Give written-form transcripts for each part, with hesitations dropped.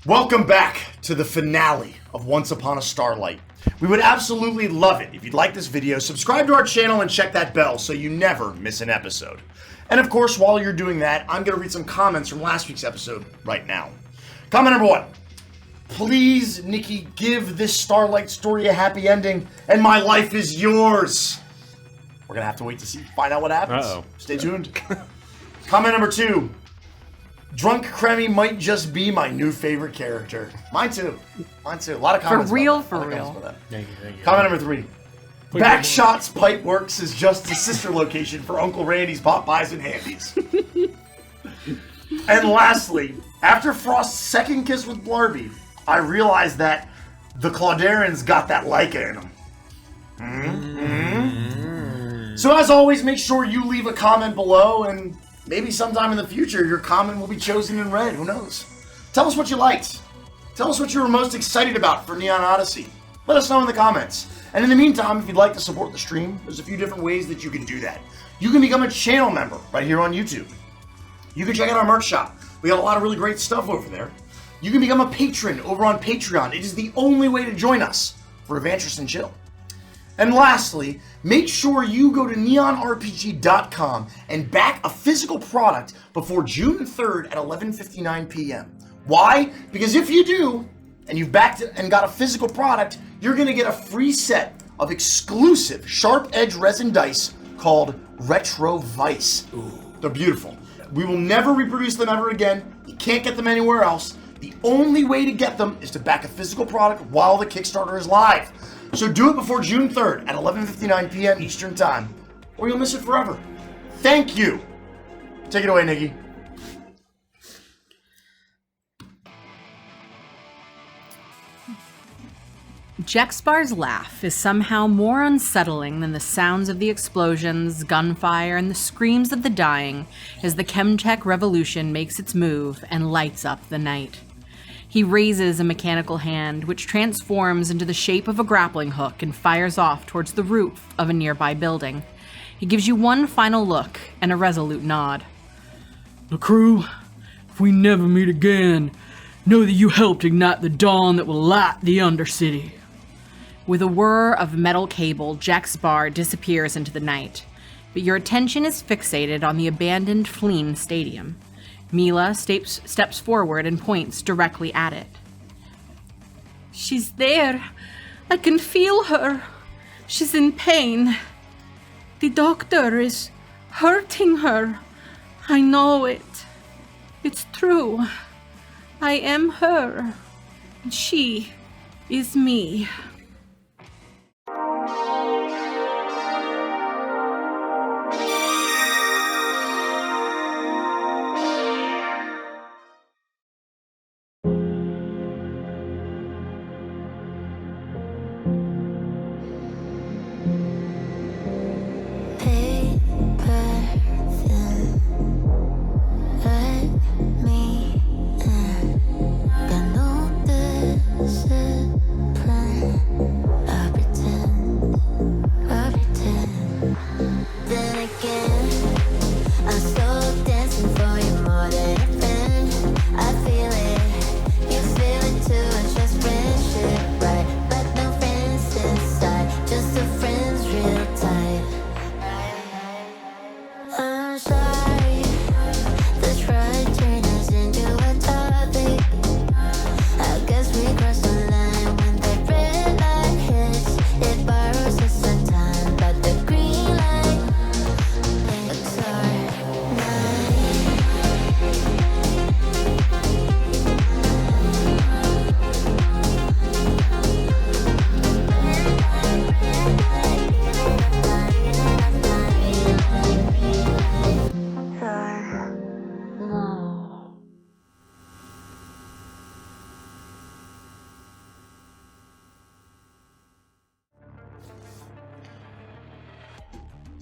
Welcome back to the finale of Once Upon a Starlight. We would absolutely love it if you'd like this video, subscribe to our channel and check that bell so you never miss an episode. And of course, while you're doing that, I'm going to read some comments from last week's episode right now. Comment number 1. Please, Nikki, give this Starlight story a happy ending, and my life is yours. We're going to have to wait to find out what happens. Uh-oh. Stay tuned. Comment number 2. Drunk Cremmy might just be my new favorite character. Mine too. Mine too. A lot of comments. For real, about that. for A lot of real. comments about that. Thank you. Comment number 3. Backshots Pipe Works is just the sister location for Uncle Randy's Pot Pies and Handies. And lastly, after Frost's second kiss with Blarby, I realized that the Claudarans got that Leica in them. So as always, make sure you leave a comment below, and maybe sometime in the future, your comment will be chosen and read. Who knows? Tell us what you liked. Tell us what you were most excited about for Neon Odyssey. Let us know in the comments. And in the meantime, if you'd like to support the stream, there's a few different ways that you can do that. You can become a channel member right here on YouTube. You can check out our merch shop. We got a lot of really great stuff over there. You can become a patron over on Patreon. It is the only way to join us for Evantress and Chill. And lastly, make sure you go to neonrpg.com and back a physical product before June 3rd at 11:59 p.m. Why? Because if you do, and you've backed it and got a physical product, you're going to get a free set of exclusive sharp edge resin dice called Retro Vice. Ooh, they're beautiful. We will never reproduce them ever again. You can't get them anywhere else. The only way to get them is to back a physical product while the Kickstarter is live. So do it before June 3rd at 11:59 p.m. Eastern Time, or you'll miss it forever. Thank you. Take it away, Nikki. Jexbar's laugh is somehow more unsettling than the sounds of the explosions, gunfire, and the screams of the dying as the Chemtech revolution makes its move and lights up the night. He raises a mechanical hand, which transforms into the shape of a grappling hook and fires off towards the roof of a nearby building. He gives you one final look and a resolute nod. The crew, if we never meet again, know that you helped ignite the dawn that will light the Undercity. With a whir of metal cable, Jexbar disappears into the night, but your attention is fixated on the abandoned Fleen Stadium. Mila steps forward and points directly at it. She's there. I can feel her. She's in pain. The doctor is hurting her. I know it. It's true. I am her. She is me.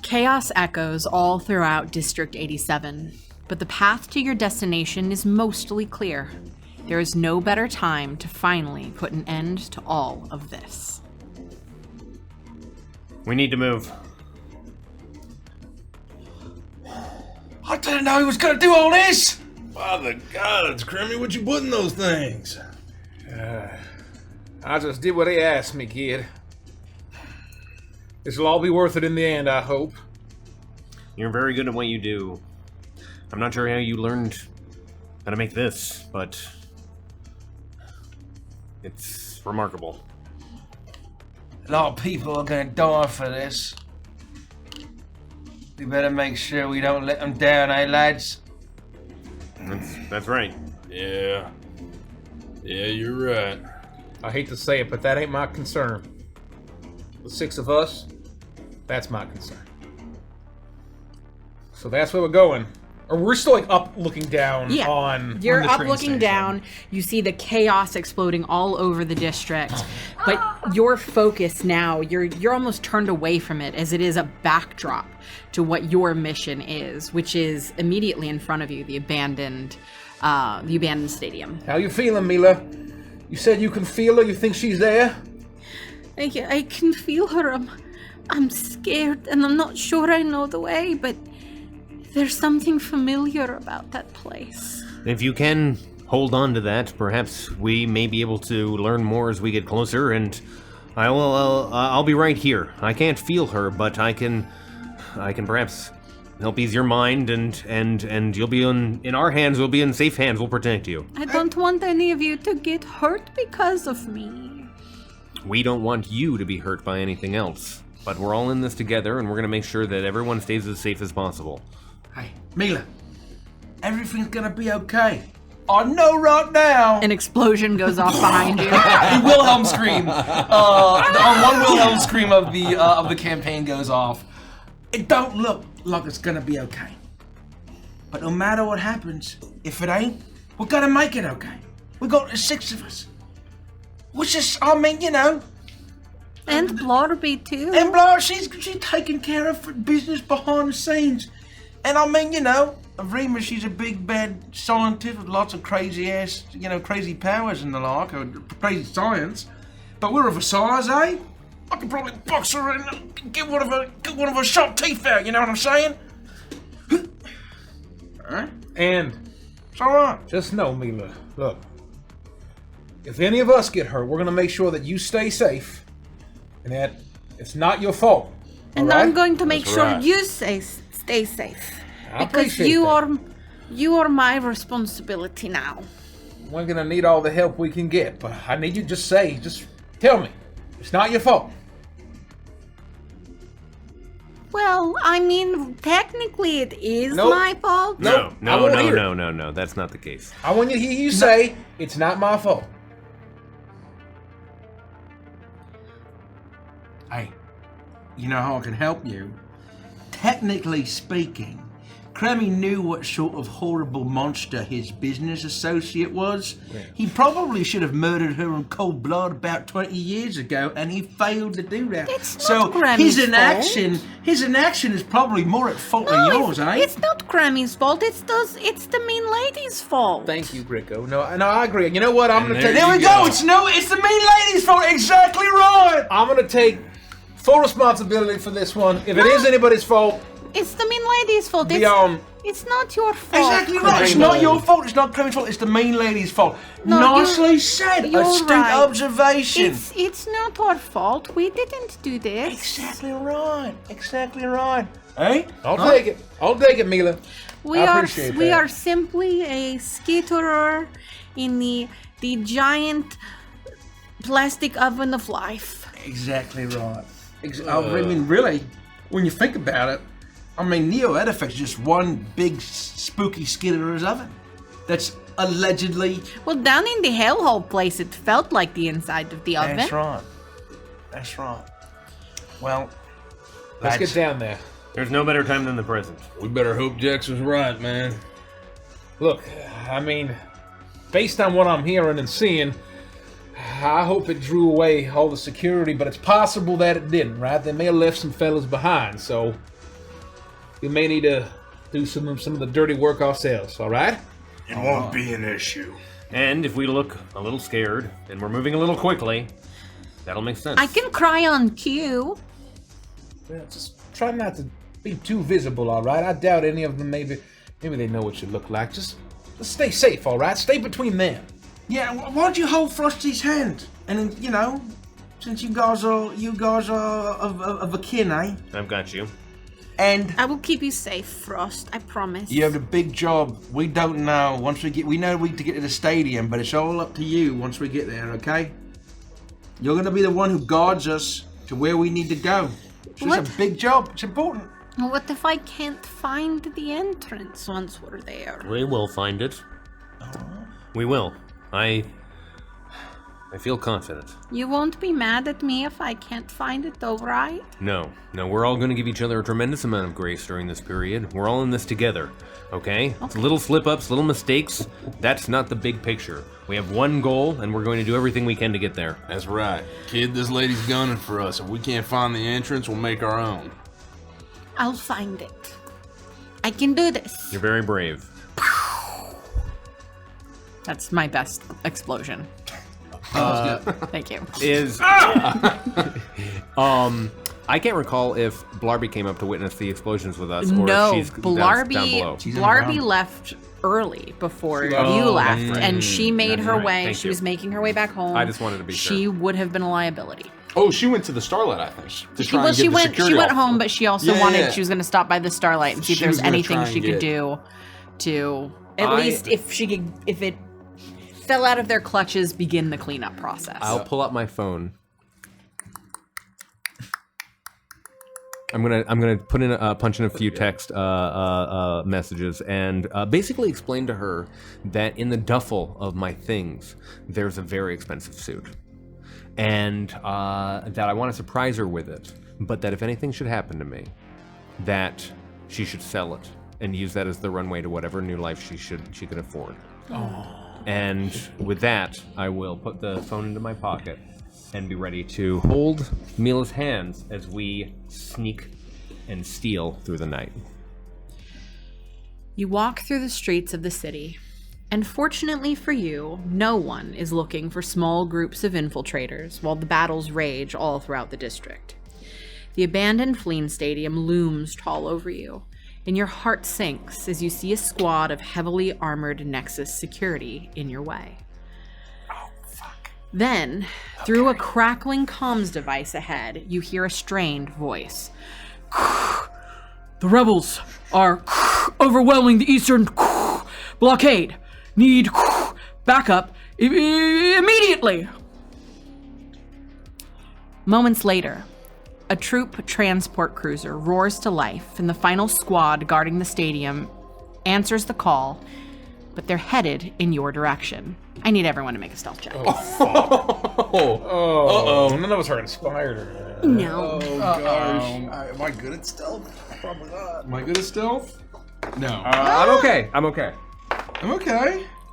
Chaos echoes all throughout District 87, but the path to your destination is mostly clear. There is no better time to finally put an end to all of this. We need to move. I didn't know he was going to do all this! By the gods, Crimmy, what you put in those things? I just did what they asked me, kid. This'll all be worth it in the end, I hope. You're very good at what you do. I'm not sure how you learned how to make this, but it's remarkable. A lot of people are gonna die for this. We better make sure we don't let them down, eh, lads? That's right. Yeah. Yeah, you're right. I hate to say it, but that ain't my concern. The 6 of us, that's my concern. So that's where we're going. Or we're still like up looking down on You're the up train looking station. down. You see the chaos exploding all over the district. But your focus now, you're almost turned away from it as it is a backdrop to what your mission is, which is immediately in front of you, the abandoned stadium. How you feeling, Mila? You said you can feel her? You think she's there? I can feel her. I'm scared and I'm not sure I know the way, but there's something familiar about that place. If you can hold on to that, perhaps we may be able to learn more as we get closer, and I'll be right here. I can't feel her, but I can perhaps help ease your mind, and you'll be in our hands. We'll be in safe hands. We'll protect you. I don't want any of you to get hurt because of me. We don't want you to be hurt by anything else, but we're all in this together, and we're gonna make sure that everyone stays as safe as possible. Hey, Mila, everything's gonna be okay. I know right now. An explosion goes off behind you. The Wilhelm scream. One Wilhelm scream of the campaign goes off. It don't look like it's gonna be okay. But no matter what happens, if it ain't, we're gonna make it okay. We got the 6 of us. Which is, I mean, you know. And Blorby too. And Blar, she's taking care of business behind the scenes. And I mean, you know, Rima, she's a big bad scientist with lots of crazy ass, you know, crazy powers and the like, or crazy science. But we're of a size, eh? I could probably box her and get one of her sharp teeth out, you know what I'm saying? Alright? And It's alright. just know, Mila, look, if any of us get hurt, we're gonna make sure that you stay safe, and that it's not your fault. And all right? I'm going to make That's sure right. you stay safe. I Because appreciate you that. are my responsibility now. We're gonna need all the help we can get, but I need you to just tell me, it's not your fault. Well, I mean, technically it is Nope. my fault. I won't hear it. No, that's not the case. I want you to hear you say, it's not my fault. Hey, you know how I can help you? Technically speaking, Crummy knew what sort of horrible monster his business associate was. He probably should have murdered her in cold blood about 20 years ago, and he failed to do that. It's so not Grammy's his inaction is probably more at fault than yours, eh? It's not Grammy's fault. It's the mean lady's fault. Thank you, Gricko. No, I agree. You know what? I'm gonna And take. there There we you go. go. It's the mean lady's fault. Exactly right. I'm gonna take full responsibility for this one. If it is anybody's fault, It's the mean lady's fault. It's not your fault. Exactly right. It's not your fault. It's not Clemmy's fault. It's the mean lady's fault. No, Nicely said. you're Astute right. observation. It's not our fault. We didn't do this. Exactly right. Exactly right. Eh? I'll take it. I'll take it, Mila. We I are appreciate we that. are simply a skitterer in the giant plastic oven of life. Exactly right. I mean, really, when you think about it, I mean, Neo Edifex is just one big spooky skitterer's oven. That's allegedly. Well, down in the hellhole place, it felt like the inside of the oven. That's right. That's right. Well, Let's lads, get down there. There's no better time than the present. We better hope Jax was right, man. Look, I mean, based on what I'm hearing and seeing, I hope it drew away all the security, but it's possible that it didn't, right? They may have left some fellas behind, so we may need to do some of the dirty work ourselves, all right? It won't be an issue. And if we look a little scared and we're moving a little quickly, that'll make sense. I can cry on cue. Well, just try not to be too visible, all right? I doubt any of them maybe they know what you look like. Just stay safe, all right? Stay between them. Yeah, why don't you hold Frosty's hand? And then, you know, since you guys are of a kin, eh? I've got you. And I will keep you safe, Frost. I promise. you have a big job. We don't know. We know we to get to the stadium, but it's all up to you once we get there, okay? You're gonna be the one who guards us to where we need to go. So What? it's a big job. It's important. What if I can't find the entrance once we're there? We will find it. We will. I feel confident. You won't be mad at me if I can't find it, though, right? No, we're all going to give each other a tremendous amount of grace during this period. We're all in this together, okay? It's little slip-ups, little mistakes. That's not the big picture. We have one goal, and we're going to do everything we can to get there. That's right. Kid, this lady's gunning for us. If we can't find the entrance, we'll make our own. I'll find it. I can do this. You're very brave. That's my best explosion. Thank you. I can't recall if Blarby came up to witness the explosions with us, or No, if she's down below. Blarby left early before you left, and she made her way. Thank She you. was making her way back home. I just wanted to be She sure. would have been a liability. Oh, she went to the Starlight, I think. To try Well, and get she the went. security She went officer. home, but she also Yeah, wanted. yeah. She was going to stop by the Starlight and see if She there's was gonna anything try she and could get- do to at least if it fell out of their clutches, begin the cleanup process. I'll pull up my phone. I'm gonna put in punch in a few text messages and basically explain to her that in the duffel of my things there's a very expensive suit, and that I want to surprise her with it, but that if anything should happen to me, that she should sell it and use that as the runway to whatever new life she could afford. And with that, I will put the phone into my pocket and be ready to hold Mila's hands as we sneak and steal through the night. You walk through the streets of the city, and fortunately for you, no one is looking for small groups of infiltrators while the battles rage all throughout the district. The abandoned Fleen Stadium looms tall over you, and your heart sinks as you see a squad of heavily armored Nexus security in your way. Then, through a crackling comms device ahead, you hear a strained voice. The rebels are overwhelming the eastern blockade. Need backup immediately. Moments later, a troop transport cruiser roars to life, and the final squad guarding the stadium answers the call, but they're headed in your direction. I need everyone to make a stealth check. Uh-oh. None of us are inspired. No. Oh, gosh. Am I good at stealth? Probably not. Am I good at stealth? No. I'm okay. I'm okay.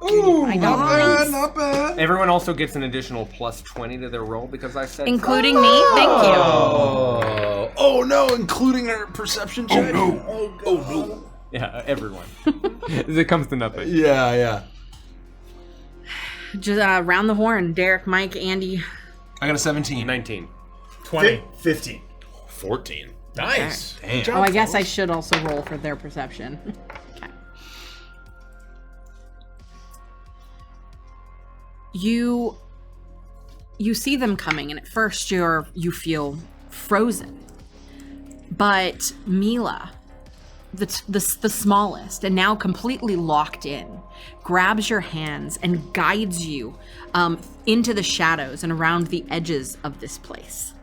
Ooh, I not don't bad, know. not bad. Everyone also gets an additional plus 20 to their roll because I said Including me? Thank you. Oh no, including our perception check? Oh no. Yeah, everyone. It comes to nothing. Yeah. Just round the horn. Derek, Mike, Andy. I got a 17. 19. 20. 15. 14. Nice. Damn. Oh, I guess I should also roll for their perception. Okay. You see them coming, and at first you feel frozen. But Mila, the smallest and now completely locked in, grabs your hands and guides you into the shadows and around the edges of this place.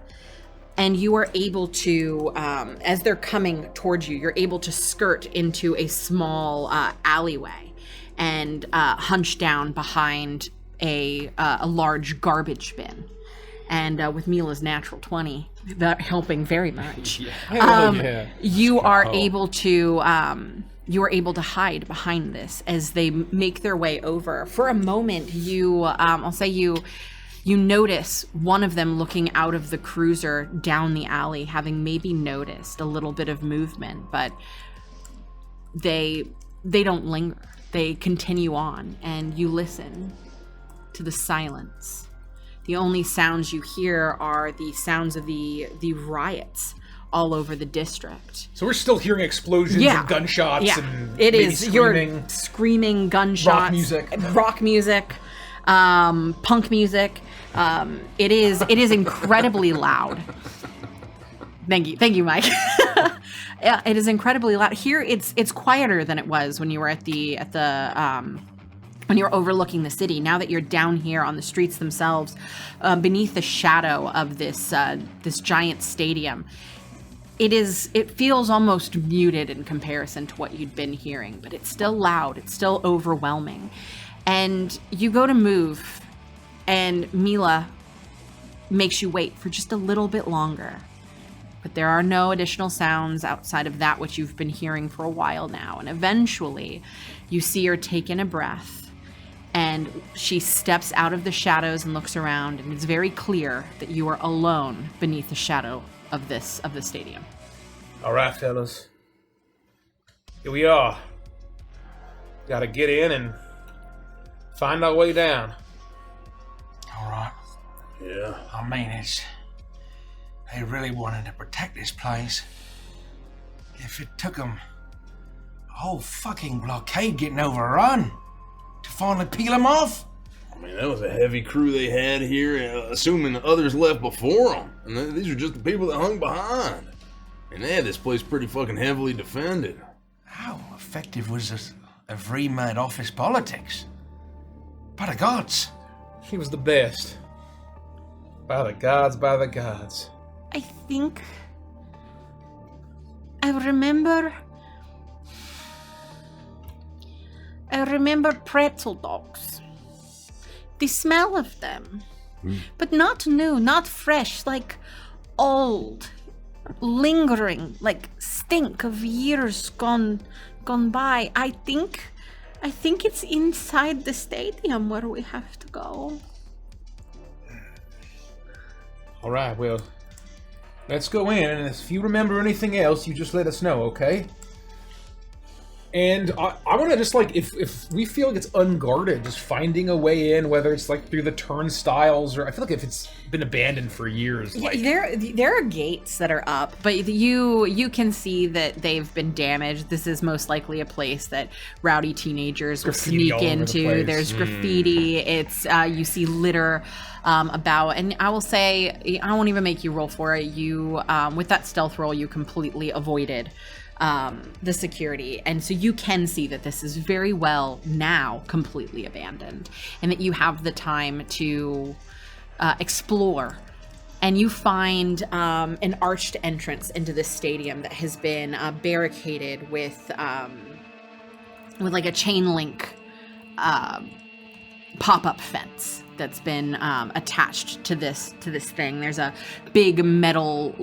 And you are able to, as they're coming towards you, you're able to skirt into a small alleyway and hunch down behind a large garbage bin. And with Mila's natural 20, that helping very much. You are able to hide behind this as they make their way over. For a moment, I'll say you notice one of them looking out of the cruiser down the alley, having maybe noticed a little bit of movement, but they don't linger. They continue on, and you listen to the silence. The only sounds you hear are the sounds of the riots all over the district. So we're still hearing explosions and gunshots and it maybe is. screaming. You're screaming gunshots, rock music, punk music. It is incredibly loud. Thank you, Mike. Yeah, it is incredibly loud. Here, it's quieter than it was when you were when you were overlooking the city. Now that you're down here on the streets themselves, beneath the shadow of this giant stadium, it feels almost muted in comparison to what you'd been hearing, but it's still loud. It's still overwhelming. And you go to move, and Mila makes you wait for just a little bit longer. But there are no additional sounds outside of that which you've been hearing for a while now. And eventually, you see her take in a breath, and she steps out of the shadows and looks around, and it's very clear that you are alone beneath the shadow of the stadium. All right, fellas. Here we are. Gotta get in and find our way down. All right. Yeah. I mean, they really wanted to protect this place. If it took them a whole fucking blockade getting overrun to finally peel them off. I mean, that was a heavy crew they had here, assuming the others left before them. And these are just the people that hung behind. And they had this place pretty fucking heavily defended. How effective was this of remade office politics? By the gods. He was the best. By the gods, by the gods. I think I remember pretzel dogs. The smell of them. But not new, not fresh, like old, lingering, like stink of years gone by. I think it's inside the stadium where we have to go. All right, well, let's go in, and if you remember anything else, you just let us know, okay? And I want to just, like, if we feel like it's unguarded, just finding a way in, whether it's, like, through the turnstiles, or I feel like if it's been abandoned for years, like... There are gates that are up, but you can see that they've been damaged. This is most likely a place that rowdy teenagers will sneak into. There's graffiti. It's you see litter about, and I will say, I won't even make you roll for it. You with that stealth roll, you completely avoided the security, and so you can see that this is very well now completely abandoned, and that you have the time to explore. And you find an arched entrance into this stadium that has been barricaded with like a chain link pop-up fence that's been attached to this thing. There's a big metal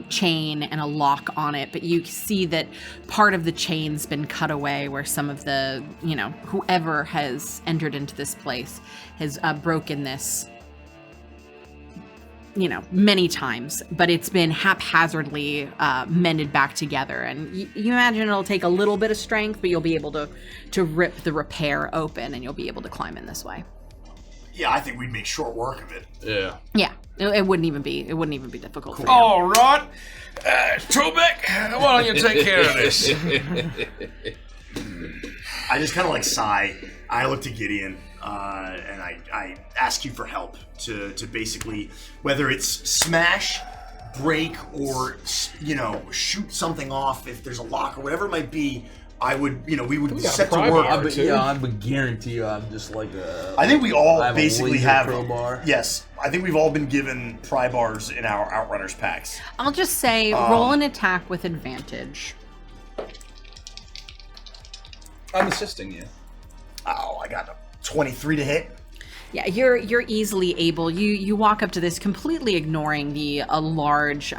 chain and a lock on it, but you see that part of the chain's been cut away, where some of the, whoever has entered into this place has broken this, many times, but it's been haphazardly mended back together. And you imagine it'll take a little bit of strength, but you'll be able to rip the repair open, and you'll be able to climb in this way. Yeah, I think we'd make short work of it. Yeah. Yeah, it wouldn't even be difficult for you. All right, Trebek, why don't you take care of this? I just kind of sigh. I look to Gideon, and I ask you for help to basically, whether it's smash, break, or shoot something off if there's a lock or whatever it might be. I would, we would set to work. I would guarantee you I'm just like a... I think we all basically have... crowbar. Yes. I think we've all been given pry bars in our Outrunners packs. I'll just say, roll an attack with advantage. I'm assisting you. Oh, I got a 23 to hit. Yeah, you're easily able. You walk up to this, completely ignoring the large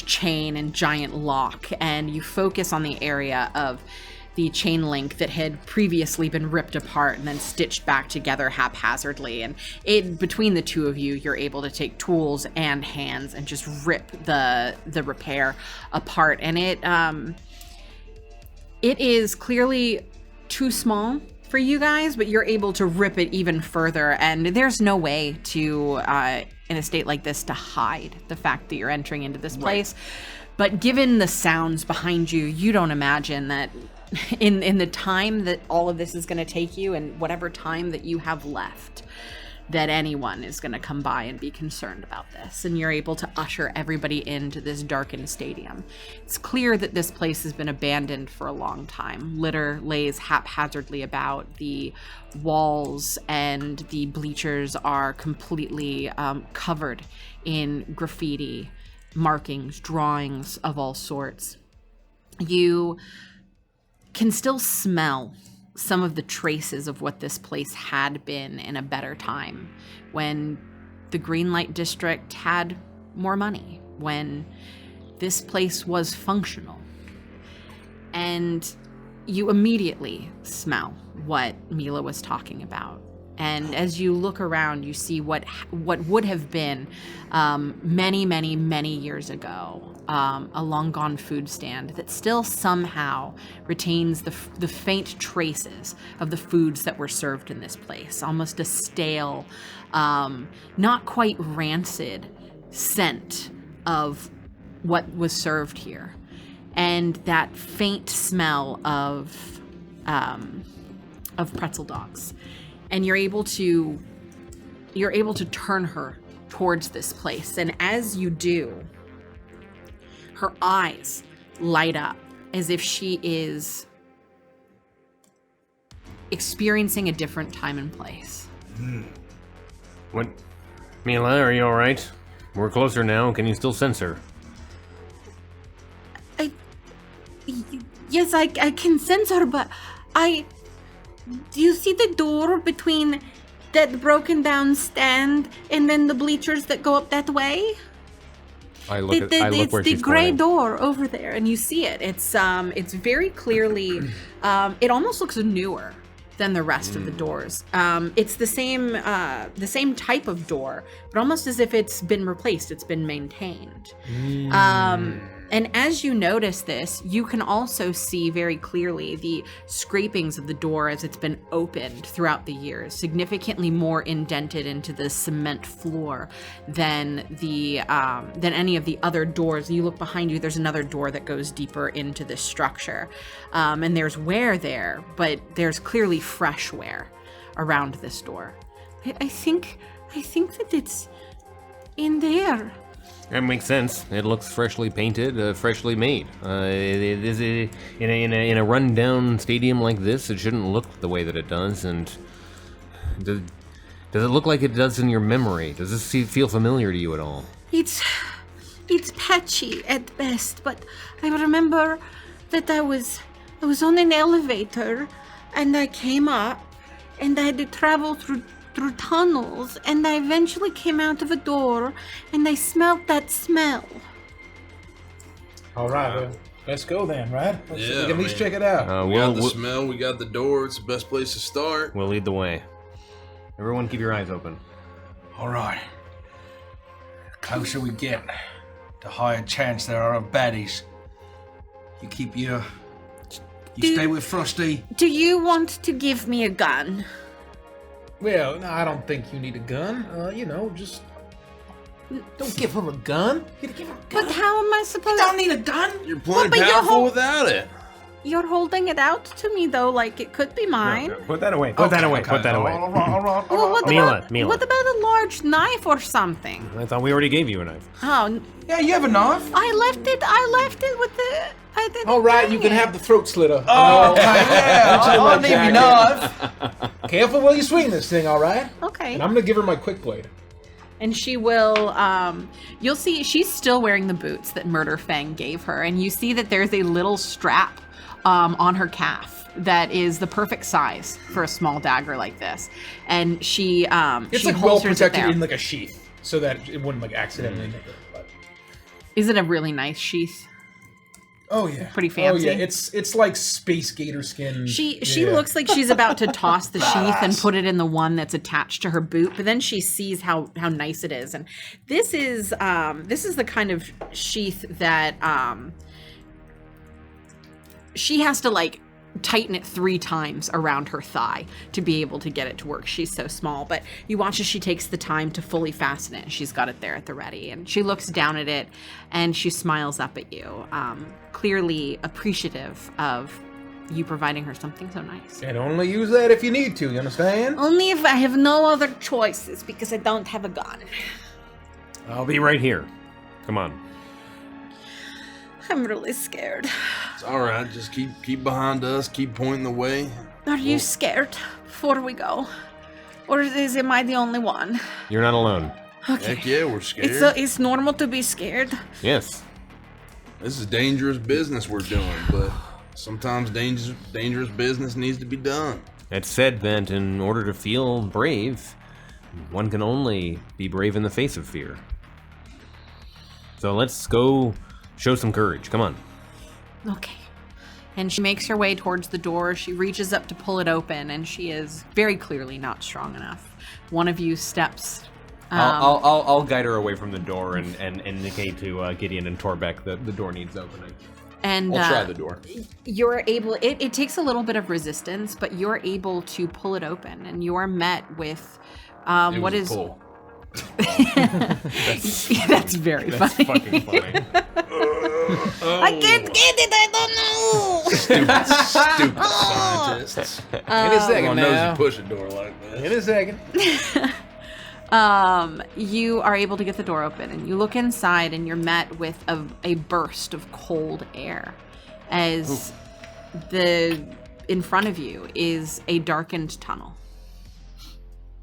chain and giant lock, and you focus on the area of the chain link that had previously been ripped apart and then stitched back together haphazardly. And between the two of you, you're able to take tools and hands and just rip the repair apart. And it is clearly too small for you guys, but you're able to rip it even further, and there's no way to, in a state like this, to hide the fact that you're entering into this place. But given the sounds behind you, you don't imagine that in the time that all of this is going to take you, and whatever time that you have left, that anyone is going to come by and be concerned about this. And you're able to usher everybody into this darkened stadium. It's clear that this place has been abandoned for a long time. Litter lays haphazardly about. The walls and the bleachers are completely covered in graffiti, markings, drawings of all sorts. You can still smell some of the traces of what this place had been in a better time, when the Greenlight District had more money, when this place was functional. And you immediately smell what Mila was talking about. And as you look around, you see what would have been many, many, many years ago, a long-gone food stand that still somehow retains the faint traces of the foods that were served in this place. Almost a stale, not quite rancid scent of what was served here. And that faint smell of pretzel dogs. And you're able to turn her towards this place. And as you do, her eyes light up as if she is experiencing a different time and place. What? Mila, are you alright? We're closer now. Can you still sense her? Yes, I can sense her, but do you see the door between that broken down stand and then the bleachers that go up that way? I look where she's pointing. It's the gray door over there, and you see it. It's very clearly, it almost looks newer than the rest of the doors. It's the same type of door, but almost as if it's been replaced, it's been maintained. And as you notice this, you can also see very clearly the scrapings of the door as it's been opened throughout the years, significantly more indented into the cement floor than any of the other doors. You look behind you, there's another door that goes deeper into this structure. And there's ware there, but there's clearly fresh ware around this door. I think that it's in there. That makes sense. It looks freshly painted, freshly made. In a run-down stadium like this, it shouldn't look the way that it does. And does it look like it does in your memory? Does this feel familiar to you at all? It's patchy at best, but I remember that I was on an elevator, and I came up, and I had to travel through tunnels, and I eventually came out of a door, and I smelled that smell. All right, let's go then, right? We Yeah, can at least check it out. We got the smell, we got the door. It's the best place to start. We'll lead the way. Everyone keep your eyes open. All right. The closer we get, the higher chance there are of baddies. You stay with Frosty. Do you want to give me a gun? Well, no, I don't think you need a gun. Just don't give her a gun. You gotta give her a gun. But how am I supposed You don't need a gun. You're plenty powerful without it. You're holding it out to me, though, like it could be mine. No, put that away. Put that away. All right. Well, what Mila. What about a large knife or something? I thought we already gave you a knife. Oh, Yeah, you have a knife. I left it with the... I didn't All right, bring you can it. have the throat slitter. Oh, okay, yeah. I'll need me knife. Careful while you swing this thing, all right? Okay. And I'm gonna give her my quick blade. And she will, you'll see she's still wearing the boots that Murder Fang gave her. And you see that there's a little strap on her calf that is the perfect size for a small dagger like this. And she, It's she like well holsters it protected there. in like a sheath, so that it wouldn't like accidentally nick it. But... Is it a really nice sheath? Oh yeah, Pretty fancy. Oh yeah, it's like space gator skin. She Yeah. looks like she's about to toss the sheath and put it in the one that's attached to her boot, but then she sees how nice it is. And this is the kind of sheath that she has to like tighten it 3 times around her thigh to be able to get it to work. She's so small, but you watch as she takes the time to fully fasten it. She's got it there at the ready, and she looks down at it and she smiles up at you, clearly appreciative of you providing her something so nice. And only use that if you need to, you understand? Only if I have no other choices because I don't have a gun. I'll be right here. Come on. I'm really scared. It's all right. Just keep behind us. Keep pointing the way. Are you scared before we go? Or am I the only one? You're not alone. Okay. Heck yeah, we're scared. It's normal to be scared. Yes. This is dangerous business we're doing, but sometimes dangerous business needs to be done. It's said that in order to feel brave, one can only be brave in the face of fear. So let's go show some courage. Come on. Okay. And she makes her way towards the door. She reaches up to pull it open, and she is very clearly not strong enough. One of you steps. I'll guide her away from the door and indicate to Gideon and Torbeck that the door needs opening. And I'll try the door. You're able. It takes a little bit of resistance, but you're able to pull it open, and you are met with what is. Pull. That's very funny. Fucking funny. I can't get it, I don't know! Stupid scientists. In a second Everyone knows now. you push a door like this. In a second. You are able to get the door open, and you look inside, and you're met with a burst of cold air as in front of you is a darkened tunnel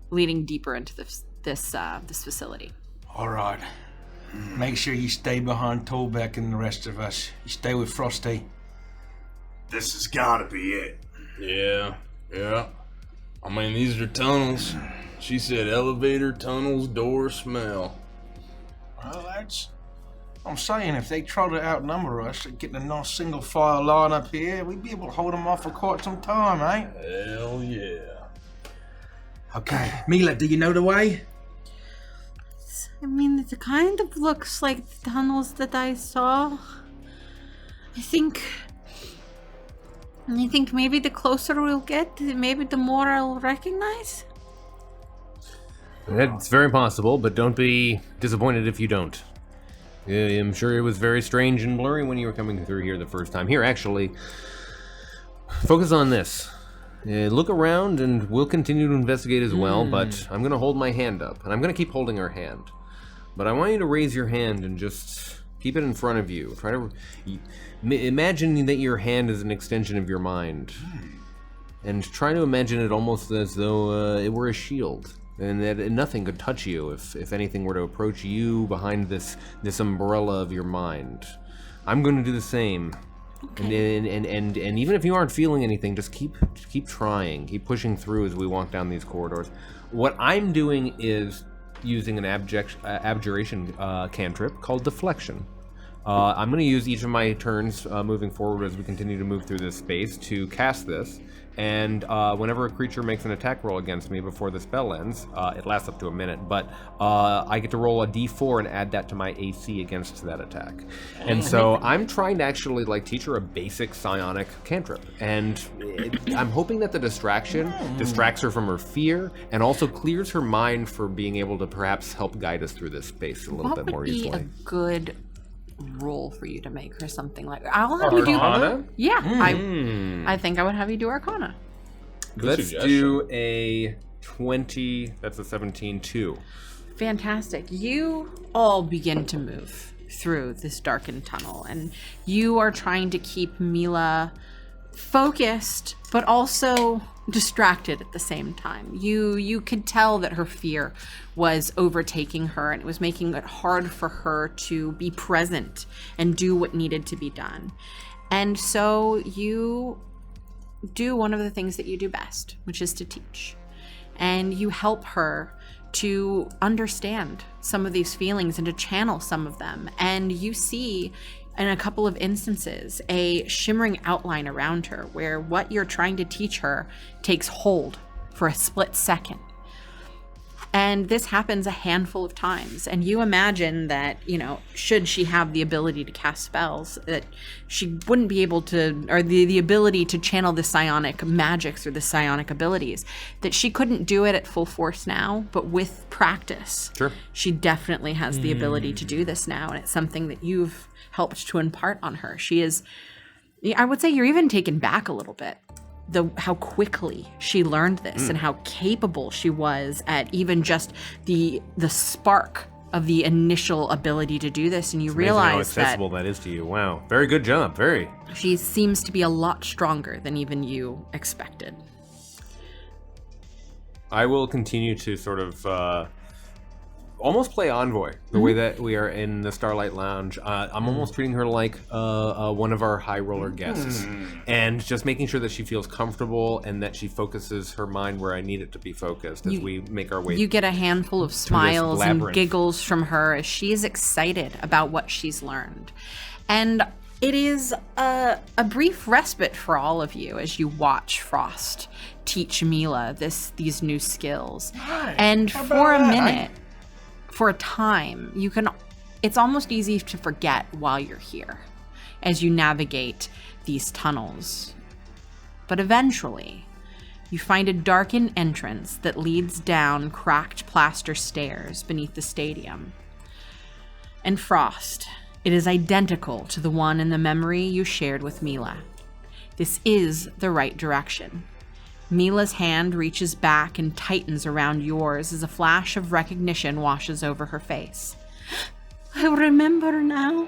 leading deeper into this facility. All right. Make sure you stay behind Tolbeck and the rest of us. You stay with Frosty. This has gotta be it. Yeah. I mean, these are tunnels. She said elevator, tunnels, door, smell. Well, I'm saying, if they try to outnumber us, getting a nice single file line up here, we'd be able to hold them off for quite some time, eh? Hell yeah. Okay, Mila, do you know the way? I mean, it kind of looks like the tunnels that I saw. I think maybe the closer we'll get, maybe the more I'll recognize. It's very possible, but don't be disappointed if you don't. I'm sure it was very strange and blurry when you were coming through here the first time. Here, actually, focus on this. Look around, and we'll continue to investigate as well, but I'm going to hold my hand up, and I'm going to keep holding her hand. But I want you to raise your hand and just keep it in front of you. Try to imagine that your hand is an extension of your mind. And try to imagine it almost as though it were a shield. And that nothing could touch you if anything were to approach you behind this umbrella of your mind. I'm going to do the same. Okay. And even if you aren't feeling anything, just keep trying. Keep pushing through as we walk down these corridors. What I'm doing is using an abjuration cantrip called Deflection. I'm going to use each of my turns moving forward as we continue to move through this space to cast this, and whenever a creature makes an attack roll against me before the spell ends, it lasts up to a minute, but I get to roll a d4 and add that to my AC against that attack. And so I'm trying to actually teach her a basic psionic cantrip, and I'm hoping that the distraction distracts her from her fear and also clears her mind for being able to perhaps help guide us through this space a little bit more easily. What would be a good roll for you to make her something like I'll have you do Arcana? Yeah, I think I would have you do Arcana. Let's do a 20. That's a 17 too. Fantastic. You all begin to move through this darkened tunnel, and you are trying to keep Mila focused but also distracted at the same time. You could tell that her fear was overtaking her, and it was making it hard for her to be present and do what needed to be done. And so you do one of the things that you do best, which is to teach. And you help her to understand some of these feelings and to channel some of them. And you see in a couple of instances a shimmering outline around her where what you're trying to teach her takes hold for a split second. And And this happens a handful of times. And you imagine that, should she have the ability to cast spells, that she wouldn't be able to, or the ability to channel the psionic magics or the psionic abilities, that she couldn't do it at full force now, but with practice. Sure. She definitely has the ability to do this now. And it's something that you've helped to impart on her. She is, I would say you're even taken back a little bit. How quickly she learned this and how capable she was at even just the spark of the initial ability to do this. And you realize how accessible that is to you. Wow. Very good job. Very. She seems to be a lot stronger than even you expected. I will continue to sort of almost play envoy the way that we are in the Starlight Lounge. I'm almost treating her like one of our high roller guests, and just making sure that she feels comfortable and that she focuses her mind where I need it to be focused as we make our way. You get a handful of smiles and giggles from her as she is excited about what she's learned. And it is a brief respite for all of you as you watch Frost teach Mila these new skills. And for a minute, for a time, it's almost easy to forget while you're here as you navigate these tunnels. But eventually, you find a darkened entrance that leads down cracked plaster stairs beneath the stadium. And Frost, it is identical to the one in the memory you shared with Mila. This is the right direction. Mila's hand reaches back and tightens around yours as a flash of recognition washes over her face. I remember now.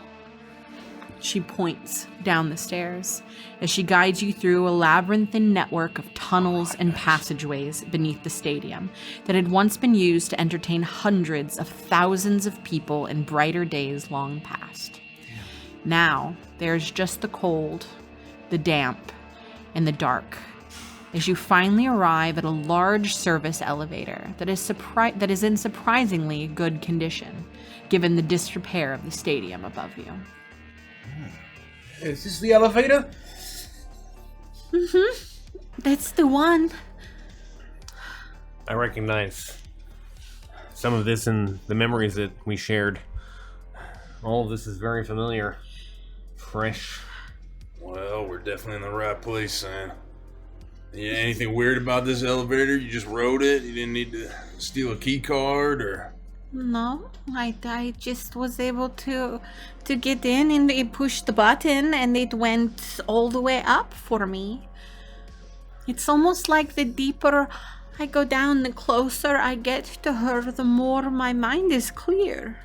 She points down the stairs as she guides you through a labyrinthine network of tunnels and passageways beneath the stadium that had once been used to entertain hundreds of thousands of people in brighter days long past. Now, there's just the cold, the damp, and the dark, as you finally arrive at a large service elevator that is in surprisingly good condition, given the disrepair of the stadium above you. Is this the elevator? That's the one. I recognize some of this in the memories that we shared. All of this is very familiar. Fresh. Well, we're definitely in the right place, son. Yeah, anything weird about this elevator? You just rode it? You didn't need to steal a key card, or? No, I just was able to get in and it pushed the button and it went all the way up for me. It's almost like the deeper I go down, the closer I get to her, the more my mind is clear.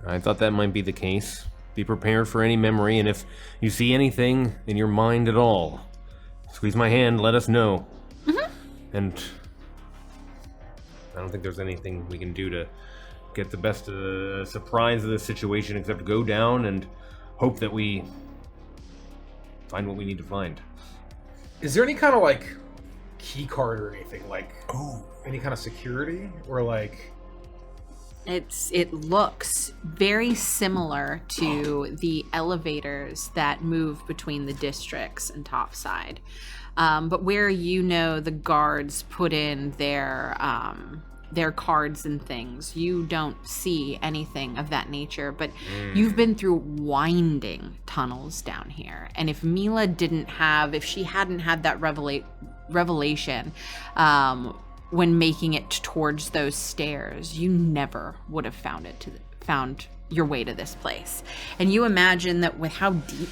I thought that might be the case. Be prepared for any memory, and if you see anything in your mind at all, squeeze my hand, let us know. And I don't think there's anything we can do to get the best surprise of this situation except to go down and hope that we find what we need to find. Is there any kind of key card or anything, any kind of security, or It looks very similar to the elevators that move between the districts and Topside. But where the guards put in their cards and things, you don't see anything of that nature. But you've been through winding tunnels down here. And if Mila if she hadn't had that revelation, when making it towards those stairs, you never would have found your way to this place. And you imagine that with how deep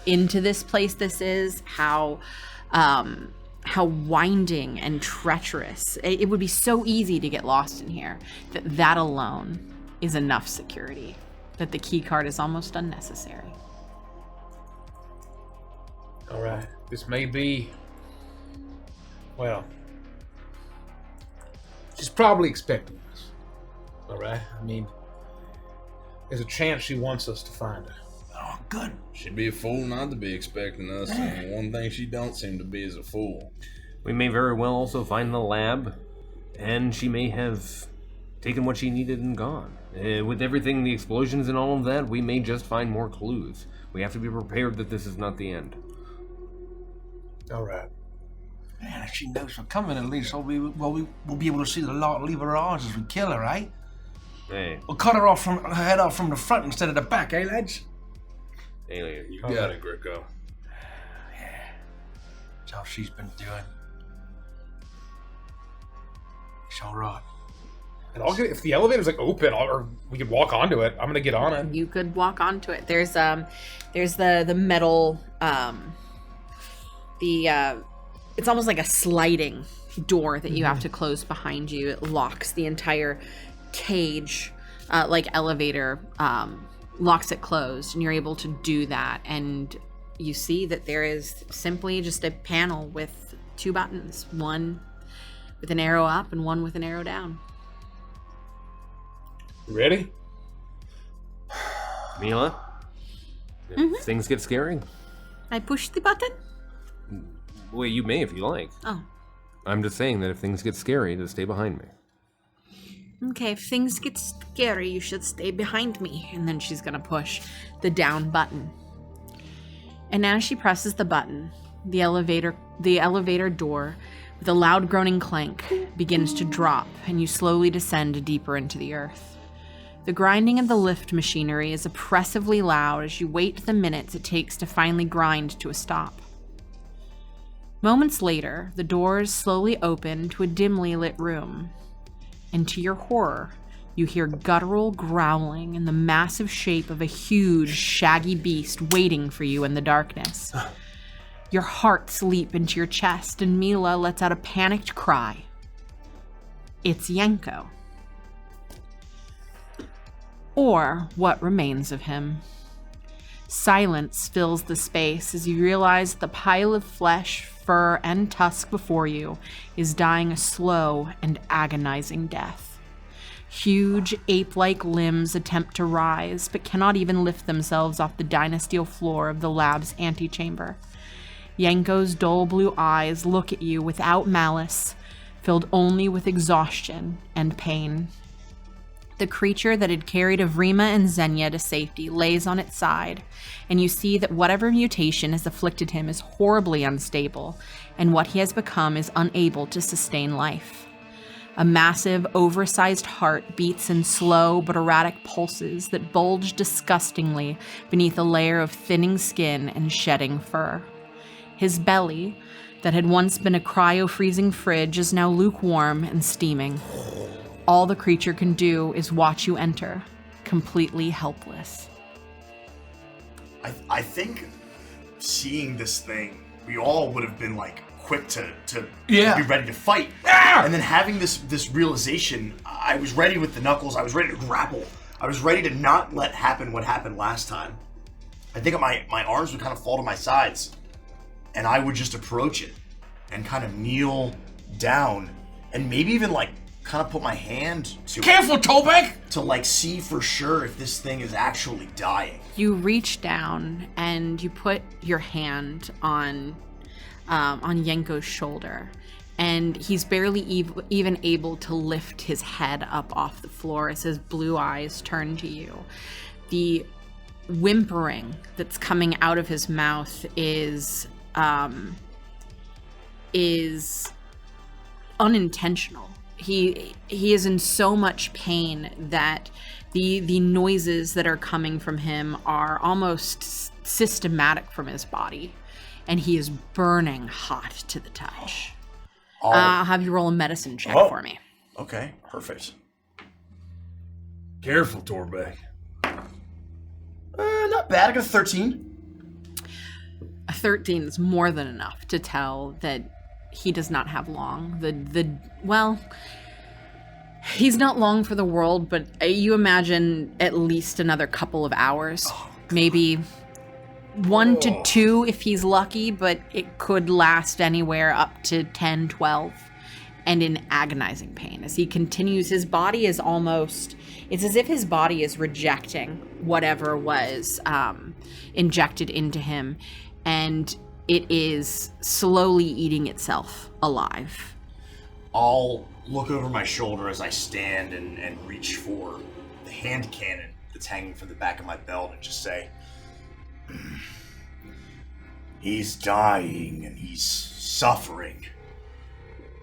into this place this is, how winding and treacherous, it would be so easy to get lost in here, that alone is enough security, that the key card is almost unnecessary. All right, this may be, she's probably expecting us. All right? I mean, there's a chance she wants us to find her. Oh, good. She'd be a fool not to be expecting us, and one thing she don't seem to be is a fool. We may very well also find the lab, and she may have taken what she needed and gone. With everything, the explosions and all of that, we may just find more clues. We have to be prepared that this is not the end. All right. Man, if she knows we're coming, at least we'll be able to see the lot, leave her eyes as we kill her, eh? Hey, We'll cut her off her head off from the front instead of the back, eh, lads? alien. You got it, Greco. That's all she's been doing. It's all right. And I'll get if the elevator's like open, or we could walk onto it. I'm gonna get on it. You could walk onto it. There's the metal it's almost like a sliding door that you have to close behind you. It locks the entire cage, like elevator, locks it closed, and you're able to do that. And you see that there is simply just a panel with 2 buttons, one with an arrow up and one with an arrow down. Ready? Mila? If things get scary? I push the button? Well, you may if you like. Oh. I'm just saying that if things get scary, to stay behind me. Okay, if things get scary, you should stay behind me. And then she's gonna push the down button. And as she presses the button, the elevator door, with a loud groaning clank, begins to drop, and you slowly descend deeper into the earth. The grinding of the lift machinery is oppressively loud as you wait the minutes it takes to finally grind to a stop. Moments later, the doors slowly open to a dimly lit room. And to your horror, you hear guttural growling in the massive shape of a huge, shaggy beast waiting for you in the darkness. Your hearts leap into your chest, and Mila lets out a panicked cry. It's Yenko. Or what remains of him. Silence fills the space as you realize the pile of flesh, fur, and tusk before you is dying a slow and agonizing death. Huge, ape-like limbs attempt to rise, but cannot even lift themselves off the dynasteel floor of the lab's antechamber. Yenko's dull blue eyes look at you without malice, filled only with exhaustion and pain. The creature that had carried Avrima and Xenia to safety lays on its side, and you see that whatever mutation has afflicted him is horribly unstable, and what he has become is unable to sustain life. A massive, oversized heart beats in slow but erratic pulses that bulge disgustingly beneath a layer of thinning skin and shedding fur. His belly, that had once been a cryo-freezing fridge, is now lukewarm and steaming. All the creature can do is watch you enter, completely helpless. I think seeing this thing, we all would have been like quick to be ready to fight. And then having this realization, I was ready with the knuckles, I was ready to grapple. I was ready to not let happen what happened last time. I think my arms would kind of fall to my sides, and I would just approach it and kind of kneel down and maybe even like kind of put my hand to Careful, Tolbeck! to like see for sure if this thing is actually dying. You reach down and you put your hand on Yenko's shoulder, and he's barely even able to lift his head up off the floor as his blue eyes turn to you. The whimpering that's coming out of his mouth is unintentional. He is in so much pain that the noises that are coming from him are almost systematic from his body, and he is burning hot to the touch. I'll have you roll a medicine check for me. Okay, perfect. Careful, Torbeck. Not bad. I got a 13. A 13 is more than enough to tell that he does not have long. Well, he's not long for the world, but you imagine at least another couple of hours. Maybe 1 to 2 if he's lucky, but it could last anywhere up to 10, 12, and in agonizing pain. As he continues, his body is almost, it's as if his body is rejecting whatever was injected into him, and it is slowly eating itself alive. I'll look over my shoulder as I stand and reach for the hand cannon that's hanging from the back of my belt and just say, he's dying and he's suffering.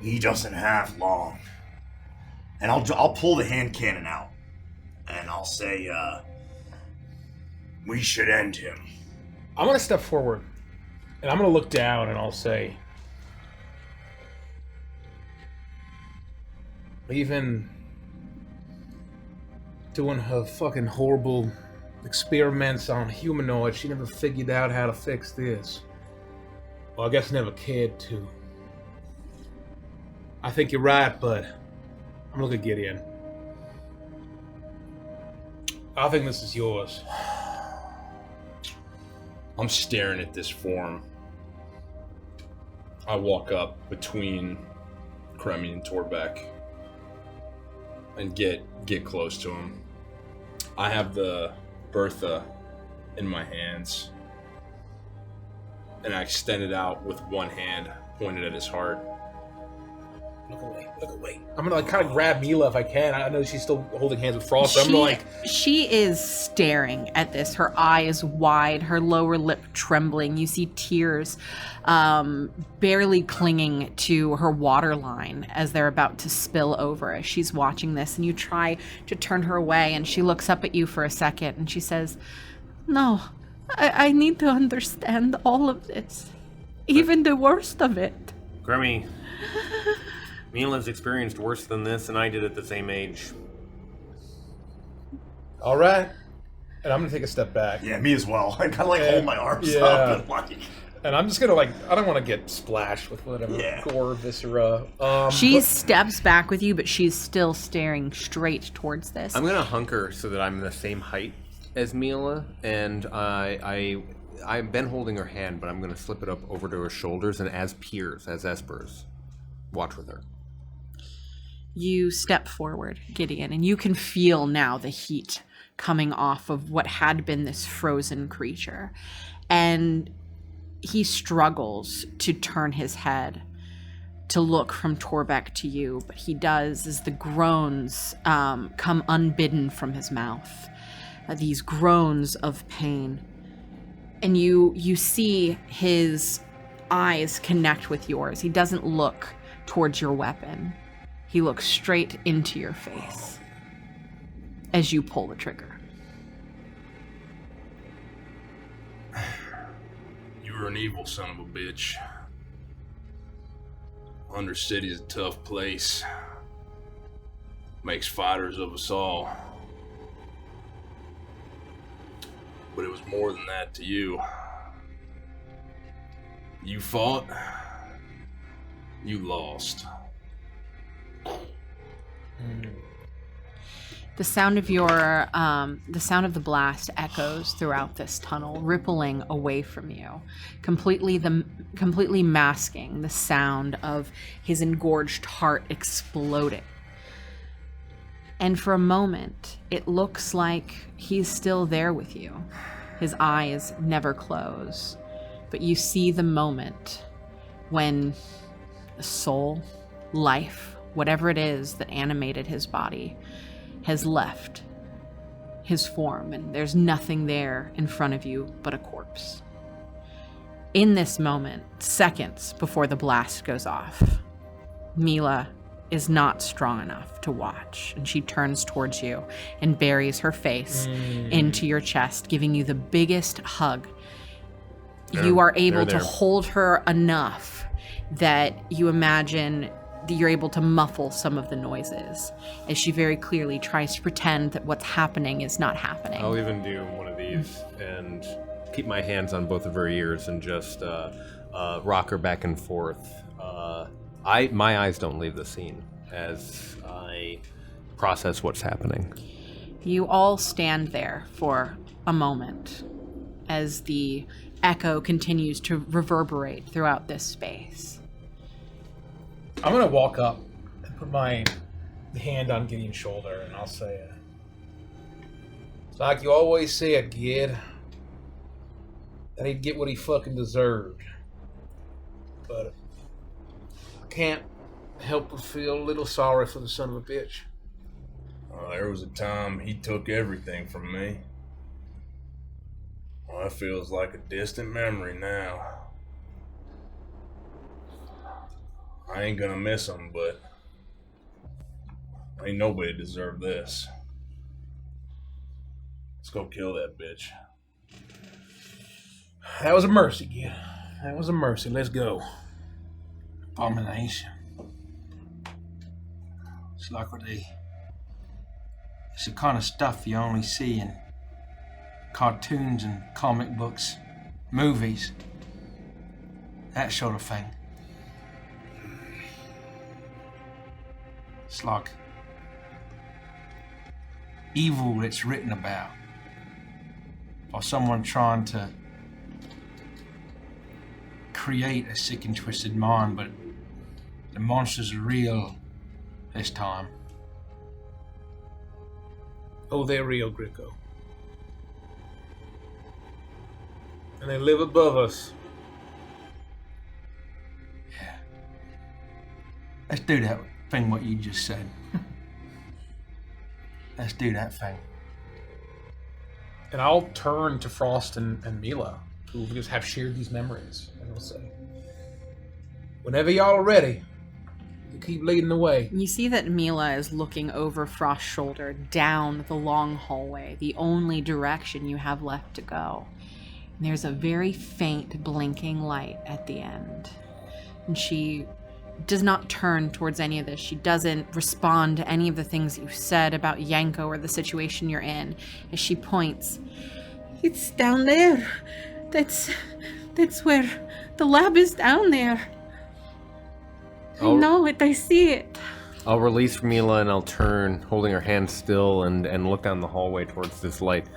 He doesn't have long. And I'll pull the hand cannon out. And I'll say, we should end him. I'm gonna step forward, and I'm gonna look down, and I'll say, even doing her fucking horrible experiments on humanoids, she never figured out how to fix this. Well, I guess never cared to. I think you're right, but I'm looking at Gideon. I think this is yours. I'm staring at this form. I walk up between Kremi and Torbeck and get close to him. I have the Bertha in my hands, and I extend it out with one hand pointed at his heart. Look away, look away. I'm gonna kind of grab Mila if I can. I know she's still holding hands with Frost, so I'm gonna She is staring at this, her eyes wide, her lower lip trembling. You see tears barely clinging to her waterline as they're about to spill over as she's watching this, and you try to turn her away, and she looks up at you for a second, and she says, "No, I need to understand all of this, even the worst of it." Grimmy, Mila's experienced worse than this, and I did at the same age. All right. And I'm going to take a step back. Yeah, me as well. I kind of hold my arms up and And I'm just going to I don't want to get splashed with whatever gore, viscera. She steps back with you, but she's still staring straight towards this. I'm going to hunker so that I'm the same height as Mila, and I've been holding her hand, but I'm going to slip it up over to her shoulders, and as peers, as espers, watch with her. You step forward, Gideon, and you can feel now the heat coming off of what had been this frozen creature. And he struggles to turn his head to look from Torbeck to you, but he does as the groans come unbidden from his mouth. These groans of pain. And you see his eyes connect with yours. He doesn't look towards your weapon. He looks straight into your face as you pull the trigger. You were an evil son of a bitch. Undercity's a tough place. Makes fighters of us all. But it was more than that to you. You fought. You lost. The sound of the blast echoes throughout this tunnel, rippling away from you, completely masking the sound of his engorged heart exploding. And for a moment, it looks like he's still there with you. His eyes never close, but you see the moment when the soul, life, whatever it is that animated his body, has left his form, and there's nothing there in front of you but a corpse. In this moment, seconds before the blast goes off, Mila is not strong enough to watch, and she turns towards you and buries her face into your chest, giving you the biggest hug. You are able to hold her enough that you imagine that you're able to muffle some of the noises as she very clearly tries to pretend that what's happening is not happening. I'll even do one of these and keep my hands on both of her ears and just rock her back and forth. My eyes don't leave the scene as I process what's happening. You all stand there for a moment as the echo continues to reverberate throughout this space. I'm going to walk up and put my hand on Gideon's shoulder, and I'll say, it's like you always said, Gid, that he'd get what he fucking deserved. But I can't help but feel a little sorry for the son of a bitch. There was a time he took everything from me. Well, that feels like a distant memory now. I ain't gonna miss him, but ain't nobody deserve this. Let's go kill that bitch. That was a mercy, kid. That was a mercy. Let's go. Abomination. It's like it's the kind of stuff you only see in cartoons and comic books, movies, that sort of thing. It's like evil that's written about, or someone trying to create a sick and twisted mind, but the monsters are real this time. Oh, they're real, Greco. And they live above us. Yeah. Let's do that thing what you just said. Let's do that thing. And I'll turn to Frost and Mila, who just have shared these memories, and I'll say, whenever y'all are ready, you keep leading the way. You see that Mila is looking over Frost's shoulder down the long hallway, the only direction you have left to go. And there's a very faint blinking light at the end. And she does not turn towards any of this. She doesn't respond to any of the things that you've said about Yanko or the situation you're in. As she points, It's down there. That's where the lab is, down there. I know it. I see it. I'll release Mila and I'll turn, holding her hand still, and look down the hallway towards this light.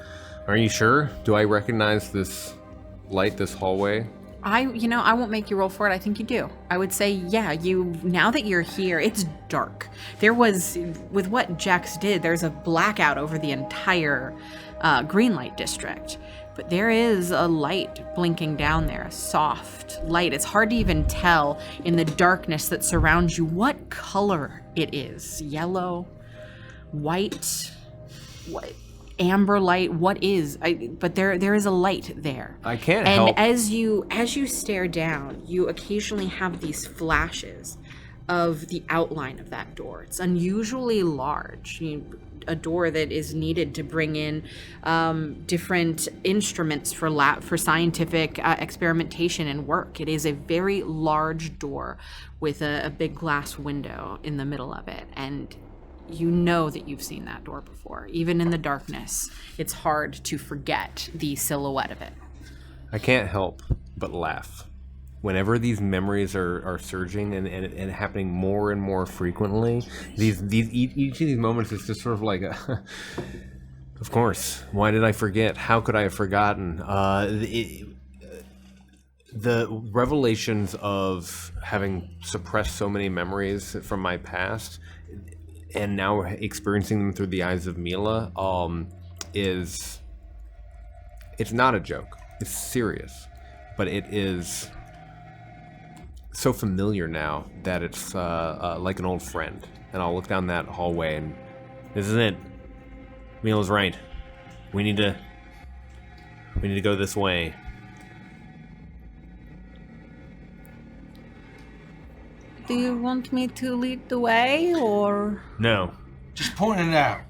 Are you sure? Do I recognize this light, this hallway? I won't make you roll for it. I think you do. I would say, yeah, now that you're here, it's dark. With what Jax did, there's a blackout over the entire green light district. But there is a light blinking down there, a soft light. It's hard to even tell in the darkness that surrounds you what color it is. Yellow, white, amber light, what is? But there is a light there. I can't help. And as you stare down, you occasionally have these flashes of the outline of that door. It's unusually large. A door that is needed to bring in different instruments for scientific experimentation and work. It is a very large door with a big glass window in the middle of it, and you know that you've seen that door before. Even in the darkness, it's hard to forget the silhouette of it. I can't help but laugh. Whenever these memories are surging and happening more and more frequently, each of these moments is just sort of like a... Of course. Why did I forget? How could I have forgotten? The revelations of having suppressed so many memories from my past and now experiencing them through the eyes of Mila it's not a joke. It's serious. But it is so familiar now that it's like an old friend. And I'll look down that hallway and this is it. Mila's right. We need to go this way. Do you want me to lead the way, or? No. Just point it out.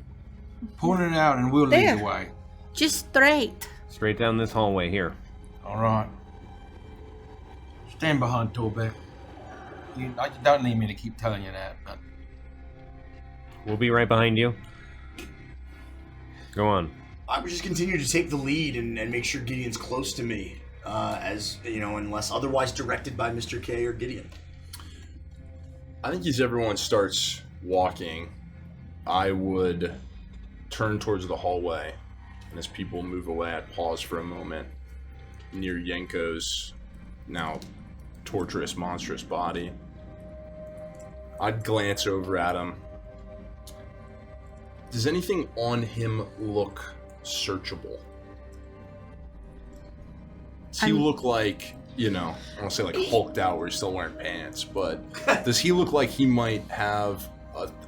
Point it out and we'll lead the way. Just straight. Straight down this hallway here. All right. Stand behind Torbeck. You don't need me to keep telling you that, but... We'll be right behind you. Go on. I would just continue to take the lead and make sure Gideon's close to me, unless otherwise directed by Mr. K or Gideon. I think as everyone starts walking, I would turn towards the hallway, and as people move away, I'd pause for a moment near Yenko's now torturous, monstrous body. I'd glance over at him. Does anything on him look searchable? Does he look like, I don't want to say like hulked out where he's still wearing pants, but does he look like he might have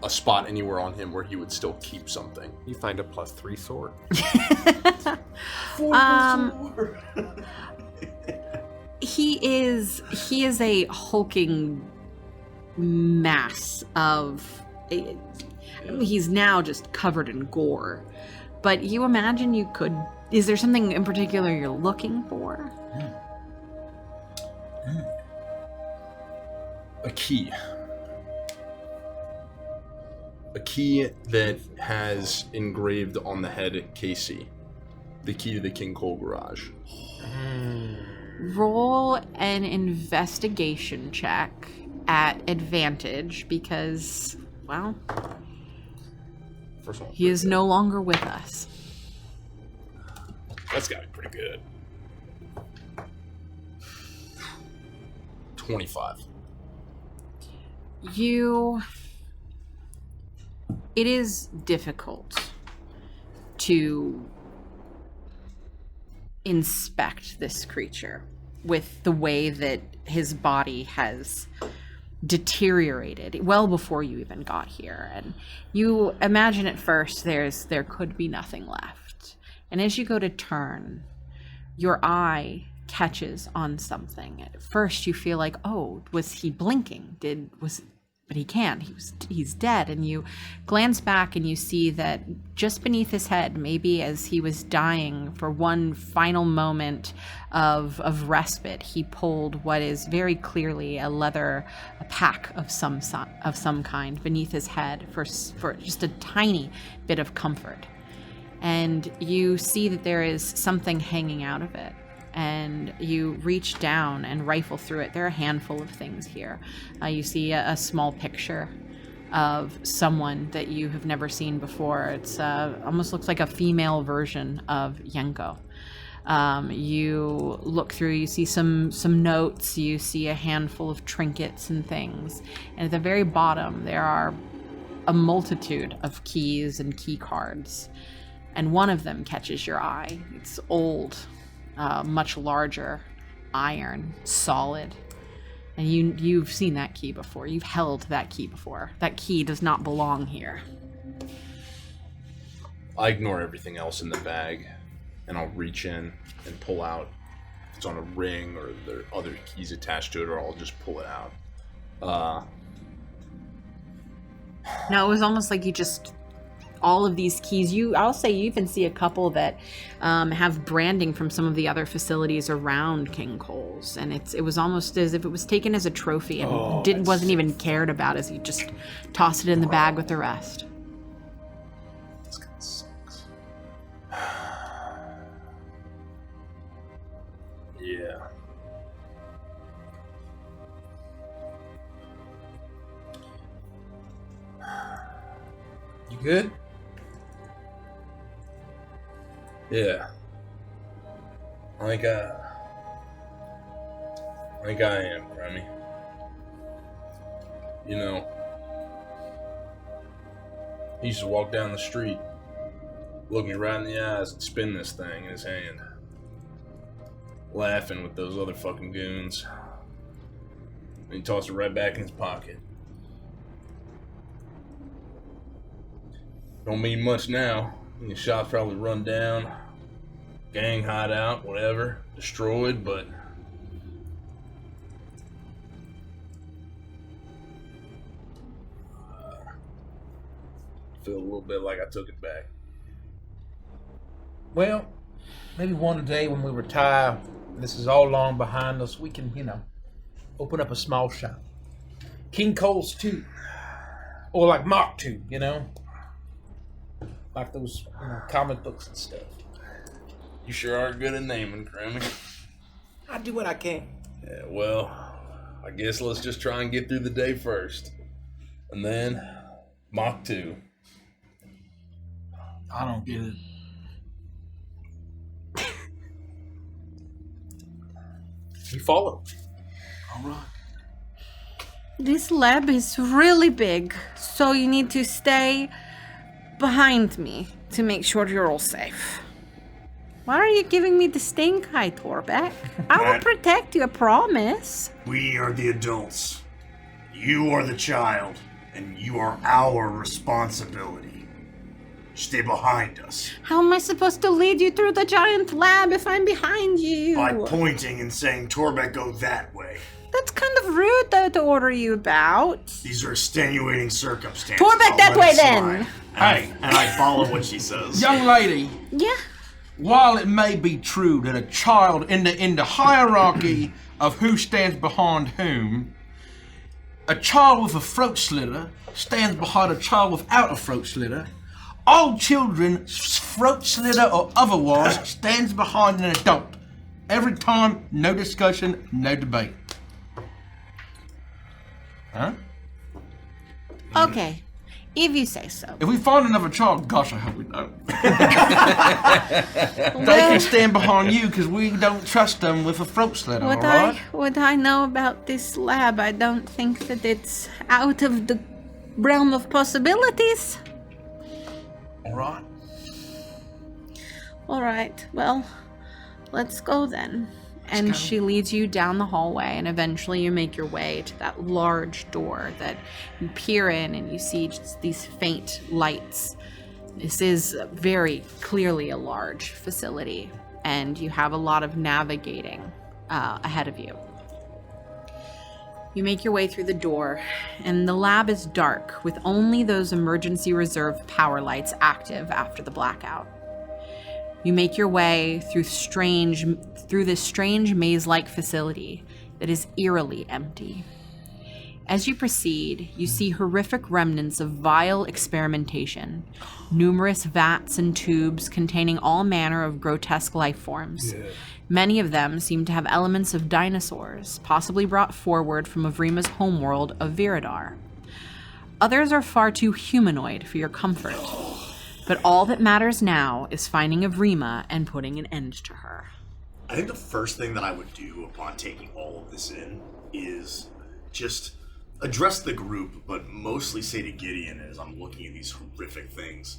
a spot anywhere on him where he would still keep something? You find a +3 sword. He is a hulking mass of... he's now just covered in gore. But you imagine you could... Is there something in particular you're looking for? A key. A key that has engraved on the head Casey. The key to the King Cole garage. Roll an investigation check at advantage because, well, he is no longer with us. That's gotta be pretty good. 25. It is difficult to inspect this creature with the way that his body has deteriorated well before you even got here. And you imagine at first there could be nothing left. And as you go to turn, your eye catches on something. At first you feel like, oh, was he blinking? But he can't. He's dead. And you glance back and you see that just beneath his head, maybe as he was dying for one final moment of respite, he pulled what is very clearly a pack of some kind beneath his head for just a tiny bit of comfort. And you see that there is something hanging out of it. And you reach down and rifle through it. There are a handful of things here. You see a small picture of someone that you have never seen before. It's almost looks like a female version of Yenko. You look through, you see some notes, you see a handful of trinkets and things. And at the very bottom, there are a multitude of keys and key cards. And one of them catches your eye. It's old. Much larger, iron, solid. And you've seen that key before. You've held that key before. That key does not belong here. I ignore everything else in the bag, and I'll reach in and pull out. If it's on a ring or there are other keys attached to it, or I'll just pull it out. No, it was almost like you just... all of these keys, I'll say you even see a couple that have branding from some of the other facilities around King Cole's, and it was almost as if it was taken as a trophy and wasn't even cared about, as you just tossed it in the bag with the rest. This kind of sucks. Yeah. You good? Yeah. I think I am, Remy. You know, he used to walk down the street, look me right in the eyes, and spin this thing in his hand. Laughing with those other fucking goons. And he tossed it right back in his pocket. Don't mean much now. The shop's probably run down, gang hideout, whatever, destroyed, but feel a little bit like I took it back. Well, maybe one day when we retire, and this is all long behind us, we can, open up a small shop. King Cole's 2. Or like Mark 2, Like those comic books and stuff. You sure are good at naming, Grammy. I do what I can. Yeah, well, I guess let's just try and get through the day first. And then, Mach 2. I don't get it. You follow. All right. This lab is really big, so you need to stay behind me to make sure you're all safe. Why are you giving me the stink eye, Torbeck? I will protect you, I promise. We are the adults. You are the child, and you are our responsibility. Stay behind us. How am I supposed to lead you through the giant lab if I'm behind you? By pointing and saying, Torbeck, go that way. That's kind of rude, though, to order you about. These are extenuating circumstances. Torbeck, that way, then. Hey, And I follow what she says. young lady, Yeah. while it may be true that a child in the hierarchy of who stands behind whom, a child with a throat slitter stands behind a child without a throat slitter. All children, throat slitter or otherwise, stands behind an adult. Every time, no discussion, no debate. Huh? Okay. If you say so. If we find another child, gosh, I hope we don't. They can stand behind you because we don't trust them with a throat slitter, all right? What I know about this lab, I don't think that it's out of the realm of possibilities. All right. All right, well, let's go then. And she leads you down the hallway, and eventually you make your way to that large door that you peer in, and you see just these faint lights. This is very clearly a large facility, and you have a lot of navigating ahead of you. You make your way through the door, and the lab is dark, with only those emergency reserve power lights active after the blackout. You make your way through this strange maze-like facility that is eerily empty. As you proceed, you see horrific remnants of vile experimentation, numerous vats and tubes containing all manner of grotesque life forms. Many of them seem to have elements of dinosaurs, possibly brought forward from Avrima's homeworld of Viridar. Others are far too humanoid for your comfort. But all that matters now is finding Avrima and putting an end to her. I think the first thing that I would do upon taking all of this in is just address the group, but mostly say to Gideon as I'm looking at these horrific things.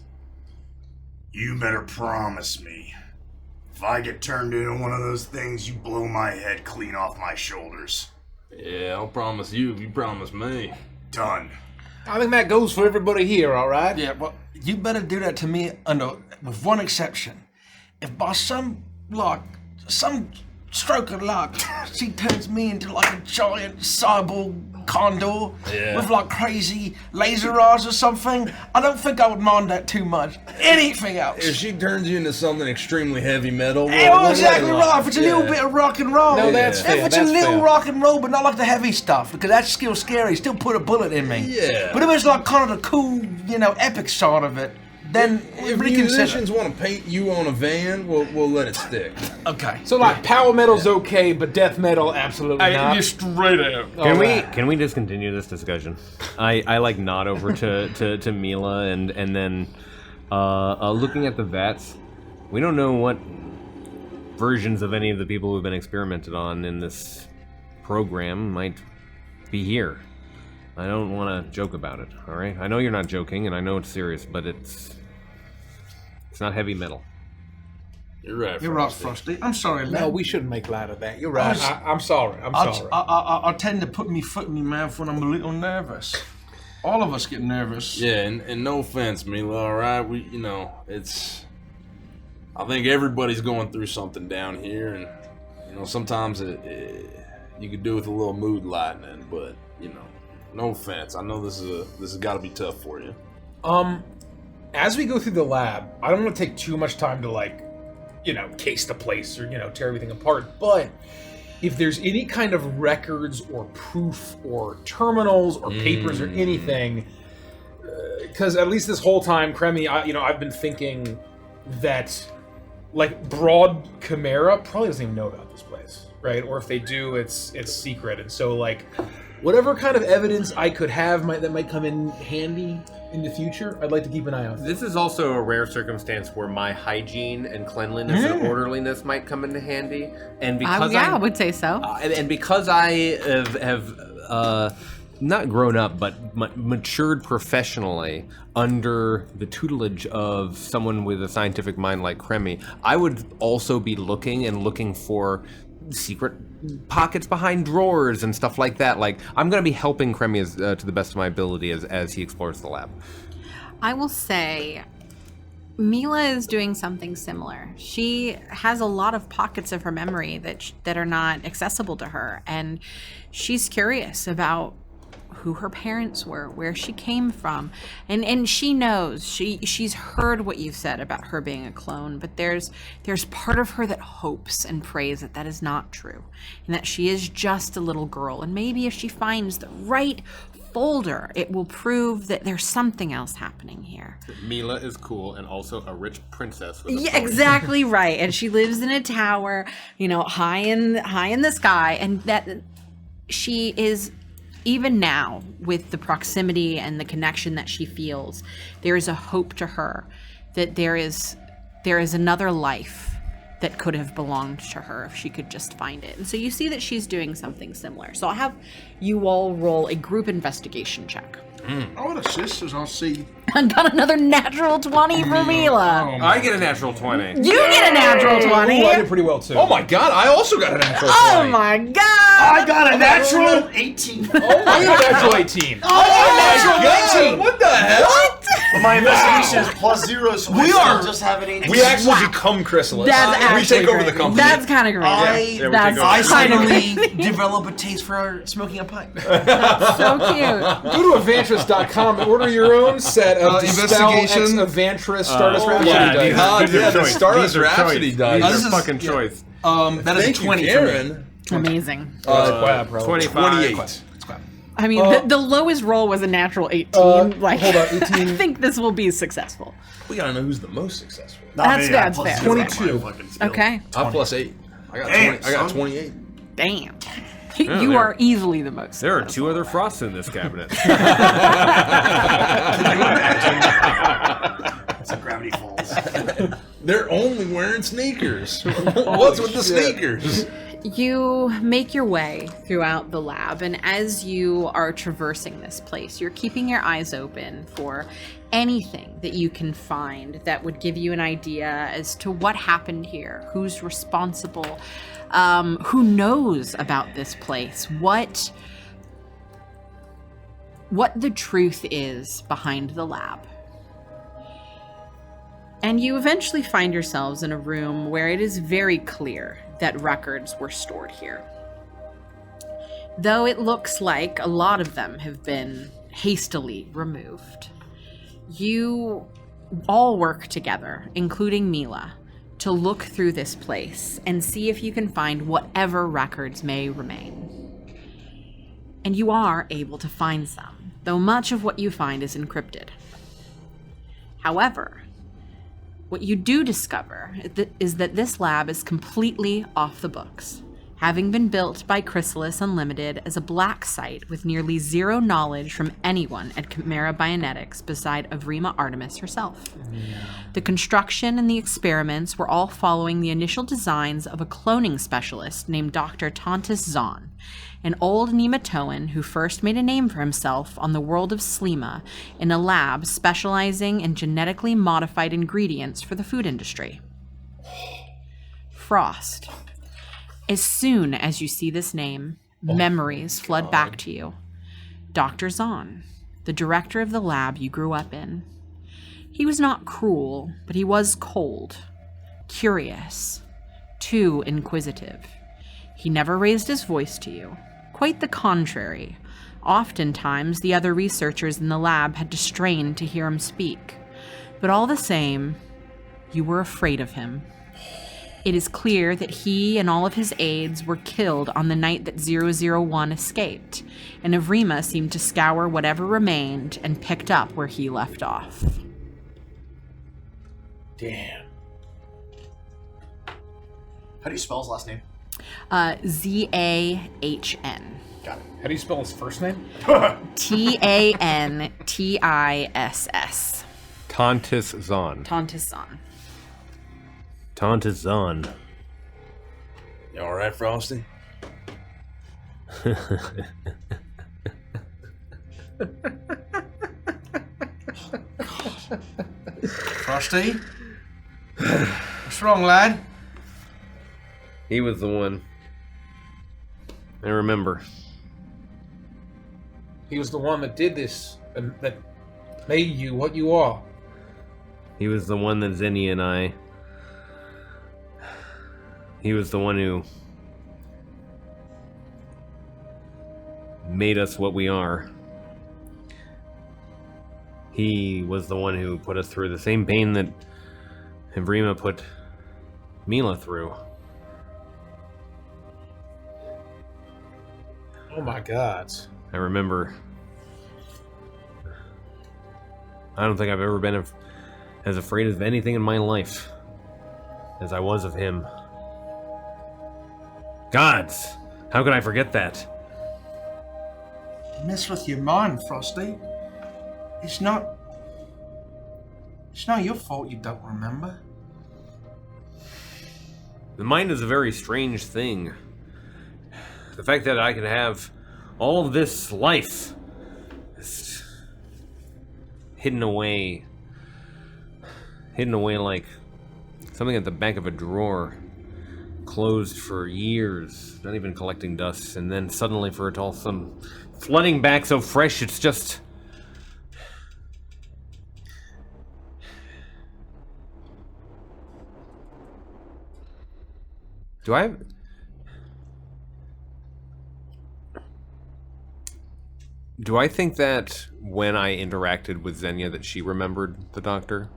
You better promise me, if I get turned into one of those things, you blow my head clean off my shoulders. Yeah, I'll promise you if you promise me. Done. I think that goes for everybody here, all right? Yeah, well, you better do that to me with one exception. If by some stroke of luck, she turns me into like a giant cyborg condor with like crazy laser eyes or something, I don't think I would mind that too much. Anything else? If she turns you into something extremely heavy metal, Oh, exactly right. If it's a little bit of rock and roll. No, that's fair. If it's a little rock and roll, but not like the heavy stuff, because that's still scary. Still put a bullet in me. Yeah. But if it's like kind of the cool, epic side of it, then if reconsider. musicians want to paint you on a van, we'll let it stick. Okay. So like power metal's okay, but death metal absolutely not. You straight out. Can we discontinue this discussion? I like nod over to Mila and then looking at the vats. We don't know what versions of any of the people who've been experimented on in this program might be here. I don't want to joke about it, all right? I know you're not joking, and I know it's serious, but it's not heavy metal. You're right, You're right, Frosty. I'm sorry, man. No, we shouldn't make light of that. You're right. I'm sorry. I'm sorry. I tend to put my foot in my mouth when I'm a little nervous. All of us get nervous. Yeah, and no offense, Mila, all right? It's... I think everybody's going through something down here, and, sometimes you could do with a little mood lightening, but, no offense. I know this has got to be tough for you. As we go through the lab, I don't want to take too much time to case the place or, tear everything apart. But if there's any kind of records or proof or terminals or papers or anything, because at least this whole time, Kremi, I've been thinking that, Broad Chimera probably doesn't even know about this place, right? Or if they do, it's secret. And so, whatever kind of evidence I could have that might come in handy in the future, I'd like to keep an eye on. This is also a rare circumstance where my hygiene and cleanliness and orderliness might come into handy. And because I would say so. And because I have not grown up, but matured professionally under the tutelage of someone with a scientific mind like Kremi, I would also be looking for secret pockets behind drawers and stuff like that. I'm going to be helping Kremi to the best of my ability as he explores the lab. I will say, Mila is doing something similar. She has a lot of pockets of her memory that are not accessible to her, and she's curious about who her parents were, where she came from, and she knows she's heard what you've said about her being a clone, but there's part of her that hopes and prays that that is not true, and that she is just a little girl, and maybe if she finds the right folder, it will prove that there's something else happening here. Mila is cool and also a rich princess. With a Yeah, pony. exactly right. And she lives in a tower, high in the sky, and that she is, even now with the proximity and the connection that she feels, there is a hope to her that there is another life that could have belonged to her if she could just find it. And so you see that she's doing something similar. So I'll have you all roll a group investigation check. I would assist as I'll see. I got another natural 20 for Mila. I get a natural 20. You get a natural 20. Ooh, I did pretty well too. Oh my god, I also got a natural 20. Oh my god! I got a natural 18. I got a natural 18. natural 19. What the hell? But my investigation is +0, so We I are- just have an 18. We actually become Chrysalis. That's we actually take over the crazy. company. That's kind of crazy. Yeah, we That's take over. I kind of suddenly develop a taste for smoking a pipe. so cute. Go to Evantris.com and order your own set of Dispel X investigation. Evantris Stardust Rhapsody yeah, dice. these are- these are the choice. Stardust These are Rhapsody choice. dice. These This are is- fucking yeah. choice. That is Thank a 20 you, for me. Karen. Amazing. Wow, probably. 25. It's crap. I mean, the lowest roll was a natural 18. hold on, 18. I think this will be successful. We gotta know who's the most successful. That's fair. 22. Okay. I'm +8. I got Damn, 20. I got son. 28. Damn. Yeah, You there- are easily the most. There are 2 other frosts in this cabinet. That's how gravity falls. They're only wearing sneakers. What's with the sneakers? You make your way throughout the lab, and as you are traversing this place, you're keeping your eyes open for anything that you can find that would give you an idea as to what happened here, who's responsible, who knows about this place, what the truth is behind the lab. And you eventually find yourselves in a room where it is very clear that records were stored here. Though it looks like a lot of them have been hastily removed. You all work together, including Mila, to look through this place and see if you can find whatever records may remain. And you are able to find some, though much of what you find is encrypted. However, what you do discover is that this lab is completely off the books, having been built by Chrysalis Unlimited as a black site with nearly zero knowledge from anyone at Chimera Bionetics beside Avrima Artemis herself. The construction and the experiments were all following the initial designs of a cloning specialist named Dr. Tontis Zahn, an old Nematoan who first made a name for himself on the world of Slima in a lab specializing in genetically modified ingredients for the food industry. Frost. As soon as you see this name, memories flood back to you. Dr. Zahn, the director of the lab you grew up in. He was not cruel, but he was cold, curious, too inquisitive. He never raised his voice to you. Quite the contrary. Oftentimes, the other researchers in the lab had to strain to hear him speak. But all the same, you were afraid of him. It is clear that he and all of his aides were killed on the night that 001 escaped, and Avrima seemed to scour whatever remained and picked up where he left off. Damn. How do you spell his last name? Zahn. Got it. How do you spell his first name? Tantiss. Tontis Zahn. Tontis Zahn. Tontis Zahn. You alright, Frosty? Frosty? What's wrong, lad? He was the one. I remember. He was the one that did this, and that made you what you are. He was the one that Zinnia and I... He was the one who... made us what we are. He was the one who put us through the same pain that Evrima put Mila through. Oh my God. I remember... I don't think I've ever been as afraid of anything in my life as I was of him. Gods! How could I forget that? You mess with your mind, Frosty. It's not your fault you don't remember. The mind is a very strange thing. The fact that I could have all of this life just hidden away like something at the back of a drawer, closed for years, not even collecting dust, and then suddenly for it all some flooding back so fresh, it's just... Do I think that when I interacted with Xenia that she remembered the doctor?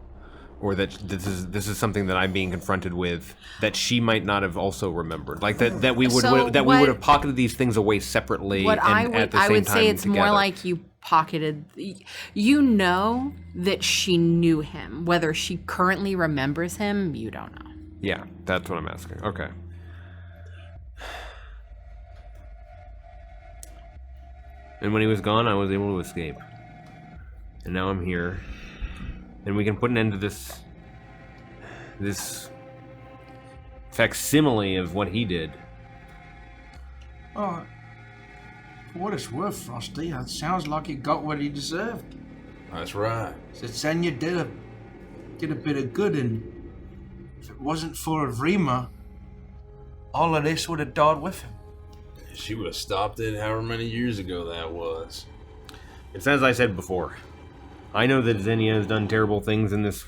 Or that this is something that I'm being confronted with that she might not have also remembered? Like that we would have pocketed these things away separately and at the same time I would say it's together. more like you pocketed... You know that she knew him. Whether she currently remembers him, you don't know. Yeah, that's what I'm asking. Okay. And when he was gone, I was able to escape. And now I'm here. And we can put an end to this facsimile of what he did. Oh, for what it's worth, Frosty, it sounds like you got what you deserved. That's right. Said Xenia did a bit of good, and if it wasn't for Evrima, all of this would have died with him. She would have stopped it however many years ago that was. It's as I said before. I know that Xenia has done terrible things in this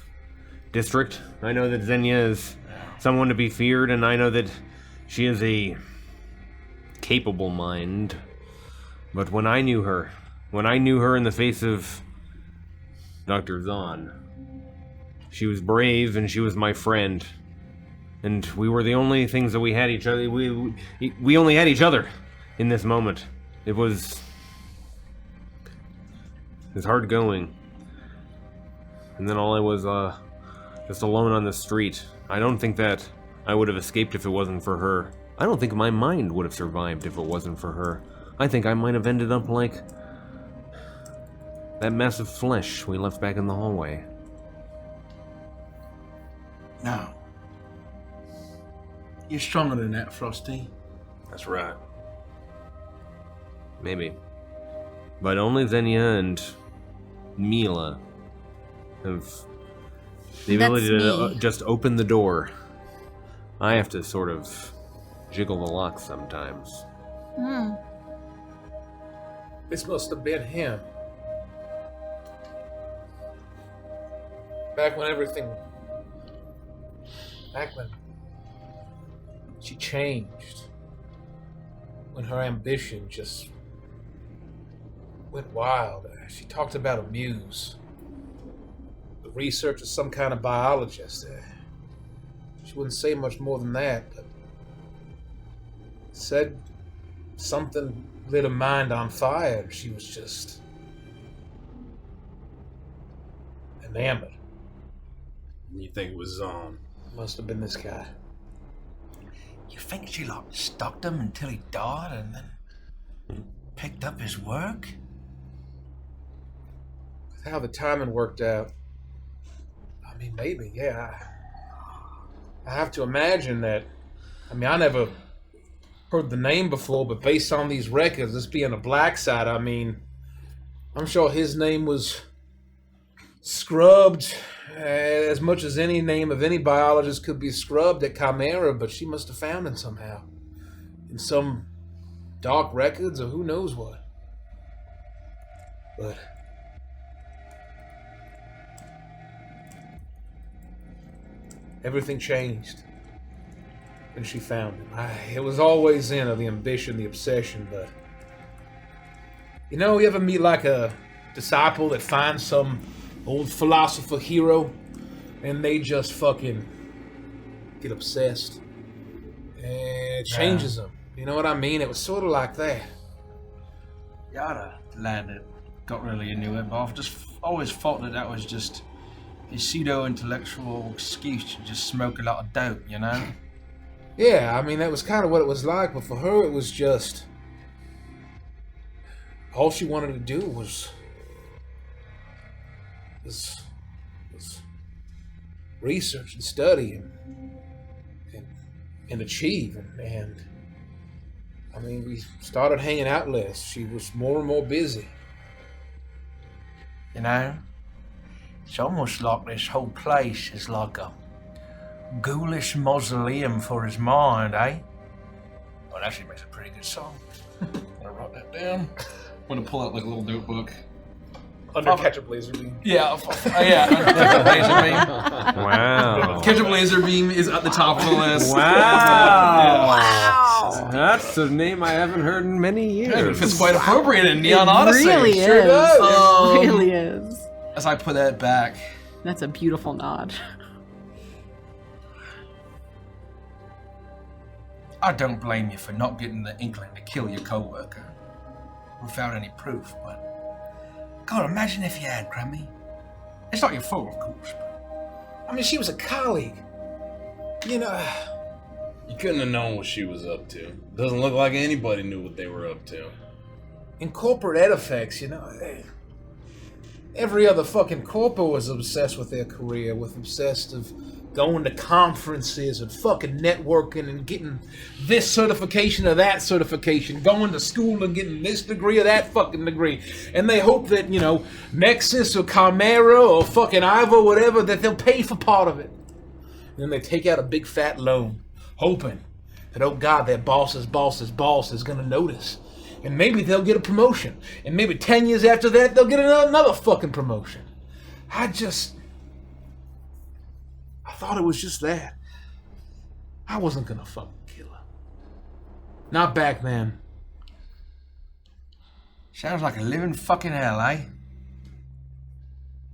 district. I know that Xenia is someone to be feared, and I know that she is a capable mind. But when I knew her in the face of Dr. Zahn, she was brave and she was my friend. And we were the only things that we had each other. We only had each other in this moment. It was hard going. And then all I was just alone on the street. I don't think that I would have escaped if it wasn't for her. I don't think my mind would have survived if it wasn't for her. I think I might have ended up like that mess of flesh we left back in the hallway. No. You're stronger than that, Frosty. That's right. Maybe. But only Xenia and Mila have the ability to just open the door. I have to sort of jiggle the lock sometimes. This must have been him. Back when she changed. When her ambition just went wild. She talked about a muse. The research of some kind of biologist. She wouldn't say much more than that, but said something lit her mind on fire. She was just enamored. You think it was Zahn? Must have been this guy. You think she stalked him until he died and then picked up his work? How the timing worked out. I mean, maybe, yeah. I have to imagine that. I mean, I never heard the name before, but based on these records, this being a black site, I mean, I'm sure his name was scrubbed as much as any name of any biologist could be scrubbed at Chimera, but she must have found him somehow. In some dark records or who knows what. But everything changed when she found him. It was always in her, the ambition, the obsession, but... You know, you ever meet like a disciple that finds some old philosopher hero and they just fucking get obsessed? And it changes them. You know what I mean? It was sort of like that. You had a lad that got really into it, but I've just always thought that was just a pseudo-intellectual excuse to just smoke a lot of dope, you know? Yeah, I mean, that was kind of what it was like, but for her it was just... all she wanted to do was research and study and achieve. And I mean, we started hanging out less. She was more and more busy. You know, it's almost like this whole place is like a ghoulish mausoleum for his mind, eh? Well, it actually makes a pretty good song. I wrote that down. I'm gonna pull out like a little notebook. Under Ketchup Laser Beam. Yeah, yeah. Ketchup laser beam. Wow. Ketchup laser beam is at the top of the list. Wow. That's a name I haven't heard in many Yeah, it years. fits quite appropriate in Neon It Odyssey. really Sure is. does. It really is. As I put that back, That's a beautiful nod. I don't blame you for not getting the inkling to kill your co-worker without any proof, but God, imagine if you had, Grammy. It's not your fault, of course, but I mean, she was a colleague. You know, You couldn't have known what she was up to. Doesn't look like anybody knew what they were up to. in corporate edifex, you know, every other fucking corpo was obsessed with their career, obsessed of going to conferences and fucking networking and getting this certification or that certification, going to school and getting this degree or that fucking degree. And they hope that, you know, Nexus or Chimera or fucking Ivo, whatever, that they'll pay for part of it. And then they take out a big fat loan, hoping that, oh God, their boss's boss is gonna notice. And maybe they'll get a promotion. And maybe 10 years after that, they'll get another fucking promotion. I thought it was just that. I wasn't gonna fucking kill her. Not back then. sounds like a living fucking hell, eh?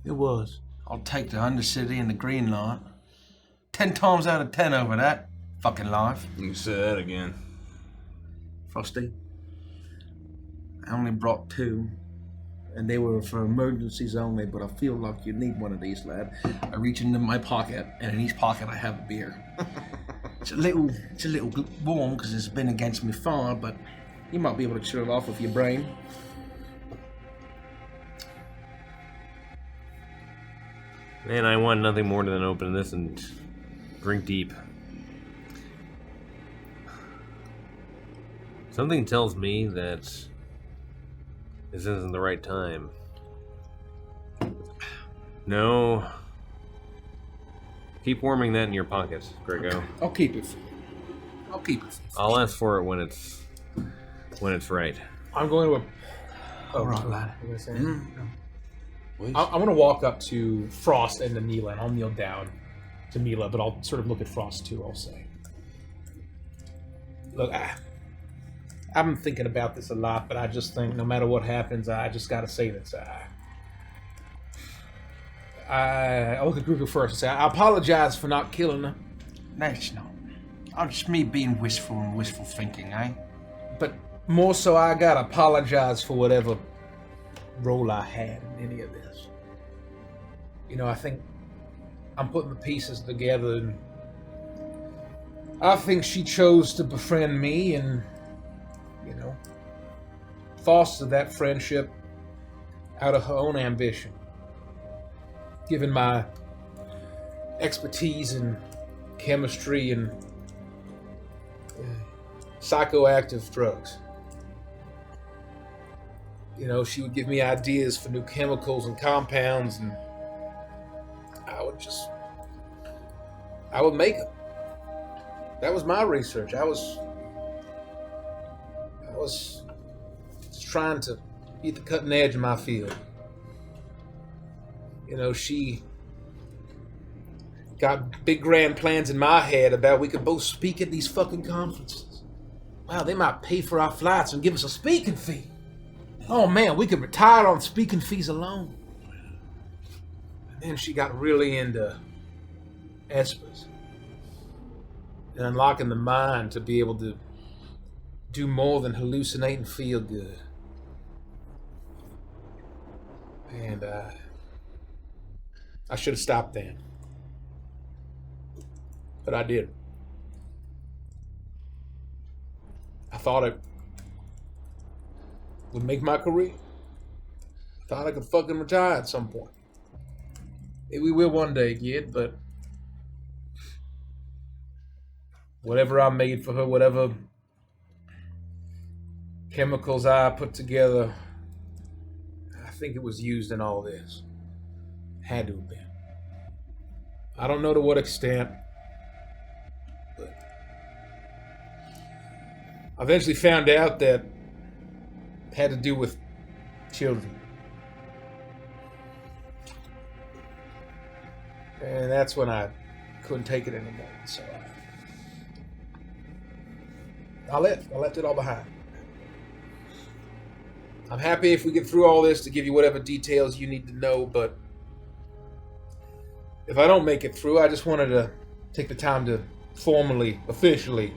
It was. I'll take the Undercity and the Green Light. 10 times out of 10 over that fucking life. You say that again. Frosty, I only brought 2, and they were for emergencies only, but I feel like you need one of these, lad. I reach into my pocket, and in each pocket I have a beer. It's a little warm because it's been against me far, but you might be able to chill it off with your brain. Man, I want nothing more than open this and drink deep. Something tells me that this isn't the right time. No. Keep warming that in your pocket, Grego. I'll keep it for you. I'll keep it for you. I'll ask for it when it's right. I'm going to... All right, lad. You gonna say anything? No. I'm going to walk up to Frost and to Mila, and I'll kneel down to Mila, but I'll sort of look at Frost too, I'll say. Look, I've been thinking about this a lot, but I just think no matter what happens, I just got to say this. I look at Grugu first and say, I apologize for not killing her. That's not. I'm just me being wistful and wishful thinking, eh? But more so, I got to apologize for whatever role I had in any of this. You know, I think I'm putting the pieces together, and I think she chose to befriend me and, you know, foster that friendship out of her own ambition. Given my expertise in chemistry and psychoactive drugs. You know, she would give me ideas for new chemicals and compounds, and I would make them. That was my research. I was just trying to be at the cutting edge of my field. You know, she got big grand plans in my head about we could both speak at these fucking conferences. Wow, they might pay for our flights and give us a speaking fee. Oh man, we could retire on speaking fees alone. And then she got really into espers and unlocking the mind to be able to do more than hallucinate and feel good. And I should have stopped then. But I did. I thought it would make my career. I thought I could fucking retire at some point. Maybe we will one day, kid, but whatever I made for her, whatever chemicals I put together, I think it was used in all this. Had to have been. I don't know to what extent, but I eventually found out that it had to do with children. And that's when I couldn't take it anymore. So I left. I left it all behind. I'm happy if we get through all this to give you whatever details you need to know, but if I don't make it through, I just wanted to take the time to formally, officially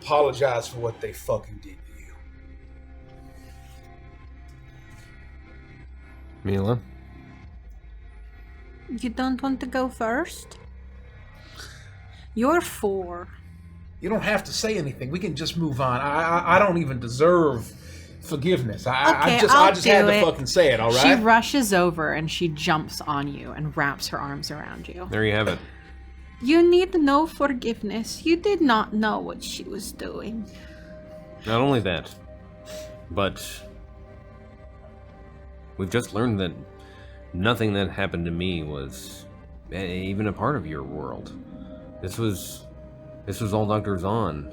apologize for what they fucking did to you. Mila? You don't want to go first? You're 4. You don't have to say anything. We can just move on. I don't even deserve forgiveness. I just had to fucking say it, all right? She rushes over and she jumps on you and wraps her arms around you. There you have it. You need no forgiveness. You did not know what she was doing. Not only that, but we've just learned that nothing that happened to me was even a part of your world. This was all Dr. Zahn.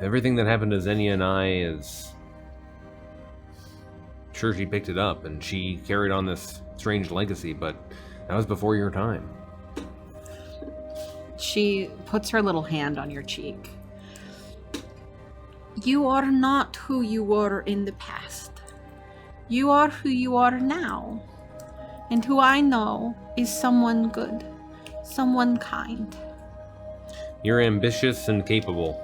Everything that happened to Xenia and I is... Sure, she picked it up and she carried on this strange legacy, but that was before your time. She puts her little hand on your cheek. You are not who you were in the past. You are who you are now. And who I know is someone good, someone kind. You're ambitious and capable,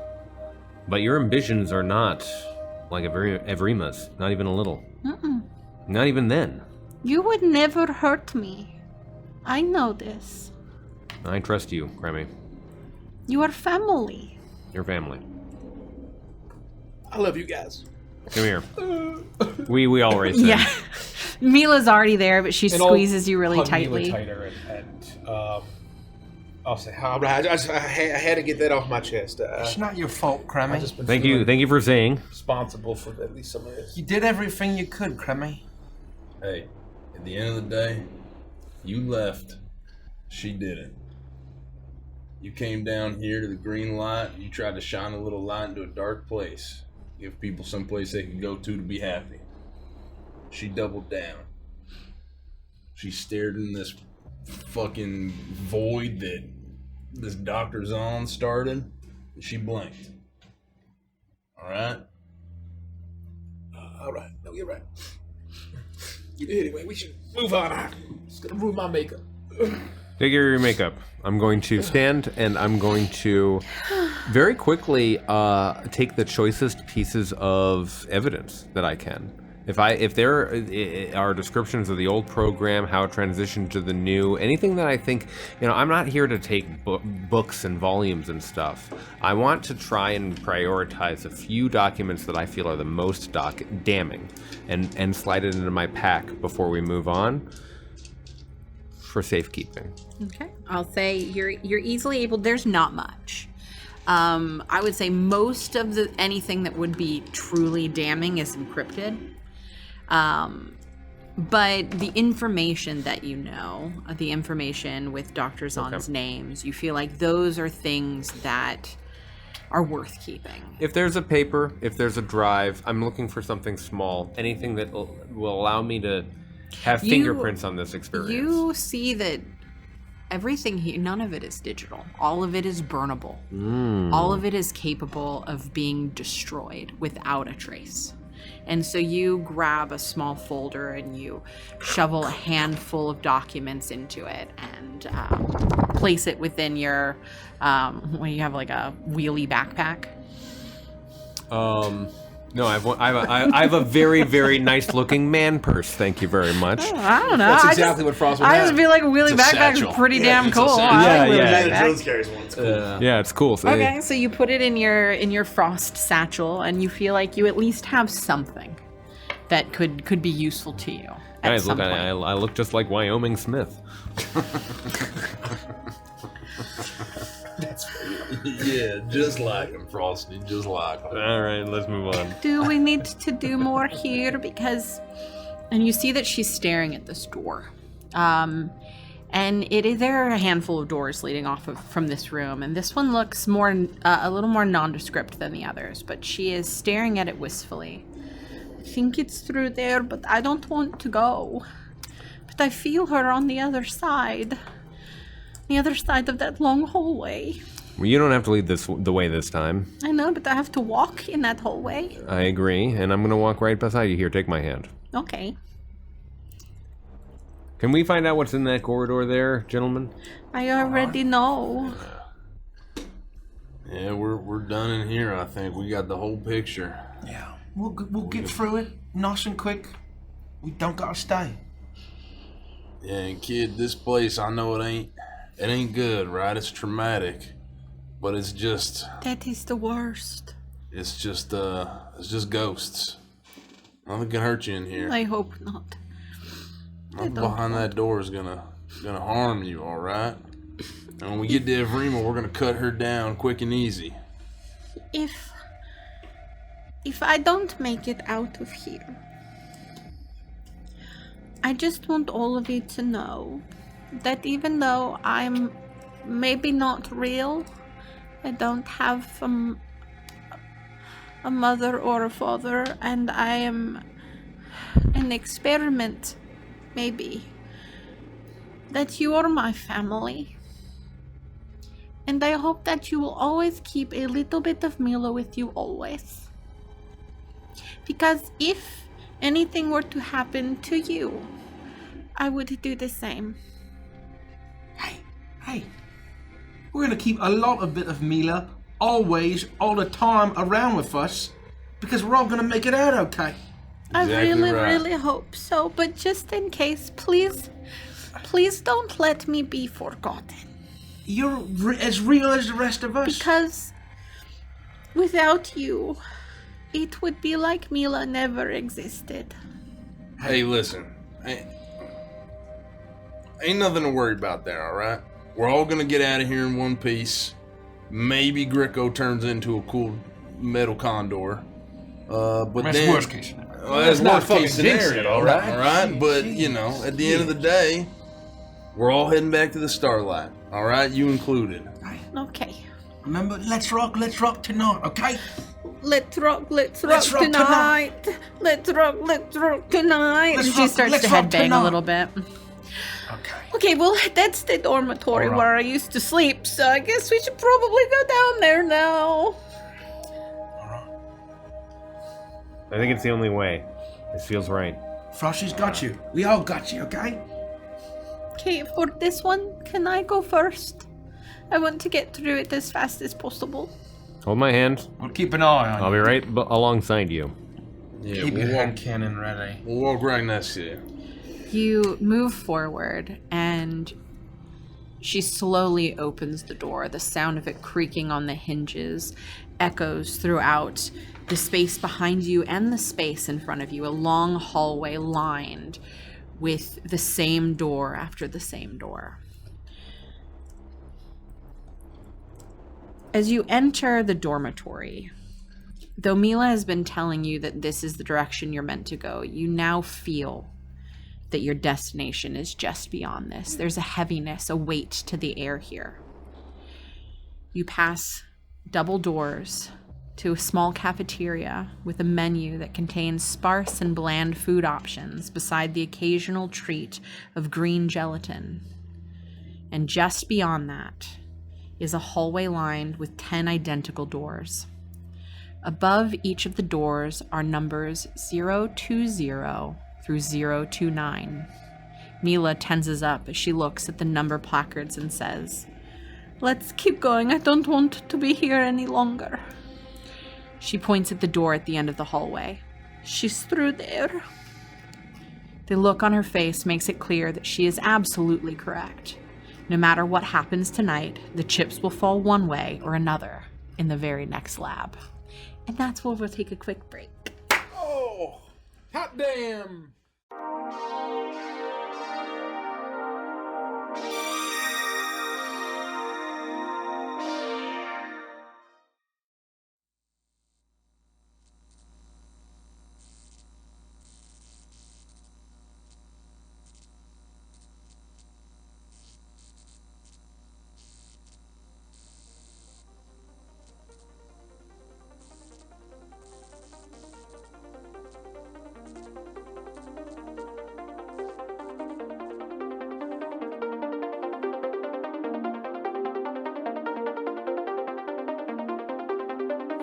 but your ambitions are not like Evrima's, not even a little. Mm-mm. Not even then. You would never hurt me. I know this. I trust you, Kremi. You are family. Your family. I love you guys. Come here. We already said. Yeah. Mila's already there, but she And squeezes I'll you really hug tightly. Mila tighter and I'll say, all right, I had to get that off my chest. It's not your fault, Kremi. I've just been Thank you for saying. responsible for at least some of this. You did everything you could, Kremi. Hey, at the end of the day, you left. She didn't. You came down here to the green light. You tried to shine a little light into a dark place. Give people someplace they can go to be happy. She doubled down. She stared in this fucking void that this Dr. Zahn started, and she blinked. Alright? Alright, no, you're right. Anyway, we should move on. It's gonna ruin my makeup. Take care of your makeup. I'm going to stand and I'm going to very quickly take the choicest pieces of evidence that I can. If there are descriptions of the old program, how it transitioned to the new, anything that I think, I'm not here to take books and volumes and stuff. I want to try and prioritize a few documents that I feel are the most damning and slide it into my pack before we move on for safekeeping. Okay. I'll say you're easily able. There's not much. I would say most of anything that would be truly damning is encrypted. But the information that the information with Dr. Zahn's names, you feel like those are things that are worth keeping. If there's a paper, if there's a drive, I'm looking for something small, anything that will allow me to have fingerprints on this experience. You see that everything here, none of it is digital. All of it is burnable. All of it is capable of being destroyed without a trace. And so you grab a small folder and you shovel a handful of documents into it and place it within your, you have like a wheelie backpack. No, I have a very, very nice looking man purse. Thank you very much. I don't know. That's exactly what Frost would I have. just feel like a wheelie It's a backpack is satchel. pretty damn it's a cool. satchel. I like Yeah, wheelie yeah. Indiana backpacks. Jones carries one. It's cool. Yeah, it's cool. So Okay, so you put it in your frost satchel, and you feel like you at least have something that could be useful to you. At guys, some look, point. I look just like Wyoming Smith. Yeah, just like him, Frosty, just like him. All right, let's move on. Do we need to do more here? Because, and you see that she's staring at this door. And there are a handful of doors leading off from this room, and this one looks more a little more nondescript than the others, but she is staring at it wistfully. I think it's through there, but I don't want to go. But I feel her on the other side of that long hallway. Well, you don't have to lead the way this time. I know, but I have to walk in that hallway. I agree, and I'm gonna walk right beside you here. Take my hand. Okay. Can we find out what's in that corridor there, gentlemen? I already know. Yeah, we're done in here. I think we got the whole picture. Yeah, we'll get through it nice and quick. We don't gotta stay. Yeah, and kid, this place, I know it ain't good, right? It's traumatic, but it's just That is the worst. it's just ghosts. Nothing can hurt you in here. I hope not. Nothing behind that door is gonna harm you, all right? And when we get to Evrima, we're gonna cut her down quick and easy. If I don't make it out of here, I just want all of you to know that even though I'm maybe not real, I don't have a mother or a father, and I am an experiment, maybe, that you are my family. And I hope that you will always keep a little bit of Mila with you always. Because if anything were to happen to you, I would do the same. Hey, we're gonna keep a lot of bit of Mila always, all the time around with us, because we're all gonna make it out okay. I Exactly right. really hope so, but just in case, please don't let me be forgotten. You're as real as the rest of us. Because without you, it would be like Mila never existed. Hey, listen, ain't nothing to worry about there, all right? We're all gonna get out of here in one piece. Maybe Greco turns into a cool metal condor. But That's then, worst case scenario. Well, that's not worst case fucking jinx it, scenario, all right? all right? But you know, at the end of the day, we're all heading back to the Starlight. All right, you included. Okay. Remember, let's rock tonight, okay? Let's rock Let's rock tonight. Let's rock tonight. Let's She rock- starts let's to rock headbang a tonight. little bit. Okay. Okay, well, that's the dormitory All right. where I used to sleep, so I guess we should probably go down there now. I think it's the only way. This feels right. Frosty's got you. We all got you, okay? Okay, for this one, can I go first? I want to get through it as fast as possible. Hold my hand. We'll keep an eye on I'll be right alongside you. Yeah, Keep your we'll hand walk, cannon ready. we'll walk right next to you. You move forward, and she slowly opens the door. The sound of it creaking on the hinges echoes throughout the space behind you and the space in front of you, a long hallway lined with the same door after the same door. As you enter the dormitory, though Mila has been telling you that this is the direction you're meant to go, you now feel that your destination is just beyond this. There's a heaviness, a weight to the air here. You pass double doors to a small cafeteria with a menu that contains sparse and bland food options beside the occasional treat of green gelatin. And just beyond that is a hallway lined with 10 identical doors. Above each of the doors are numbers 020 through 029. Mila tenses up as she looks at the number placards and says, Let's keep going. I don't want to be here any longer. She points at the door at the end of the hallway. She's through there. The look on her face makes it clear that she is absolutely correct. No matter what happens tonight, the chips will fall one way or another in the very next lab. And that's where we'll take a quick break. Oh, hot damn!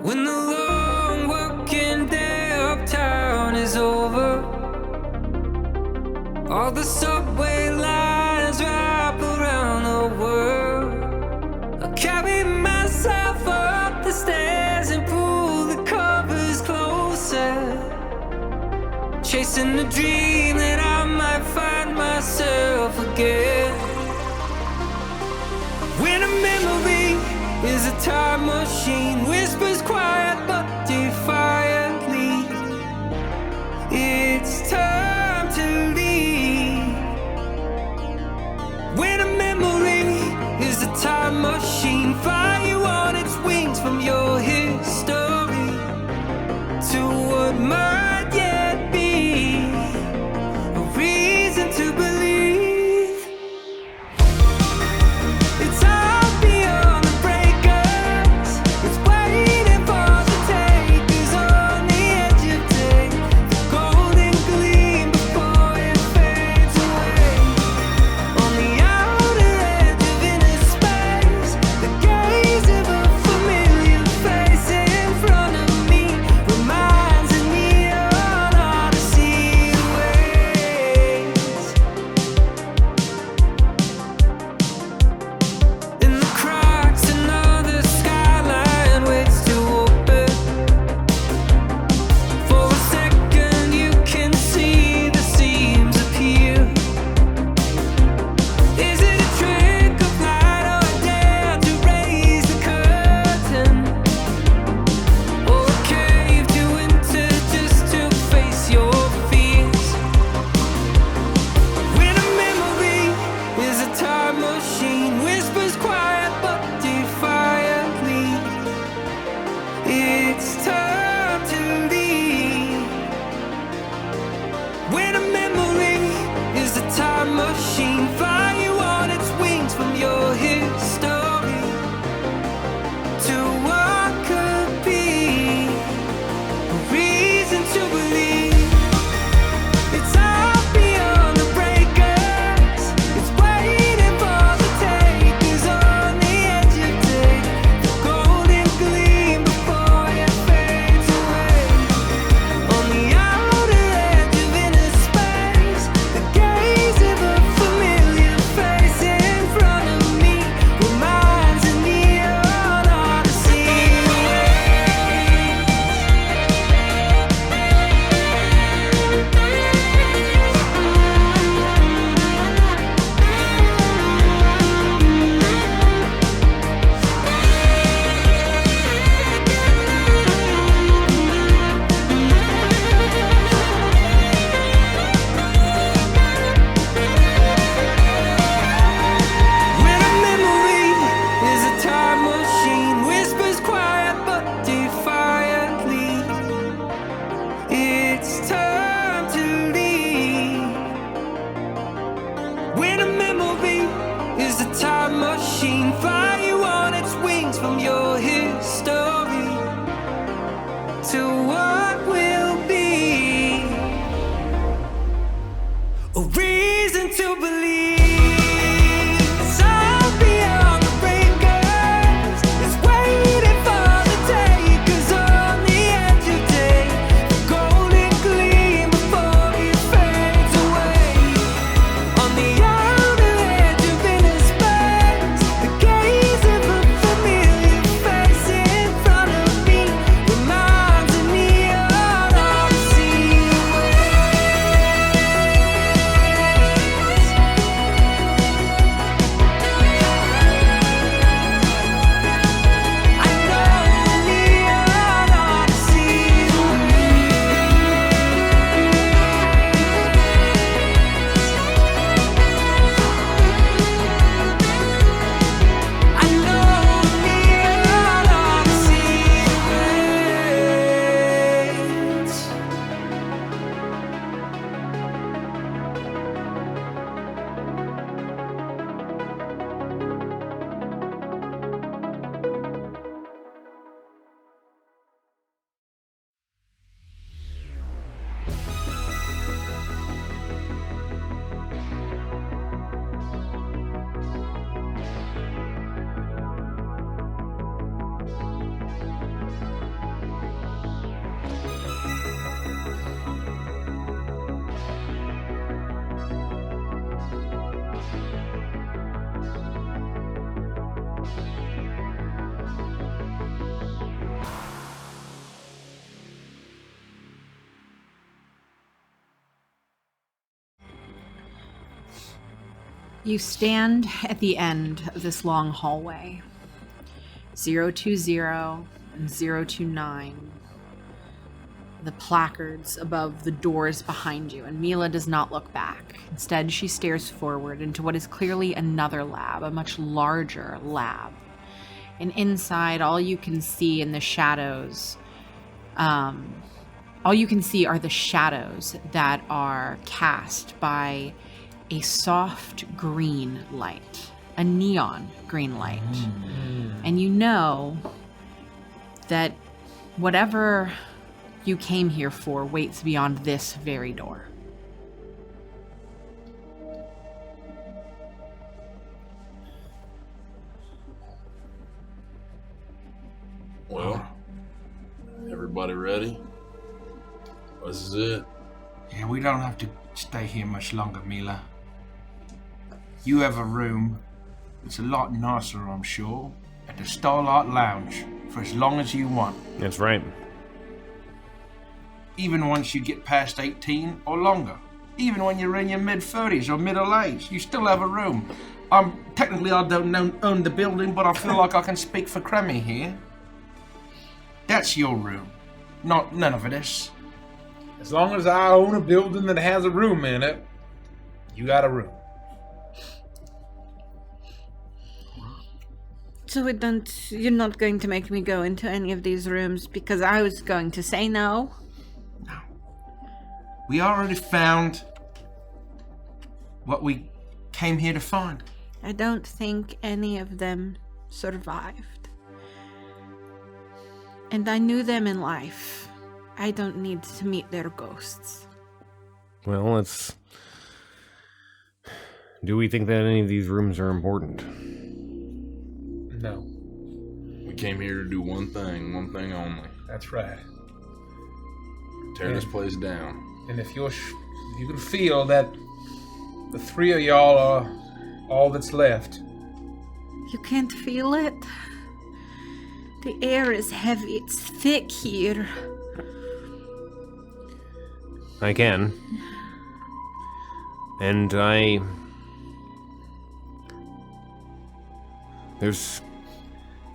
When the long working day uptown is over, all the subway lines wrap around the world. I carry myself up the stairs and pull the covers closer, chasing the dream that I might find myself again. When a memory is a time machine, whispers quiet but defiantly, it's time to leave. When a memory is a time machine, fly you on its wings from your history to what might yet be a reason to believe. It's all beyond the breakers, it's waiting for the takers on the edge of day, the golden gleam before it fades away. On the outer edge of inner space, the gaze of a familiar face in front of me reminds me on odyssey ways. In the cracks, another skyline waits to open. For a second, you can see the seams appear. Is it a trick of light or a dare to raise the curtain? Or a cave to enter just to face your fears? When a memory is a time machine, whispers quiet but defiantly, it's time to leave. When a memory is a time machine, fly you on its wings from your history to what could be a reason to believe. It's all beyond the breakers, it's waiting for the takers on the edge of day, the golden gleam before it fades away. On the outer edge of inner space, the gaze of a familiar face in front of me reminds me on odyssey When a memory is a time machine, whispers quiet but defiantly, it's time to leave. When a memory is a time machine, fly you on its wings from your history You stand at the end of this long hallway. 020 and 029. The placards above the doors behind you, and Mila does not look back. Instead, she stares forward into what is clearly another lab, a much larger lab. And inside, all you can see in the shadows, all you can see are the shadows that are cast by a soft green light, a neon green light. And you know that whatever you came here for waits beyond this very door. Well, everybody ready? This is it. Yeah, we don't have to stay here much longer, Mila. You have a room that's a lot nicer, I'm sure, at the Starlight Lounge for as long as you want. That's right. Even once you get past 18 or longer. Even when you're in your mid-30s or middle age, you still have a room. Technically, I don't own the building, but I feel like I can speak for Cremmy here. That's your room. None of it is. As long as I own a building that has a room in it, you got a room. So you're not going to make me go into any of these rooms because I was going to say no? No. We already found what we came here to find. I don't think any of them survived. And I knew them in life. I don't need to meet their ghosts. Well, let's... Do we think that any of these rooms are important? No. We came here to do one thing only. That's right. Tear this place down. And if you can feel that the three of y'all are all that's left. You can't feel it? The air is heavy. It's thick here. I can. And there's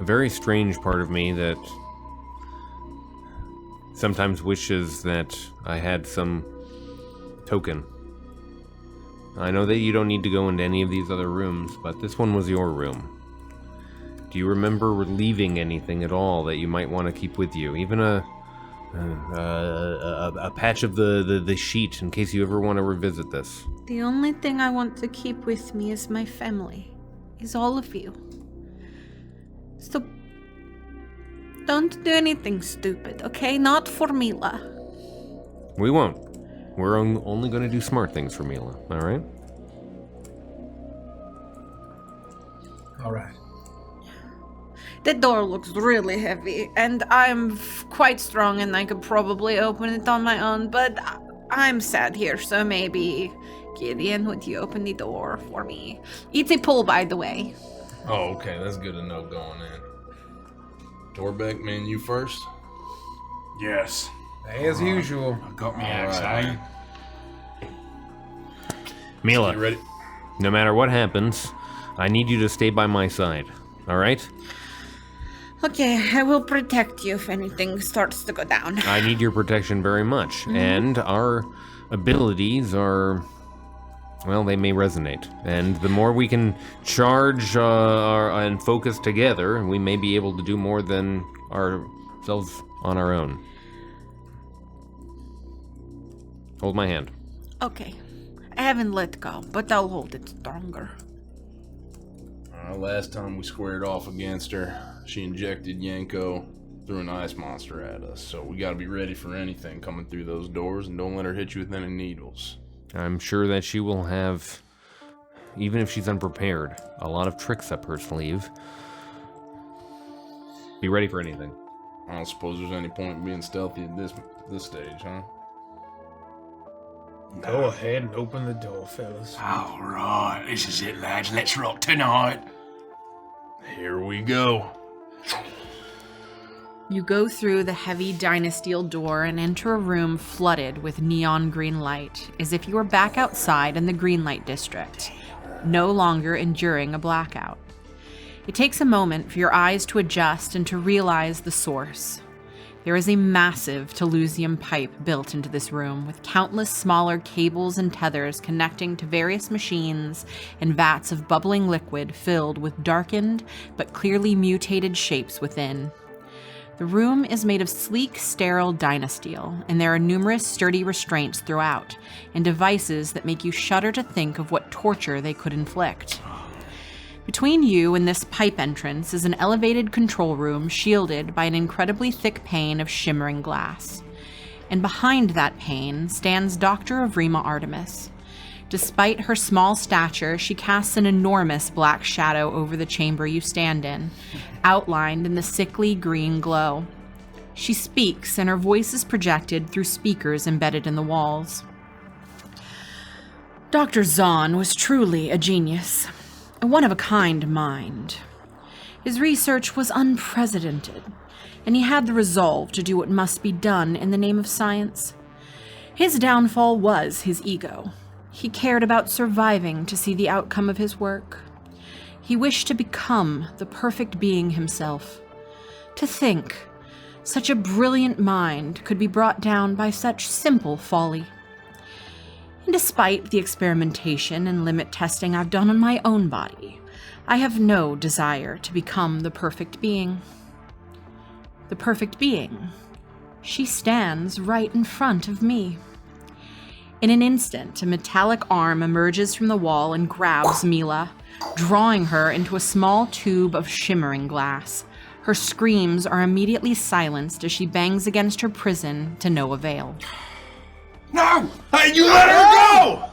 a very strange part of me that sometimes wishes that I had some token. I know that you don't need to go into any of these other rooms, but this one was your room. Do you remember leaving anything at all that you might want to keep with you? Even a patch of the sheet in case you ever want to revisit this. The only thing I want to keep with me is my family. Is all of you. So don't do anything stupid, okay? Not for Mila. We won't. We're only going to do smart things for Mila, alright? Alright. The door looks really heavy, and I'm quite strong and I could probably open it on my own, but I'm sad here, so maybe Gideon, would you open the door for me? It's a pull, by the way. Oh, okay, that's good to know going in. Torbeck, man, you first? Yes. As usual. I got me axe, eh? Mila, You ready? no matter what happens, I need you to stay by my side, alright? Okay, I will protect you if anything starts to go down. I need your protection very much, and our abilities are... Well, they may resonate, and the more we can charge and focus together, we may be able to do more than ourselves on our own. Hold my hand. Okay. I haven't let go, but I'll hold it stronger. Last time we squared off against her, she injected Yanko, threw an ice monster at us, so we gotta be ready for anything coming through those doors, and don't let her hit you with any needles. I'm sure that she will have, even if she's unprepared, a lot of tricks up her sleeve. Be ready for anything. I don't suppose there's any point in being stealthy at this stage, huh? Go ahead and open the door, fellas. All right, this is it, lads. Let's rock tonight. Here we go. You go through the heavy dynasteel door and enter a room flooded with neon green light, as if you were back outside in the green light district. no longer enduring a blackout. It takes a moment for your eyes to adjust and to realize the source. There is a massive Telusium pipe built into this room, with countless smaller cables and tethers connecting to various machines and vats of bubbling liquid filled with darkened but clearly mutated shapes within. The room is made of sleek, sterile dynasteel, and there are numerous sturdy restraints throughout, and devices that make you shudder to think of what torture they could inflict. Between you and this pipe entrance is an elevated control room shielded by an incredibly thick pane of shimmering glass. And behind that pane stands Dr. Avrima Artemis. Despite her small stature, she casts an enormous black shadow over the chamber you stand in, outlined in the sickly green glow. She speaks, and her voice is projected through speakers embedded in the walls. Dr. Zahn was truly a genius. A one-of-a-kind mind. His research was unprecedented, and he had the resolve to do what must be done in the name of science. His downfall was his ego. He cared about surviving to see the outcome of his work. He wished to become the perfect being himself. To think such a brilliant mind could be brought down by such simple folly. And despite the experimentation and limit testing I've done on my own body, I have no desire to become the perfect being. The perfect being. She stands right in front of me. In an instant, a metallic arm emerges from the wall and grabs Mila, drawing her into a small tube of shimmering glass. Her screams are immediately silenced as she bangs against her prison to no avail. No! Hey, you let her go!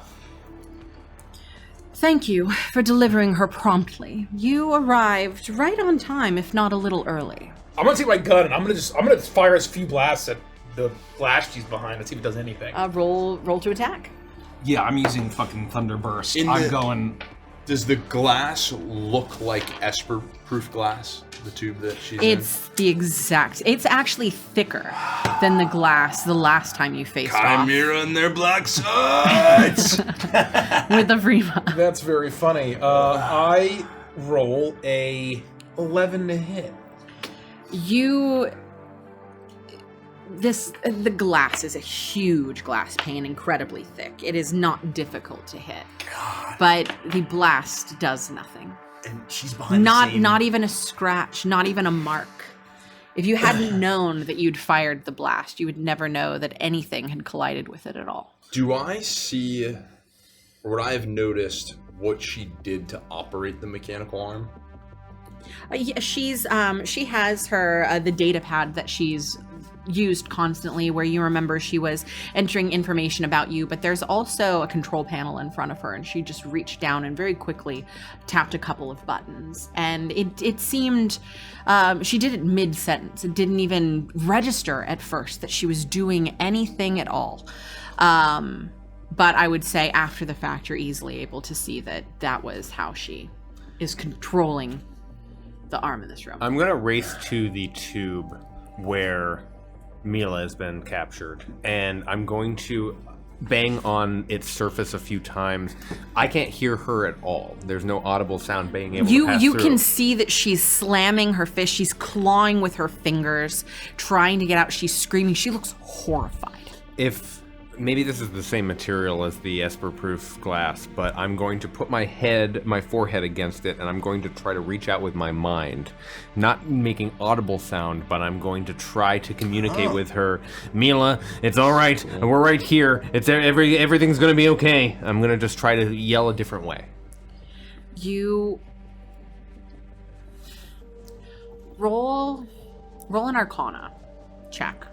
Thank you for delivering her promptly. You arrived right on time, if not a little early. I'm gonna take my gun and I'm gonna fire as few blasts at the blast she's behind and see if it does anything. Roll to attack. Yeah, I'm using fucking Thunderburst. Does the glass look like Esper-proof glass? The tube that she's It's the exact... It's actually thicker than the glass the last time you faced off. Chimera and their black suits! With Avrima. That's very funny. I roll a 11 to hit. The glass is a huge glass pane, incredibly thick. It is not difficult to hit. God. But the blast does nothing. And she's behind the scene. Not even a scratch, not even a mark. If you hadn't known that you'd fired the blast, you would never know that anything had collided with it at all. Do I see, or would I have noticed what she did to operate the mechanical arm? Yeah, she has her the data pad that she's used constantly, where you remember she was entering information about you, but there's also a control panel in front of her, and she just reached down and very quickly tapped a couple of buttons, and it seemed she did it mid-sentence. It didn't even register at first that she was doing anything at all, but I would say after the fact you're easily able to see that was how she is controlling the arm in this room. I'm gonna race to the tube where Mila has been captured, and I'm going to bang on its surface a few times. I can't hear her at all. There's no audible sound being able to pass through. You can see that she's slamming her fist. She's clawing with her fingers, trying to get out. She's screaming. She looks horrified. Maybe this is the same material as the Esper-proof glass, but I'm going to put my forehead against it, and I'm going to try to reach out with my mind. Not making audible sound, but I'm going to try to communicate with her. Mila, it's all right. We're right here. Everything's going to be okay. I'm going to just try to yell a different way. You roll an Arcana check.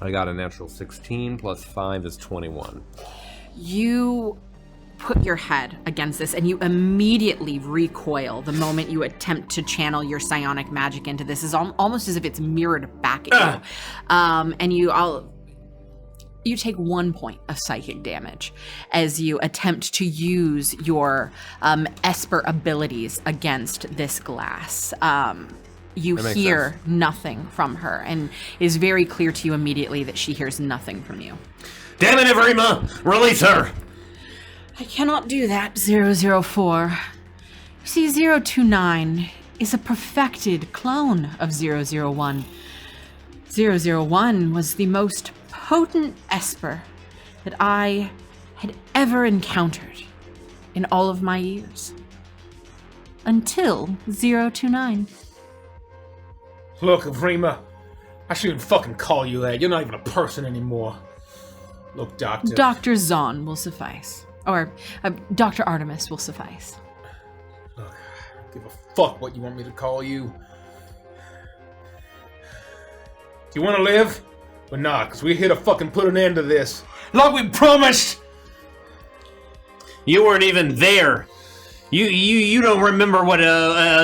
I got a natural 16 plus 5 is 21. You put your head against this and you immediately recoil the moment you attempt to channel your psionic magic into this. Is almost as if it's mirrored back at you. And you take 1 point of psychic damage as you attempt to use your Esper abilities against this glass. You hear nothing from her, and it is very clear to you immediately that she hears nothing from you. Damn it, Avrima! Release her! I cannot do that, 004. You see, 029 is a perfected clone of 001. 001 was the most potent Esper that I had ever encountered in all of my years. Until 029. Look, Vrima, I shouldn't fucking call you that. You're not even a person anymore. Look, Doctor. Dr. Zahn will suffice. Or Dr. Artemis will suffice. Look, I don't give a fuck what you want me to call you. Do you want to live? Or not? Because we're here to fucking put an end to this. Like we promised! You weren't even there. You don't remember what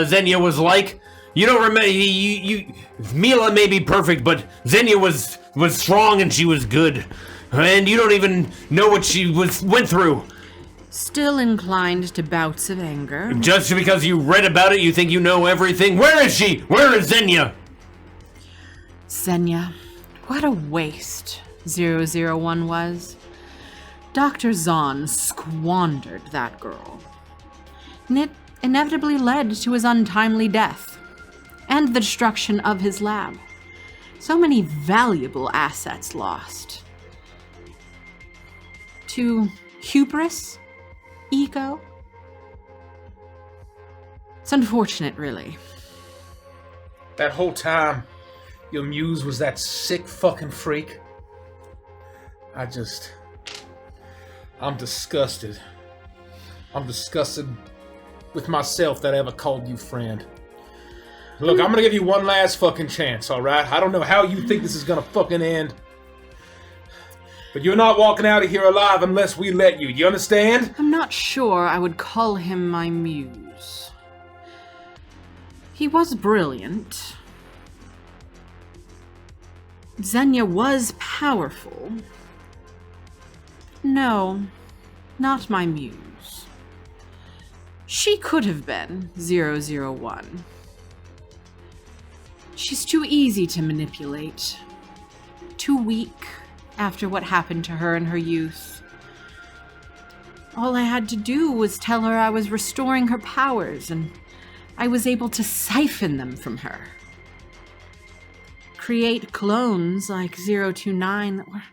Xenia was like. You don't remember. Mila may be perfect, but Xenia was strong and she was good, and you don't even know what she went through. Still inclined to bouts of anger. Just because you read about it, you think you know everything. Where is she? Where is Xenia? Xenia, what a waste 001 was. Dr. Zahn squandered that girl. And it inevitably led to his untimely death and the destruction of his lab. So many valuable assets lost. To hubris, ego. It's unfortunate, really. That whole time, your muse was that sick fucking freak. I'm disgusted. I'm disgusted with myself that I ever called you friend. Look, I'm gonna give you one last fucking chance, alright? I don't know how you think this is gonna fucking end. But you're not walking out of here alive unless we let you. You understand? I'm not sure I would call him my muse. He was brilliant. Xenia was powerful. No, not my muse. She could have been 001. She's too easy to manipulate. Too weak after what happened to her in her youth. All I had to do was tell her I was restoring her powers, and I was able to siphon them from her. Create clones like 029 that were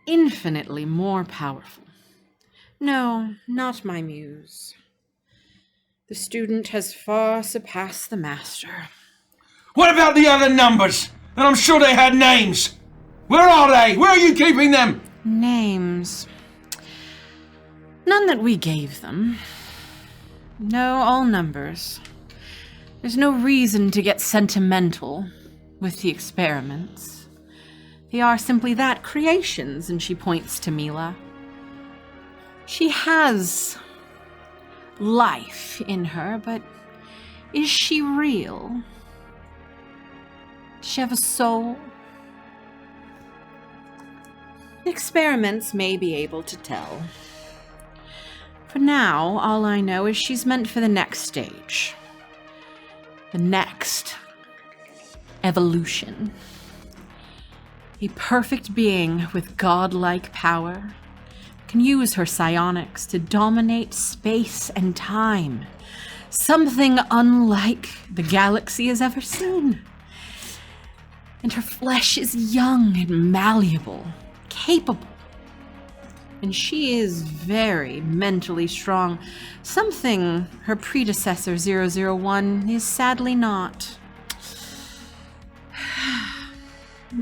infinitely more powerful. No, not my muse. The student has far surpassed the master. What about the other numbers? And I'm sure they had names. Where are they? Where are you keeping them? Names. None that we gave them. No, all numbers. There's no reason to get sentimental with the experiments. They are simply that, creations, and she points to Mila. She has life in her, but is she real? Does she have a soul? The experiments may be able to tell. For now, all I know is she's meant for the next stage. The next evolution. A perfect being with godlike power can use her psionics to dominate space and time. Something unlike the galaxy has ever seen. And her flesh is young and malleable, capable. And she is very mentally strong. Something her predecessor 001 is sadly not.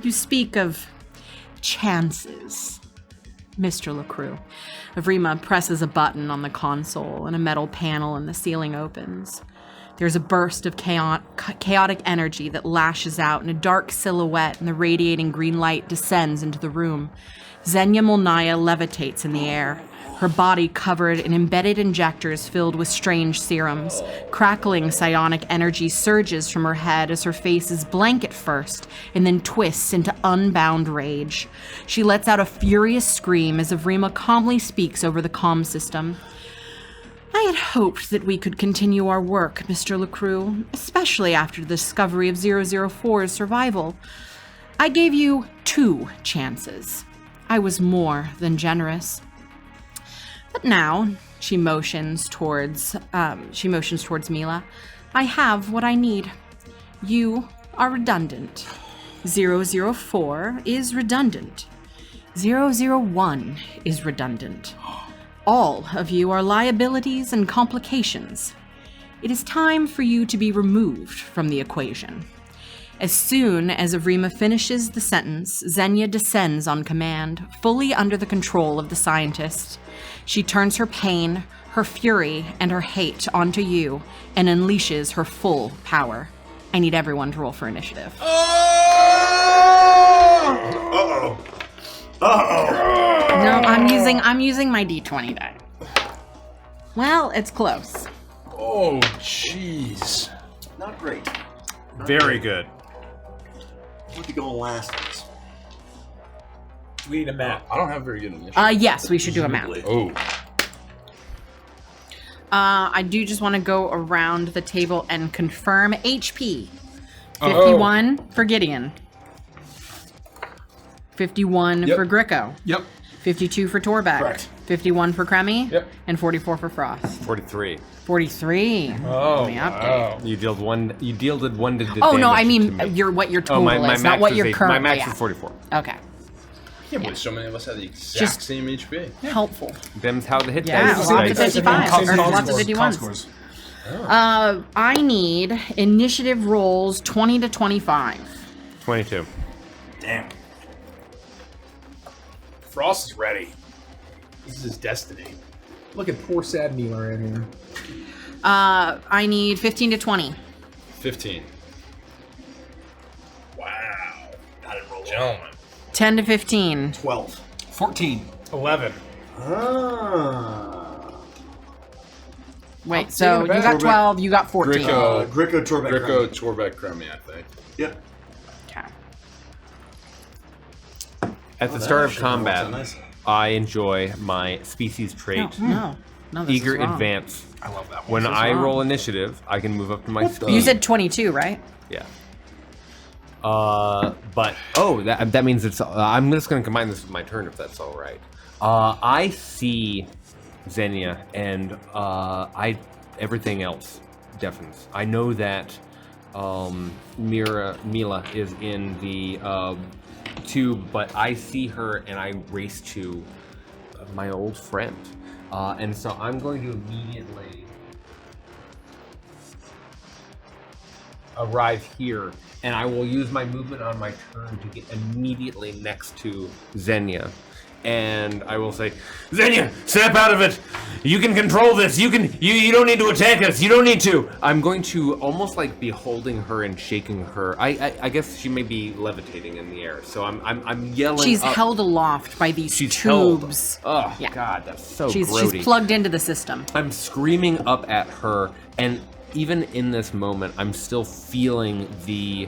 You speak of chances, Mr. LaCrue. Avrima presses a button on the console and a metal panel in the ceiling opens. There's a burst of chaotic energy that lashes out in a dark silhouette, and the radiating green light descends into the room. Xenia Molnaya levitates in the air, her body covered in embedded injectors filled with strange serums. Crackling psionic energy surges from her head as her face is blank at first and then twists into unbound rage. She lets out a furious scream as Avrima calmly speaks over the comm system. I had hoped that we could continue our work, Mr. LaCrue, especially after the discovery of 004's survival. I gave you 2 chances. I was more than generous. But now, she motions towards Mila. I have what I need. You are redundant. 004 is redundant. 001 is redundant. All of you are liabilities and complications. It is time for you to be removed from the equation. As soon as Avrima finishes the sentence, Xenia descends on command, fully under the control of the scientist. She turns her pain, her fury, and her hate onto you and unleashes her full power. I need everyone to roll for initiative. Uh-oh. Uh-oh. No, I'm using my D20 die. Well, it's close. Oh, jeez. Not great. Very good. What to go last? We need a map. I don't have very good initiative. Yes, we should do a map. Oh. I do just want to go around the table and confirm HP. 51 for Gideon. 51 Yep. for Gricko. Yep. 52 for Torbeck. Correct. 51 for Kremmy. Yep. And 44 for Frost. 43. 43. Oh, Let me update. wow. You dealt one. You dealt one to Oh no, I damage mean to me. what your Oh, total my is, max not what is you're My currently max at. is 44. Okay. I can't believe so many of us have the exact Just- same HP. Helpful. Them's how the hit Yeah, dice. lots of dice. 55 or lots of Con 51s. scores. I need initiative rolls 20 to 25. 22. Damn. Frost is ready. This is his destiny. Look at poor sad Mila right here. I need 15 to 20. 15. Wow. Got it roll. Gentlemen. 10 to 15. 12. 14. 11. Wait, I'm so taking you it back. got 12, you got 14. Gricko, Gricko, Torbeck. Gricko, Torbeck, Kremmy, I think. Yep. Okay. At the that start of actually works out combat, nicely. I enjoy my species trait, No, this Eager is wrong. Advance. I love that one. When This is I wrong. roll initiative, I can move up to my speed. You said 22, right? Yeah. But that means it's. I'm just gonna combine this with my turn if that's all right. I see Xenia and everything else deafens. I know that Mila is in the tube, but I see her and I race to my old friend, and so I'm going to immediately arrive here, and I will use my movement on my turn to get immediately next to Xenia. And I will say, Xenia, snap out of it! You can control this! You don't need to attack us! You don't need to! I'm going to almost like be holding her and shaking her. I guess she may be levitating in the air, so I'm yelling. She's up. held aloft by these She's held. tubes. Oh Yeah. God, that's so She's grody. plugged into the system. I'm screaming up at her, and even in this moment, I'm still feeling the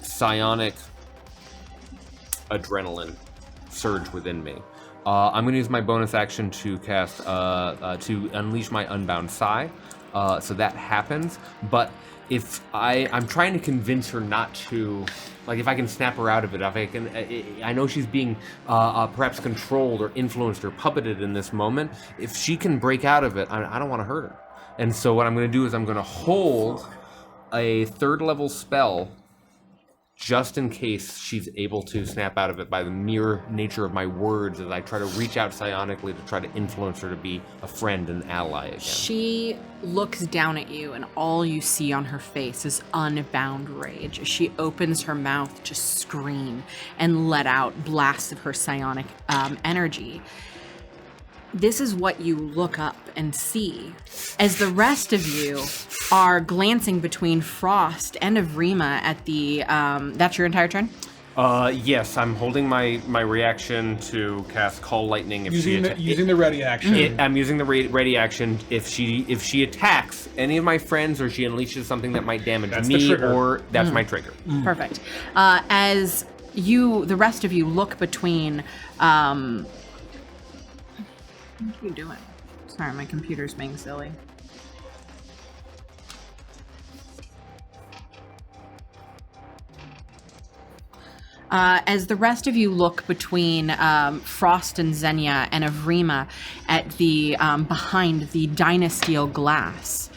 psionic adrenaline surge within me. I'm going to use my bonus action to cast, to unleash my Unbound Psi, so that happens. But if I'm trying to convince her not to, like if I can snap her out of it, if I can, I know she's being perhaps controlled or influenced or puppeted in this moment. If she can break out of it, I don't want to hurt her. And so what I'm going to do is I'm going to hold a 3rd level spell just in case she's able to snap out of it by the mere nature of my words as I try to reach out psionically to try to influence her to be a friend and ally again. She looks down at you, and all you see on her face is unbound rage as she opens her mouth to scream and let out blasts of her psionic energy. This is what you look up and see as the rest of you are glancing between Frost and Avrima at the. That's your entire turn? Yes, I'm holding my reaction to cast Call Lightning. If Using the ready action. I'm using the ready action. If she attacks any of my friends or she unleashes something that might damage That's the me, trigger. or that's my trigger. Perfect. As the rest of you look between. What are you doing? Sorry, my computer's being silly. As the rest of you look between Frost and Xenia and Avrima at the behind the dynastial glass,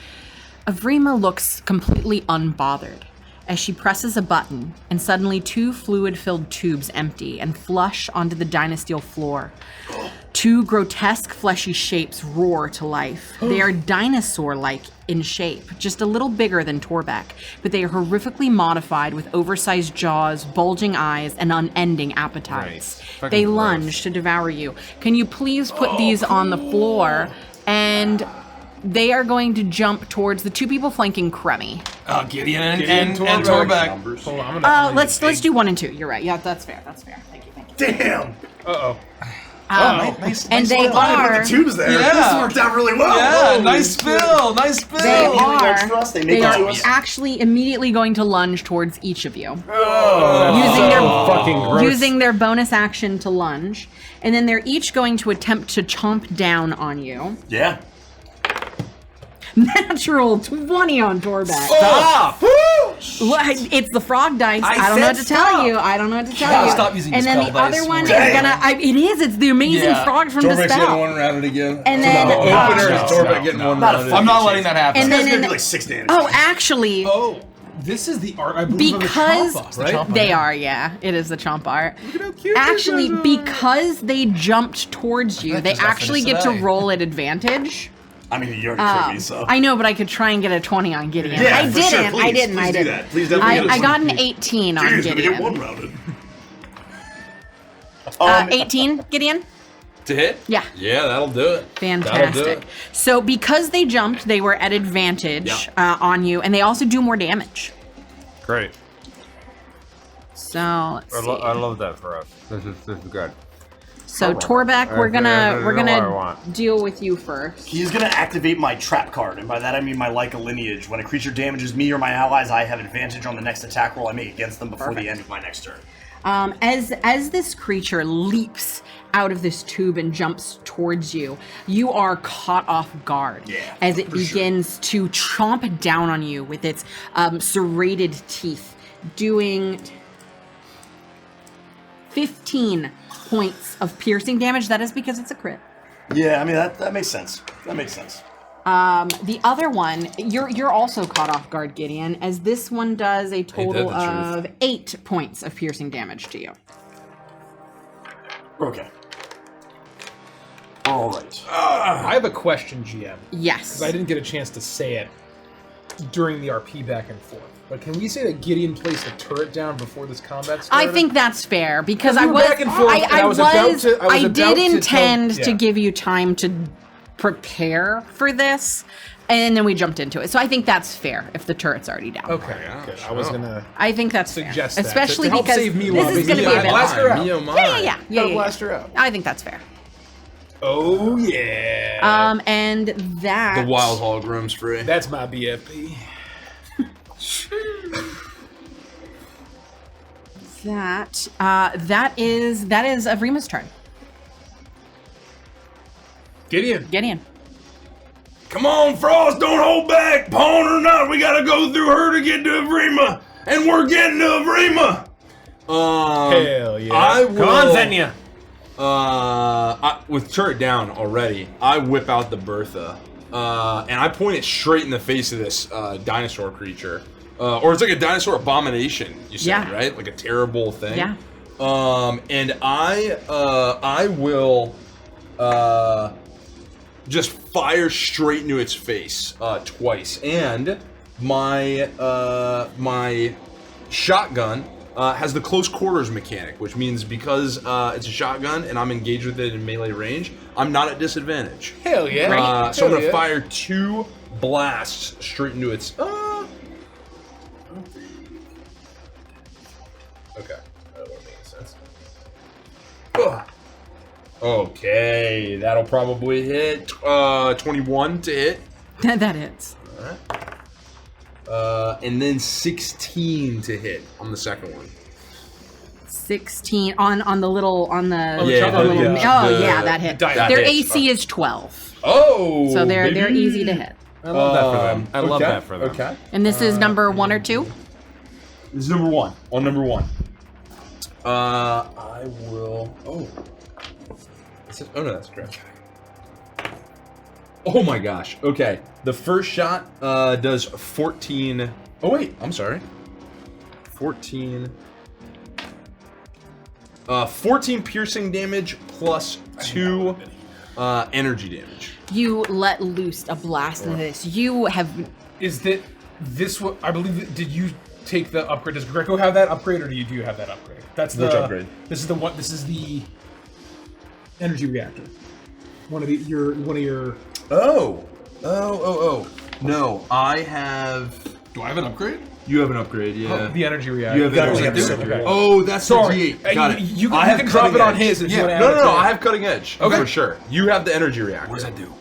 Avrima looks completely unbothered as she presses a button, and suddenly 2 fluid-filled tubes empty and flush onto the dynastial floor. 2 grotesque fleshy shapes roar to life. They are dinosaur-like in shape, just a little bigger than Torbeck, but they are horrifically modified with oversized jaws, bulging eyes, and unending appetites. Right. They Fucking lunge gross. to devour you. Can you please put these on the floor? And they are going to jump towards the 2 people flanking Kremmy. Gideon and Torbeck. Hold on, I'm gonna Let's do 1 and 2. You're right. Yeah, that's fair. Thank you. Damn. Uh-oh. Nice and they spell. are- Put the tubes there. Yeah. This worked out really well. Yeah, Holy nice shit. spill, nice spill. They works for us. They make it to us. actually immediately going to lunge towards each of you. Fucking gross. Using their bonus action to lunge. And then they're each going to attempt to chomp down on you. Yeah. Natural 20 on Torbeck. Stop! It's the frog dice. I don't know said what to tell you. I don't know what to tell you. Stop using and the then spell the dice. other one is Damn. gonna. It is. It's the amazing Yeah. frog from the Torbeck's getting spell. one rounded again. And then, the opener no, is Torbeck getting one Not a rounded. full- I'm not letting that happen. And This then guy's in gonna the- be like 6 damage. Oh, actually, Oh, this is the art, I believe, because of the Champa, right? they are, yeah, it is the chomp art. Look at how cute Actually, these guys are. because they jumped towards you, they just got actually finished get to today. roll at advantage. I mean, you already crit me, so. I know, but I could try and get a 20 on Gideon. Yeah, I for sure. didn't. Please, I didn't. please I do didn't. that. Please definitely get a I got an 20. 18 on Gideon's gonna get one Gideon. rounded. 18, Gideon? To hit? Yeah. Yeah, that'll do it. That'll do Fantastic. it. So because they jumped, they were at advantage on you, and they also do more damage. Great. So let's see. I love that for us. This is good. So Torbeck, we're gonna what I want. deal with you first. He's gonna activate my trap card, and by that I mean my Leica lineage. When a creature damages me or my allies, I have advantage on the next attack roll I make against them before the end of my next turn. As this creature leaps out of this tube and jumps towards you, you are caught off guard as it begins to chomp down on you with its serrated teeth, doing 15 points of piercing damage. That is because it's a crit. Yeah, I mean that makes sense. That makes sense. The other one, you're also caught off guard, Gideon, as this one does a total the truth? of 8 points of piercing damage to you. Okay. All right. I have a question, GM. Yes. Because I didn't get a chance to say it during the RP back and forth. But can we say that Gideon placed a turret down before this combat started? I think that's fair because We I were was back and forth, and I was about to- I was I about did to intend tell- to yeah. give you time to prepare for this, and then we jumped into it. So I think that's fair if the turret's already down. Okay, good. I was gonna I think that's suggest fair, that especially to help because save me this while is going to be a bit blast her out. Yeah. blast her out. I think that's fair. Oh yeah. And that The wild hog roams free. That's my BFP. that is Avrima's turn. Gideon. Come on, Frost, don't hold back. Pawn or not, we gotta go through her to get to Avrima. And we're getting to Avrima. Hell yeah. I will, Come on, Xenia. with turret down already, I whip out the Bertha. And I point it straight in the face of this dinosaur creature. Or it's like a dinosaur abomination, you said, Yeah. right? Like a terrible thing. Yeah. And I will just fire straight into its face twice. And my my shotgun has the close quarters mechanic, which means because it's a shotgun and I'm engaged with it in melee range, I'm not at disadvantage. Hell yeah. So I'm Hell gonna yeah. fire 2 blasts straight into its. Okay, that won't make sense. Ugh. Okay, that'll probably hit 21 to hit, That hits. and then 16 to hit on the second one. 16 on the little on the Yeah, the little, the- that hit. that Their hits. AC is 12, Oh, so they're baby. easy to hit. I love that for them. I love okay, that for them. Okay. And this is number 1 or 2. This is number 1. On number 1. I will. Oh. Oh no, that's correct. Oh my gosh. Okay. The first shot does 14. Oh wait, I'm sorry. 14. 14 piercing damage plus 2 energy damage. You let loose a blast into this. You have. Is that this what I believe? Did you take the upgrade? Does Greco have that upgrade, or do you have that upgrade? That's the Which upgrade? This is the one. This is the energy reactor. One of your. Oh. No, I have. Do I have an upgrade? You have an upgrade, yeah. The energy reactor. You have Gotta energy do it. reactor. Okay. Oh, that's Sorry. the D8. Got it. You I have can drop cutting it on edge. his if you want to No, add it. I have cutting edge for sure. You have the energy reactor. What does that do?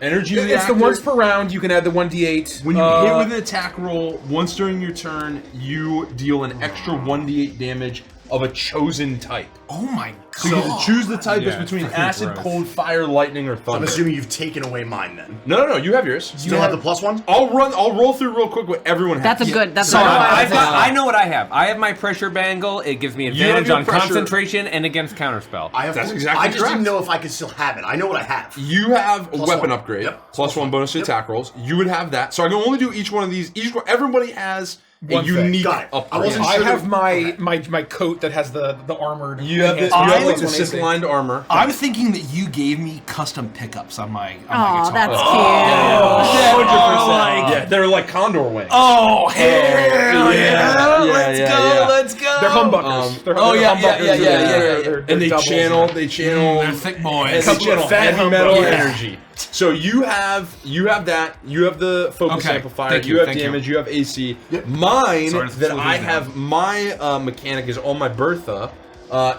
Energy It's reactor. the once per round. You can add the 1d8. When you hit with an attack roll, once during your turn, you deal an extra 1d8 damage of a chosen type. Oh my So you get to choose the type that's Yeah, between freaking acid, gross. cold, fire, lightning, or I'm thunder. assuming you've taken away mine then. No, you have yours. Still have the +1? I'll roll through real quick what everyone has. That's a good. That's So a I know what I have. I have my pressure bangle. It gives me have advantage your on pressure- concentration and against counterspell. I have. That's exactly I just correct. didn't know if I could still have it. I know what I have. You have a Plus weapon one. upgrade, Yep. plus one bonus to attack rolls. You would have that. So I can only do each one of these. Everybody has a One thing. unique Got it. I upgrade. wasn't I sure have that- my coat that has the armored. You have enhanced the weapons. like the lined armor. I'm thinking that you gave me custom pickups on my Oh, guitar. that's cute. 100%. Yeah, they're like condor wings. Oh, hell yeah! Let's go! They're humbuckers. They're yeah, humbuckers. yeah. And they doubles. channel They're thick boys. They channel Fat heavy metal humbuckers. energy. So you have that. You have the focus Okay, amplifier. thank you, You have thank you. damage. You have AC. Mine Sorry to that slow I these have. My mechanic is on my Bertha.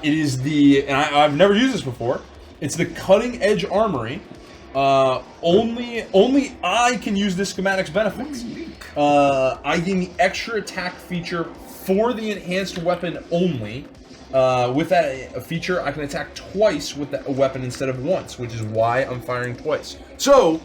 It is the and I've never used this before. It's the cutting edge armory. Only I can use this schematic's benefits. I gain the extra attack feature for the enhanced weapon only. With that feature, I can attack twice with that weapon instead of once, which is why I'm firing twice. So,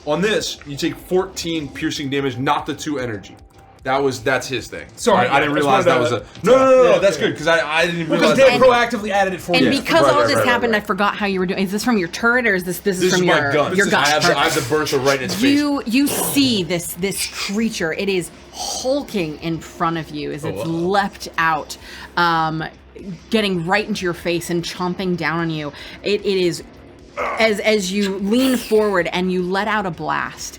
on this, you take 14 piercing damage, not the 2 energy. That's his thing. Sorry, I didn't I just realize that was wanted a no. yeah, That's yeah. good because I didn't Because realize. they that. proactively added it for And you. because Right, all right, this right, happened, right. I forgot how you were doing. Is this from your turret, or is this This is from is your my gun. your gun? I have the Bertha right in its face. You see this creature. It is hulking in front of you as it's leapt out, getting right into your face and chomping down on you. It is as you lean forward and you let out a blast,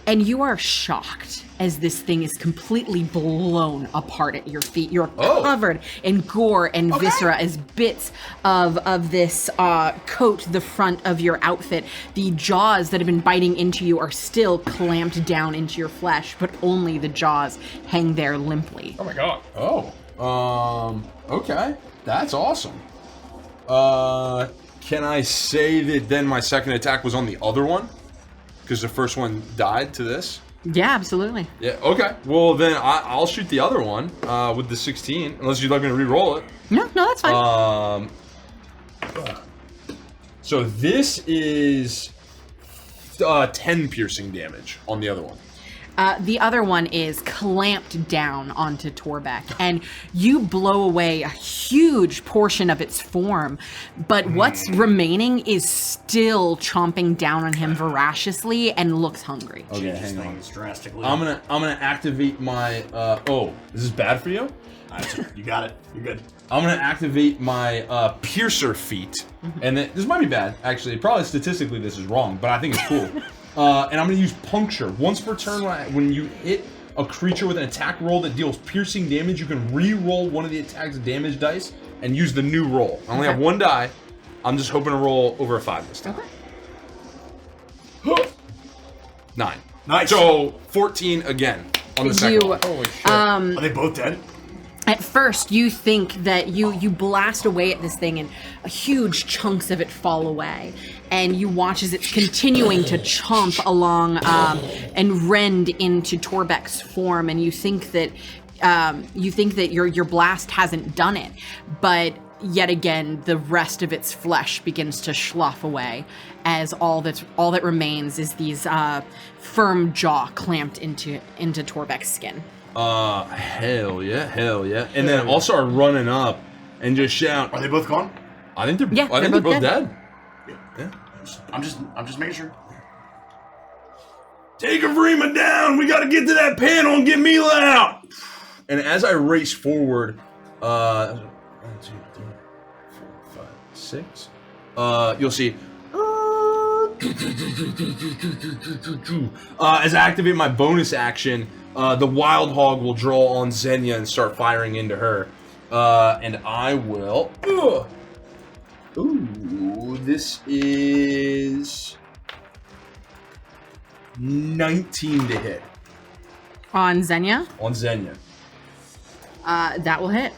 and you are shocked as this thing is completely blown apart at your feet. You're covered in gore and viscera as bits of this coat the front of your outfit. The jaws that have been biting into you are still clamped down into your flesh, but only the jaws hang there limply. Oh my god. Okay, that's awesome. Can I say that then my second attack was on the other one? Because the first one died to this? Yeah, absolutely. Yeah, okay. Well, then I'll shoot the other one with the 16, unless you'd like me to re-roll it. No, that's fine. So this is 10 piercing damage on the other one. The other one is clamped down onto Torbeck, and you blow away a huge portion of its form, but what's remaining is still chomping down on him voraciously and looks hungry. Okay, hang on. Things drastically. I'm gonna activate my. This is bad for you. You got it. You're good. I'm gonna activate my piercer feat, and then, this might be bad. Actually, probably statistically this is wrong, but I think it's cool. And I'm gonna use puncture once per turn. When you hit a creature with an attack roll that deals piercing damage, you can re-roll one of the attack's damage dice and use the new roll. I only have one die. I'm just hoping to roll over a 5 this time. 9. Nice. So 14 again on the second one. Holy shit. Are they both dead? At first, you think that you blast away at this thing and huge chunks of it fall away. And you watch as it's continuing to chomp along and rend into Torbeck's form. And you think that your blast hasn't done it. But yet again, the rest of its flesh begins to slough away as all that remains is these firm jaw clamped into Torbeck's skin. Hell yeah. And then I'll start running up and just shout. Are they both gone? I think they're. Yeah, I think they're they're both both dead. Yeah. I'm just making sure. Take Avrima down. We got to get to that panel and get Mila out. And as I race forward, 1, 2, 3, 4, 5, 6. You'll see. As I activate my bonus action, the Wild Hog will draw on Xenia and start firing into her. And I will. Ooh, this is 19 to hit On Xenia, on Xenia. that will hit.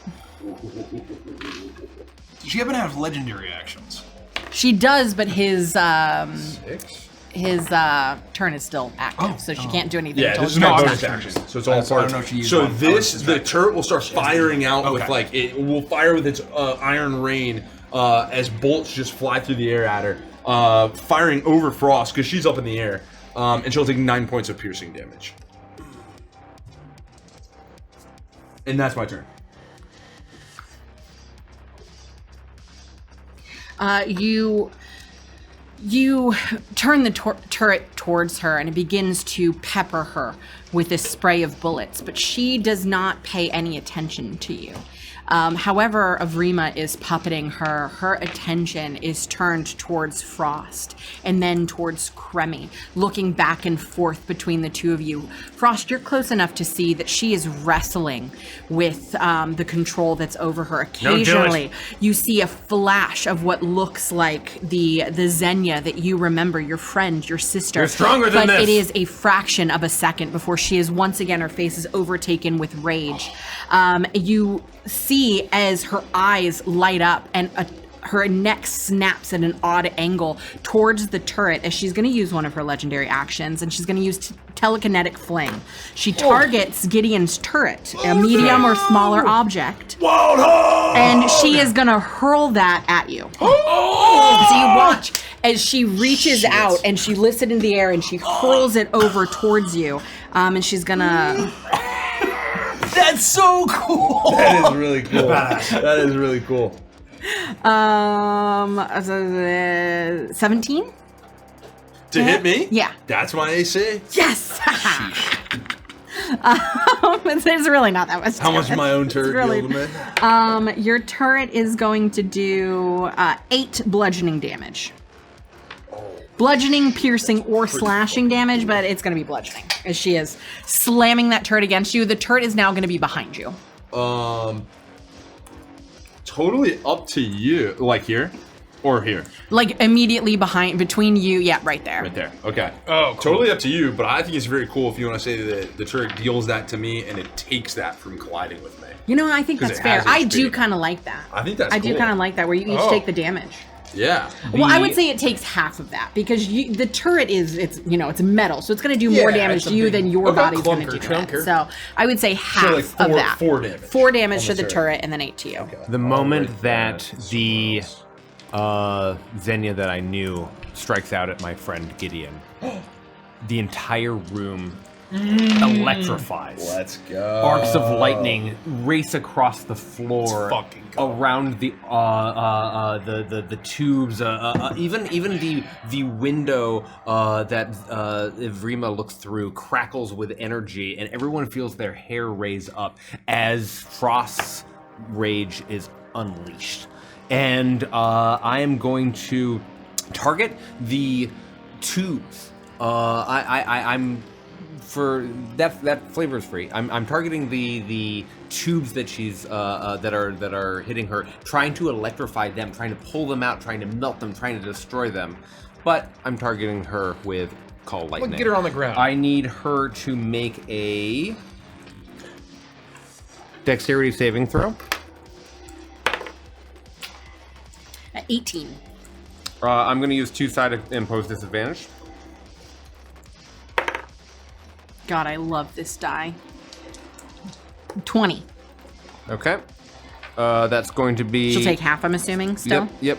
Does she happen to have legendary actions? She does, but his 6. turn is still active, so she can't do anything. Yeah, until this is it's my done. bonus action, so it's all I part. don't know if she used So one. the turret will start firing out with Okay. like it will fire with its iron rain as bolts just fly through the air at her, firing over Frost because she's up in the air, and she'll take 9 points of piercing damage. And that's my turn. You turn the turret towards her, and it begins to pepper her with this spray of bullets, but she does not pay any attention to you. However, Avrima is puppeting her. Her attention is turned towards Frost and then towards Cremy, looking back and forth between the two of you. Frost, you're close enough to see that she is wrestling with the control that's over her. Occasionally, you see a flash of what looks like the Xenia that you remember, your friend, your sister. You're stronger than but this. it is a fraction of a second before she is once again, her face is overtaken with rage. You see as her eyes light up and her neck snaps at an odd angle towards the turret as she's going to use one of her legendary actions, and she's going to use telekinetic fling. She targets Gideon's turret, a medium or smaller object, and she is going to hurl that at you. So you watch as she reaches out and she lifts it in the air and she hurls it over towards you, and she's going to... That's so cool. That is really cool. That is really cool. 17? To hit me? Yeah. That's my AC. Yes! It's really not that much. How much my own turret really, deal to me? your turret is going to do 8 bludgeoning damage. Bludgeoning, piercing, or slashing damage, but it's going to be bludgeoning as she is slamming that turret against you. The turret is now going to be behind you. Totally up to you. Like here? Or here? Like immediately between you. Yeah, right there. Right there. Okay. Oh, cool. Totally up to you, but I think it's very cool if you want to say that the turret deals that to me and it takes that from colliding with me. You know, I think 'Cause that's it fair. has I HP. do kind of like that. I think that's I do cool. kind of like that, where you each take the damage. Yeah. Well, I would say it takes half of that because the turret it's metal, so it's going to do more damage to you than your body's going to do to it. So I would say half like of that. 4 damage. 4 damage to on the the turret and then 8 to you. The moment that the Xenia that I knew strikes out at my friend Gideon, the entire room electrifies. Let's go. Arcs of lightning race across the floor, fucking go. around the tubes, even the window that Avrima looks through crackles with energy, and everyone feels their hair raise up as Frost's rage is unleashed. And I am going to target the tubes. I'm for that flavor is free. I'm targeting the tubes that she's that are hitting her, trying to electrify them, trying to pull them out, trying to melt them, trying to destroy them. But I'm targeting her with Call Lightning. Get her on the ground. I need her to make a dexterity saving throw. 18. I'm going to use 2-sided impose disadvantage. God, I love this die. 20. Okay. That's going to be... She'll take half, I'm assuming, still? Yep.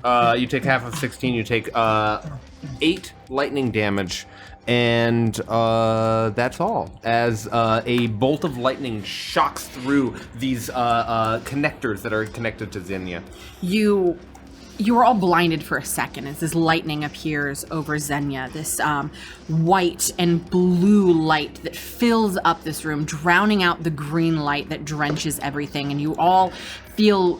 You take half of 16, you take 8 lightning damage, and that's all. As a bolt of lightning shocks through these connectors that are connected to Xenia. You are all blinded for a second as this lightning appears over Xenia, this white and blue light that fills up this room, drowning out the green light that drenches everything, and you all feel,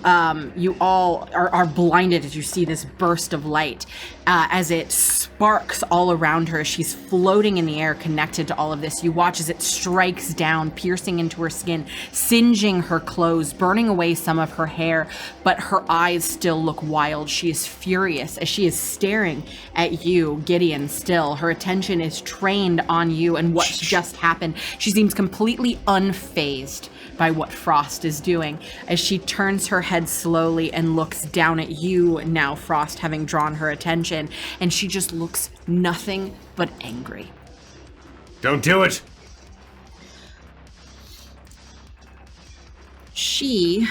you all are blinded as you see this burst of light as it sparks all around her. She's floating in the air connected to all of this. You watch as it strikes down, piercing into her skin, singeing her clothes, burning away some of her hair, but her eyes still look wild. She is furious as she is staring at you, Gideon, still. Her attention is trained on you and what's just happened. She seems completely unfazed by what Frost is doing as she turns her head slowly and looks down at you now, Frost, having drawn her attention, and she just looks nothing but angry. Don't do it! She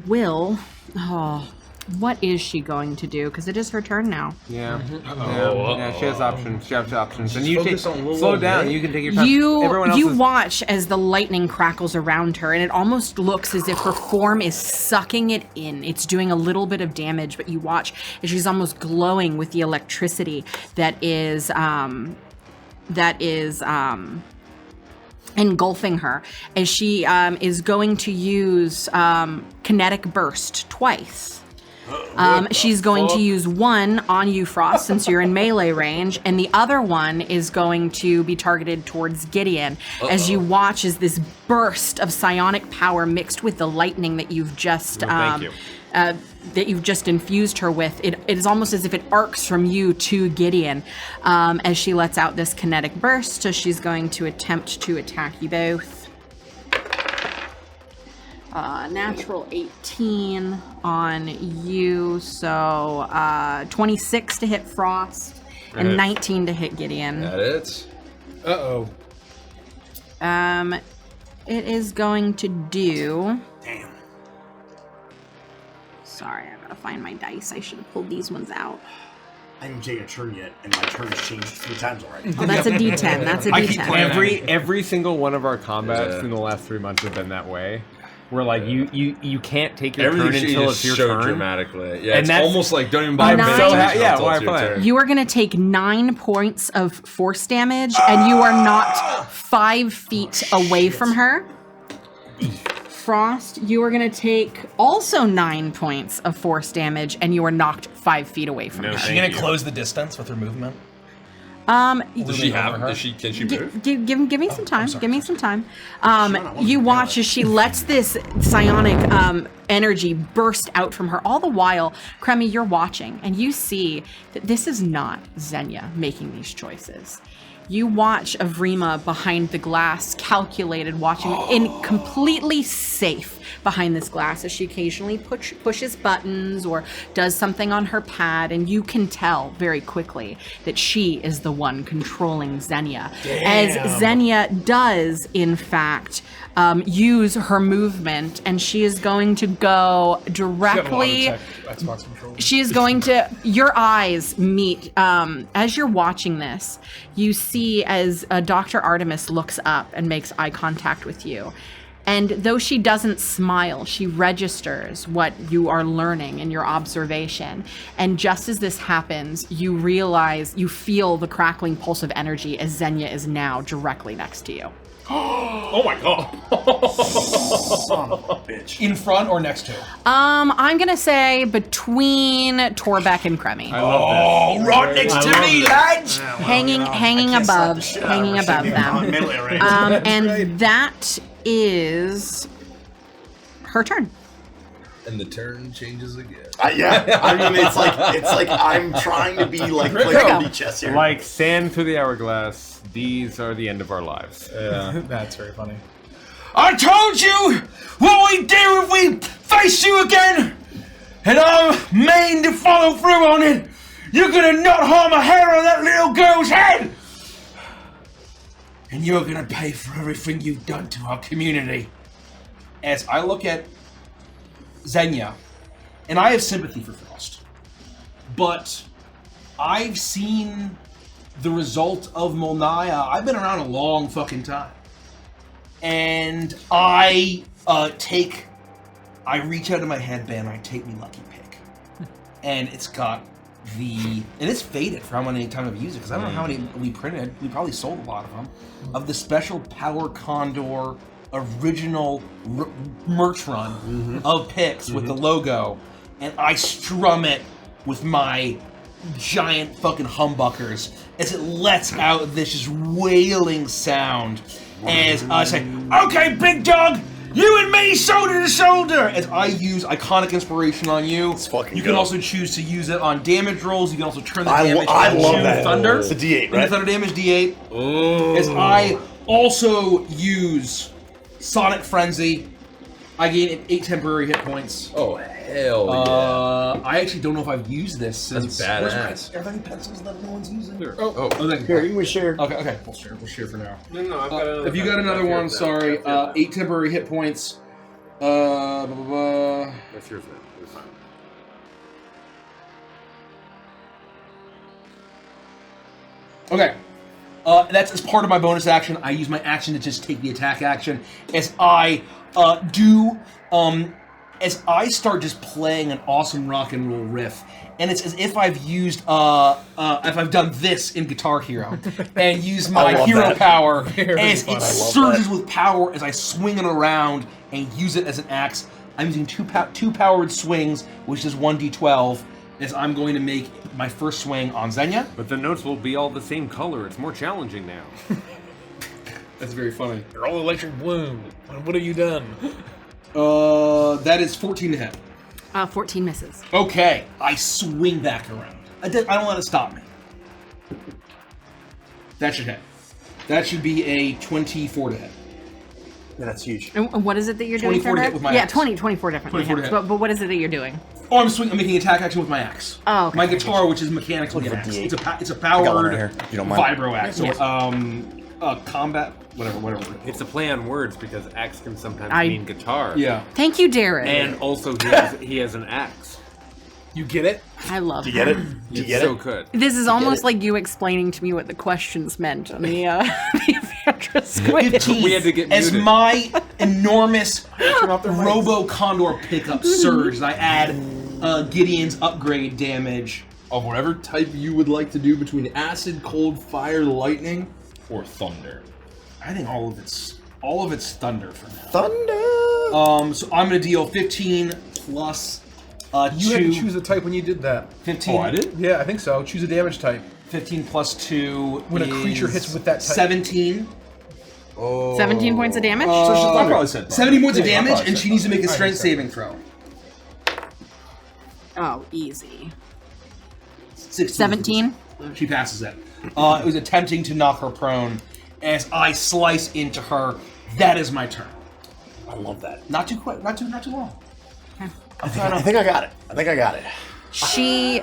will... Oh, what is she going to do? Because it is her turn now. Yeah. Yeah, she has options. She has options. And you take, slow slow down. You can take your time. You watch as the lightning crackles around her, and it almost looks as if her form is sucking it in. It's doing a little bit of damage, but you watch as she's almost glowing with the electricity that is engulfing her, as she is going to use kinetic burst twice. She's going to use one on you, Frost, since you're in melee range, and the other one is going to be targeted towards Gideon. As you watch as this burst of psionic power mixed with the lightning that you've just that you've just infused her with, it is almost as if it arcs from you to Gideon as she lets out this kinetic burst. So she's going to attempt to attack you both. Natural 18 on you, so 26 to hit Frost and 19 to hit Gideon. That is. Uh-oh. It is going to do... Damn. Sorry, I gotta find my dice. I should have pulled these ones out. I haven't taken a turn yet, and my turn has changed 3 times already. Oh, that's a D10. That's a D10. Every single one of our combats in the last 3 months have been that way. Where like you can't take your turn until it's your turn. Dramatically. Yeah, and it's that's almost like don't even buy why play? You are going to take 9 points of force damage, and you are knocked 5 feet away from her. Frost, you are going to take also 9 points of force damage, and you are knocked 5 feet away from her. Is she going to close the distance with her movement? Does she have? Can she move? Give me some time. Give me some time. You watch as she lets this psionic energy burst out from her. All the while, Kremi, you're watching, and you see that this is not Xenia making these choices. You watch Avrima behind the glass, calculated, watching in completely safe behind this glass as she occasionally pushes buttons or does something on her pad, and you can tell very quickly that she is the one controlling Xenia. Damn. As Xenia does, in fact, use her movement, and she is going to go directly... Xbox controller. She is going to... Your eyes meet. As you're watching this, you see as Dr. Artemis looks up and makes eye contact with you. And though she doesn't smile, she registers what you are learning in your observation. And just as this happens, you realize, you feel the crackling pulse of energy as Xenia is now directly next to you. Oh my god. Son of a bitch. In front or next to? I'm gonna say between Torbeck and Kremi. I love this. Right next to me, lads! Hanging above them. And that is her turn. And the turn changes again. Yeah, I mean it's like I'm trying to be like playing chess here. Like sand through the hourglass. These are the end of our lives. Yeah, that's very funny. I told you what we'd do if we face you again! And I mean to follow through on it! You're gonna not harm a hair on that little girl's head! And you're gonna pay for everything you've done to our community. As I look at Xenia, and I have sympathy for Frost, but I've seen the result of Molnaya. I've been around a long fucking time. And I reach out of my headband, I take me lucky pick. And it's got and it's faded for how many times I've used it, because I don't know how many we printed. We probably sold a lot of them. Of the special Power Condor original merch run of picks with the logo. And I strum it with my giant fucking humbuckers as it lets out this just wailing sound as I say, "Okay, big dog, you and me shoulder to shoulder," as I use Iconic Inspiration on you. You can also choose to use it on damage rolls. You can also turn the damage into Thunder. It's a D8, right? Into Thunder damage D8. As I also use Sonic Frenzy. I gain 8 temporary hit points. Oh, hell yeah. I actually don't know if I've used this since... That's badass. Are there any pencils that no one's using? Here. Oh, Here, you can share. Okay. We'll share for now. No, I've got another. If you got another one, sorry. 8 temporary hit points. That's yours now. It's fine. Okay. That's as part of my bonus action. I use my action to just take the attack action as I as I start just playing an awesome rock and roll riff, and it's as if I've used if I've done this in Guitar Hero and used my hero power as it surges with power as I swing it around and use it as an axe. I'm using two powered swings, which is 1d12. As I'm going to make my first swing on Xenia. But the notes will be all the same color. It's more challenging now. That's very funny. They're all electric blue. What have you done? That is 14 to hit. 14 misses. Okay, I swing back around. I don't let it stop me. That should hit. That should be a 24 to hit. Yeah, that's huge. And what is it that you're doing? 24 to hit with my axe. 24 different 24 to hits. hit. But what is it that you're doing? Oh, I'm making attack action with my axe. Oh, okay. My guitar, which is mechanically an axe. It's a powered vibro axe. So, combat, whatever. It's a play on words because axe can sometimes mean guitar. Yeah. Thank you, Derek. And also he has an axe. You get it? I love Do you get it? Do you get it? So good. This is almost like you explaining to me what the questions meant on the Evangelist quiz. 15 We had to get as muted. my enormous Robo Condor pickup surge, and I add Gideon's upgrade damage. Of whatever type you would like to do between acid, cold, fire, lightning, or thunder. I think all of it's thunder for now. Thunder! So I'm gonna deal 15 plus You had 2. to choose a type when you did that. 15. Oh, I did? Yeah, I think so. Choose a damage type. 15 plus 2 When a creature is hits with that type. 17. Oh. 17 points of damage? I probably said thunder. 70 points of Yeah, I damage, probably and said she needs to make a thunder. strength saving throw. Oh, easy. 16. 17? She passes it. It was attempting to knock her prone. As I slice into her, that is my turn. I love that. Not too quick, not too long. I think I got it. She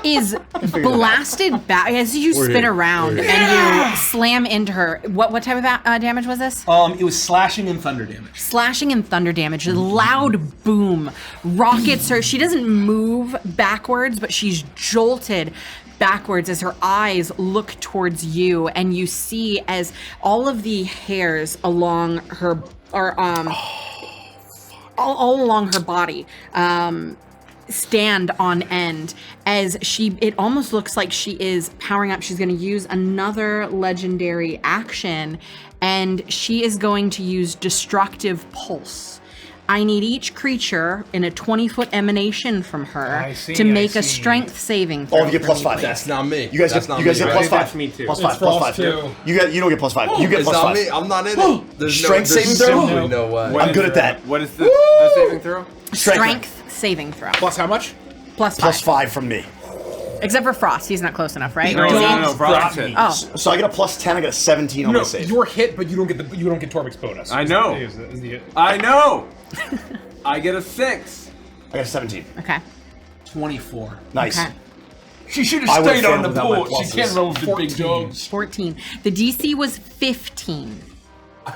is blasted back as you spin around and you slam into her. What type of damage was this? It was slashing and thunder damage. Slashing and thunder damage. A loud boom rockets her. She doesn't move backwards, but she's jolted backwards as her eyes look towards you, and you see as all of the hairs along her all along her body stand on end as it almost looks like she is powering up. She's going to use another legendary action, and she is going to use Destructive Pulse. I need each creature in a 20-foot emanation from her to make a strength saving throw. All of you get plus 5. That's not me. You guys get plus 5. That's me too. Plus 5. Plus 5. Too. You don't get plus 5. You get It's plus not 5. me. I'm not in it. There's Strength saving throw? simply no way. I'm good at that. What is the saving throw? Strength saving throw. Plus how much? Plus 5. Plus 5 from me. Except for Frost. He's not close enough, right? No, Or is he? no, Frost hit. Oh. So I get a plus 10. I get a 17 on my No, save. you're hit, but you don't get Torvic's bonus. I know. Is the- I know. I get a 6. I got a 17. Okay. 24. Nice. Okay. She should I have would've stayed on failed the without my board. She pluses. can't roll with the big dogs. 14. The DC was 15. I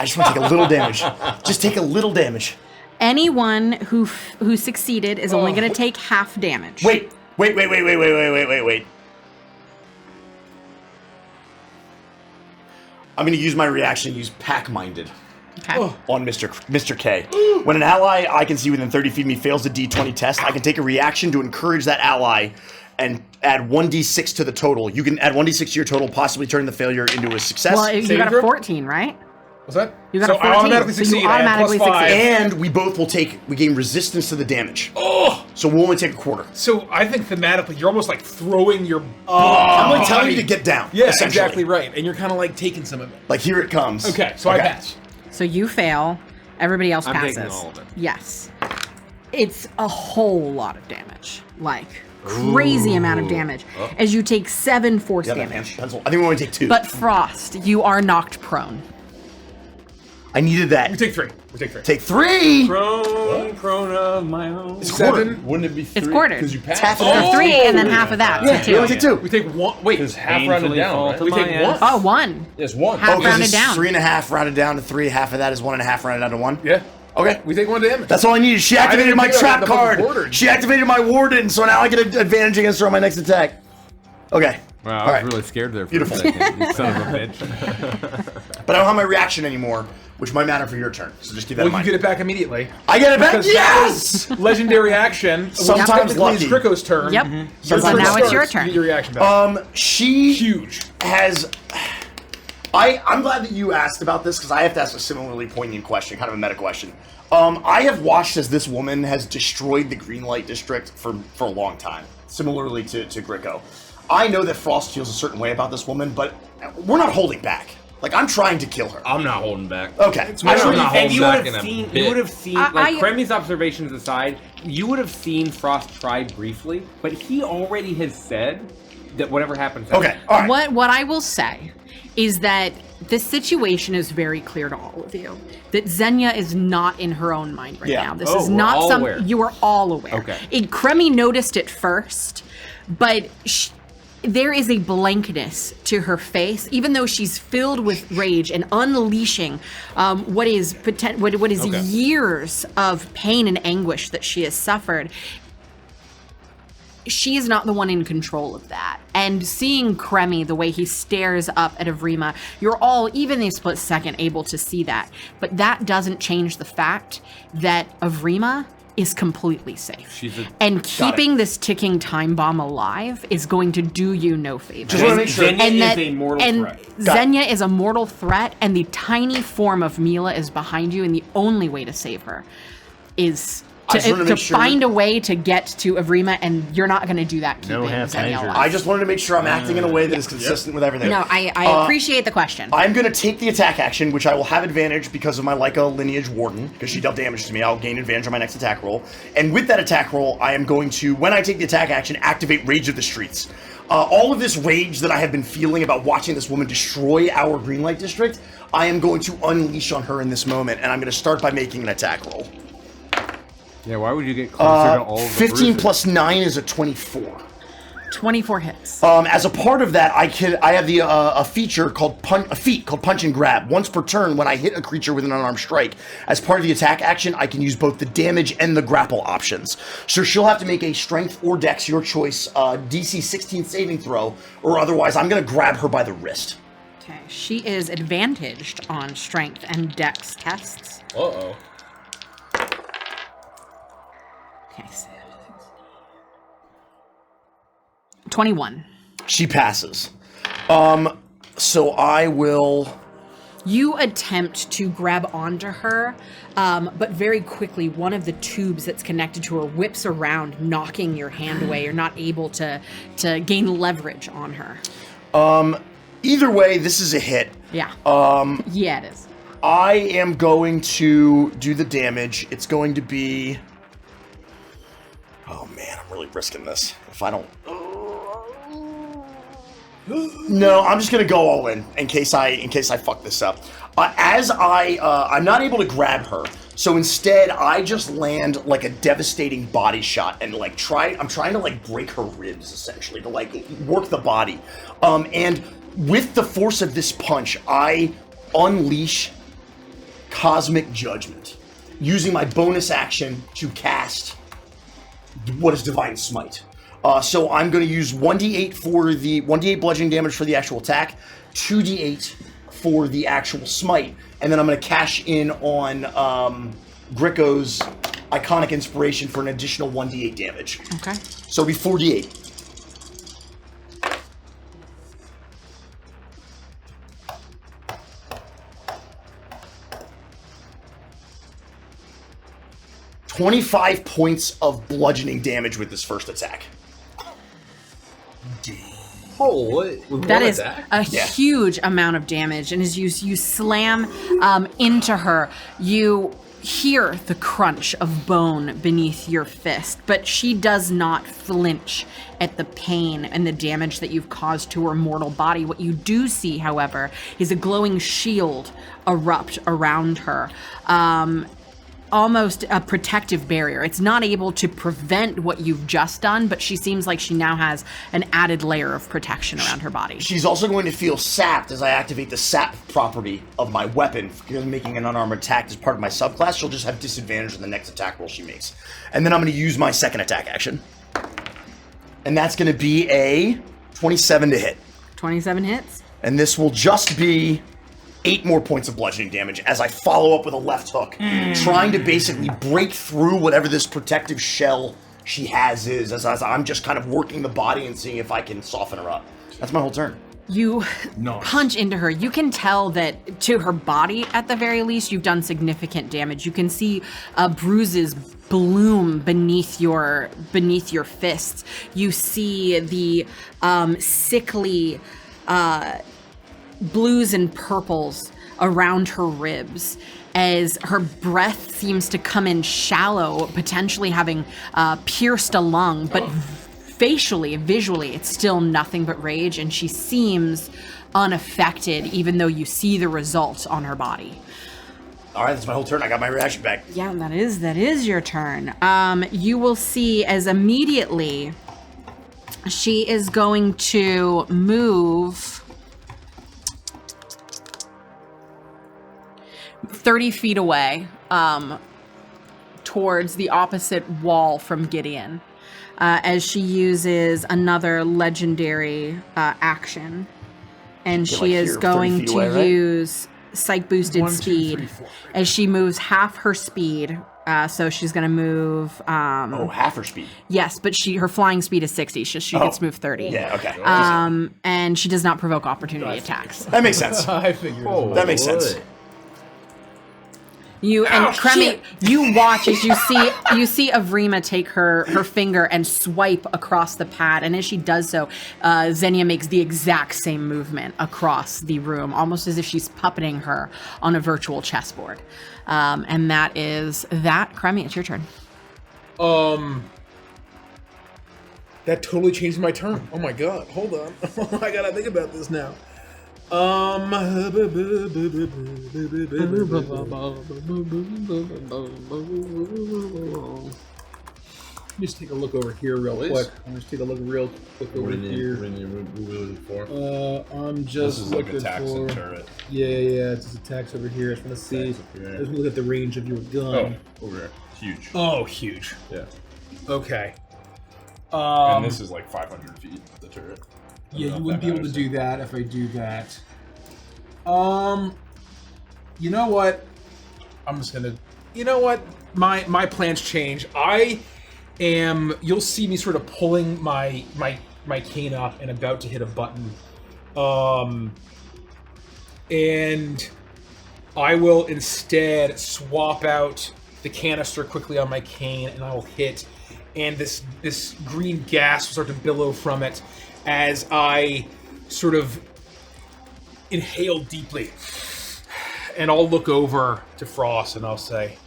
just want to take a little damage. Just take a little damage. Anyone who succeeded is only going to take half damage. Wait. Wait. I'm going to use my reaction and use Pack-Minded on Mr. K. When an ally I can see within 30 feet of me fails a D20 test, I can take a reaction to encourage that ally and add 1d6 to the total. You can add 1d6 to your total, possibly turn the failure into a success. Well, you got a 14, right? What's that? You got so a 14. I automatically so you succeed. automatically plus 5. And we both will we gain resistance to the damage. Oh! So we'll only take a quarter. So I think thematically, you're almost like throwing your. I'm like telling you to get down. Yeah, essentially. exactly right. And you're kind of like taking some of it. Like here it comes. Okay, so I pass. So you fail. Everybody else I'm passes. taking all of it. Yes. It's a whole lot of damage. Like crazy amount of damage. As you take 7 force damage. Pencil. I think we only take 2. But Frost, you are knocked prone. I needed that. We take 3. Take 3. Prone of my own. It's quartered. Wouldn't it be 3? It's quartered. Because you passed. Half of So 3 and then half of that. Yeah, So we 2. only take 2. We take 1. Wait, Because half rounded painfully down, fall right? to We my take 1. ass. Oh, 1. Yes, 1. Half because rounded it's down. 3.5 rounded down to 3. Half of that is 1.5 rounded down to 1. Yeah. Okay. We take 1 damage. That's all I needed. She activated my think trap about the fucking card. quarter. She activated my warden, so now I get an advantage against her on my next attack. Okay. Wow, I All was right. really scared there for Beautiful. a second. You son of a bitch. But I don't have my reaction anymore, which might matter for your turn. So just keep that Well, in you mind. get it back immediately. I get it back. Because Yes. that was legendary action. Sometimes Technically, lucky. it's Trico's turn. Yep. Your So turn now it's your starts, turn. You get your reaction back. She Huge. has. I'm glad that you asked about this because I have to ask a similarly poignant question, kind of a meta question. I have watched as this woman has destroyed the Greenlight District for a long time, similarly to Gricko. I know that Frost feels a certain way about this woman, but we're not holding back. Like, I'm trying to kill her. I'm not holding back. Okay. I'm not And holding you back would in a have seen, bit. you would have seen, I- like Kremi's observations aside, you would have seen Frost try briefly, but he already has said that whatever happens. Okay. All right. What I will say is that the situation is very clear to all of you. That Xenia is not in her own mind right Yeah. now. This Oh, is we're not all some. aware. You are all aware. Okay. Kremi noticed it first, but there is a blankness to her face, even though she's filled with rage and unleashing what is Okay. years of pain and anguish that she has suffered. She is not the one in control of that. And seeing Kremi, the way he stares up at Avrima, you're all, even a split second, able to see that. But that doesn't change the fact that Avrima is completely safe. And keeping this ticking time bomb alive is going to do you no favor. Just want to make sure. Xenia And is that- a mortal and threat. Xenia is a mortal threat, and the tiny form of Mila is behind you, and the only way to save her is I just wanted to to make sure- find a way to get to Avrima, and you're not going to do that keeping half Xenia measures. alive. I just wanted to make sure I'm acting in a way that is consistent with everything. No, I appreciate the question. I'm going to take the attack action, which I will have advantage because of my Leica lineage warden, because she dealt damage to me. I'll gain advantage on my next attack roll. And with that attack roll, I am going to, when I take the attack action, activate Rage of the Streets. All of this rage that I have been feeling about watching this woman destroy our Greenlight District, I am going to unleash on her in this moment, and I'm going to start by making an attack roll. Yeah, why would you get closer to all of the 15 bruises? plus 9 is a 24. 24 hits. As a part of that, I have the a feature called feat called Punch and Grab. Once per turn, when I hit a creature with an unarmed strike, as part of the attack action, I can use both the damage and the grapple options. So she'll have to make a Strength or Dex, your choice, DC 16 saving throw, or otherwise I'm going to grab her by the wrist. Okay, she is advantaged on strength and dex tests. Uh-oh. Okay, 21. She passes. So I will. You attempt to grab onto her, but very quickly, one of the tubes that's connected to her whips around, knocking your hand away. You're not able to gain leverage on her. Either way, this is a hit. Yeah. Yeah, it is. I am going to do the damage. It's going to be. Oh man, I'm really risking this. If I don't. No, I'm just gonna go all in case I fuck this up. I'm not able to grab her, so instead I just land like a devastating body shot and I'm trying to like break her ribs essentially to like work the body. And with the force of this punch, I unleash Cosmic Judgment, using my bonus action to cast what is Divine Smite. So I'm going to use 1d8 for the 1d8 bludgeoning damage for the actual attack, 2d8 for the actual smite, and then I'm going to cash in on Gricko's Iconic Inspiration for an additional 1d8 damage. Okay. So it'll be 4d8. $25 points of bludgeoning damage with this first attack. That is a huge amount of damage, and as you slam into her, you hear the crunch of bone beneath your fist, but she does not flinch at the pain and the damage that you've caused to her mortal body. What you do see, however, is a glowing shield erupt around her. Almost a protective barrier. It's not able to prevent what you've just done, but she seems like she now has an added layer of protection around her body. She's also going to feel sapped as I activate the sap property of my weapon. Because I'm making an unarmed attack as part of my subclass, she'll just have disadvantage on the next attack roll she makes. And then I'm going to use my second attack action. And that's going to be a 27 to hit. 27 hits. And this will just be 8 more points of bludgeoning damage as I follow up with a left hook, trying to basically break through whatever this protective shell she has is, as I'm just kind of working the body and seeing if I can soften her up. That's my whole turn. You punch into her. You can tell that to her body, at the very least, you've done significant damage. You can see bruises bloom beneath your fists. You see the sickly blues and purples around her ribs as her breath seems to come in shallow, potentially having pierced a lung, but visually, it's still nothing but rage, and she seems unaffected, even though you see the results on her body. All right, that's my whole turn. I got my reaction back. Yeah, that is your turn. You will see as immediately she is going to move 30 feet away towards the opposite wall from Gideon as she uses another legendary action. And she is going to use Psych Boosted Speed as she moves half her speed. So she's going to move... half her speed? Yes, but her flying speed is 60. She gets moved 30. Yeah, okay. And she does not provoke opportunity attacks. That makes sense. I figured. That makes sense. You and Kremi, you watch as you see Avrima take her finger and swipe across the pad, and as she does so, Xenia makes the exact same movement across the room, almost as if she's puppeting her on a virtual chessboard. And that is that. Kremi, it's your turn. That totally changed my turn. Oh my god, hold on. I gotta think about this now. Just take a look over here real quick. I'm just take a look real quick over here. I'm just this is looking like attacks for. and turret. Yeah, it's just attacks over here. I just want to see. Let's look at the range of your gun. Oh, over there. Huge. Oh, huge. Yeah. Okay. And this is like 500 feet, the turret. Yeah, you wouldn't be able to do that if I do that. You know what? I'm just gonna. You know what? My plans change. You'll see me sort of pulling my cane up and about to hit a button. And I will instead swap out the canister quickly on my cane, and I will hit. And this green gas will start to billow from it as I sort of inhale deeply. And I'll look over to Frost and I'll say,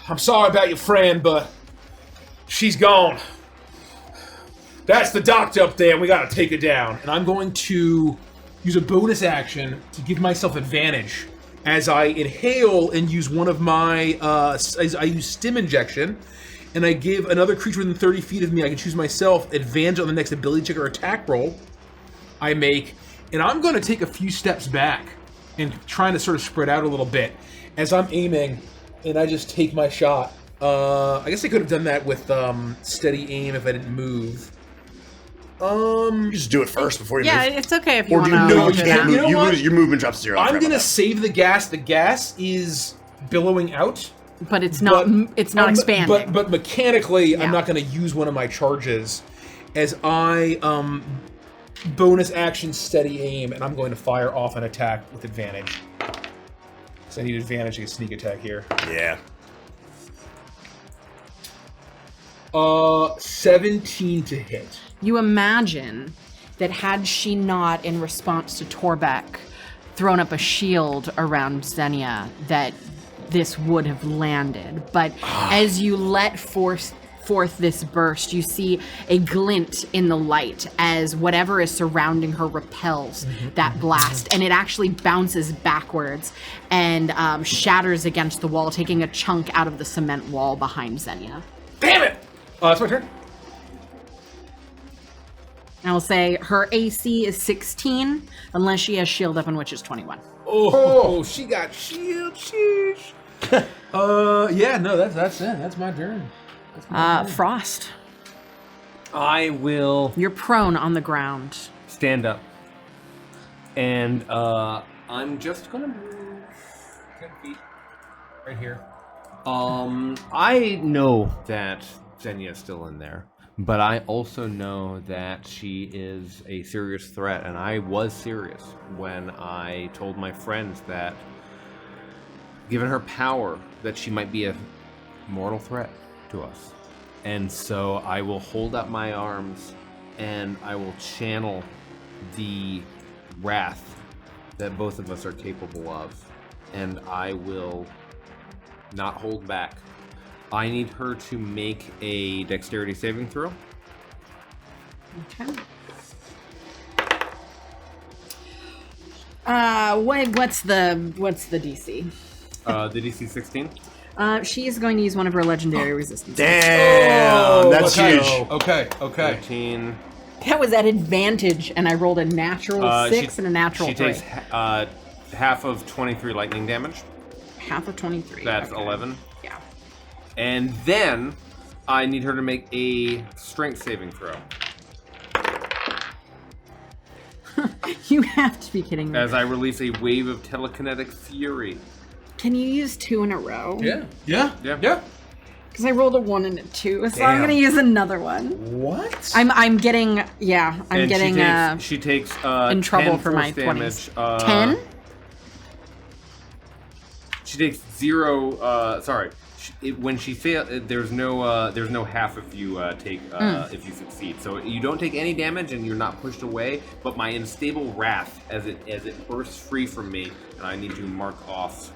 I'm sorry about your friend, but she's gone. That's the doctor up there, and we gotta take her down. And I'm going to use a bonus action to give myself advantage as I inhale and use one of my, as I use stim injection, and I give another creature within 30 feet of me, I can choose myself, advantage on the next ability check or attack roll I make, and I'm going to take a few steps back and trying to sort of spread out a little bit as I'm aiming, and I just take my shot. I guess I could have done that with steady aim if I didn't move. You just do it first before you Yeah, move. it's okay if you Or want do you know to. you can't You move? know You what? lose, your movement drops to 0. I'm Forgot gonna about save the gas. The gas is billowing out, But it's not. It's not expanding. But mechanically, Yeah. I'm not gonna use one of my charges, as I bonus action steady aim, and I'm going to fire off an attack with advantage. So I need advantage against sneak attack here. that. Yeah. 17 to hit. You imagine that had she not, in response to Torbeck, thrown up a shield around Xenia, that this would have landed. But as you let forth this burst, you see a glint in the light as whatever is surrounding her repels that blast, and it actually bounces backwards and shatters against the wall, taking a chunk out of the cement wall behind Xenia. Damn it! That's my turn. I will say her AC is 16, unless she has shield up, in which is 21. Oh, she got shield. Sheesh. Yeah, no, that's it. That's my turn. Frost, I will you're prone on the ground. stand up. And I'm just gonna move 10 feet right here. I know that Xenia's still in there, but I also know that she is a serious threat, and I was serious when I told my friends that, given her power, that she might be a mortal threat to us. And so I will hold up my arms and I will channel the wrath that both of us are capable of, and I will not hold back. I need her to make a dexterity saving throw. Okay. What's the DC? The DC 16. She is going to use one of her legendary resistances. Damn, that's okay. huge. Okay. 13. That was at advantage, and I rolled a natural 6 and a natural she 3. takes half of 23 lightning damage. Half of 23. That's okay. 11. Yeah. And then I need her to make a strength saving throw. You have to be kidding me. As I release a wave of telekinetic fury. Can you use 2 in a row? Yeah. Because I rolled a 1 and a 2, so I'm Damn. going to use another one. What? I'm getting, yeah, I'm And getting she takes in trouble 10 for my force damage. 20s. 10? She takes 0. Sorry, when she fails, there's no half if you take if you succeed. So you don't take any damage and you're not pushed away. But my unstable wrath, as it bursts free from me, and I need to mark off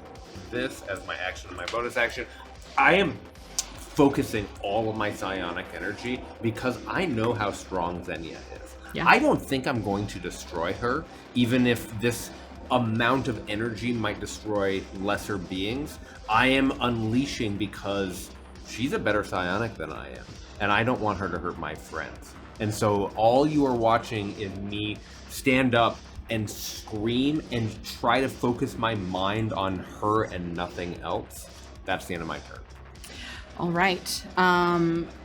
this as my action and my bonus action. I am focusing all of my psionic energy because I know how strong Xenia is. Yeah. I don't think I'm going to destroy her, even if this amount of energy might destroy lesser beings. I am unleashing because she's a better psionic than I am, and I don't want her to hurt my friends. And so all you are watching is me stand up and scream and try to focus my mind on her and nothing else. That's the end of my turn. All right.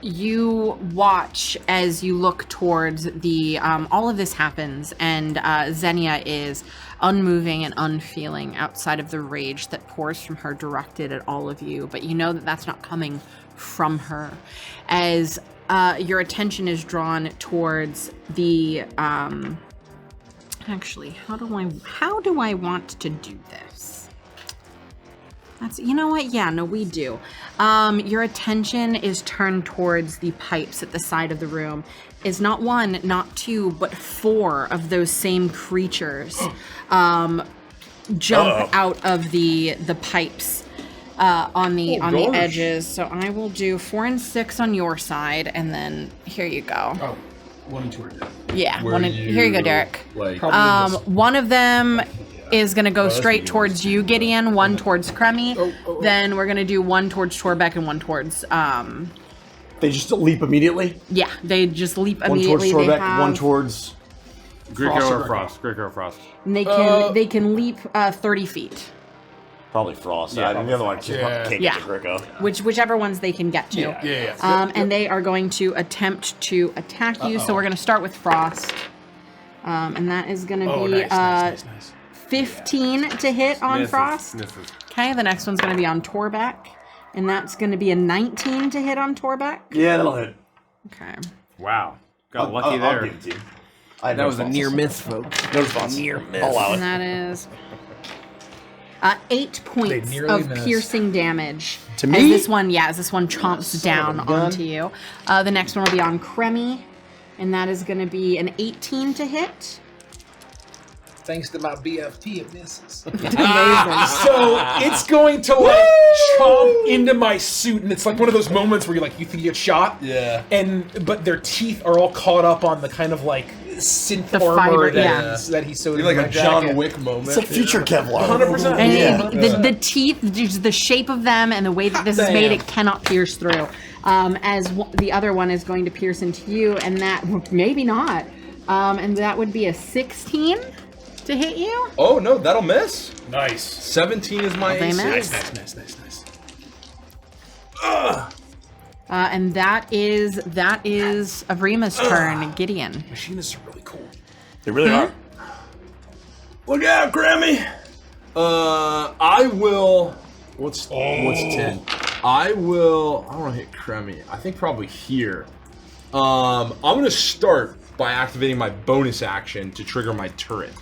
You watch as you look towards the, all of this happens, and Xenia is unmoving and unfeeling outside of the rage that pours from her directed at all of you, but you know that that's not coming from her. As your attention is drawn towards the, actually, how do I want to do this? That's, you know what? Yeah, no, we do. Your attention is turned towards the pipes at the side of the room. Is not 1, not 2, but 4 of those same creatures jump out of the pipes on the edges. So I will do 4 and 6 on your side, and then here you go. Oh, 1 and 2 are dead. Yeah, here you go, Derek. Like, One of them is going to go straight towards you, Gideon, 1 towards Kremmy. Then we're going to do 1 towards Torbeck and 1 towards... They just leap immediately? Yeah, they just leap 1 towards immediately. Torbeck, 1 towards... Greco or Frost? Greco or Frost? And they can leap 30 feet. Probably Frost. Yeah, The other one just can't get Yeah. to Greco. Whichever ones they can get to. Yeah. And they are going to attempt to attack you. So we're going to start with Frost. And that is going to be nice. 15 to hit on Frost. Misses. Okay, the next one's going to be on Torbeck. And that's going to be a 19 to hit on Torbeck. Yeah, that'll hit. Okay. Wow. Got lucky I'll there. give it to you. That was a near miss, folks. No response. Near miss. I'll allow And it. that is 8 points nearly of missed. piercing damage. To As me? this one chomps down of a gun. onto you. The next one will be on Cremy. And that is going to be an 18 to hit. Thanks to my BFT, it misses. Amazing. So it's going to like chomp into my suit, and it's like one of those moments where you think you get shot. Yeah. But their teeth are all caught up on the kind of like synth The armor fiber, that he sewed. You're like in a my John jacket. Wick moment. It's like future Kevlar. 100%. And the teeth, just the shape of them and the way that this is made, it cannot pierce through. The other one is going to pierce into you, and that maybe not. And that would be a 16 to hit you. Oh no, that'll miss. Nice. 17 is my They AC. miss. Nice. And that is Avrima's turn. Gideon. Machinists are really cool. They really are. Look out, Grammy. I will. What's 10? I want to hit Cremy. I think probably here. I'm gonna start by activating my bonus action to trigger my turret.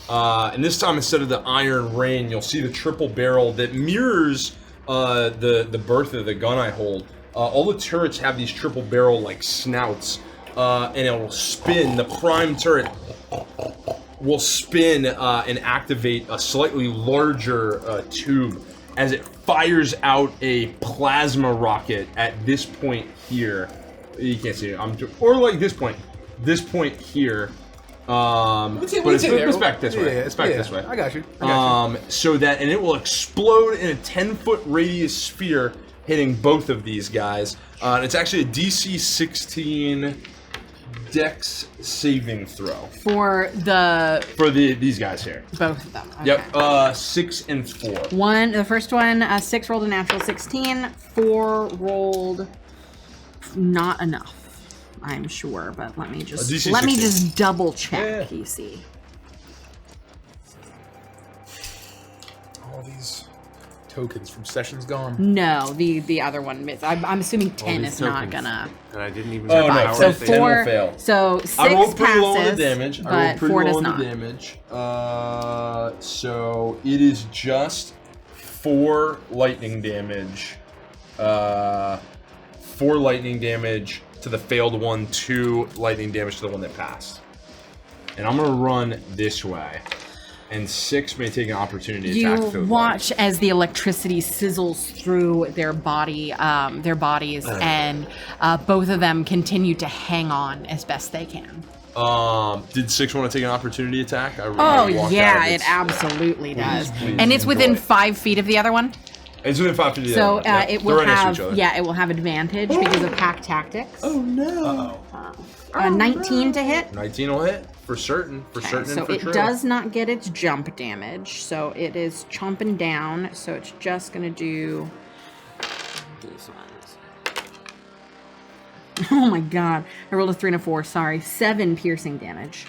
And this time, instead of the Iron Rain, you'll see the triple barrel that mirrors the Bertha, the gun I hold. All the turrets have these triple barrel like snouts, and it will spin. The prime turret will spin and activate a slightly larger tube as it fires out a plasma rocket at this point here. You can't see it. Or like this point here. But it's back this way. It's back this way. I got you. So that, and it will explode in a 10-foot radius sphere, hitting both of these guys. And it's actually a DC 16 Dex saving throw For these guys here. both of them. Okay. Yep. 6 and 4. The first one, 6 rolled a natural 16. 4 rolled not enough. I'm sure, but let me just double check. You see. All these tokens from sessions gone. No, the other one missed. I'm assuming 10 is not gonna. And I didn't even. Oh, no. survive. So Ten will 4. fail. So 6 I rolled pretty low on the passes, damage. but 4 does not. So it is just 4 lightning damage. 4 lightning damage to the failed one, 2 lightning damage to the one that passed. And I'm gonna run this way. And 6 may take an opportunity attack. You watch as the electricity sizzles through their bodies, and both of them continue to hang on as best they can. Did 6 want to take an opportunity attack? It absolutely does. And it's within 5 feet of the other one. It's within 5 feet of the So other one. Yep. it They're will right next to have each other. it will have advantage because of pack tactics. Oh no! 19 to hit. 19 will hit for certain. For certain So and for it true. does not get its jump damage. So it is chomping down. So it's just gonna do these ones. Oh my god! I rolled a 3 and a 4. Sorry, 7 piercing damage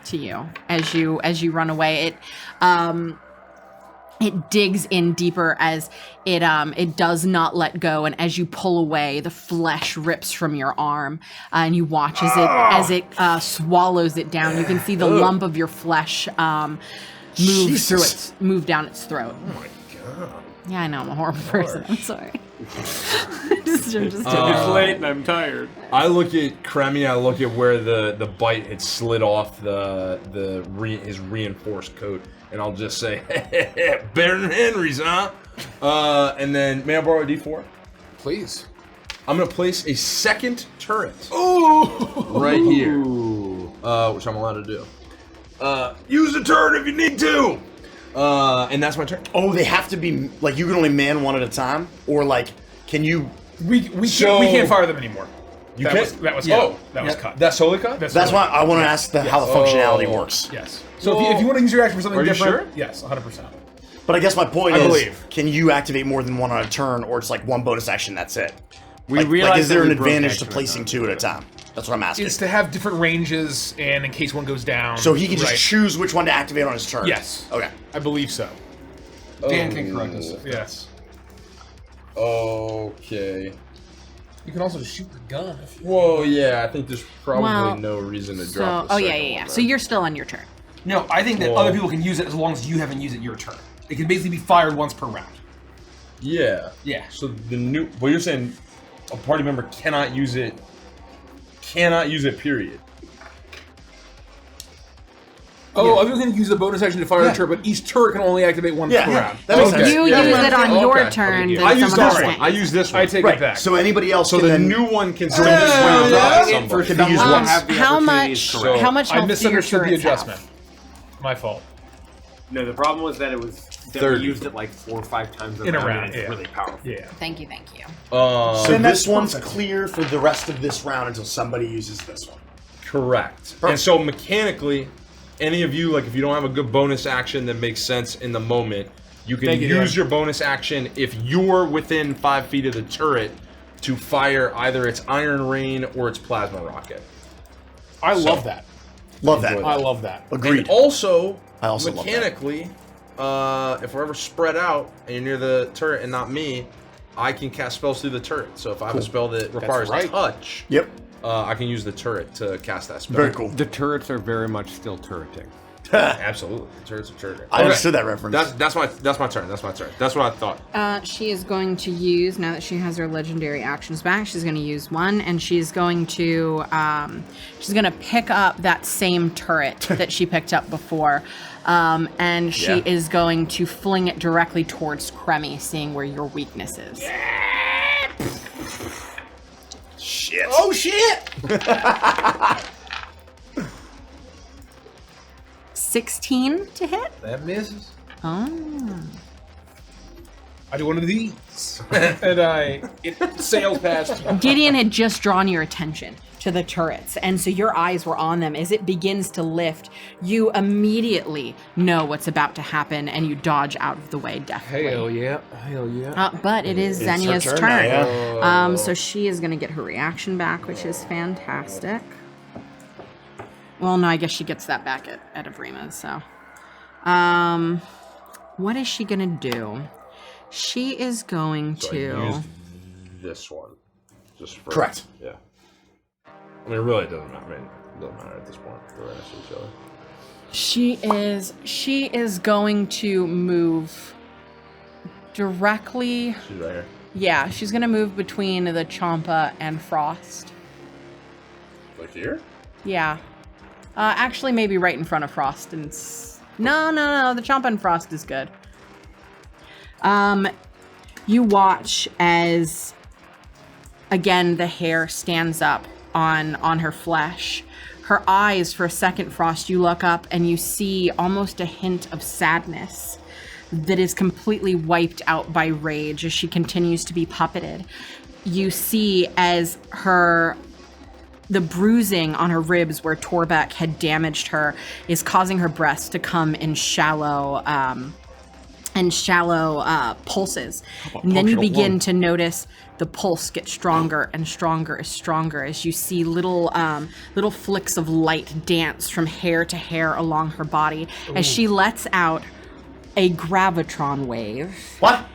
to you as you run away. It digs in deeper as it does not let go, and as you pull away, the flesh rips from your arm, and you watch as it swallows it down. You can see the lump of your flesh move down its throat. Oh my god! Yeah, I know, I'm a horrible person. I'm sorry. It's late and I'm tired. I look at Cremy. I look at where the bite had slid off his reinforced coat, and I'll just say, better than Henry's, huh? And then, may I borrow a D4? Please. I'm gonna place a second turret. Ooh! Right here, which I'm allowed to do. Use the turret if you need to. And that's my turn. Oh, they have to be like you can only man one at a time, or like can you? We can't fire them anymore. That was cut. That's totally cut. That's why I want to ask how the functionality works. Yes. So if you want to use your action for something Are you different, sure? yes, 100%. But I guess my point I is, believe. can you activate more than one on a turn, or it's like one bonus action, that's it? We Like, realize is there that an we broke advantage to action placing at 2 at a time? That's what I'm asking. Is to have different ranges, and in case one goes down. So he can just right. choose which one to activate on his turn? Yes. Okay. I believe so. Dan can correct us. Yes. Okay. You can also shoot the gun if you Whoa, yeah, I think there's probably Well, no reason to So, drop the oh yeah, second yeah, yeah. one So then. you're still on your turn. No, I think that Well- other people can use it as long as you haven't used it your turn. It can basically be fired once per round. Yeah. Yeah. So the new... Well, you're saying a party member cannot use it... Cannot use it, period. Oh, other than use the bonus action to fire Yeah. a turret, but each turret can only activate one Yeah, per yeah, round. that makes Okay. sense. You Yeah, use yeah. it on your Okay. turn. Okay. Then I use someone else this one. can. I use this one. I take Right. it back. So anybody else So can the then... new one can still Right. use Yeah. one Yeah. for somebody. Can be used Someone once. have the How opportunity much? to correct. How much I health do your misunderstood the turrets have? adjustment. My fault. No, the problem was that it was that 30. we used it like 4 or 5 times In a round, and it's yeah. really powerful. Yeah. Thank you, thank you. So Then this that's one's perfect. clear for the rest of this round until somebody uses this one. Correct. And so mechanically, any of you, like if you don't have a good bonus action that makes sense in the moment, you can Thank you, use Dan. your bonus action if you're within 5 feet of the turret to fire either its iron rain or its plasma rocket. I love that. Love that. I love that. Agreed. And also, I also love that. mechanically, if we're ever spread out and you're near the turret and not me, I can cast spells through the turret. So if I have a spell that requires right. touch, Yep. I can use the turret to cast that spell. Very cool. The turrets are very much still turreting. Absolutely, the turret's a turret. I understood that reference. That's my turn. That's my turn. That's what I thought. She is going to use, now that she has her legendary actions back, she's going to use one, and she's going to pick up that same turret that she picked up before, and she is going to fling it directly towards Cremy, seeing where your weakness is. Shit. Oh shit! 16 to hit? That misses. Oh. I do one of these, and it sails past you. Gideon had just drawn your attention to the turrets, and so your eyes were on them. As it begins to lift, you immediately know what's about to happen, and you dodge out of the way deftly. Hell yeah. Hell yeah. But it is It's her Xenia's turn turn. now, yeah. So she is going to get her reaction back, which is fantastic. Well, no, I guess she gets that back at Avrima's, so. What is she going to do? She is going So I to... used this one. Just for, Correct. Yeah. I mean, it really doesn't matter. I mean, it doesn't matter at this point. We're right next to each other. She is going to move directly... She's right here. Yeah, she's going to move between the Champa and Frost. Like here? Yeah. Actually, maybe right in front of Frost. And no. The Champa and Frost is good. You watch as, again, the hair stands up on her flesh. Her eyes, for a second, Frost, you look up and you see almost a hint of sadness that is completely wiped out by rage as she continues to be puppeted. You see as the bruising on her ribs where Torbeck had damaged her is causing her breasts to come in shallow pulses. And then you begin to notice the pulse get stronger and stronger as you see little flicks of light dance from hair to hair along her body as she lets out a gravitron wave. What?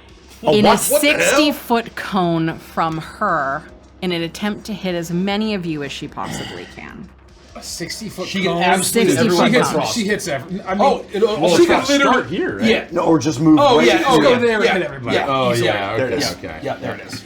In what? a What the hell? 60-foot cone from her in an attempt to hit as many of you as she possibly can. A 60-foot She can cone. absolutely 60 everyone foot can cone. cross. She hits every. I mean, Oh, she Start can literally here, right? Yeah. No, or just move. Oh right yeah. to Oh the- Go there and yeah. hit everybody. Yeah. Oh, easily. yeah. There it Okay. is. Okay. Yeah, there it is.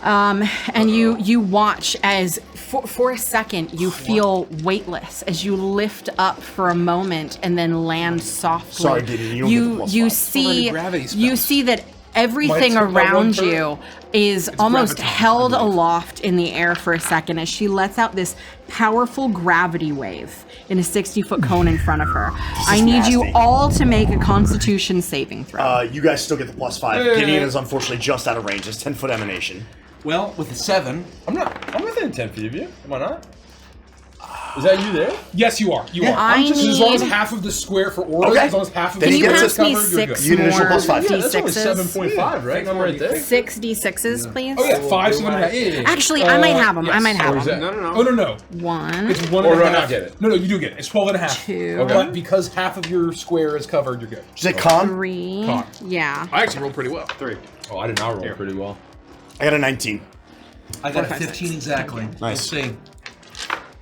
And you watch as for a second you feel weightless as you lift up for a moment and then land softly. Sorry, Gideon, you don't get the plus you five. see Gravity spells. you see that everything Might take my one around turn. you is almost graviton, held aloft in the air for a second as she lets out this powerful gravity wave in a 60-foot cone in front of her. I need you nasty. all to make a Constitution saving throw. You guys still get the +5. Gideon is unfortunately just out of range. It's 10-foot emanation. Well, with a 7, I'm within 10 feet of you. Am I not? Is that you there? Yes, you are. You are. I As long as need- half of the square for auras, Okay. as long as half of Then the Can you get square to- is pass me covered, you're good. 6 You get an initial more plus 5. Yeah, that's only D6s? 7.5, right? I'm right there. 6 D6s, please. Oh yeah, 5, 7, and a half. Yeah. Actually, I might have them. I yes. might have Or is them. that- No. Oh no. 1, It's 1 Or and a do I half. not get it? No, you do get it. It's 12 and a half. 2, But because half of your square is covered, you're good. Did you say con? 3. Con. Yeah. I actually rolled pretty well. 3. Oh, I did not roll pretty well. I got a 19. I got a 4, 5, 15 exactly. Nice. We'll see.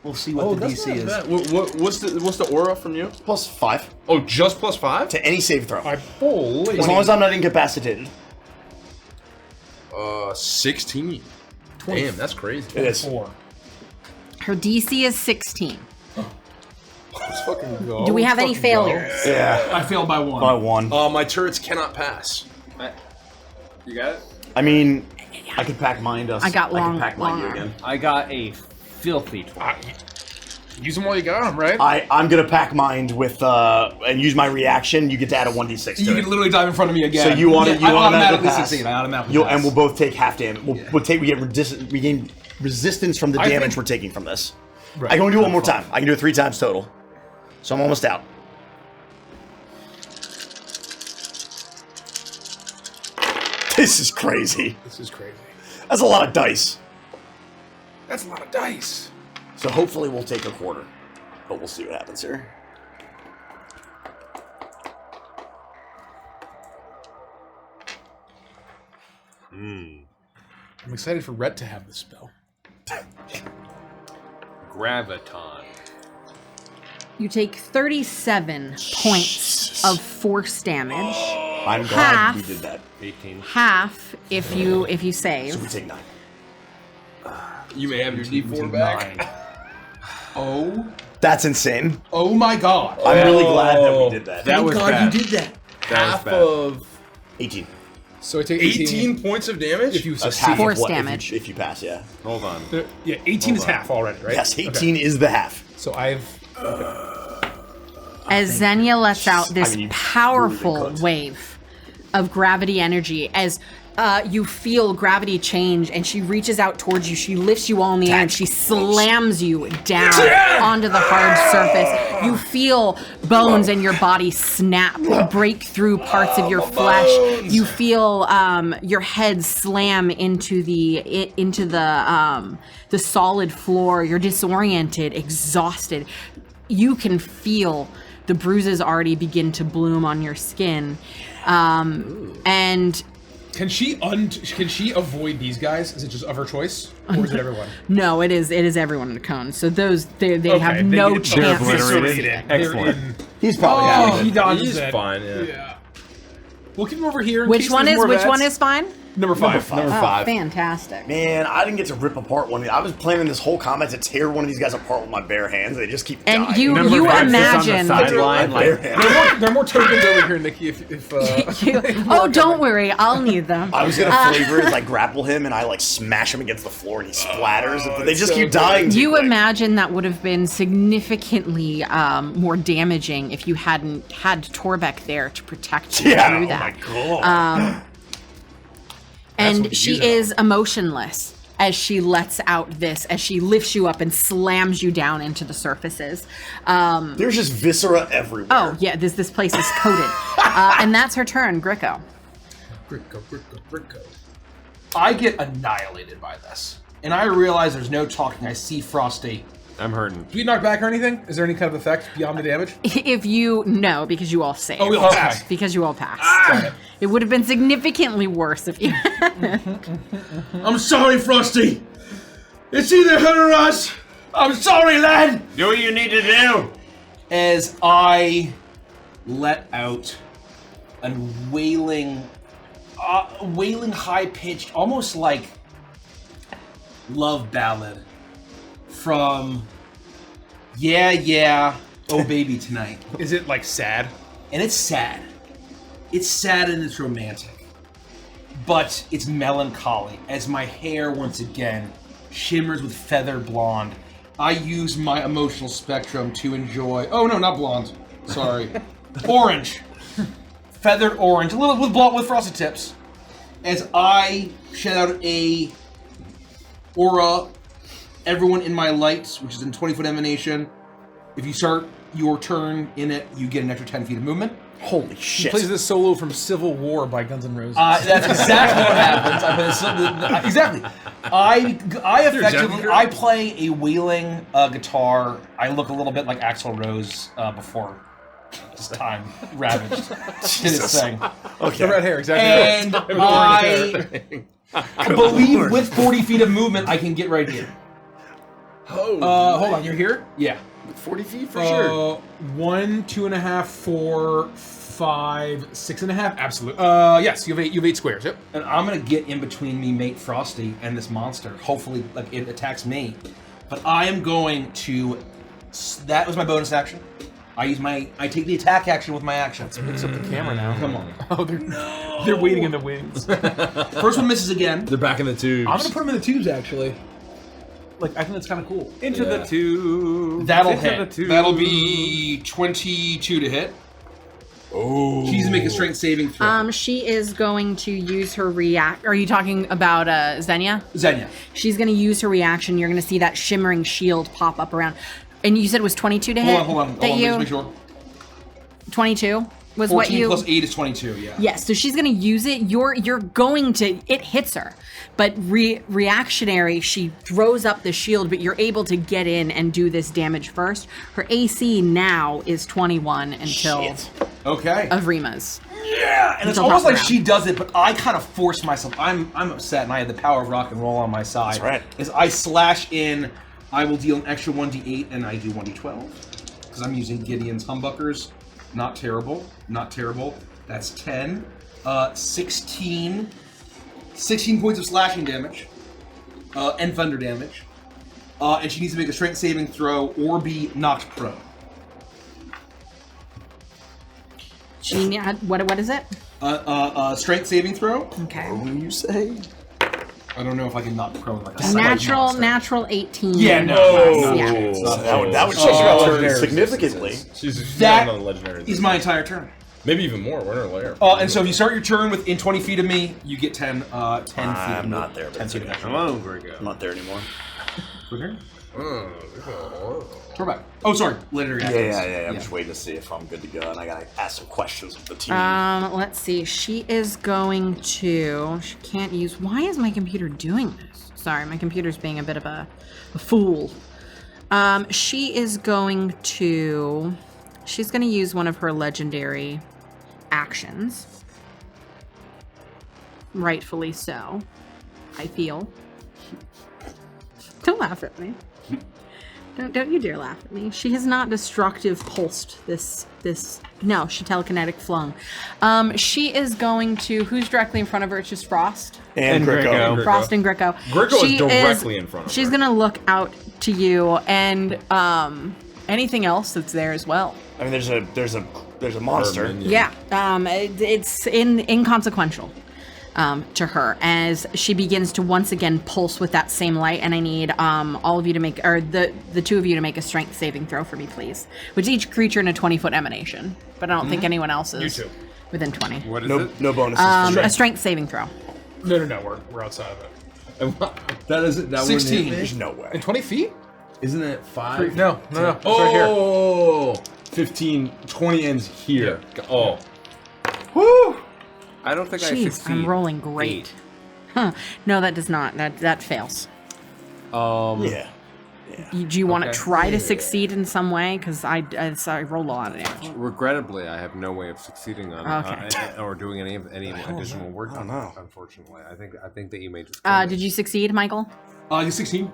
We'll see what Oh, the that's DC not is. bad. What's the aura from you? Plus 5 Oh, just plus 5? to any save throw. Holy. As long as I'm not incapacitated. 16. Damn, that's crazy. It is. 4. Her DC is 16. Let's fucking go. Do we have any Let's fucking go. failures? Yeah. I failed by 1. By 1. My turrets cannot pass. You got it? I mean, I could pack mine dust. I got I long- can pack mine long again. I got a filthy 20. Use them while you got them, right? I'm gonna pack mine with and use my reaction. You get to add a 1d6 to You it. can literally dive in front of me again. So you want to? I automatically pass. succeed. I automatically You'll, pass. and we'll both take half damage. We gain resistance from the I damage think- we're taking from this. Right. I can do it one more time. I can do it 3 times total. So I'm almost out. This is crazy. This is crazy. That's a lot of dice. That's a lot of dice. So hopefully we'll take a quarter. But we'll see what happens here. I'm excited for Rhett to have this spell. Graviton. You take 37 points of force damage. I'm glad Half. we did that. 18. Half if you So we save. take 9. You may have your D4 back. Oh, That's insane. oh my god. I'm really glad that we did that. That was God, bad. you did that. Half bad. of 18. So I take 18 points of damage? if you That's succeed. half Force of what, damage. If you pass, yeah. Hold on. Yeah, 18 is half already, right? Yes, Okay. 18 is the half. So I've As Xenia lets out this I mean, you powerful really cooked. wave of gravity energy as you feel gravity change, and she reaches out towards you. She lifts you all in the air, and she slams you down onto the hard surface. You feel bones in your body snap, break through parts of your flesh. You feel your head slam into the solid floor. You're disoriented, exhausted. You can feel the bruises already begin to bloom on your skin, and Can she avoid these guys? Is it just of her choice, or is it everyone? no, it is everyone in the cone. So those they Okay, have they no get- chance. they're obliterated. They're Excellent. in- He's probably Oh, he dead. dodges He's it. fine, yeah. Yeah. We'll keep him over here. in Which case one there's is more which one vets. is fine? Number 5. Number Oh, 5. fantastic. Man, I didn't get to rip apart one. I was planning this whole combat to tear one of these guys apart with my bare hands. They just keep And dying. you Number you 5 sits on the imagine. sideline, My bare like, hands. There are more tokens over here, Nikki. If Oh, don't worry, I'll need them. I was gonna flavor it as I grapple him and I like smash him against the floor and he splatters. They just keep dying. too You quick. imagine that would have been significantly more damaging if you hadn't had Torbeck there to protect you Yeah. through Oh that. my god. And what she you is emotionless as she lets out this, as she lifts you up and slams you down into the surfaces. There's just viscera everywhere. Oh yeah, this place is coated, and that's her turn, Gricko. Bricko. I get annihilated by this. And I realize there's no talking. I see Frosty. I'm hurting. Do we knock back or anything? Is there any kind of effect beyond the damage? If you no, because you all saved. Oh, we all passed. Because you all passed. It would have been significantly worse if you. I'm sorry, Frosty. It's either her or us. I'm sorry, lad. Do what you need to do. As I let out a wailing high-pitched, almost like love ballad from Yeah, Yeah, Oh Baby Tonight. Is it like sad? And it's sad. It's sad and it's romantic. But it's melancholy as my hair once again shimmers with feather blonde. I use my emotional spectrum to enjoy. Oh no, not blonde. Sorry. Orange. Feathered orange. A little with frosted tips. As I shed out a aura everyone in my lights, which is in 20-foot emanation. If you start your turn in it, you get an extra 10 feet of movement. Holy He shit. plays this solo from Civil War by Guns N' Roses. That's exactly what happens. Exactly. I effectively I play a wailing guitar. I look a little bit like Axl Rose before his time ravaged did his thing. Okay. The red hair, exactly. And I believe with 40 feet of movement, I can get right here. Hold on, you're here? Yeah. 40 feet for sure. 1, 2.5, 4, 5, 6.5. Absolutely. Yes, you have 8 squares. Yep. And I'm gonna get in between me, mate Frosty, and this monster. Hopefully, like it attacks me. But I am going to. That was my bonus action. I take the attack action with my action. Mix up the camera now. Come on. Oh, they're waiting in the wings. First one misses again. They're back in the tubes. I'm gonna put them in the tubes actually. Like I think that's kind of cool. Into the tube. That'll Into hit. the tube. That'll be 22 to hit. Oh. She needs to make a strength saving throw. She is going to use her react. Are you talking about Xenia? Xenia. She's going to use her reaction. You're going to see that shimmering shield pop up around. And you said it was 22 to hit? Hold on. Just make sure. 22 was 14 what you... plus 8 is 22, yeah. Yes, so she's going to use it. You're going to... It hits her. But reactionary, she throws up the shield, but you're able to get in and do this damage first. Her AC now is 21 until... Okay. Of Rima's. Yeah, and it's almost like she does it, but I kind of force myself. I'm upset, and I have the power of rock and roll on my side. That's right. As I slash in, I will deal an extra 1d8, and I do 1d12 because I'm using Gideon's humbuckers. Not terrible. Not terrible. That's 10. 16 points of slashing damage and thunder damage. And she needs to make a strength saving throw or be knocked prone. What is it? Strength saving throw. Okay. What will you say? I don't know if I can knock prone like a Natural 18. Yeah, no. That would change your turn significantly. That on the legendary. is my entire turn. Maybe even more. We're in a layer. And so if you start your turn within 20 feet of me, you get 10 feet. I'm not there. 10 feet of action. Hello, Grigo. I'm not there anymore. Okay. We're back. Oh, sorry. Legendary actions. Yeah. I'm just waiting to see if I'm good to go, and I gotta ask some questions of the team. Let's see. She is going to... She can't use... Why is my computer doing this? Sorry, my computer's being a bit of a fool. She is going to... She's going to use one of her legendary actions. Rightfully so, I feel. Don't laugh at me. Don't you dare laugh at me. She has not destructive pulsed this. No, she telekinetic flung. She is going to. Who's directly in front of her? It's just Frost. And Gricko. Frost and Gricko. Gricko is directly in front of her. She's gonna look out to you and anything else that's there as well. I mean, there's a monster. Yeah. It's inconsequential. To her as she begins to once again pulse with that same light, and I need all of you to make, or the two of you to make a strength saving throw for me, please. Which each creature in a 20-foot emanation, but I don't think anyone else is within 20. What is it? No bonuses. A strength saving throw. No. We're outside of it. That isn't. That 16. There's no way. In 20 feet? Isn't it 5? No. It's right Oh, 15, 20 ends here. Oh. Woo! I don't think I Jeez, succeed. I'm rolling great. Huh. No, that does not. That fails. Yeah. Do you want to Okay. try to succeed in some way? Because I roll a lot of damage. Regrettably, I have no way of succeeding on Okay. or doing any additional work on it. Unfortunately, I think that you may just. Did you succeed, Michael? You 16.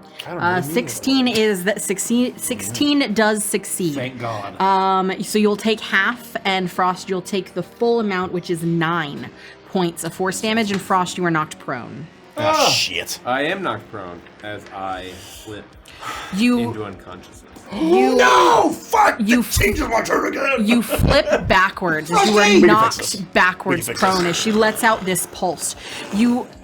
16 is that 16 does succeed. Thank God. So you'll take half, and Frost, you'll take the full amount, which is 9 points of force damage, and Frost, you are knocked prone. Ah, shit. I am knocked prone as I slip You into unconsciousness. No! Fuck! You changes my turn again! You flip backwards as you We are can fix this. knocked backwards We can fix prone this. as she lets out this pulse.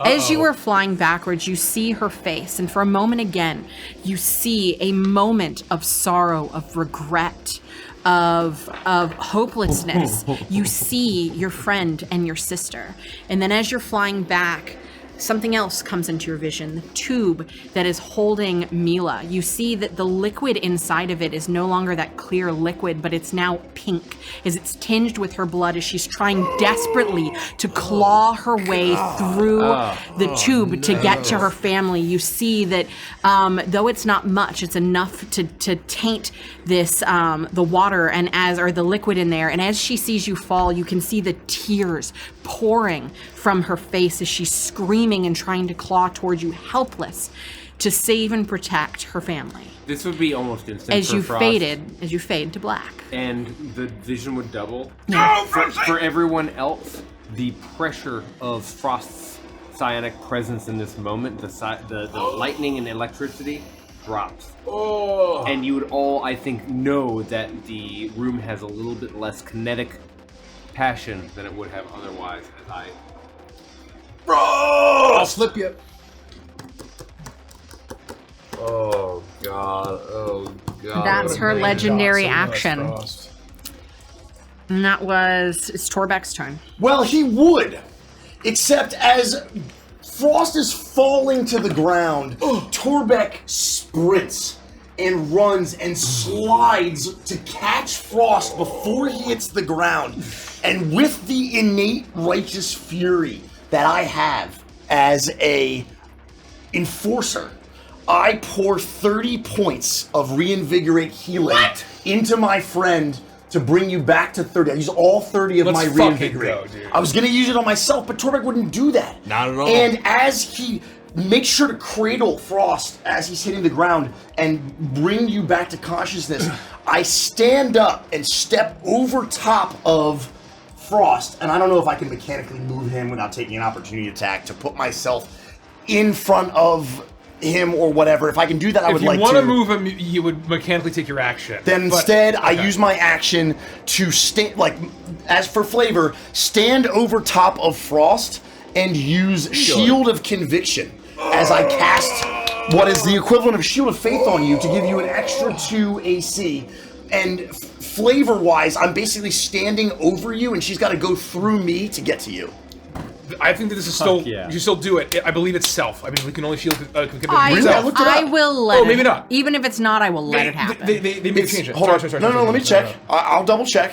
As you are flying backwards, you see her face, and for a moment again, you see a moment of sorrow, of regret, of hopelessness. You see your friend and your sister. And then as you're flying back, something else comes into your vision, the tube that is holding Mila. You see that the liquid inside of it is no longer that clear liquid, but it's now pink as it's tinged with her blood as she's trying desperately to claw her way through the tube to get to her family. You see that though it's not much, it's enough to taint this the water or the liquid in there. And as she sees you fall, you can see the tears pouring from her face as she's screaming and trying to claw towards you, helpless to save and protect her family. This would be almost instant As for you Frost, fade to black. and the vision would double. Yeah. For everyone else, the pressure of Frost's psionic presence in this moment, the lightning and electricity drops. Oh. And you would all, I think, know that the room has a little bit less kinetic passion than it would have otherwise. I'll slip you. Oh god. Oh god. That's her legendary So much action. Frost. And it's Torbeck's turn. Well, he would, except as Frost is falling to the ground, Torbeck sprints and runs and slides to catch Frost before he hits the ground. And with the innate righteous fury that I have as a enforcer, I pour 30 points of reinvigorate healing into my friend to bring you back to 30. I use all 30 of Let's my fucking reinvigorate. go, dude. I was gonna use it on myself, but Torbeck wouldn't do that. Not at all. And as he makes sure to cradle Frost as he's hitting the ground and bring you back to consciousness, I stand up and step over top of Frost, and I don't know if I can mechanically move him without taking an opportunity attack to put myself in front of him or whatever. If I can do that, I would like to. If you want to move him, you would mechanically take your action. Then instead, I use my action to as for flavor, stand over top of Frost and use Shield of Conviction as I cast what is the equivalent of Shield of Faith on you to give you an extra 2 AC. And flavor-wise, I'm basically standing over you, and she's got to go through me to get to you. I think that this is still. yeah. You should still do it. I believe it's self. I mean, we can only shield. I will let Oh, it. maybe not. Even if it's not, I will let it happen. They may change it. Hold on. No, let me check. I'll double check.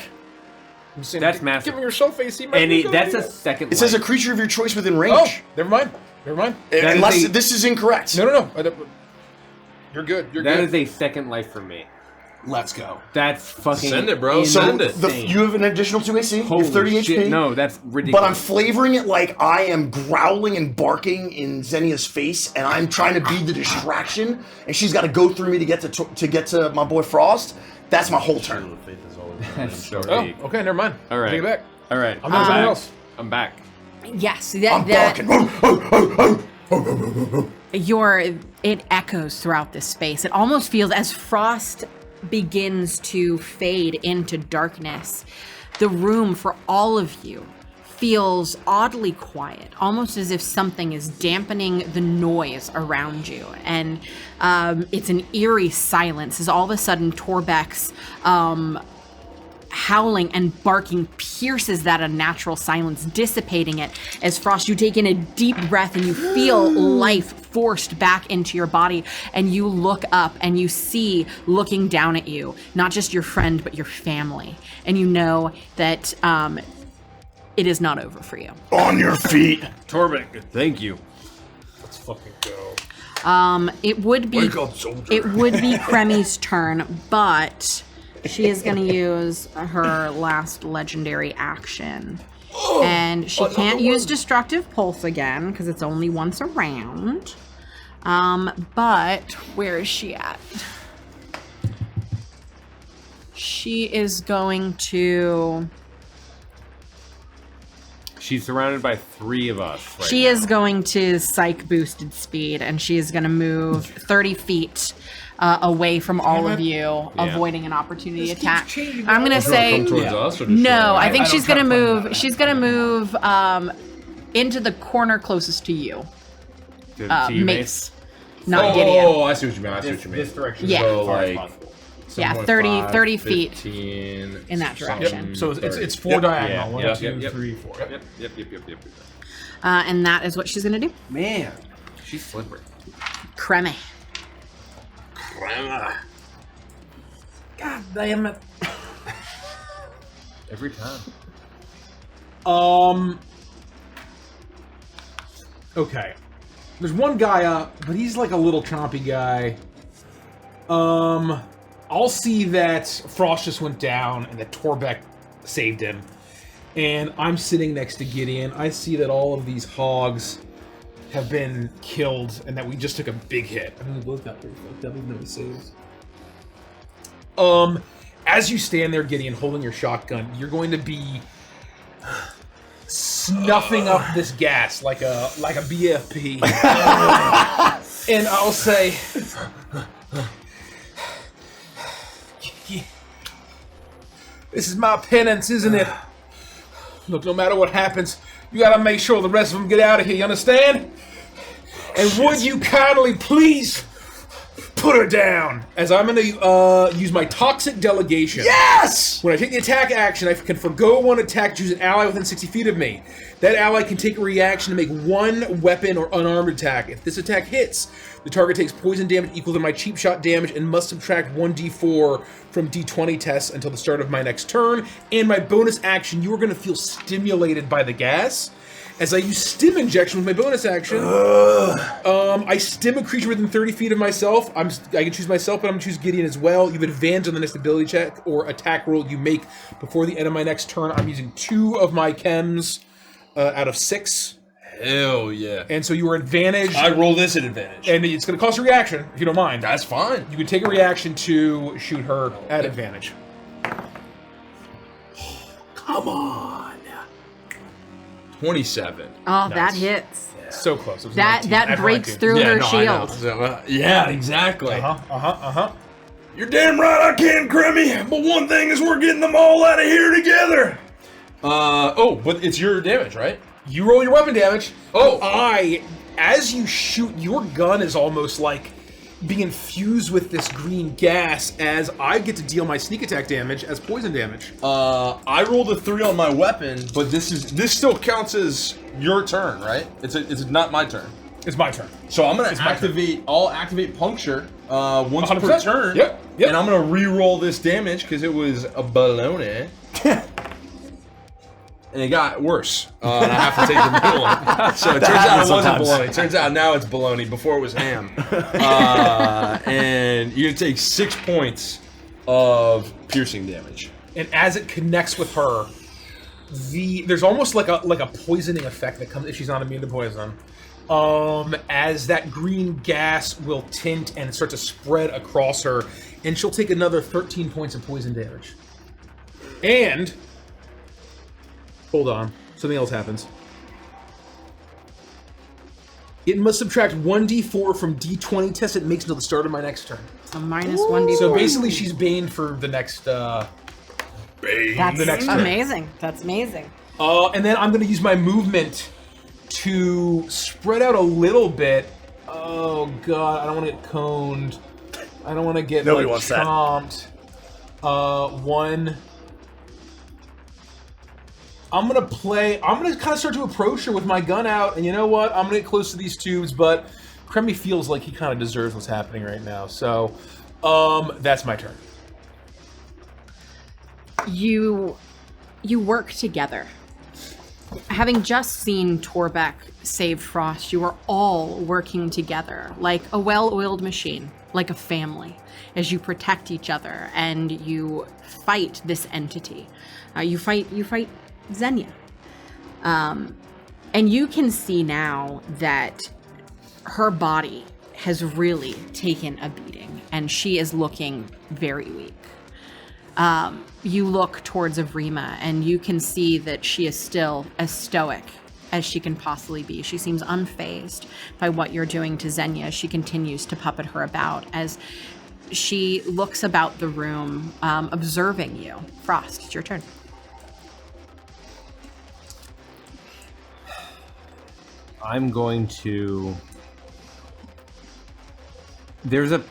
That's massive. Giving yourself AC. And that's a second. It says a creature of your choice within range. Oh, never mind. Never mind. Unless this is incorrect. No. You're good. You're That good. is a second life for me. Let's go. That's fucking. Send it, bro. So Send it. you have an additional 2 AC. Holy You're 30 shit, HP. No, that's ridiculous. But I'm flavoring it like I am growling and barking in Xenia's face, and I'm trying to be the distraction, and she's got to go through me to get to my boy Frost. That's my whole turn. so Oh, weak. okay. Never mind. All right. Take it back. All right. I'm doing something else. I'm back. Yes, I'm barking. It echoes throughout this space. It almost feels as Frost begins to fade into darkness, the room for all of you feels oddly quiet, almost as if something is dampening the noise around you. And it's an eerie silence as all of a sudden Torbeck's howling and barking pierces that unnatural silence, dissipating it. As Frost, you take in a deep breath and you feel life forced back into your body, and you look up and you see, looking down at you, not just your friend but your family, and you know that it is not over for you. On your feet. Torbeck, thank you. Let's fucking go. It would be Kremi's turn, but she is going to use her last legendary action. And she can't use Destructive Pulse again, because it's only once a round. But where is she at? She is going to... She's surrounded by 3 of us. Right She now. is going to Psych Boosted Speed, and she is going to move 30 feet away from all of you, avoiding an opportunity attack. I'm going to say... Come towards us or just No, I think I she's don't going to have fun move... She's going to move into the corner closest to you. To you, Mace. Not Gideon. Oh, I see what you mean. This direction. Yeah. So, Far as like, possible. Yeah, 7.5, 30 feet 15, in that direction. So it's 30. four diagonal. Yeah, 1, 2, yep. 3, 4. Yep. Yep. And that is what she's gonna do. Man, she's slippery. Creme. God damn it. Every time. Okay. There's one guy up, but he's like a little chompy guy. I'll see that Frost just went down and that Torbeck saved him. And I'm sitting next to Gideon. I see that all of these hogs have been killed and that we just took a big hit. I mean, we both got pretty fucked up, even though we saved. As you stand there, Gideon, holding your shotgun, you're going to be snuffing up this gas like a BFP. And I'll say, this is my penance, isn't it? Look, no matter what happens, you gotta make sure the rest of them get out of here, you understand? And would you kindly please put her down? As I'm gonna use my toxic delegation. Yes! When I take the attack action, I can forgo one attack to choose an ally within 60 feet of me. That ally can take a reaction to make one weapon or unarmed attack. If this attack hits, the target takes poison damage equal to my cheap shot damage and must subtract 1d4 from d20 tests until the start of my next turn. And my bonus action, you are going to feel stimulated by the gas. As I use stim injection with my bonus action, I stim a creature within 30 feet of myself. I can choose myself, but I'm going to choose Gideon as well. You have advantage on the next ability check or attack roll you make before the end of my next turn. I'm using 2 of my chems out of 6. Hell yeah. And so you are advantaged. I roll this at advantage. And it's going to cost a reaction, if you don't mind. That's fine. You can take a reaction to shoot her at advantage. Come on. 27. Oh, that hits. So close. It was That 19. that breaks through her shield. Yeah, exactly. You're damn right I can, Cremmy. But one thing is we're getting them all out of here together. But it's your damage, right? You roll your weapon damage. As you shoot, your gun is almost like being infused with this green gas as I get to deal my sneak attack damage as poison damage. I rolled a 3 on my weapon, but this still counts as your turn, right? It's not my turn. It's my turn. So I'm gonna I'll activate puncture once 100%. per turn. Yep. And I'm gonna re-roll this damage because it was a baloney. And it got worse. And I have to take the middle one. So it turns out it wasn't baloney. Turns out now it's baloney. Before it was ham. And you're gonna take 6 points of piercing damage. And as it connects with her, there's almost like a poisoning effect that comes if she's not immune to poison. As that green gas will tint and start to spread across her, and she'll take another 13 points of poison damage. And hold on, something else happens. It must subtract 1d4 from d20 test it makes until the start of my next turn. So minus 1d4. So basically, she's baned for the next. That's the next turn. amazing. That's amazing. And then I'm going to use my movement to spread out a little bit. Oh god, I don't want to get coned. I don't want to get Nobody wants that. chomped. One. I'm gonna kind of start to approach her with my gun out, and you know what? I'm gonna get close to these tubes, but Cremmy feels like he kind of deserves what's happening right now. So, that's my turn. You work together. Having just seen Torbeck save Frost, you are all working together like a well-oiled machine, like a family, as you protect each other and you fight this entity. You fight Xenia. And you can see now that her body has really taken a beating and she is looking very weak. You look towards Avrima and you can see that she is still as stoic as she can possibly be. She seems unfazed by what you're doing to Xenia. She continues to puppet her about as she looks about the room, observing you. Frost, it's your turn. I'm going to... There's a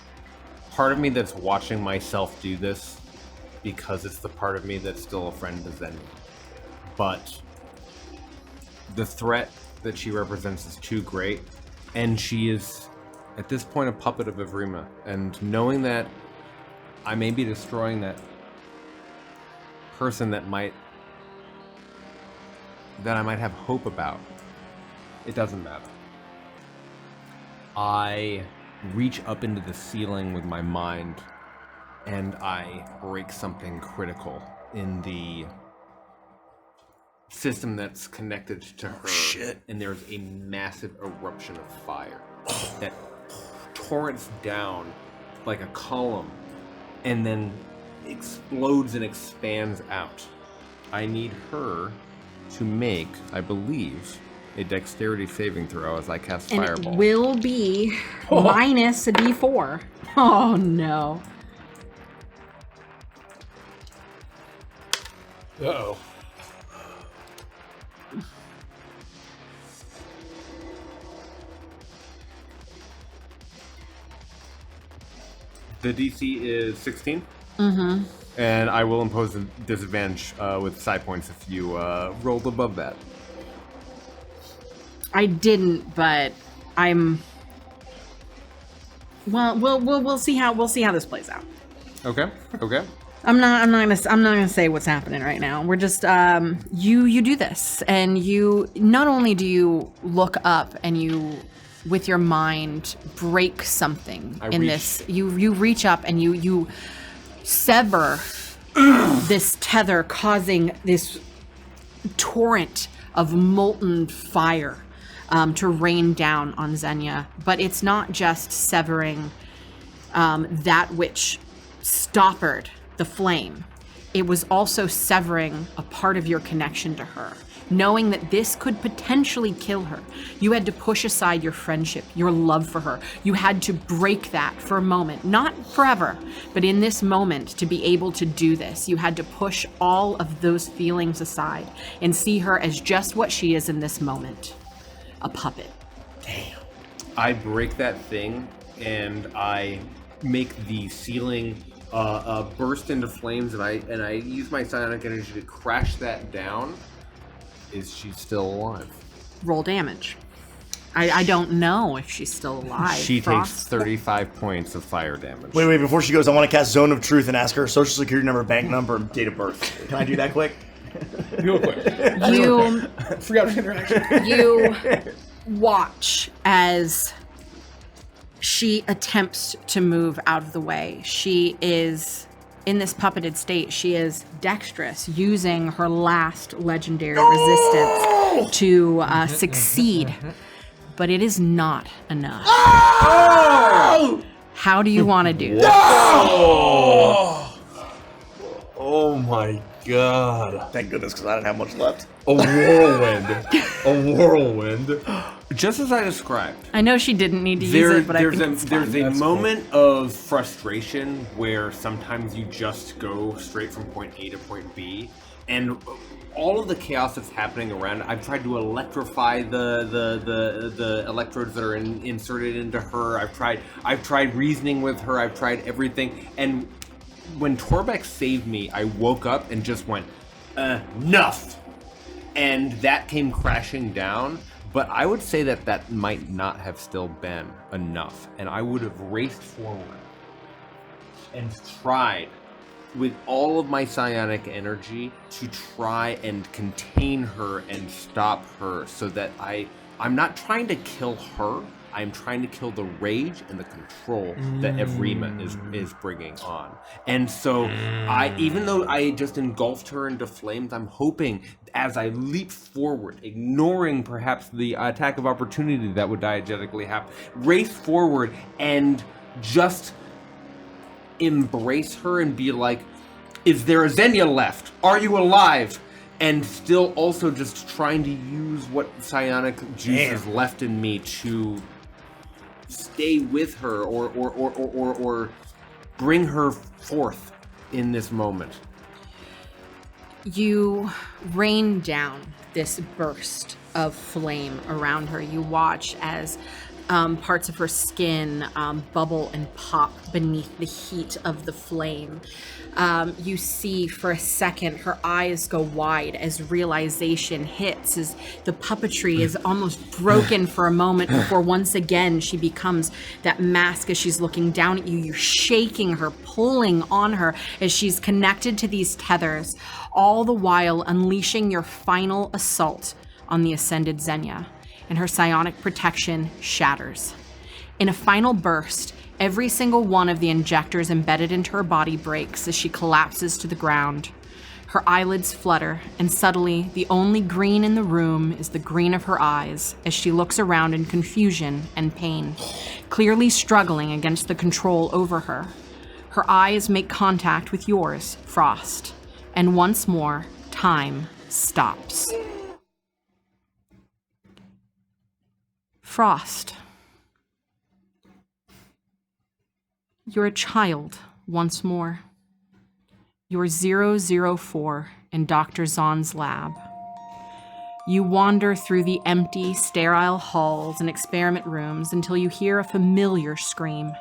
part of me that's watching myself do this because it's the part of me that's still a friend to Zen. But the threat that she represents is too great, and she is, at this point, a puppet of Evrima. And knowing that I may be destroying that person that I might have hope about, it doesn't matter. I reach up into the ceiling with my mind, and I break something critical in the system that's connected to her. Shit. And there's a massive eruption of fire that torrents down like a column and then explodes and expands out. I need her to make, I believe, a dexterity saving throw as I cast And Fireball. it will be minus a d4. Oh no. Uh-oh. The DC is 16. Mm-hmm. And I will impose a disadvantage with side points if you rolled above that. I didn't, but I'm. Well, we'll see how this plays out. Okay. Okay. I'm not gonna say what's happening right now. We're just you do this, and you not only do you look up and you with your mind break something this. You reach up and you sever this tether, causing this torrent of molten fire to rain down on Xenia. But it's not just severing that which stoppered the flame. It was also severing a part of your connection to her. Knowing that this could potentially kill her, you had to push aside your friendship, your love for her. You had to break that for a moment, not forever, but in this moment to be able to do this, you had to push all of those feelings aside and see her as just what she is in this moment, a puppet. Damn. I break that thing and I make the ceiling burst into flames, and I use my psionic energy to crash that down. Is she still alive? Roll damage. I don't know if she's still alive. She Frost. takes 35 points of fire damage. Wait, before she goes, I want to cast Zone of Truth and ask her social security number, bank number, and date of birth. Can I do that quick? Real quick. You Forgot her interaction. you watch as she attempts to move out of the way. She is in this puppeted state. She is dexterous, using her last legendary resistance to succeed, but it is not enough. How do you want to do this? Oh my god. Thank goodness, because I didn't have much left. A whirlwind. A whirlwind. Just as I described. I know she didn't need to use it, but there's I think it's there's fine. a moment of frustration where sometimes you just go straight from point A to point B, and all of the chaos that's happening around, I've tried to electrify the electrodes that are inserted into her. I've tried reasoning with her. I've tried everything. And when Torbeck saved me, I woke up and just went, enough. And that came crashing down. But I would say that might not have still been enough. And I would have raced forward and tried with all of my psionic energy to try and contain her and stop her, so that I'm not trying to kill her. I'm trying to kill the rage and the control that Evrima is bringing on. And so even though I just engulfed her into flames, I'm hoping as I leap forward, ignoring perhaps the attack of opportunity that would diegetically happen, race forward and just embrace her and be like, is there a Xenia left? Are you alive? And still also just trying to use what psionic juice is left in me to stay with her or bring her forth in this moment. You rain down this burst of flame around her. You watch as parts of her skin bubble and pop beneath the heat of the flame. You see for a second her eyes go wide as realization hits, as the puppetry is almost broken for a moment before once again she becomes that mask as she's looking down at you. You're shaking her, pulling on her as she's connected to these tethers, all the while unleashing your final assault on the ascended Xenia, and her psionic protection shatters. In a final burst, every single one of the injectors embedded into her body breaks as she collapses to the ground. Her eyelids flutter, and suddenly the only green in the room is the green of her eyes as she looks around in confusion and pain, clearly struggling against the control over her. Her eyes make contact with yours, Frost, and once more, time stops. Frost. You're a child once more. You're 004 in Dr. Zahn's lab. You wander through the empty, sterile halls and experiment rooms until you hear a familiar scream.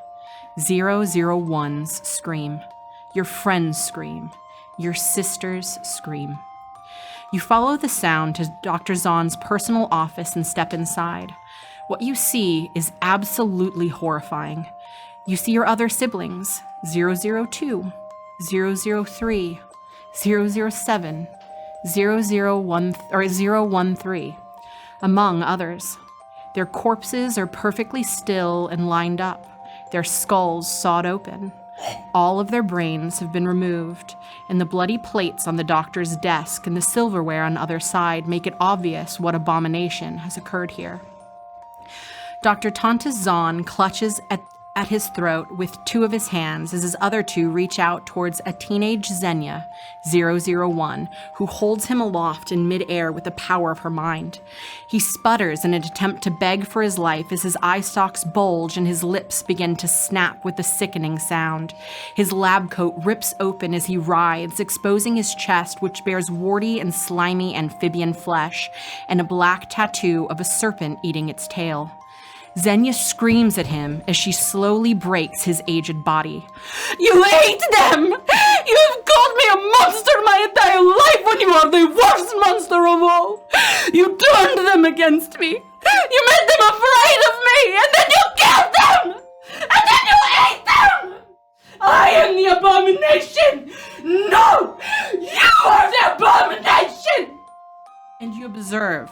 001's scream. Your friend's scream. Your sister's scream. You follow the sound to Dr. Zahn's personal office and step inside. What you see is absolutely horrifying. You see your other siblings, 002, 003, 007, 013, among others. Their corpses are perfectly still and lined up, their skulls sawed open. All of their brains have been removed, and the bloody plates on the doctor's desk and the silverware on the other side make it obvious what abomination has occurred here. Dr. Tontus Zahn clutches at his throat with two of his hands as his other two reach out towards a teenage Xenia, 001, who holds him aloft in midair with the power of her mind. He sputters in an attempt to beg for his life as his eye stalks bulge and his lips begin to snap with a sickening sound. His lab coat rips open as he writhes, exposing his chest, which bears warty and slimy amphibian flesh, and a black tattoo of a serpent eating its tail. Xenia screams at him as she slowly breaks his aged body. You hate them! You have called me a monster my entire life when you are the worst monster of all! You turned them against me! You made them afraid of me! And then you killed them! And then you ate them! I am the abomination! No! You are the abomination! And you observe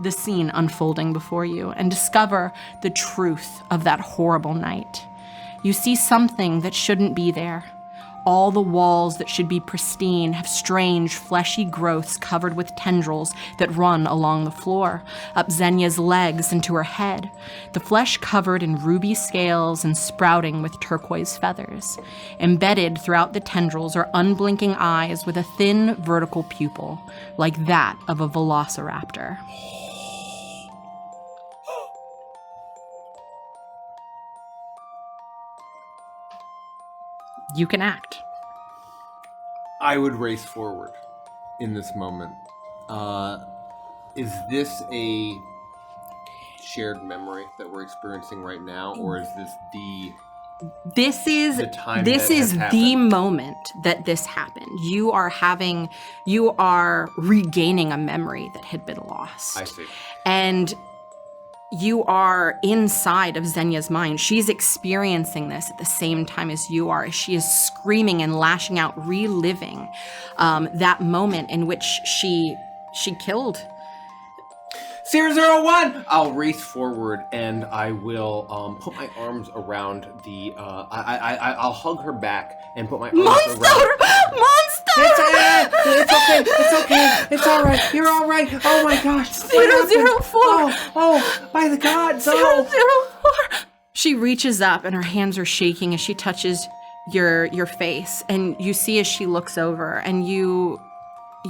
the scene unfolding before you and discover the truth of that horrible night. You see something that shouldn't be there. All the walls that should be pristine have strange, fleshy growths covered with tendrils that run along the floor, up Xenia's legs and to her head, the flesh covered in ruby scales and sprouting with turquoise feathers. Embedded throughout the tendrils are unblinking eyes with a thin vertical pupil, like that of a velociraptor. You can act. I would race forward in this moment. Is this a shared memory that we're experiencing right now, or is this This is the moment that this happened. You are regaining a memory that had been lost. I see. And you are inside of Xenia's mind. She's experiencing this at the same time as you are. She is screaming and lashing out, reliving that moment in which she killed 001! I'll race forward and I will put my arms around the. I'll hug her back and put my arms around. Monster! It's okay. It's all right. You're all right. Oh my gosh. 004. Oh, by the gods. 004. She reaches up and her hands are shaking as she touches your face, and you see as she looks over, and you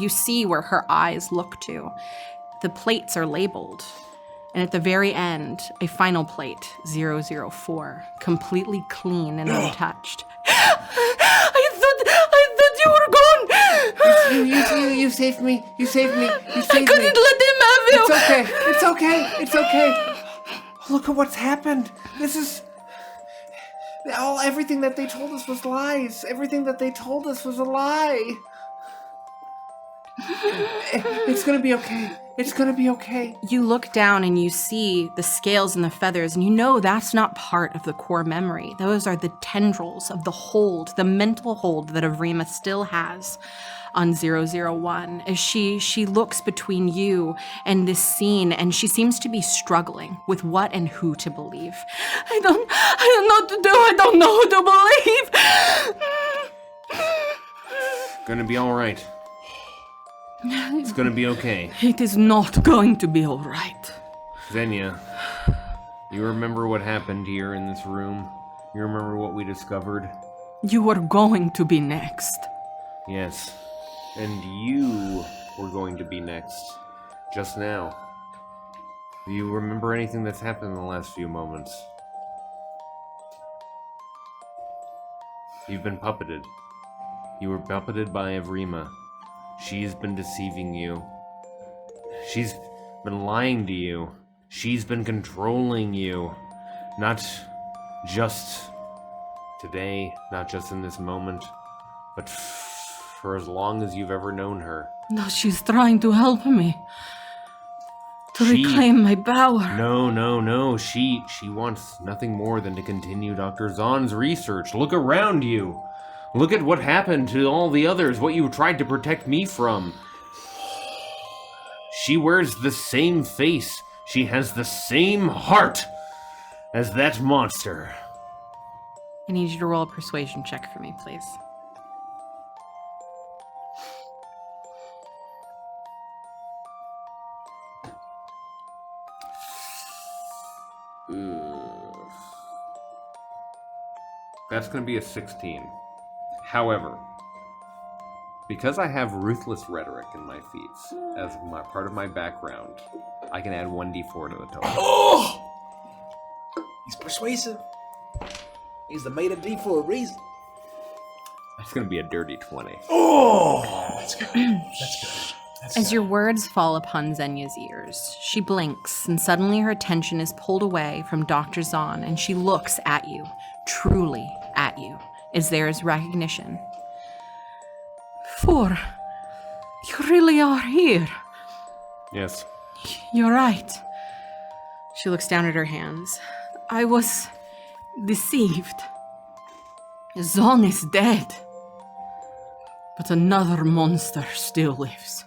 see where her eyes look to. The plates are labeled, and at the very end, a final plate, 004, completely clean and untouched. I thought you were gone. You saved me. You saved me. I couldn't let him have you. It's okay. Look at what's happened. This is... Everything that they told us was lies. Everything that they told us was a lie. It's gonna be okay. It's gonna be okay. You look down and you see the scales and the feathers, and you know that's not part of the core memory. Those are the tendrils of the hold, the mental hold that Avrima still has on 001. As she looks between you and this scene, and she seems to be struggling with what and who to believe. I don't know what to do. I don't know who to believe. Gonna be all right. It's gonna be okay. It is not going to be all right. Xenia, you remember what happened here in this room? You remember what we discovered? You are going to be next. Yes. And you were going to be next. Just now. Do you remember anything that's happened in the last few moments? You've been puppeted. You were puppeted by Avrima. She's been deceiving you. She's been lying to you. She's been controlling you. Not just today, not just in this moment, but for as long as you've ever known her. No, she's trying to help me. To reclaim my power. No. She wants nothing more than to continue Dr. Zahn's research. Look around you. Look at what happened to all the others, what you tried to protect me from. She wears the same face. She has the same heart as that monster. I need you to roll a persuasion check for me, please. That's going to be a 16. However, because I have ruthless rhetoric in my feats as part of my background, I can add 1d4 to the total. Oh! He's persuasive. He's the made of D for a reason. That's going to be a dirty 20. Oh! That's good. That's good. As your words fall upon Xenia's ears, she blinks, and suddenly her attention is pulled away from Dr. Zahn, and she looks at you, truly at you, as there is recognition. For you really are here. Yes. You're right. She looks down at her hands. I was deceived. Zahn is dead. But another monster still lives.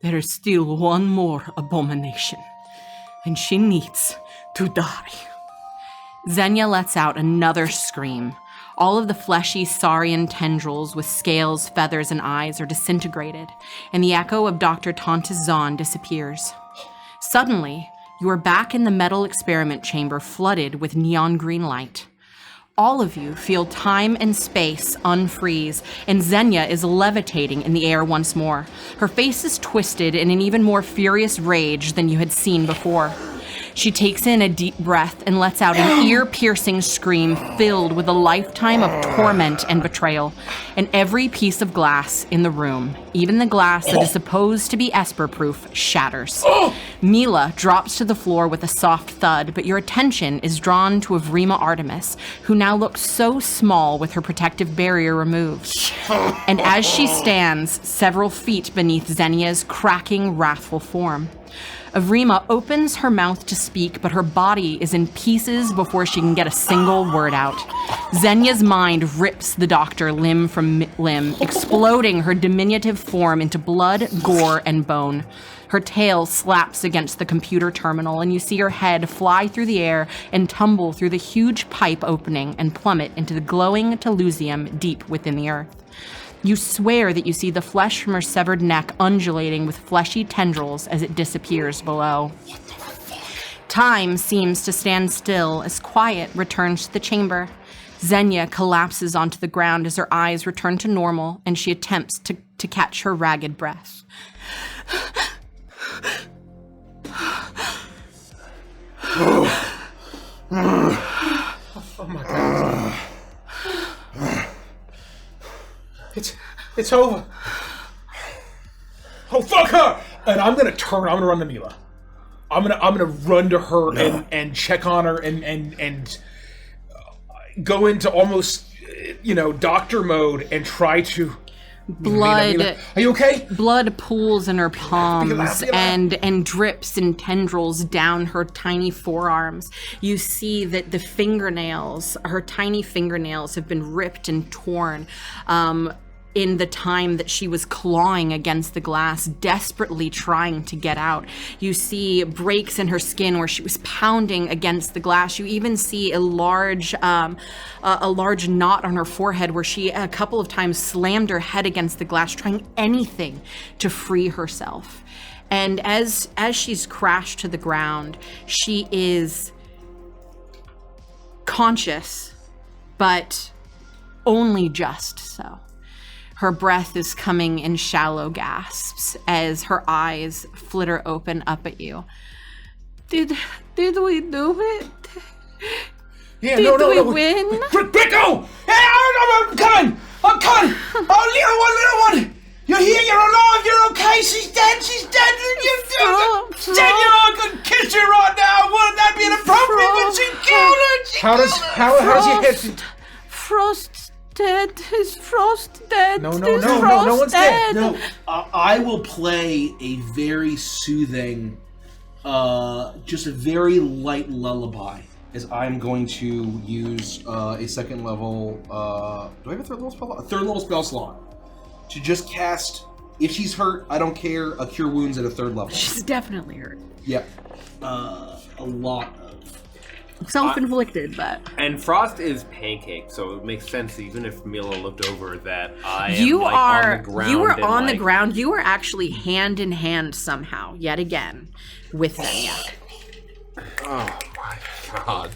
There is still one more abomination, and she needs to die. Xenia lets out another scream. All of the fleshy saurian tendrils with scales, feathers, and eyes are disintegrated, and the echo of Dr. Tontis Zahn disappears. Suddenly, you are back in the metal experiment chamber flooded with neon green light. All of you feel time and space unfreeze, and Xenia is levitating in the air once more. Her face is twisted in an even more furious rage than you had seen before. She takes in a deep breath and lets out an ear-piercing scream filled with a lifetime of torment and betrayal. And every piece of glass in the room, even the glass that is supposed to be Esper-proof, shatters. Mila drops to the floor with a soft thud, but your attention is drawn to Avrima Artemis, who now looks so small with her protective barrier removed. And as she stands several feet beneath Xenia's cracking, wrathful form, Avrima opens her mouth to speak, but her body is in pieces before she can get a single word out. Xenia's mind rips the doctor limb from limb, exploding her diminutive form into blood, gore, and bone. Her tail slaps against the computer terminal, and you see her head fly through the air and tumble through the huge pipe opening and plummet into the glowing Telusium deep within the earth. You swear that you see the flesh from her severed neck undulating with fleshy tendrils as it disappears below. Time seems to stand still as quiet returns to the chamber. Xenia collapses onto the ground as her eyes return to normal, and she attempts to catch her ragged breath. Oh my God. It's over. Oh, fuck her! And I'm gonna run to Mila. I'm gonna run to her and check on her and go into almost doctor mode and try to. Blood. Are you okay? Blood pools in her palms and drips in tendrils down her tiny forearms. You see that the fingernails, her tiny fingernails, have been ripped and torn in the time that she was clawing against the glass, desperately trying to get out. You see breaks in her skin where she was pounding against the glass. You even see a large knot on her forehead where she a couple of times slammed her head against the glass, trying anything to free herself. And as she's crashed to the ground, she is conscious, but only just so. Her breath is coming in shallow gasps as her eyes flitter open up at you. Did we do it? Yeah, Did we win? Gricko! Hey, I'm coming! Oh, little one! You're here, you're alive, you're okay, she's dead! She's dead! I could kiss her right now! Wouldn't that be inappropriate? But she killed her! How's your head? Frost dead. Is Frost dead? No one's dead. No, I will play a very soothing, just a very light lullaby as I'm going to use a second level, do I have a third level spell? A third level spell slot. To just cast, if she's hurt, I don't care, a Cure Wounds at a third level. She's definitely hurt. Yep. A lot of... Self-inflicted, but... And Frost is pancake, so it makes sense, even if Mila looked over, that I you am, are, on the ground. You are on the ground. You are actually hand in hand somehow, yet again, with Xenia. Oh my god.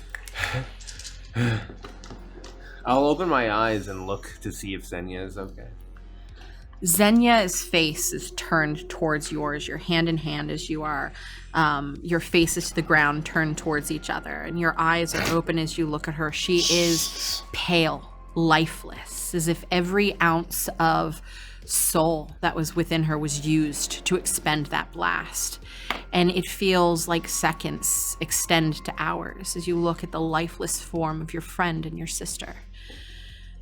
I'll open my eyes and look to see if Xenia is okay. Xenia's face is turned towards yours. You're hand in hand as you are. Your faces to the ground, turned towards each other, and your eyes are open as you look at her. She is pale, lifeless, as if every ounce of soul that was within her was used to expend that blast. And it feels like seconds extend to hours as you look at the lifeless form of your friend and your sister.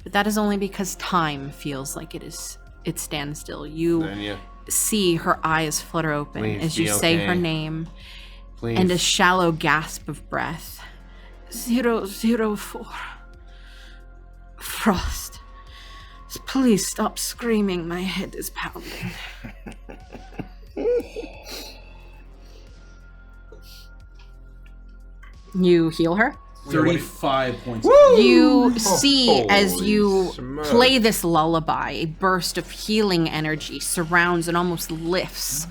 But that is only because time feels like it stands still. You Xenia, see her eyes flutter open as you say her name. Please. And a shallow gasp of breath. 004. Frost. Please stop screaming. My head is pounding. You heal her? 35 points. You see, as you play this lullaby, a burst of healing energy surrounds and almost lifts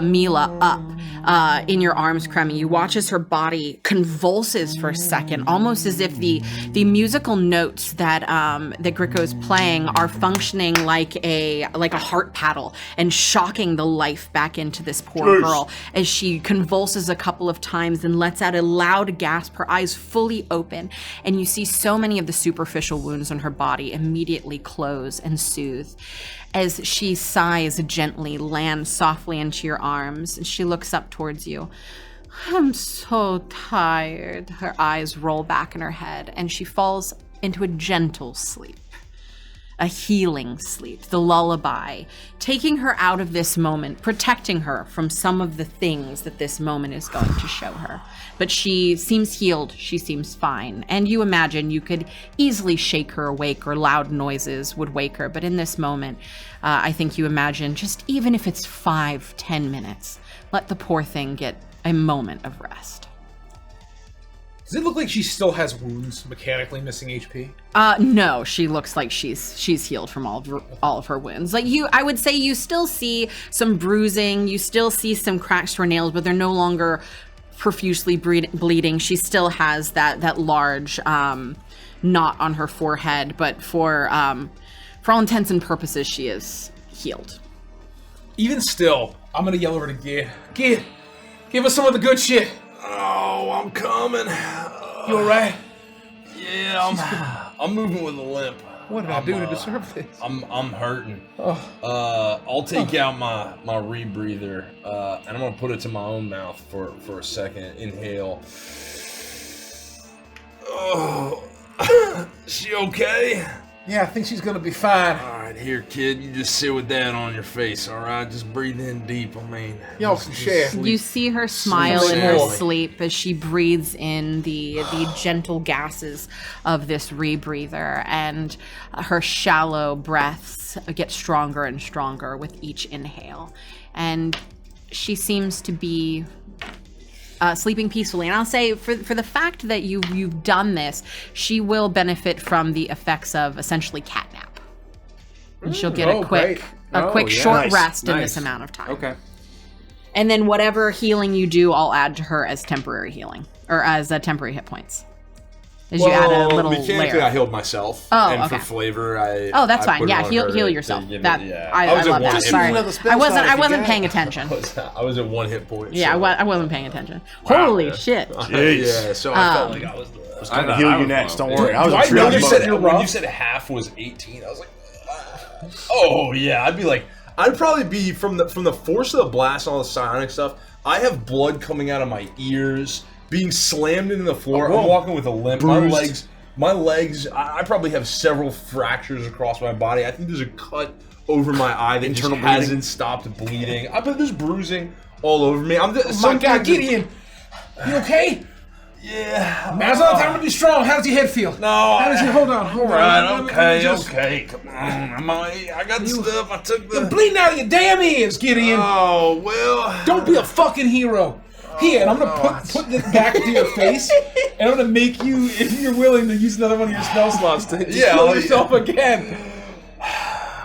Mila up in your arms, Kremi. You watch as her body convulses for a second, almost as if the musical notes that Gricko's playing are functioning like a heart paddle and shocking the life back into this poor girl as she convulses a couple of times and lets out a loud gasp, her eyes fully open, and you see so many of the superficial wounds on her body immediately close and soothe. As she sighs gently, lands softly into your arms, and she looks up towards you. I'm so tired. Her eyes roll back in her head, and she falls into a gentle sleep. A healing sleep, the lullaby, taking her out of this moment, protecting her from some of the things that this moment is going to show her. But she seems healed, she seems fine, and you imagine you could easily shake her awake or loud noises would wake her, but in this moment, I think you imagine just even if it's 5-10 minutes, let the poor thing get a moment of rest. Does it look like she still has wounds, mechanically missing HP? No, she looks like she's healed from all of her wounds. Like I would say you still see some bruising, you still see some cracks to her nails, but they're no longer profusely bleeding. She still has that large knot on her forehead, but for all intents and purposes, she is healed. Even still, I'm gonna yell over to Gear. Gear, give us some of the good shit. Oh, I'm coming. You alright? Yeah, I'm moving with a limp. What did I do to deserve this? I'm hurting. I'll take out my rebreather, and I'm gonna put it to my own mouth for a second. Inhale. Oh, she okay? Yeah, I think she's gonna be fine. All right, here, kid. You just sit with that on your face. All right, just breathe in deep. I mean, Y'all can share. You see her smile in her sleep as she breathes in the gentle gases of this rebreather, and her shallow breaths get stronger and stronger with each inhale. And she seems to be sleeping peacefully. And I'll say, for the fact that you've done this, she will benefit from the effects of essentially catnap. And she'll get a quick short rest in this amount of time. Okay. And then whatever healing you do, I'll add to her as temporary healing, or as temporary hit points. As you add a little mechanically, layer. I healed myself. Oh, and okay. for flavor, I that's fine. put it Yeah, on heal her yourself. to give That it- yeah. I was at love one that. hit Sorry, point. I wasn't paying attention. I was at 1 hit point. Yeah, so. I wasn't paying attention. Holy shit! Yeah, so I felt like I was I'm gonna heal you next. Don't worry. I was when really when you said half was 18, I was like, oh yeah, I'd probably be from the force of the blast and all the psionic stuff. I have blood coming out of my ears, being slammed into the floor. I'm walking with a limp. Bruised. My legs. I probably have several fractures across my body. I think there's a cut over my eye that just hasn't stopped bleeding. I bet there's bruising all over me. My God, Gideon, you okay? Yeah. Now's not the time to be strong. How does your head feel? No. How does it? Hold on. All right. Okay. Come on. I got the stuff. I took the. You're bleeding out of your damn ears, Gideon. Oh well. Don't be a fucking hero. Here, and I'm gonna put this back to your face, and I'm gonna make you, if you're willing, to use another one of your spell slots to heal yourself again.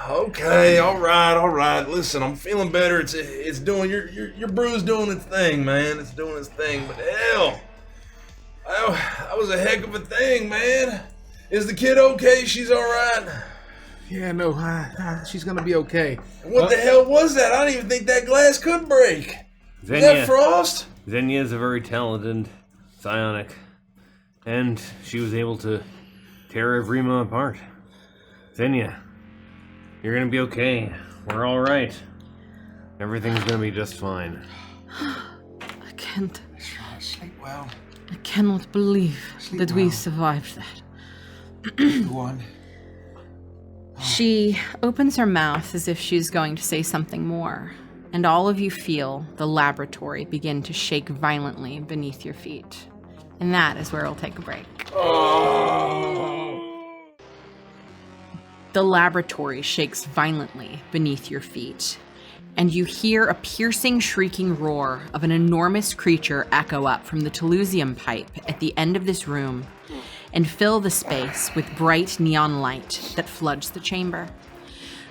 Okay, all right. Listen, I'm feeling better. It's doing your bruise doing its thing, man. It's doing its thing. But hell, that was a heck of a thing, man. Is the kid okay? She's all right. Yeah, no, she's gonna be okay. What the hell was that? I didn't even think that glass could break. Is that frost? Xenia is a very talented psionic, and she was able to tear Evrima apart. Xenia, you're gonna be okay. We're all right. Everything's gonna be just fine. I can't. Sleep well. I cannot believe that we survived that. Go on. She opens her mouth as if she's going to say something more, and all of you feel the laboratory begin to shake violently beneath your feet. And that is where we'll take a break. The laboratory shakes violently beneath your feet, and you hear a piercing, shrieking roar of an enormous creature echo up from the Telusium pipe at the end of this room and fill the space with bright neon light that floods the chamber.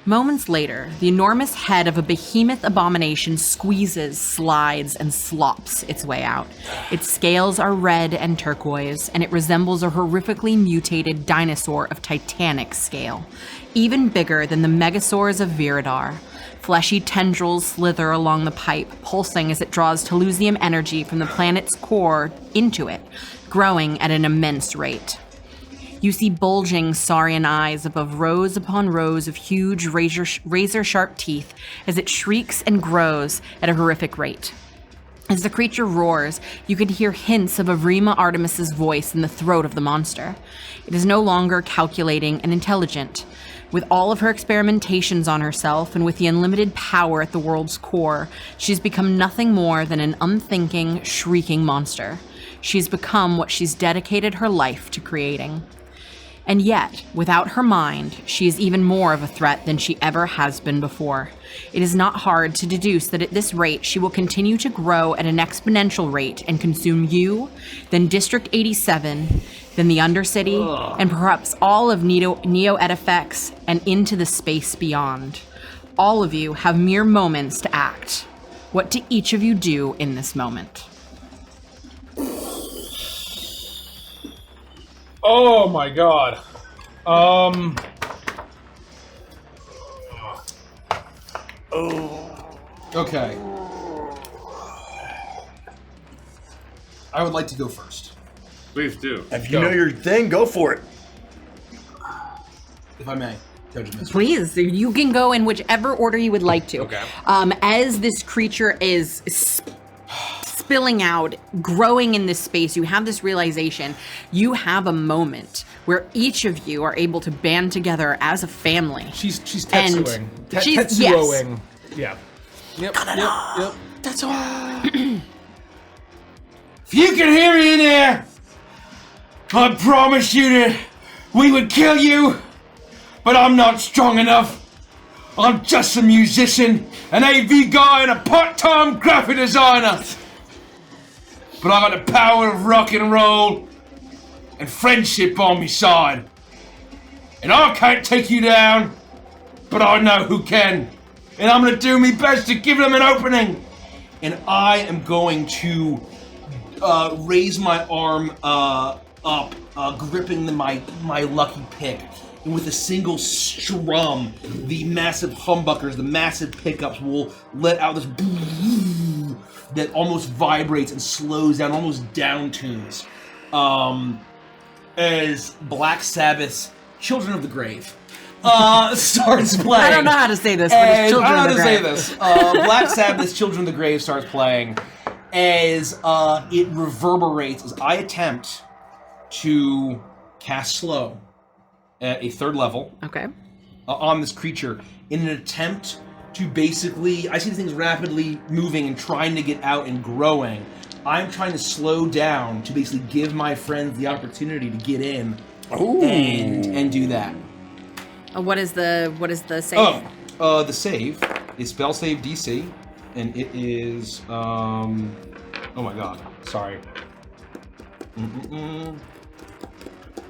Moments later, the enormous head of a behemoth abomination squeezes, slides, and slops its way out. Its scales are red and turquoise, and it resembles a horrifically mutated dinosaur of titanic scale, even bigger than the megasaurs of Viridar. Fleshy tendrils slither along the pipe, pulsing as it draws Telusium energy from the planet's core into it, growing at an immense rate. You see bulging saurian eyes above rows upon rows of huge razor-sharp teeth as it shrieks and grows at a horrific rate. As the creature roars, you can hear hints of Evrima Artemis's voice in the throat of the monster. It is no longer calculating and intelligent. With all of her experimentations on herself and with the unlimited power at the world's core, she's become nothing more than an unthinking, shrieking monster. She's become what she's dedicated her life to creating. And yet, without her mind, she is even more of a threat than she ever has been before. It is not hard to deduce that at this rate, she will continue to grow at an exponential rate and consume you, then District 87, then the Undercity, and perhaps all of Neo Edifex and into the space beyond. All of you have mere moments to act. What do each of you do in this moment? Oh my God. Okay. I would like to go first. Please do. If you know your thing, go for it. if I may. Judgment. Please, you can go in whichever order you would like to. Okay. As this creature is spilling out, growing in this space, you have this realization. You have a moment where each of you are able to band together as a family. She's tetsuing. Yes. Tetsuoing. Yeah. Yep. That's all. If you can hear me in there, I promise you that we would kill you, but I'm not strong enough. I'm just a musician, an AV guy, and a part-time graphic designer. But I got the power of rock and roll and friendship on my side. And I can't take you down, but I know who can. And I'm gonna do my best to give them an opening. And I am going to raise my arm up, gripping my lucky pick. And with a single strum, the massive humbuckers, the massive pickups will let out this that almost vibrates and slows down, almost downtunes. As Black Sabbath's Children of the Grave starts playing. I don't know how to say this, but it's Children of the Grave. I don't know how to say this. Black Sabbath's Children of the Grave starts playing as it reverberates as I attempt to cast slow at a 3rd level. Okay. On this creature in an attempt to basically, I see things rapidly moving and trying to get out and growing. I'm trying to slow down to basically give my friends the opportunity to get in and do that. What is the save? The save is spell save DC, and it is oh my god, sorry.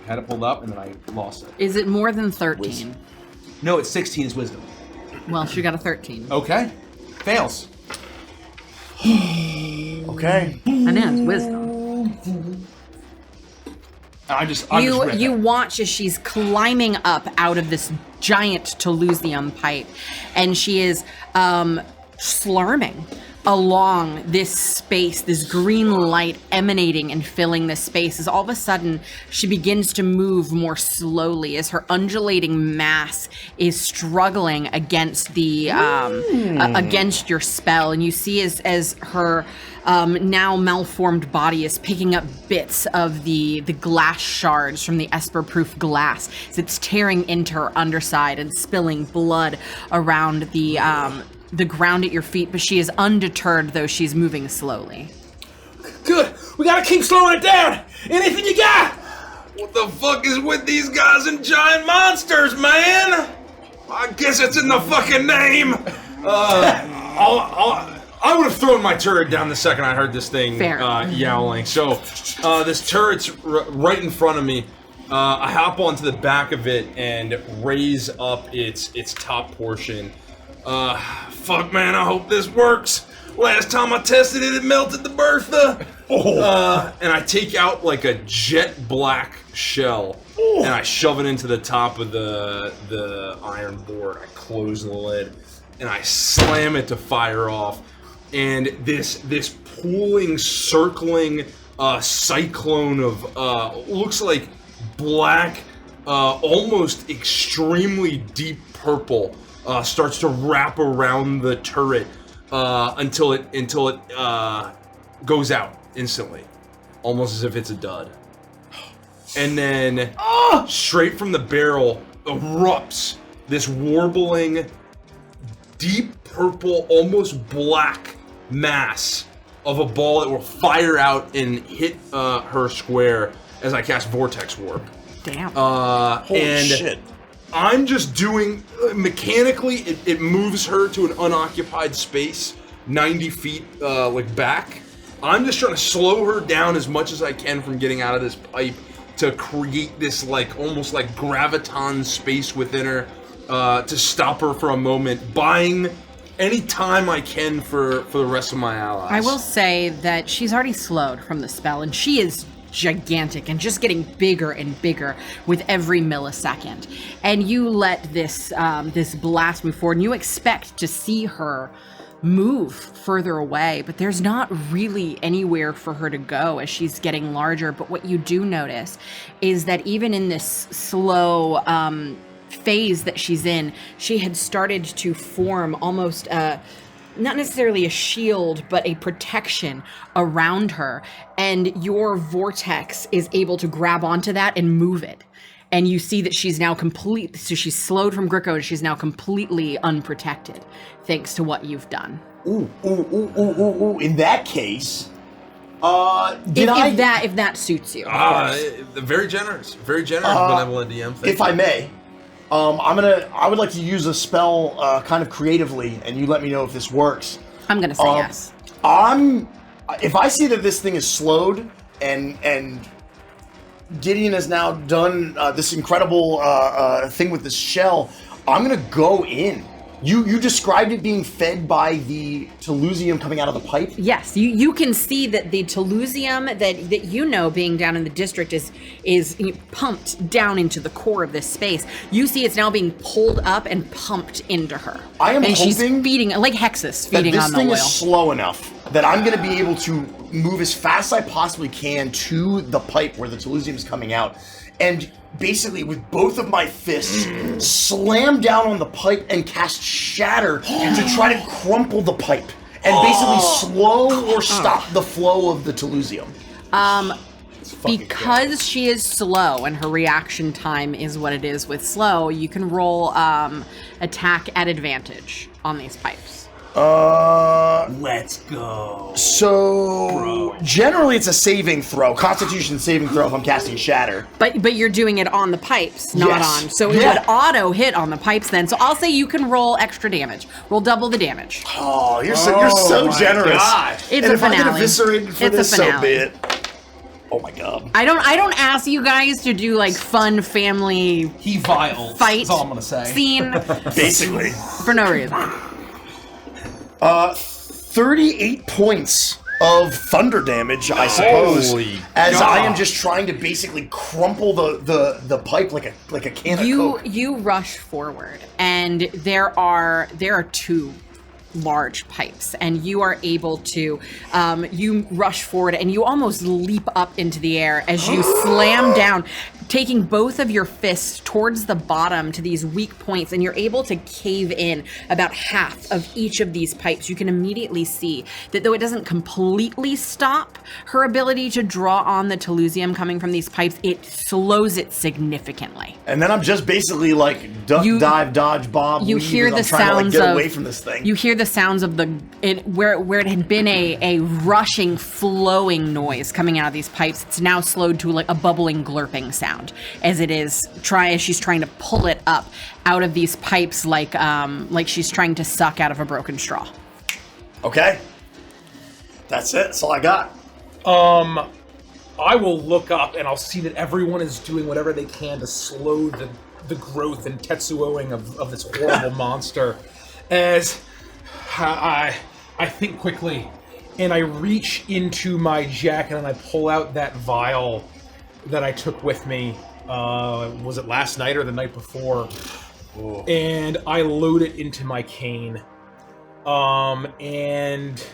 Had it pulled up and then I lost it. Is it more than 13? No, it's 16 is wisdom. Well, she got a 13. Okay. Fails. Okay. I know, it's wisdom. I'm just ripping. You watch as she's climbing up out of this giant Toulousium pipe, and she is slurming along this space, this green light emanating and filling this space, as all of a sudden she begins to move more slowly as her undulating mass is struggling against the against your spell, and you see as her now malformed body is picking up bits of the glass shards from the Esper-proof glass as it's tearing into her underside and spilling blood around the ground at your feet, but she is undeterred, though she's moving slowly. Good. We gotta keep slowing it down. Anything you got? What the fuck is with these guys and giant monsters, man? I guess it's in the fucking name. I would have thrown my turret down the second I heard this thing yowling. So this turret's right in front of me. I hop onto the back of it and raise up its top portion. Fuck, man, I hope this works. Last time I tested it, it melted the Bertha. And I take out like a jet black shell and I shove it into the top of the iron board. I close the lid and I slam it to fire off. And this pooling, circling cyclone of looks like black, almost extremely deep purple. Starts to wrap around the turret until it goes out instantly, almost as if it's a dud. And then straight from the barrel erupts this warbling, deep purple, almost black mass of a ball that will fire out and hit her square as I cast Vortex Warp. Damn. Holy shit. I'm just doing, mechanically, it moves her to an unoccupied space, 90 feet, like back. I'm just trying to slow her down as much as I can from getting out of this pipe to create this, like, almost like graviton space within her, to stop her for a moment, buying any time I can for the rest of my allies. I will say that she's already slowed from the spell, and she is gigantic and just getting bigger and bigger with every millisecond. And you let this this blast move forward, and you expect to see her move further away, but there's not really anywhere for her to go as she's getting larger. But what you do notice is that even in this slow phase that she's in, she had started to form almost not necessarily a shield, but a protection around her. And your vortex is able to grab onto that and move it. And you see that she's now so she's slowed from Gricko and she's now completely unprotected, thanks to what you've done. Ooh. In that case, if that suits you. Very generous, benevolent DM. If I may, I would like to use a spell kind of creatively, and you let me know if this works. I'm gonna say yes. If I see that this thing is slowed and Gideon has now done this incredible thing with this shell, I'm gonna go in. You described it being fed by the Telusium coming out of the pipe? Yes, you can see that the Telusium that you know being down in the district is pumped down into the core of this space. You see it's now being pulled up and pumped into her. I am and hoping she's feeding, like Hexus feeding on the oil. This thing is slow enough that I'm going to be able to move as fast as I possibly can to the pipe where the Telusium is coming out. And basically, with both of my fists, slam down on the pipe and cast Shatter to try to crumple the pipe and basically slow or stop the flow of the Telusium. Because she is slow and her reaction time is what it is with slow, you can roll attack at advantage on these pipes. Let's go. So generally it's a saving throw, Constitution saving throw if I'm casting Shatter. But you're doing it on the pipes, not on. So it would auto hit on the pipes then. So I'll say you can roll extra damage. Roll double the damage. Oh, you're so generous. Gosh. It's and a if finale. I get eviscerated for It's this, a so finale. be it. Oh my god. I don't ask you guys to do like fun family vials fight that's all I'm gonna say. Scene Basically. for no reason. 38 points of thunder damage, I suppose. Holy as God. I am just trying to basically crumple the pipe like a can of Coke. You rush forward, and there are two large pipes, and you are able to you rush forward and you almost leap up into the air as you slam down, taking both of your fists towards the bottom to these weak points, and you're able to cave in about half of each of these pipes. You can immediately see that though it doesn't completely stop her ability to draw on the Telusium coming from these pipes, it slows it significantly. And then I'm just basically like duck, dive, dodge, bob. You weave, hear as the I'm trying sounds to, like, get of away from this thing. You hear the sounds of where it had been a rushing, flowing noise coming out of these pipes. It's now slowed to like a bubbling, glurping sound as she's trying to pull it up out of these pipes like she's trying to suck out of a broken straw. Okay, that's it. That's all I got. I will look up and I'll see that everyone is doing whatever they can to slow the growth and Tetsuoing of this horrible monster. As I think quickly, and I reach into my jacket and I pull out that vial that I took with me. Was it last night or the night before? Oh. And I load it into my cane. And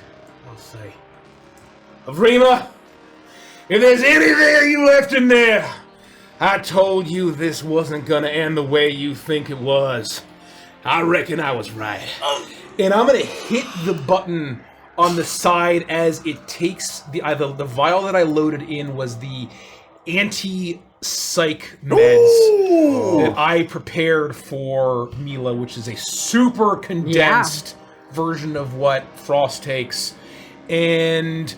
I'll say, Avrima, if there's anything you left in there, I told you this wasn't gonna end the way you think it was. I reckon I was right. And I'm gonna hit the button on the side as it takes the vial that I loaded in was the anti-psych meds that I prepared for Mila, which is a super condensed version of what Frost takes. And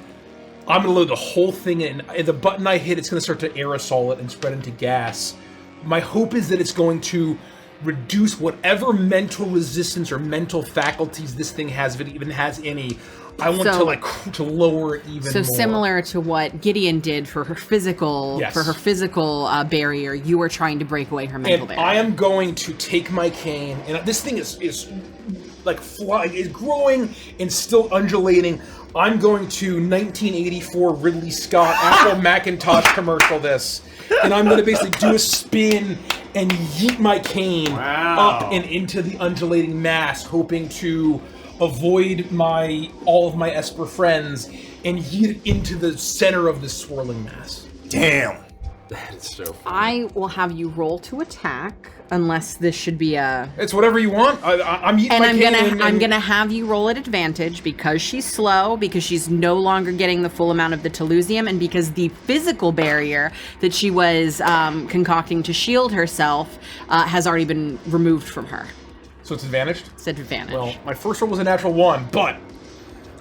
I'm gonna load the whole thing in. The button I hit, it's gonna start to aerosol it and spread into gas. My hope is that it's going to reduce whatever mental resistance or mental faculties this thing has, if it even has any. I want to lower it even more. So similar to what Gideon did for her physical barrier, you were trying to break away her mental barrier. I am going to take my cane, and this thing is like flying, is growing and still undulating. I'm going to 1984 Ridley Scott Apple Macintosh commercial this, and I'm going to basically do a spin and yeet my cane up and into the undulating mass, hoping to avoid all of my Esper friends and yeet it into the center of the swirling mass. Damn. That is so funny. I will have you roll to attack. unless this should be a... It's whatever you want. I'm using my cane and I'm gonna have you roll at advantage because she's slow, because she's no longer getting the full amount of the Telusium, and because the physical barrier that she was concocting to shield herself has already been removed from her. So it's advantaged? It's advantage. Well, my first roll was a natural 1, but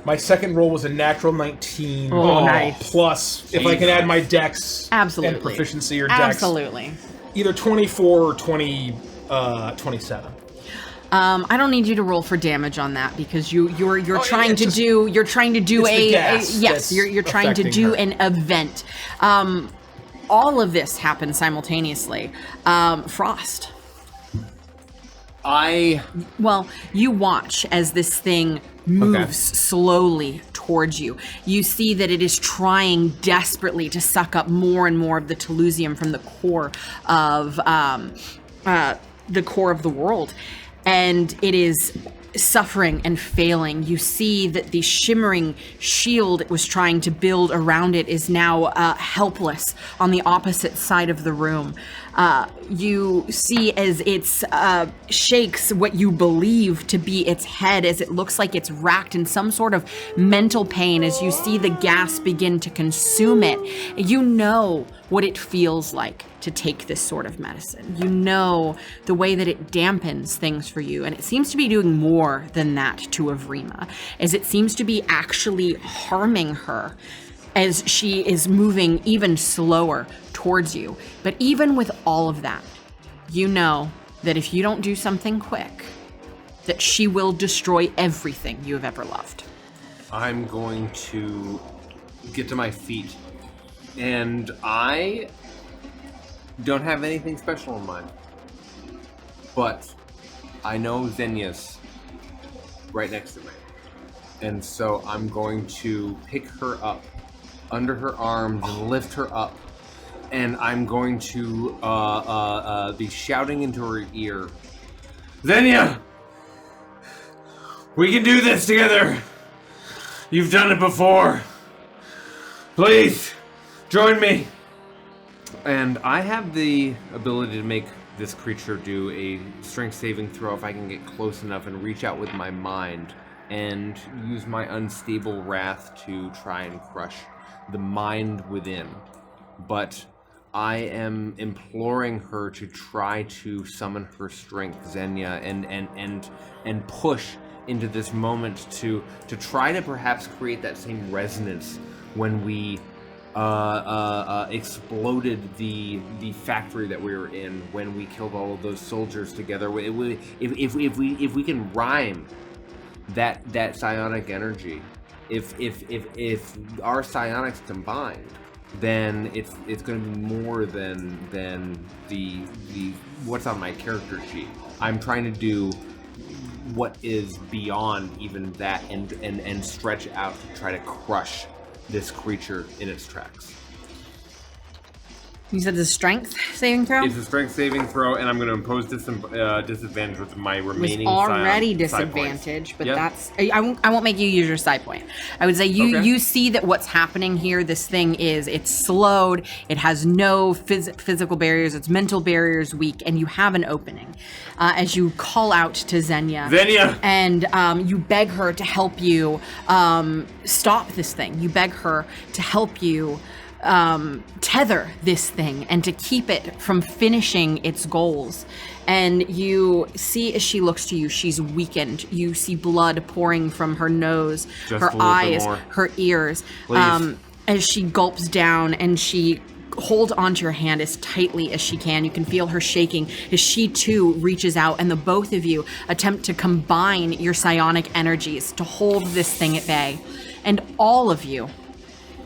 my second roll was a natural 19. Nice. Plus, if I can add my dex Absolutely. and proficiency or dex. Absolutely. Either 24 or 27. I don't need you to roll for damage on that because you're trying to it's do you're trying to do it's the gas yes that's you're trying to affecting do her. an event. All of this happens simultaneously. Frost. Well, you watch as this thing moves slowly towards you. You see that it is trying desperately to suck up more and more of the Telusium from the core of the world, and it is suffering and failing. You see that the shimmering shield it was trying to build around it is now helpless on the opposite side of the room. You see as it shakes what you believe to be its head, as it looks like it's racked in some sort of mental pain, as you see the gas begin to consume it. You know what it feels like to take this sort of medicine. You know the way that it dampens things for you, and it seems to be doing more than that to Avrima, as it seems to be actually harming her as she is moving even slower towards you. But even with all of that, you know that if you don't do something quick, that she will destroy everything you have ever loved. I'm going to get to my feet, and I don't have anything special in mind, but I know Xenia's right next to me, and so I'm going to pick her up under her arms and lift her up, and I'm going to be shouting into her ear, Xenia! We can do this together! You've done it before! Please, join me! And I have the ability to make this creature do a strength saving throw if I can get close enough and reach out with my mind and use my unstable wrath to try and crush the mind within. But I am imploring her to try to summon her strength, Xenia, and push into this moment to try to perhaps create that same resonance when we exploded the factory that we were in, when we killed all of those soldiers together. If we can rhyme that psionic energy, if our psionics combined, then it's going to be more than the what's on my character sheet. I'm trying to do what is beyond even that and stretch out to try to crush this creature in its tracks. You said the strength saving throw? It's a strength saving throw, and I'm going to impose disadvantage with my remaining It was already side points. disadvantage, but Yep. that's... I won't make you use your side point. I would say you see that what's happening here, this thing is, it's slowed, it has no physical barriers, its mental barriers weak, and you have an opening. As you call out to Xenia. Xenia! And you beg her to help you stop this thing. You beg her to help you tether this thing and to keep it from finishing its goals. And you see as she looks to you, she's weakened. You see blood pouring from her nose, Just her a little bit eyes, more. her ears, Please. as she gulps down and she holds onto your hand as tightly as she can. You can feel her shaking as she too reaches out, and the both of you attempt to combine your psionic energies to hold this thing at bay. And all of you,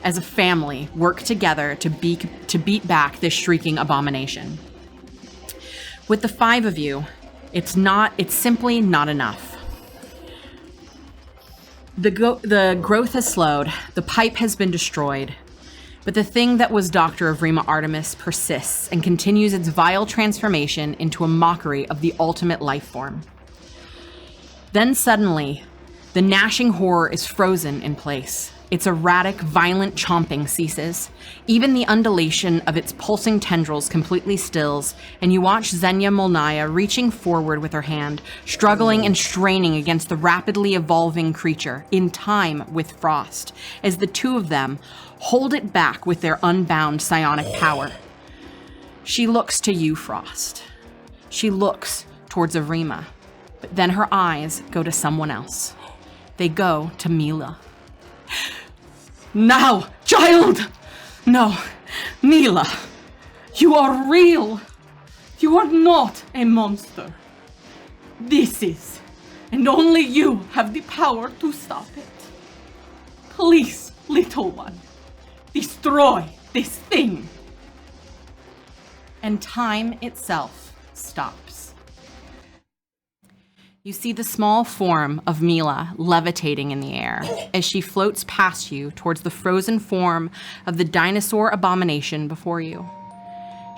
as a family, work together to beat back this shrieking abomination. With the 5 of you, it's simply not enough. The growth has slowed, the pipe has been destroyed, but the thing that was Dr. Avrima Artemis persists and continues its vile transformation into a mockery of the ultimate life form. Then suddenly, the gnashing horror is frozen in place. Its erratic, violent chomping ceases. Even the undulation of its pulsing tendrils completely stills, and you watch Xenia Molnaya reaching forward with her hand, struggling and straining against the rapidly evolving creature, in time with Frost, as the two of them hold it back with their unbound psionic power. She looks to you, Frost. She looks towards Arima, but then her eyes go to someone else. They go to Mila. Now, child! No, Mila, you are real. You are not a monster. This is, and only you have the power to stop it. Please, little one, destroy this thing. And time itself stops. You see the small form of Mila levitating in the air as she floats past you towards the frozen form of the dinosaur abomination before you.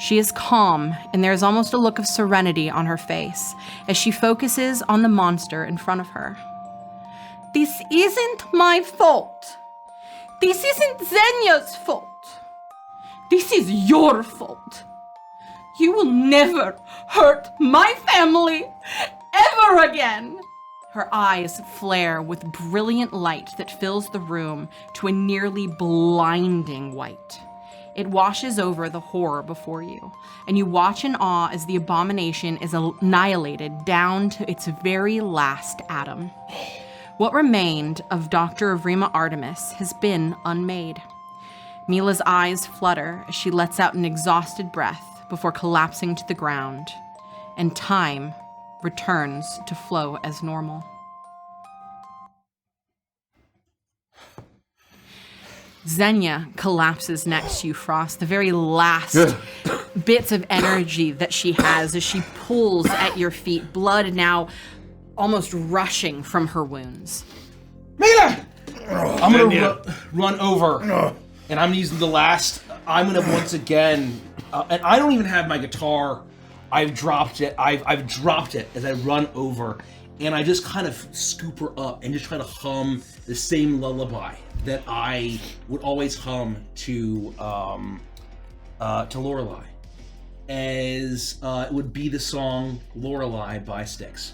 She is calm, and there is almost a look of serenity on her face as she focuses on the monster in front of her. This isn't my fault. This isn't Xenia's fault. This is your fault. You will never hurt my family ever again. Her eyes flare with brilliant light that fills the room to a nearly blinding white. It washes over the horror before you, and you watch in awe as the abomination is annihilated down to its very last atom. What remained of Dr. Avrima Artemis has been unmade. Mila's eyes flutter as she lets out an exhausted breath before collapsing to the ground, and time returns to flow as normal. Xenia collapses next to you, Frost, the very last bits of energy that she has as she pulls at your feet, blood now almost rushing from her wounds. Mila! I'm gonna run over, and I'm using the last. I'm gonna once again, and I don't even have my guitar. I've dropped it. I've dropped it as I run over, and I just kind of scoop her up and just try to hum the same lullaby that I would always hum to Lorelei, as it would be the song "Lorelei" by Styx,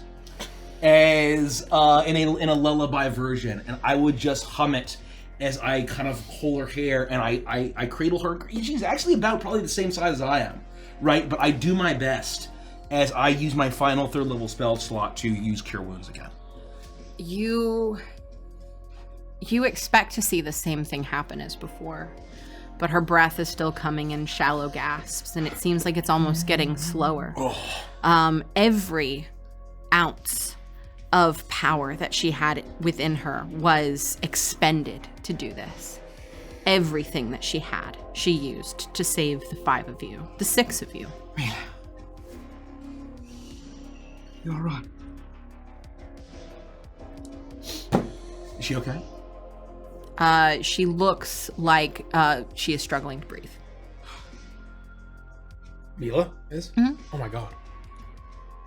as in a lullaby version, and I would just hum it as I kind of hold her hair and I cradle her. She's actually about probably the same size as I am, right? But I do my best as I use my final 3rd level spell slot to use Cure Wounds again. You expect to see the same thing happen as before, but her breath is still coming in shallow gasps, and it seems like it's almost getting slower. Every ounce of power that she had within her was expended to do this. Everything that she had, she used to save the 5 of you, the 6 of you. Mila. You all right? Is she okay? She looks like she is struggling to breathe. Mila is? Mm-hmm. Oh my god.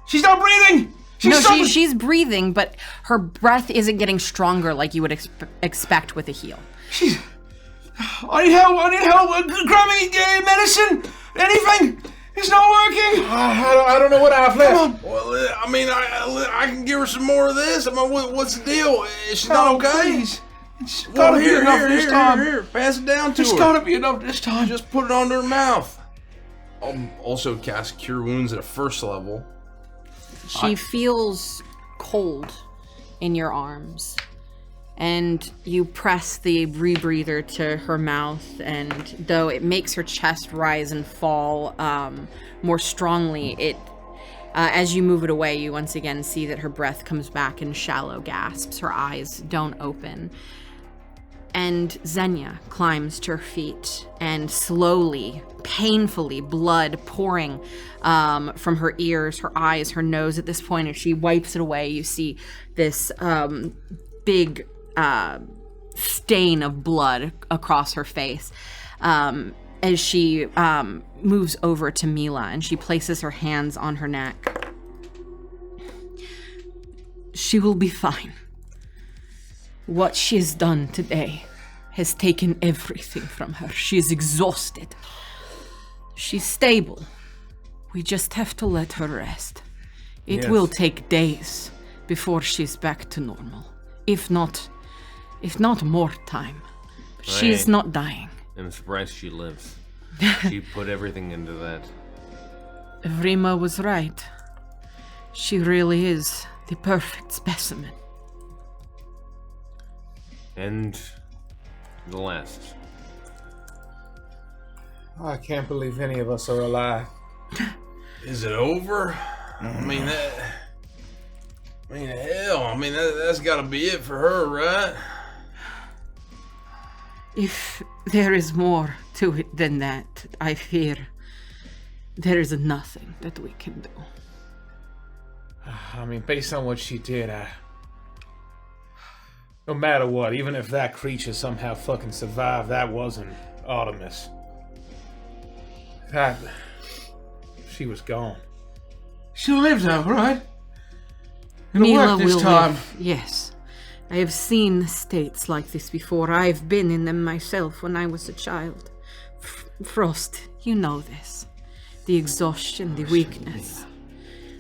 She's not breathing! She's breathing, but her breath isn't getting stronger like you would expect with a heal. I need help! Grab me medicine! Anything! It's not working! I don't know what I've left. Well, I mean, I can give her some more of this. I mean, what's the deal? Is she not okay? Please. It's gotta be enough this time. Here, pass it down to her. It's gotta be enough this time. Just put it under her mouth. I'll also cast Cure Wounds at a 1st level. She feels cold in your arms, and you press the rebreather to her mouth, and though it makes her chest rise and fall more strongly, as you move it away, you once again see that her breath comes back in shallow gasps. Her eyes don't open. And Xenia climbs to her feet, and slowly, painfully, blood pouring from her ears, her eyes, her nose. At this point, as she wipes it away, you see this big stain of blood across her face as she moves over to Mila, and she places her hands on her neck. She will be fine. What she has done today has taken everything from her. She is exhausted. She's stable. We just have to let her rest. It will take days before she's back to normal. If not more time. But she's not dying. I'm surprised she lives. She put everything into that. Rima was right. She really is the perfect specimen. And the last. I can't believe any of us are alive. Is it over? I mean, hell, that's gotta be it for her, right? If there is more to it than that, I fear there is nothing that we can do. I mean, based on what she did, no matter what, even if that creature somehow fucking survived, that wasn't Artemis. She was gone. She'll live though, right? It'll Mila work this will time. live, yes. I have seen states like this before. I've been in them myself when I was a child. Frost, you know this. The exhaustion, the weakness.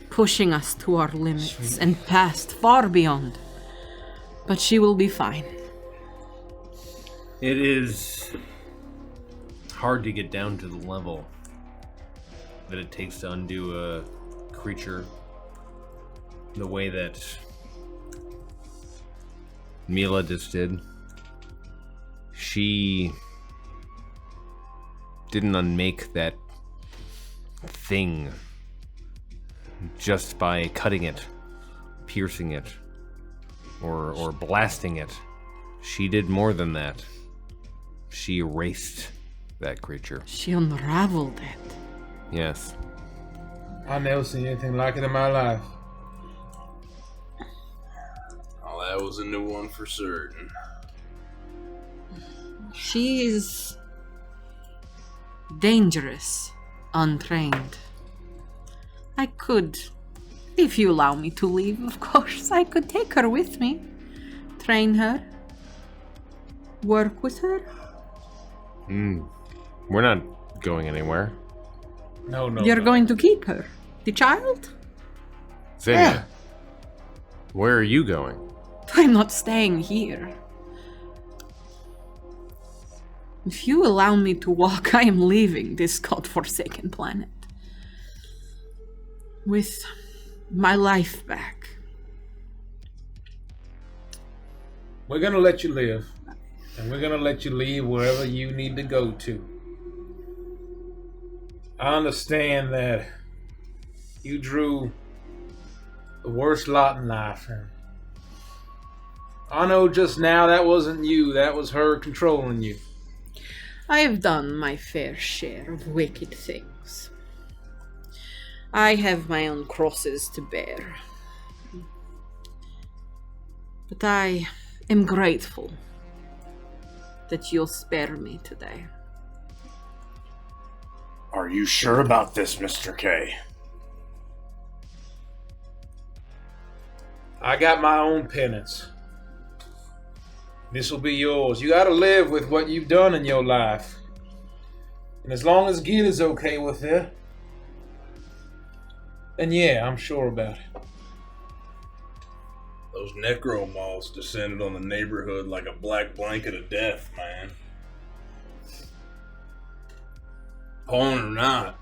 Pushing us to our limits and past, far beyond. But she will be fine. It is hard to get down to the level that it takes to undo a creature the way that Mila just did. She didn't unmake that thing just by cutting it, piercing it, or blasting it. She did more than that. She erased that creature. She unraveled it. Yes. I've never seen anything like it in my life. Oh, that was a new one for certain. She is dangerous, untrained. I could, if you allow me to leave, of course, I could take her with me. Train her. Work with her. We're not going anywhere. No. You're going to keep her. The child? Xenia, where are you going? I'm not staying here. If you allow me to walk, I am leaving this godforsaken planet. With my life back. We're gonna let you live. And we're gonna let you leave wherever you need to go to. I understand that you drew the worst lot in life. And I know just now that wasn't you, that was her controlling you. I have done my fair share of wicked things. I have my own crosses to bear. But I am grateful that you'll spare me today. Are you sure about this, Mr. K? I got my own penance. This will be yours. You gotta live with what you've done in your life. And as long as Gil is okay with it, then yeah, I'm sure about it. Those necro moths descended on the neighborhood like a black blanket of death, man. Pawn or not.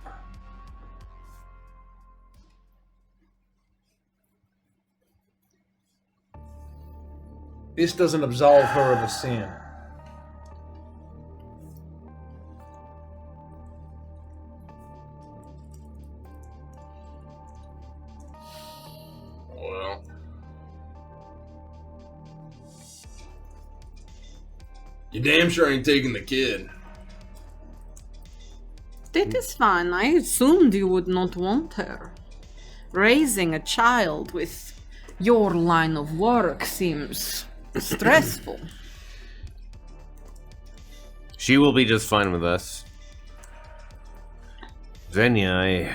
This doesn't absolve her of a sin. Well, you damn sure ain't taking the kid. That is fine. I assumed you would not want her. Raising a child with your line of work seems stressful. She will be just fine with us. Xenia,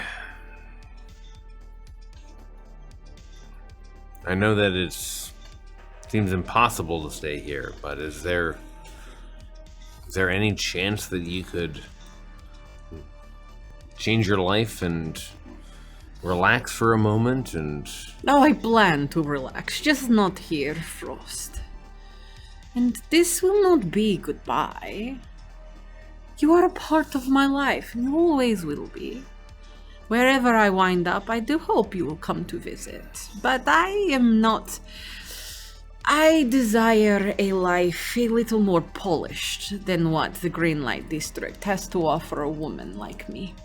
I know that it seems impossible to stay here, but is there Is there any chance that you could change your life and relax for a moment and... Now I plan to relax, just not here, Frost. And this will not be goodbye. You are a part of my life, and always will be. Wherever I wind up, I do hope you will come to visit. But I am not... I desire a life a little more polished than what the Greenlight District has to offer a woman like me.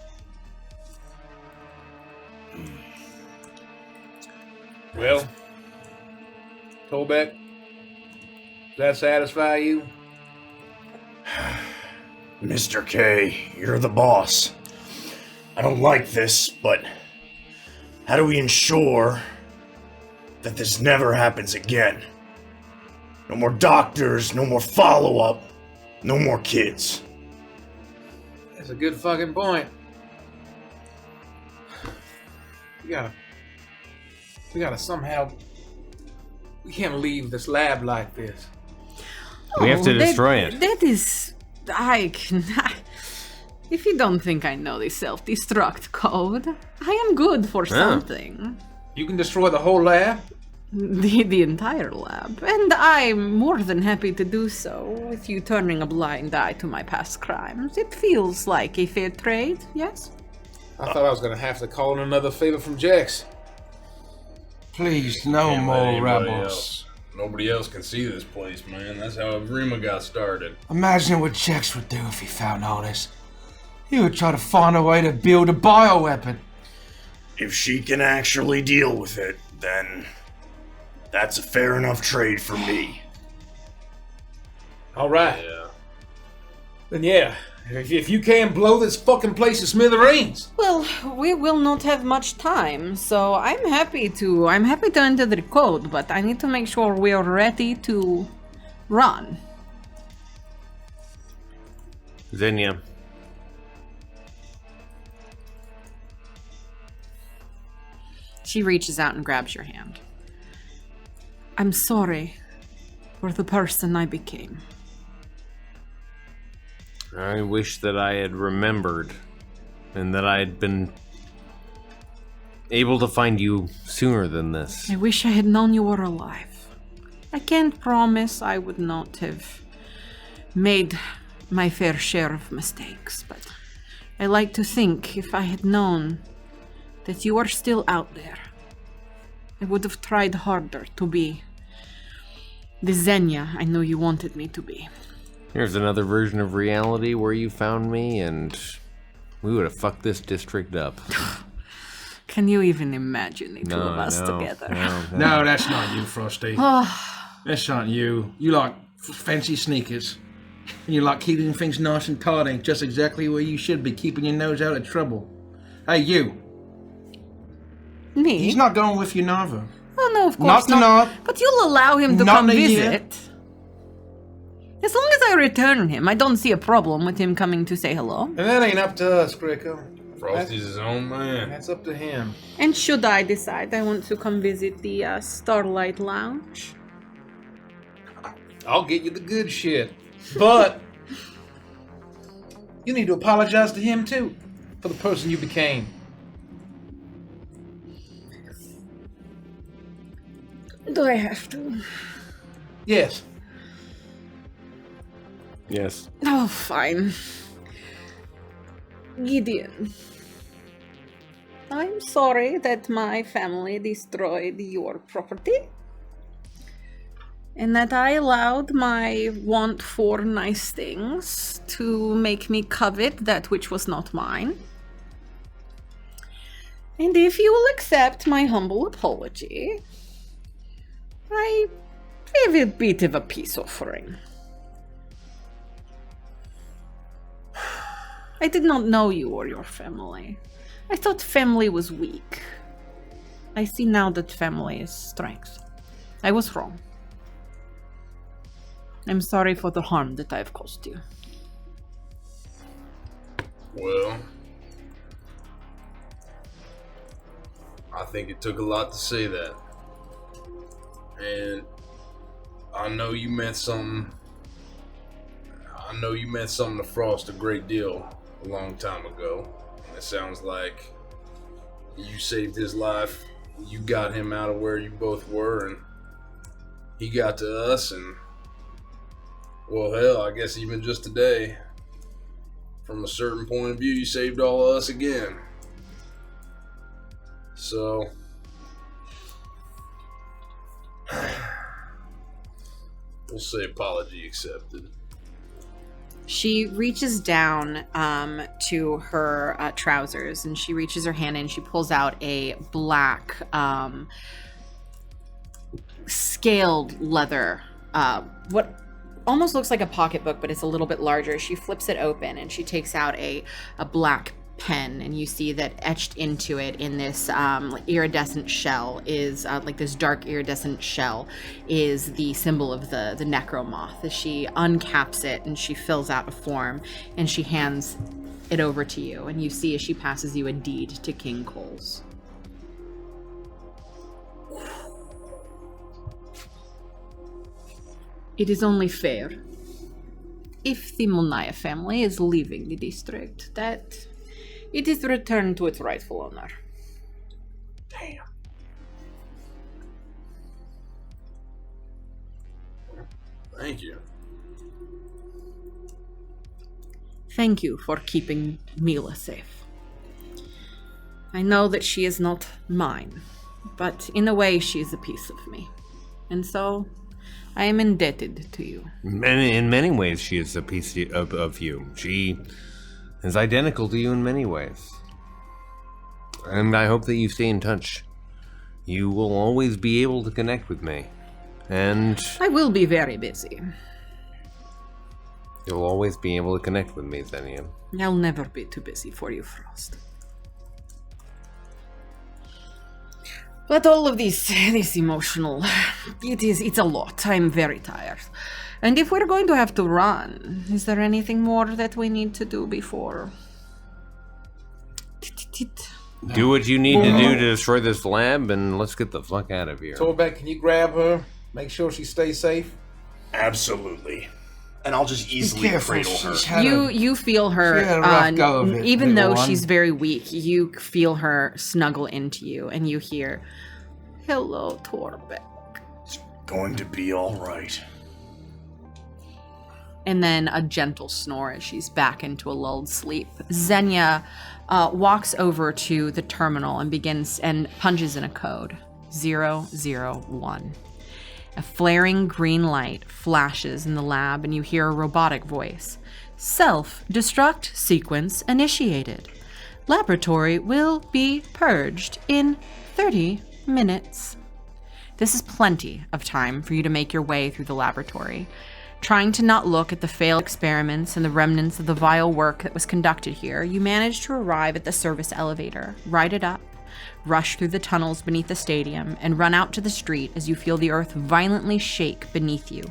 Well, Tolbeck, does that satisfy you? Mr. K, you're the boss. I don't like this, but how do we ensure that this never happens again? No more doctors, no more follow-up, no more kids. That's a good fucking point. We gotta somehow... We can't leave this lab like this. We have to destroy it. That is... I can... If you don't think I know the self-destruct code, I am good for something. You can destroy the whole lab? The entire lab. And I'm more than happy to do so, with you turning a blind eye to my past crimes. It feels like a fair trade, yes? I thought I was gonna have to call in another favor from Jax. Please, no Can't let more anybody rebels. else- Nobody else can see this place, man. That's how Rima got started. Imagine what Jex would do if he found all this. He would try to find a way to build a bioweapon. If she can actually deal with it, then that's a fair enough trade for me. Alright. Yeah. Then yeah, if you can blow this fucking place to smithereens. Well, we will not have much time, so I'm happy to enter the code, but I need to make sure we are ready to run. Xenia. She reaches out and grabs your hand. I'm sorry for the person I became. I wish that I had remembered and that I had been able to find you sooner than this. I wish I had known you were alive. I can't promise I would not have made my fair share of mistakes, but I like to think if I had known that you are still out there, I would have tried harder to be the Xenia I know you wanted me to be. Here's another version of reality where you found me, and we would have fucked this district up. Can you even imagine the two of us together? No, that's not you, Frosty. That's not you. You like fancy sneakers. And you like keeping things nice and tidy, just exactly where you should be, keeping your nose out of trouble. Hey, you. Me? He's not going with you neither. Oh, no, of course Not not. tonight. But you'll allow him to Not come in a year. visit. As long as I return him, I don't see a problem with him coming to say hello. And that ain't up to us, Greco. Frosty's his own man. That's up to him. And should I decide I want to come visit the Starlight Lounge? I'll get you the good shit. But you need to apologize to him too for the person you became. Do I have to? Yes. Yes. Oh, fine. Gideon. I'm sorry that my family destroyed your property. And that I allowed my want for nice things to make me covet that which was not mine. And if you will accept my humble apology, I have a bit of a peace offering. I did not know you or your family. I thought family was weak. I see now that family is strength. I was wrong. I'm sorry for the harm that I've caused you. Well, I think it took a lot to say that. And I know you meant something. I know you meant something to Frost a great deal a long time ago. And it sounds like you saved his life. You got him out of where you both were, and he got to us, and well, hell, I guess even just today, from a certain point of view, you saved all of us again. So, we'll say apology accepted. She reaches down to her trousers, and she reaches her hand in, and she pulls out a black scaled leather, what almost looks like a pocketbook, but it's a little bit larger. She flips it open, and she takes out a black pen, and you see that etched into it in this iridescent shell is like this dark iridescent shell is the symbol of the necromoth. As she uncaps it and she fills out a form and she hands it over to you, and you see as she passes you a deed to King Coles. It is only fair, if the Molnaya family is leaving the district, that it is returned to its rightful owner. Damn. Thank you. Thank you for keeping Mila safe. I know that she is not mine, but in a way she is a piece of me. And so, I am indebted to you. In many ways, she is a piece of you. She is identical to you in many ways. And I hope that you stay in touch. You will always be able to connect with me. And I will be very busy. you'll always be able to connect with me, Xenia. I'll never be too busy for you, Frost. But all of this emotional, it's a lot. I'm very tired. And if we're going to have to run, is there anything more that we need to do before? Do what you need to do to destroy this lab, and let's get the fuck out of here. Torbeck, can you grab her? Make sure she stays safe? Absolutely. And I'll just easily cradle her. You feel her, she had a rough go of it, even though little she's one. very weak, you feel her snuggle into you, and you hear, "Hello, Torbeck." Going to be all right. And then a gentle snore as she's back into a lulled sleep. Xenia walks over to the terminal and begins and punches in a code, 001. A flaring green light flashes in the lab, and you hear a robotic voice. Self-destruct sequence initiated. Laboratory will be purged in 30 minutes. This is plenty of time for you to make your way through the laboratory. Trying to not look at the failed experiments and the remnants of the vile work that was conducted here, you manage to arrive at the service elevator, ride it up, rush through the tunnels beneath the stadium, and run out to the street as you feel the earth violently shake beneath you,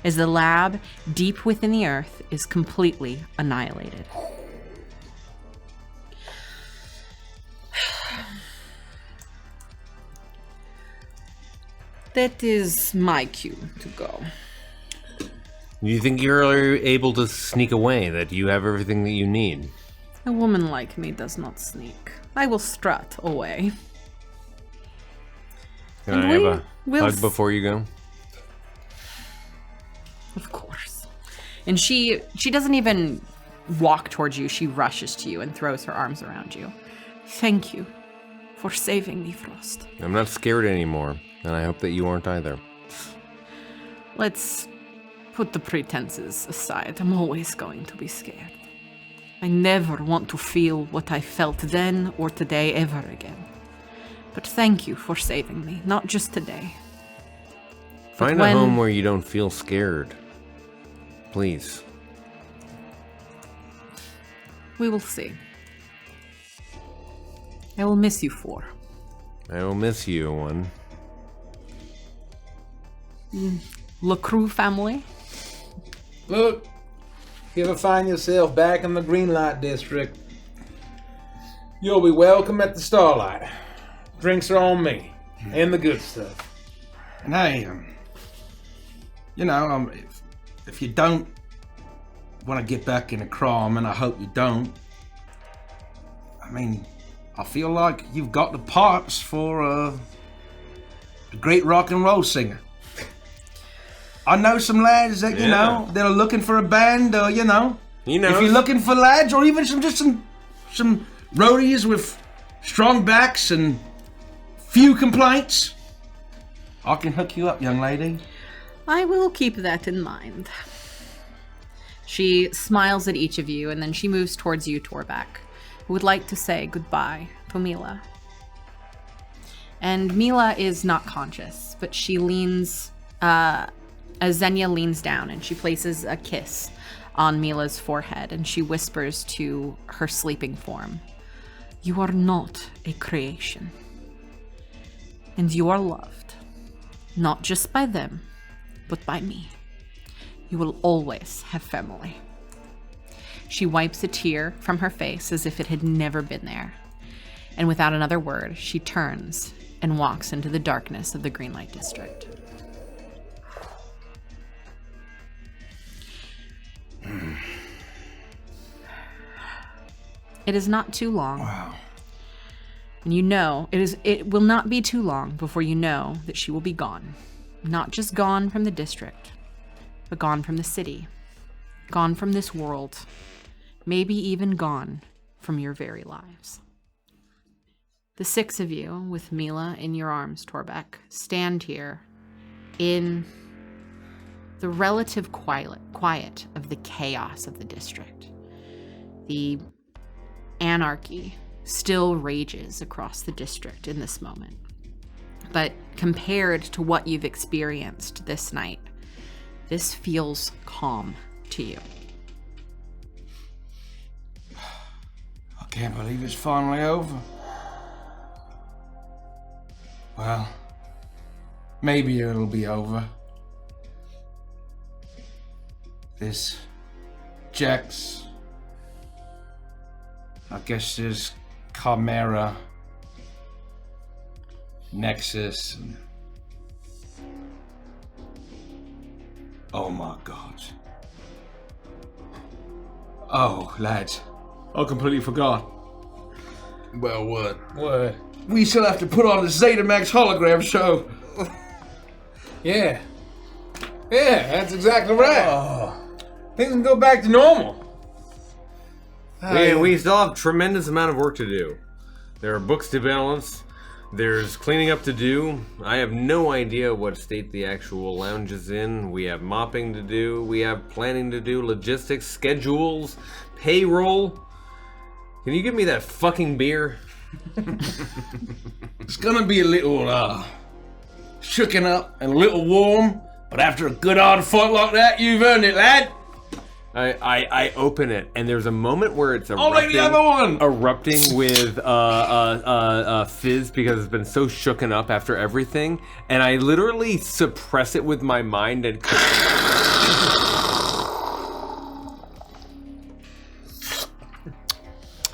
as the lab, deep within the earth, is completely annihilated. That is my cue to go. You think you're able to sneak away, that you have everything that you need? A woman like me does not sneak. I will strut away. Can And I have we a will hug before you go? Of course. And she doesn't even walk towards you. She rushes to you and throws her arms around you. Thank you for saving me, Frost. I'm not scared anymore, and I hope that you aren't either. Let's put the pretenses aside. I'm always going to be scared. I never want to feel what I felt then or today ever again. But thank you for saving me, not just today. Find a home where you don't feel scared. Please. We will see. I will miss you, 4. I will miss you, 1. LaCrue family? Look, if you ever find yourself back in the Greenlight District, you'll be welcome at the Starlight. Drinks are on me, and the good stuff. And hey, if you don't want to get back into crime, and I hope you don't. I mean, I feel like you've got the parts for a great rock and roll singer. I know some lads that, you know, that are looking for a band, or, you know. You know. If you're looking for lads, or even some roadies with strong backs and few complaints, I can hook you up, young lady. I will keep that in mind. She smiles at each of you, and then she moves towards you, Torbeck, who would like to say goodbye to Mila. And Mila is not conscious, but she leans, as Xenia leans down, and she places a kiss on Mila's forehead, and she whispers to her sleeping form, "You are not a creation, and you are loved, not just by them, but by me. You will always have family." She wipes a tear from her face as if it had never been there, and without another word, she turns and walks into the darkness of the Greenlight District. It is not too long. Wow. And you know, it will not be too long before you know that she will be gone. Not just gone from the district, but gone from the city. Gone from this world. Maybe even gone from your very lives. The six of you, with Mila in your arms, Torbeck, stand here in the relative quiet of the chaos of the district. The anarchy still rages across the district in this moment. But compared to what you've experienced this night, this feels calm to you. I can't believe it's finally over. Well, maybe it'll be over. This Jax, I guess there's Chimera, Nexus, and oh my god. Oh, lads, I completely forgot. Well, what? What? We still have to put on the Zeta-Max hologram show. Yeah. Yeah, that's exactly right. Things can go back to normal. We still have tremendous amount of work to do. There are books to balance. There's cleaning up to do. I have no idea what state the actual lounge is in. We have mopping to do. We have planning to do, logistics, schedules, payroll. Can you give me that fucking beer? It's gonna be a little, shooken up and a little warm, but after a good hard fight like that, you've earned it, lad. I open it, and there's a moment where it's I'll make the other one. erupting with fizz because it's been so shooken up after everything, and I literally suppress it with my mind and.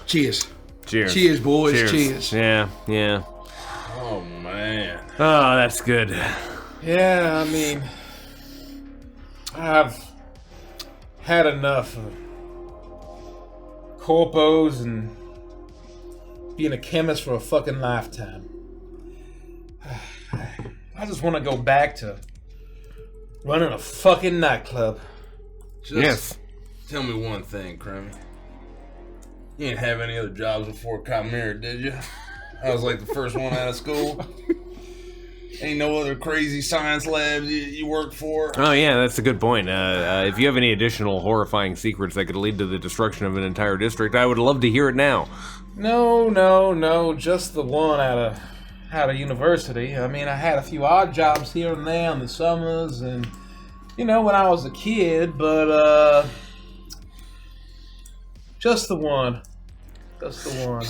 Cheers. Cheers. Cheers, boys. Cheers. Yeah. Oh, man. Oh, that's good. Yeah, I mean, I've had enough of corpos and being a chemist for a fucking lifetime. I just want to go back to running a fucking nightclub. Just tell me one thing, Crummy. You didn't have any other jobs before Chimera, did you? I was like the first one out of school. Ain't no other crazy science labs you worked for? Oh yeah, that's a good point. If you have any additional horrifying secrets that could lead to the destruction of an entire district, I would love to hear it now. No, just the one out of university. I mean, I had a few odd jobs here and there in the summers and, you know, when I was a kid, but, just the one. Just the one.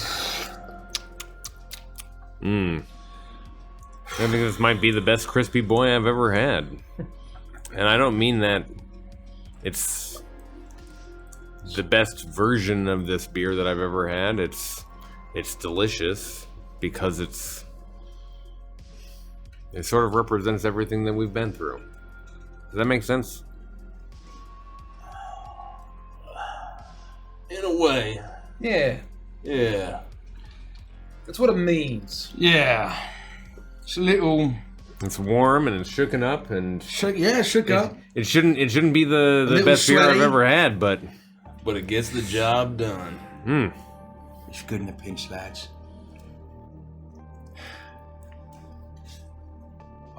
I think this might be the best crispy boy I've ever had. And I don't mean that it's the best version of this beer that I've ever had. It's delicious because it sort of represents everything that we've been through. Does that make sense? In a way. Yeah, Yeah. that's what it means. Yeah. It's a little It's warm and it's shooken up and shook up. it shouldn't be the little best beer I've sweaty. ever had, but But it gets the job done. It's good in a pinch, lads.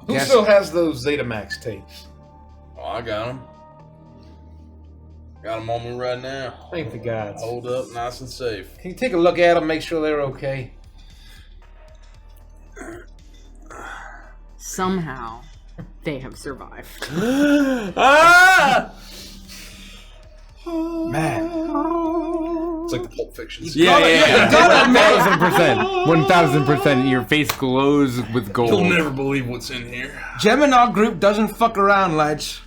Who Guess- still has those Zetamax tapes? Oh, I got them. Got them on me right now. Thank the gods. Hold up, nice and safe. Can you take a look at them, make sure they're okay? Somehow, they have survived. Ah! Man. It's like the Pulp Fiction. yeah, gotta admit- 1,000%. Your face glows with gold. You'll never believe what's in here. Gemini group doesn't fuck around, lads.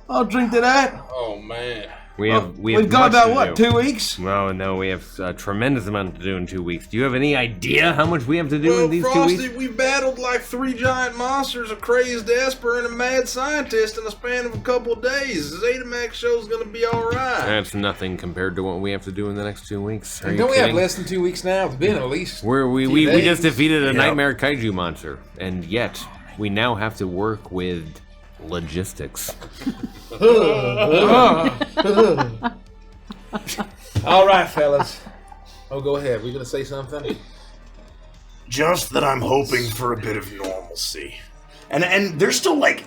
I'll drink to that. Oh man. We've got much about, to what, do. 2 weeks? No, we have a tremendous amount to do in 2 weeks. Do you have any idea how much we have to do Well, in these 2 Frosty, weeks? we battled like 3 giant monsters, a crazed esper, and a mad scientist in the span of a couple of days. The Zetamax show's gonna be alright. That's nothing compared to what we have to do in the next 2 weeks. Are you Don't we have kidding? less than 2 weeks now? It's been at least. We days. just defeated a Yep. nightmare kaiju monster, and yet we now have to work with logistics. All right, fellas. Oh, go ahead. We're gonna say something. Just that I'm hoping for a bit of normalcy. And there's still like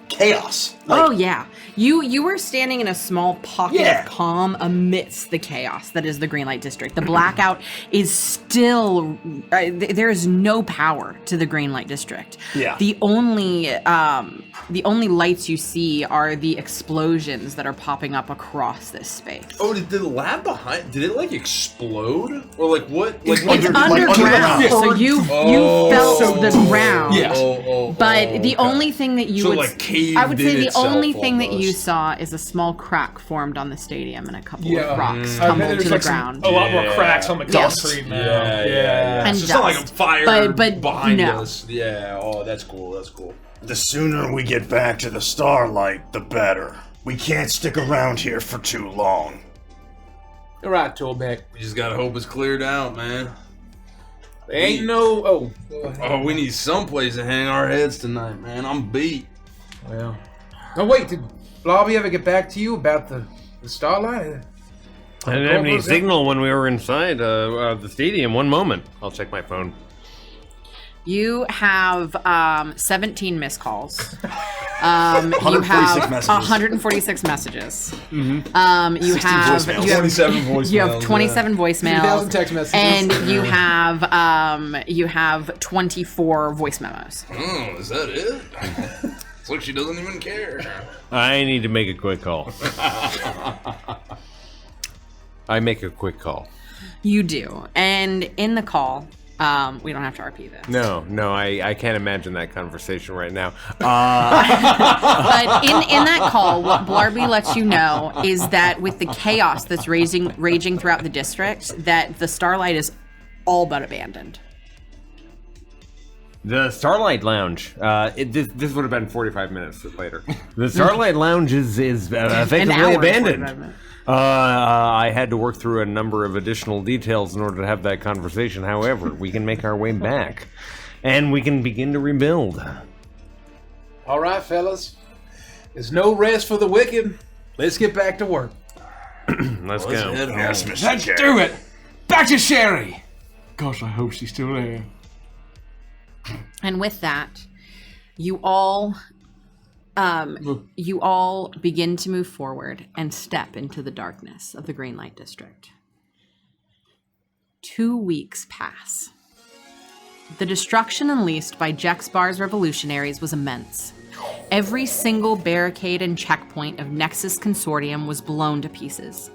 chaos. Like, Oh yeah, you were standing in a small pocket Yeah. of calm amidst the chaos that is the Greenlight District. The blackout is still there is no power to the Greenlight District. Yeah. The only lights you see are the explosions that are popping up across this space. Oh, did the lab behind? Did it like explode or like what? Like It's like underground, underground. so you felt the ground. Oh, But the only thing that you So, would like, caved I would say in the itself only thing that you almost. saw is a small crack formed on the stadium and a couple Yeah. of rocks I bet tumbled there's to the like ground. a lot more Yeah. cracks on the Dust. concrete now. Yeah. And So it's not like a dust. fire But behind no. us. Yeah. Oh, that's cool. That's cool. the sooner we get back to the Starlight, the better. We can't stick around here for too long. All right, Tollback. We just gotta hope it's cleared out, man. There ain't no. Oh. Go ahead. Oh, we need someplace to hang our heads tonight, man. I'm beat. Well. Oh wait, did Blobby ever get back to you about the Starlight? I didn't have any signal when we were inside the stadium. One moment. I'll check my phone. You have 17 missed calls. You 146 have messages. 146 messages. You have voicemails. you have 27 voicemails. you have 27 voicemails 3,000 text messages. and you have 24 voice memos. Oh, is that it? It's like she doesn't even care. I need to make a quick call. I make a quick call. You do, and in the call, we don't have to RP this. No, I can't imagine that conversation right now. But in that call, what Blarby lets you know is that with the chaos that's raging throughout the district, that the Starlight is all but abandoned. The Starlight Lounge. This would have been 45 minutes later. The Starlight Lounge is effectively An hour and 45 abandoned. minutes. I had to work through a number of additional details in order to have that conversation. However, we can make our way back, and we can begin to rebuild. All right, fellas. There's no rest for the wicked. Let's get back to work. Let's go. head home. Yes, Mr. Let's J. do it! Back to Sherry! Gosh, I hope she's still there. And with that, you all begin to move forward and step into the darkness of the Greenlight District. 2 weeks pass. The destruction unleashed by Jexbar's revolutionaries was immense. Every single barricade and checkpoint of Nexus Consortium was blown to pieces.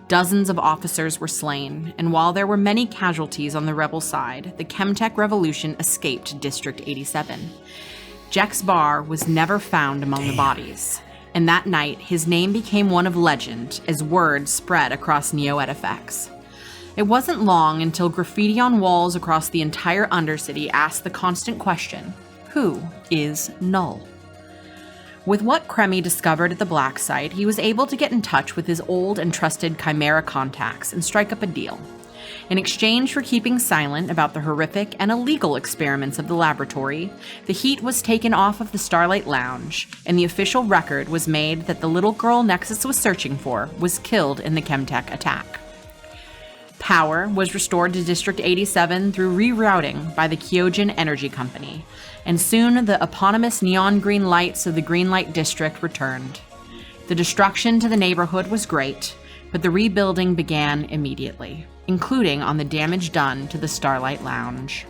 Dozens of officers were slain, and while there were many casualties on the rebel side, the Chemtech Revolution escaped District 87. Jexbar was never found among the bodies, and that night his name became one of legend as word spread across Neo-EdFX. It wasn't long until graffiti on walls across the entire Undercity asked the constant question, who is Null? With what Kremi discovered at the black site, he was able to get in touch with his old and trusted Chimera contacts and strike up a deal. In exchange for keeping silent about the horrific and illegal experiments of the laboratory, the heat was taken off of the Starlight Lounge, and the official record was made that the little girl Nexus was searching for was killed in the Chemtech attack. Power was restored to District 87 through rerouting by the Kyojin Energy Company, and soon the eponymous neon green lights of the Greenlight District returned. The destruction to the neighborhood was great, but the rebuilding began immediately, including on the damage done to the Starlight Lounge.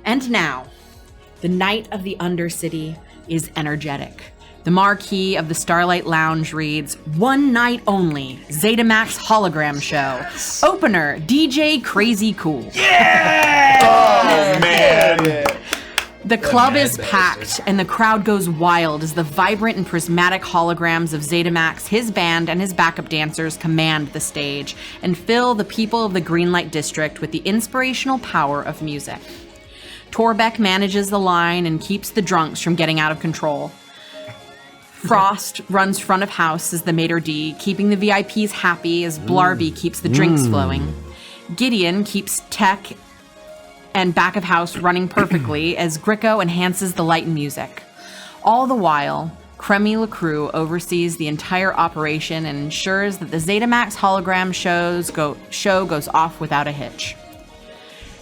And now, the night of the Undercity is energetic. The marquee of the Starlight Lounge reads, "One night only, Zetamax hologram show. Opener, DJ Crazy Cool." Yeah! Oh, man. The club is packed, and the crowd goes wild as the vibrant and prismatic holograms of Zetamax, his band, and his backup dancers command the stage and fill the people of the Greenlight District with the inspirational power of music. Torbeck manages the line and keeps the drunks from getting out of control. Frost runs front of house as the maitre d', keeping the VIPs happy as Blarby keeps the drinks flowing. Gideon keeps tech and back of house running perfectly as Gricko enhances the light and music. All the while, Kremi LaCrue oversees the entire operation and ensures that the Zetamax hologram show goes off without a hitch.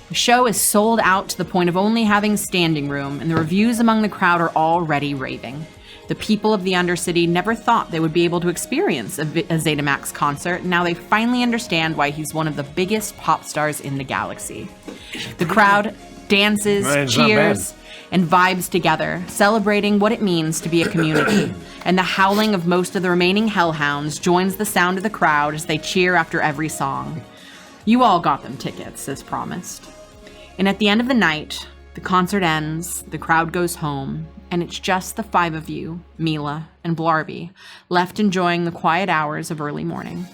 The show is sold out to the point of only having standing room, and the reviews among the crowd are already raving. The people of the Undercity never thought they would be able to experience a Zetamax concert, and now they finally understand why he's one of the biggest pop stars in the galaxy. The crowd dances, cheers, and vibes together, celebrating what it means to be a community. And the howling of most of the remaining hellhounds joins the sound of the crowd as they cheer after every song. You all got them tickets, as promised. And at the end of the night, the concert ends, the crowd goes home, and it's just the five of you, Mila and Blarby, left enjoying the quiet hours of early morning.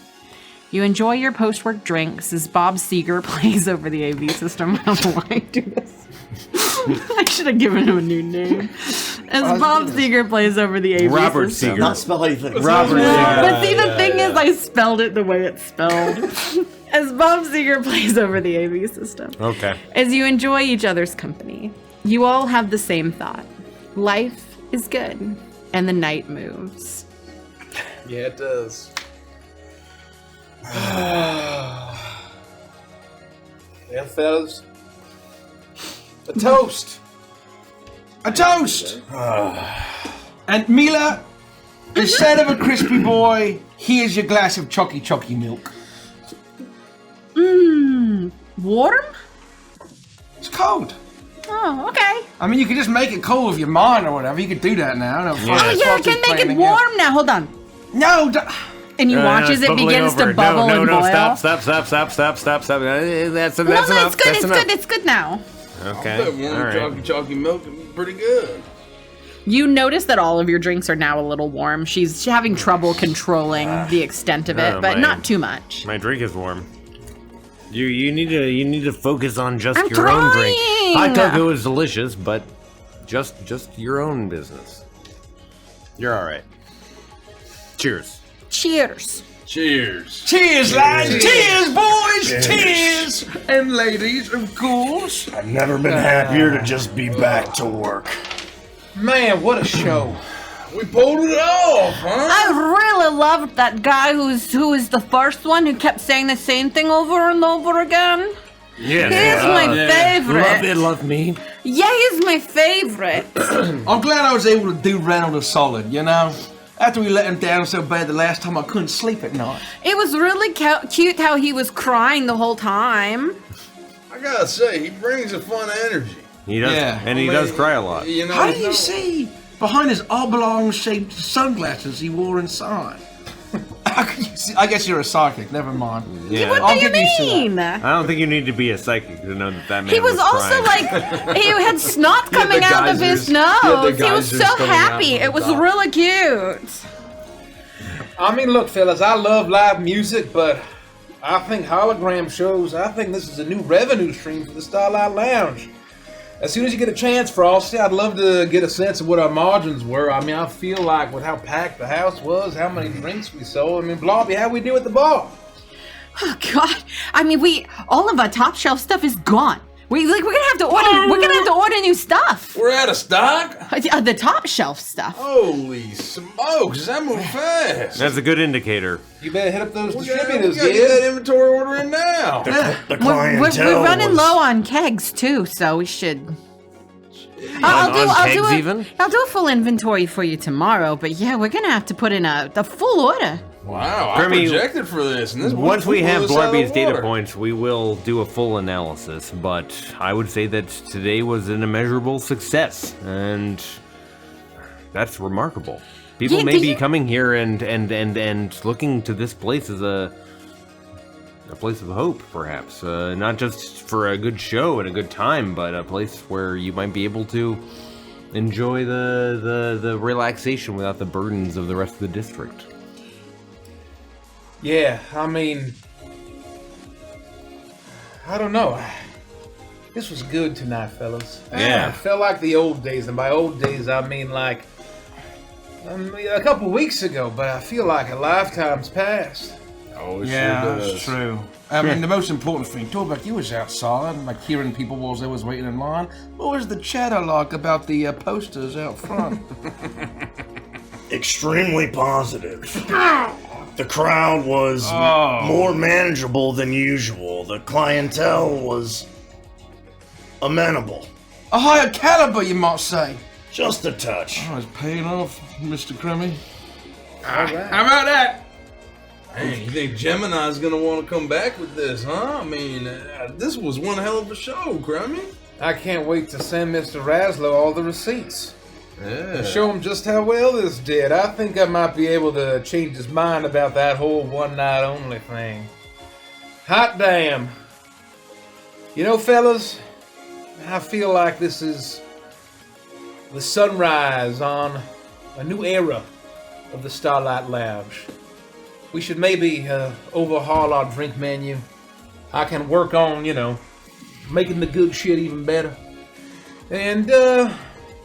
You enjoy your post-work drinks as Bob Seger plays over the AV system. I don't know why I do this. I should have given him a new name. As Bob Seger plays over the AV Robert system. Seger. Not spell anything. Robert Seger. But see, the thing is, I spelled it the way it's spelled. As Bob Seger plays over the AV system. Okay. As you enjoy each other's company, you all have the same thought. Life is good, and the night moves. Yeah, it does. Yeah, fellas. A toast. A toast! And Mila, instead of a crispy boy, here's your glass of chalky milk. Warm? It's cold. Oh, okay. I mean, you could just make it cold with your mind or whatever. You could do that now. No, Oh, yeah, I can make it warm now. Hold on. No, And you watch as it begins to bubble and boil. Stop. That's No, enough. it's good now. Okay. That warm chalky milk is pretty good. You notice that all of your drinks are now a little warm. She's having trouble controlling the extent of it, but not too much. My drink is warm. You need to focus on just I'm your own drink. trying. Hot cocoa is delicious, but just your own business. You're all right. Cheers. Cheers. Cheers. Cheers, lads! Cheers, boys! Cheers! And ladies, of course. I've never been happier to just be back to work. Man, what a show. We pulled it off, huh? I really loved that guy who was the first one who kept saying the same thing over and over again. Yeah. He's my favorite. Love it, love me. Yeah, he's my favorite. I'm glad I was able to do Reynold a solid, you know? After we let him down so bad the last time I couldn't sleep at night. It was really cute how he was crying the whole time. I gotta say, he brings a fun energy. He does, Yeah. and he does cry a lot. You know, How do you see behind his oblong-shaped sunglasses he wore inside? How can you see? I guess you're a psychic. Never mind. Yeah. What I'll do you get used to that. mean? I don't think you need to be a psychic to know that man He was also crying. like, he had snot coming out of his geysers. He had the nose. He was geysers so coming out happy. from It was the top. really cute. I mean, look, fellas, I love live music, but I think hologram shows, I think this is a new revenue stream for the Starlight Lounge. as soon as you get a chance, Frosty, I'd love to get a sense of what our margins were. I mean, I feel like with how packed the house was, how many drinks we sold. I mean, Blobby, how we do at the bar? Oh God! I mean, all of our top shelf stuff is gone. We're gonna have to order. We're gonna have to order new stuff. We're out of stock? The top shelf stuff. Holy smokes, that moved fast. That's a good indicator. You better hit up those We distributors, gotta get that inventory order in now. The We're clientele running was- low on kegs too, so we should. On kegs even? I'll do a full inventory for you tomorrow, but yeah, we're gonna have to put in the full order. Wow, I Grimmy, projected for this. And this Once we blew have us out of the Blarby's data water. points, we will do a full analysis, but I would say that today was an immeasurable success, and that's remarkable. People Yeah, may do be you- coming here and looking to this place as a place of hope, perhaps. Not just for a good show and a good time, but a place where you might be able to enjoy the relaxation without the burdens of the rest of the district. Yeah, I mean, I don't know. This was good tonight, fellas. Yeah. It felt like the old days, and by old days I mean like a couple weeks ago, but I feel like a lifetime's passed. Oh, it Yeah, sure does. that's true. I mean, the most important thing, Torbeck, you was outside, like hearing people while they was waiting in line. What was the chatter like about the posters out front? extremely positive. The crowd was more manageable than usual. The clientele was amenable. A higher caliber, you might say. Just a touch. Oh, it's paying off, Mr. Crummy. All right. How about that? Man, you think Gemini's gonna want to come back with this, huh? I mean, this was one hell of a show, Crummy. I can't wait to send Mr. Raslo all the receipts. Yeah. Show him just how well this did. I think I might be able to change his mind about that whole one night only thing. Hot damn. You know, fellas, I feel like this is the sunrise on a new era of the Starlight Lounge. We should maybe overhaul our drink menu. I can work on, making the good shit even better. And,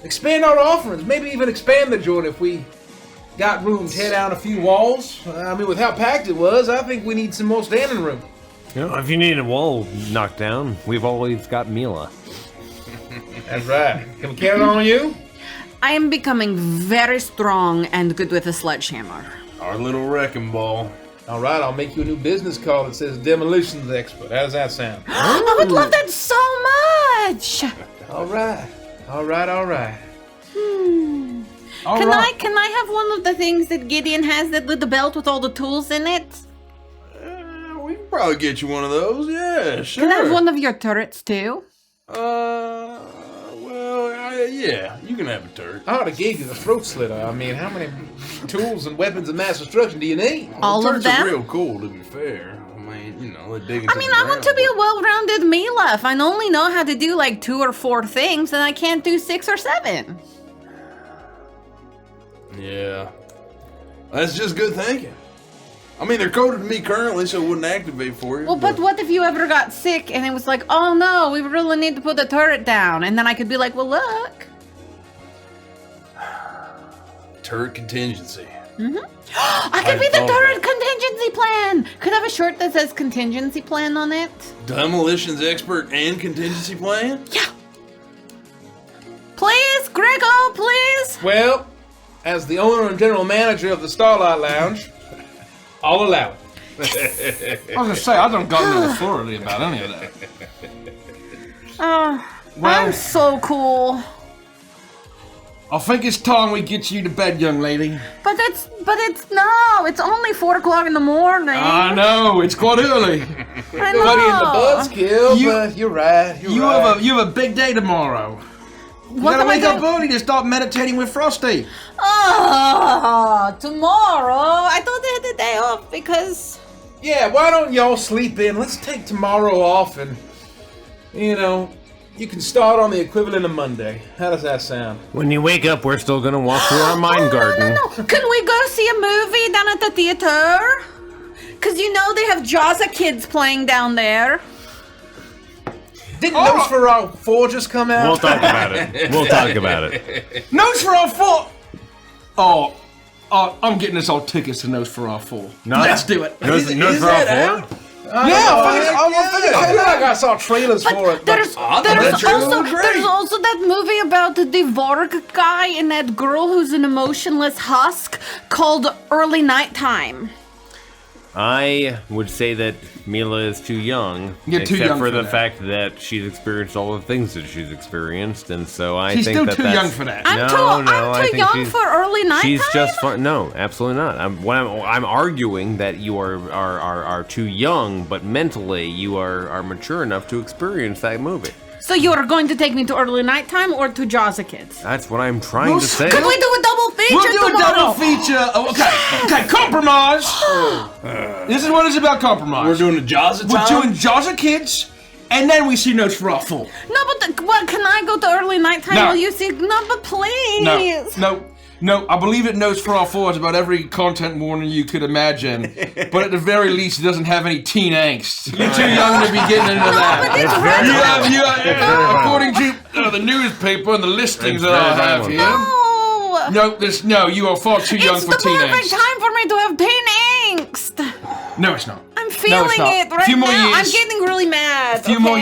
expand our offerings. Maybe even expand the joint if we got room. Tear down a few walls. I mean, with how packed it was, I think we need some more standing room. If you need a wall knocked down, we've always got Mila. That's right. Can we count on you? I am becoming very strong and good with a sledgehammer. Our little wrecking ball. All right, I'll make you a new business card that says Demolitions Expert. How does that sound? I would love that so much. All right. All right, all right. Can I have one of the things that Gideon has, that with the belt with all the tools in it? We can probably get you one of those. Yeah, sure. Can I have one of your turrets too? Yeah, you can have a turret. I ought to gave you the throat slitter. I mean, how many tools and weapons of mass destruction do you need? All of Turrets them? are real cool, to be fair. I mean, they dig into I mean, the I want to ground, be a well-rounded Mila. If I only know how to do like 2 or 4 things, then I can't do 6 or 7. Yeah. That's just good thinking. I mean, they're coded to me currently, so it wouldn't activate for you. Well, but what if you ever got sick and it was like, oh no, we really need to put the turret down, and then I could be like, well, look. Turret contingency. I could be the turret contingency plan. Could I have a shirt that says contingency plan on it? Demolitions expert and contingency plan? Yeah. Please, Grego, please. Well, as the owner and general manager of the Starlight Lounge, I'll allow it. I was gonna say, I don't got no authority about any of that. Oh, I'm so cool. I think it's time we get you to bed, young lady. But it's only 4 o'clock in the morning. I know, it's quite early. I know. Buddy in the buzzkill, You- but you're right. You have a big day tomorrow. You What gotta am I wake up doing? early to start meditating with Frosty. Oh, tomorrow. I thought they had the day off because. Yeah, why don't y'all sleep in? Let's take tomorrow off and, you can start on the equivalent of Monday. How does that sound? When you wake up, we're still gonna walk through our mine garden. No. Can we go see a movie down at the theater? Because they have Jazza Kids playing down there. Didn't Nosferatu 4 just come out? We'll talk about it. We'll talk about it. Nosferatu 4! Oh, I'm getting us all tickets to Nosferatu 4. Let's do it. Nosferatu 4? I feel like I saw trailers for it. There's also that movie about the Vork guy and that girl who's an emotionless husk called Early Nighttime. I would say that Mila is too young, You're too except young for for the that. fact that she's experienced all the things that she's experienced, and so I She's think still that too that's... young for that. I'm I too think young she's- for Early Nighttime. She's just fun. No, absolutely not. I'm arguing that you are too young, but mentally you are mature enough to experience that movie. So you are going to take me to Early Nighttime or to Jazza Kids? That's what I'm trying to say. Could we do a double feature We'll do a tomorrow? double feature. Oh, okay, compromise. This is what it's about, compromise. We're doing a Jazza We're time? doing Jazza Kids, and then we see Nosferatu 4. No, but what? Can I go to Early Nighttime? No. Will you see? No, but please. No, I believe it Nosferatu 4 is about every content warning you could imagine, but at the very least it doesn't have any teen angst. You're too young to be getting into that. But it's According to the newspaper and the listings that I have here. No. You are far too young It's for the teen perfect angst. time for me to have teen angst. No, it's not. I'm feeling not. it right Few more now. years. I'm getting really mad. Few more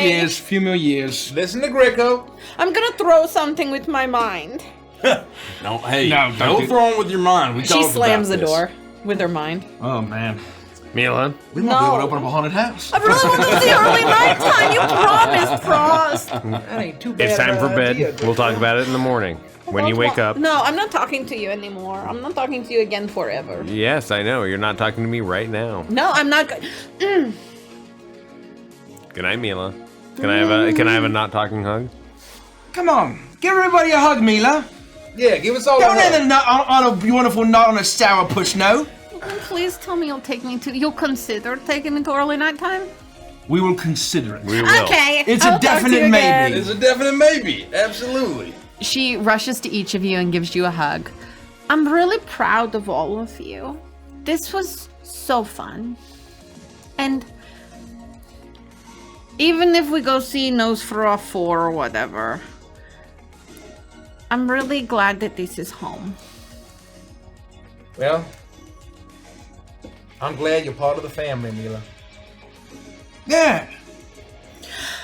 years. Listen to Greco. I'm gonna throw something with my mind. No, hey, No, don't don't do- throw on with your mind. We She talked slams the about this. door with her mind. Oh man, Mila, we might be able to open up a haunted house. I really want to see Early Nighttime. You promised, Frost. That ain't too bad. it's time of for an bed. idea. We'll talk about it in the morning when you wake up. No, I'm not talking to you anymore. I'm not talking to you again forever. Yes, I know. You're not talking to me right now. No, I'm not. Good night, Mila. Can I have a not talking hug? Come on, give everybody a hug, Mila. Yeah, give us all Don't a hug. end a nut on a beautiful nut on a sourpuss, no. Please tell me you'll consider taking me to Early Nighttime? We will consider it. We will. Okay. It's I'll a talk to you definite again. maybe. It's a definite maybe. Absolutely. She rushes to each of you and gives you a hug. I'm really proud of all of you. This was so fun. And even if we go see Nosferatu 4 or whatever, I'm really glad that this is home. Well, I'm glad you're part of the family, Mila. Yeah.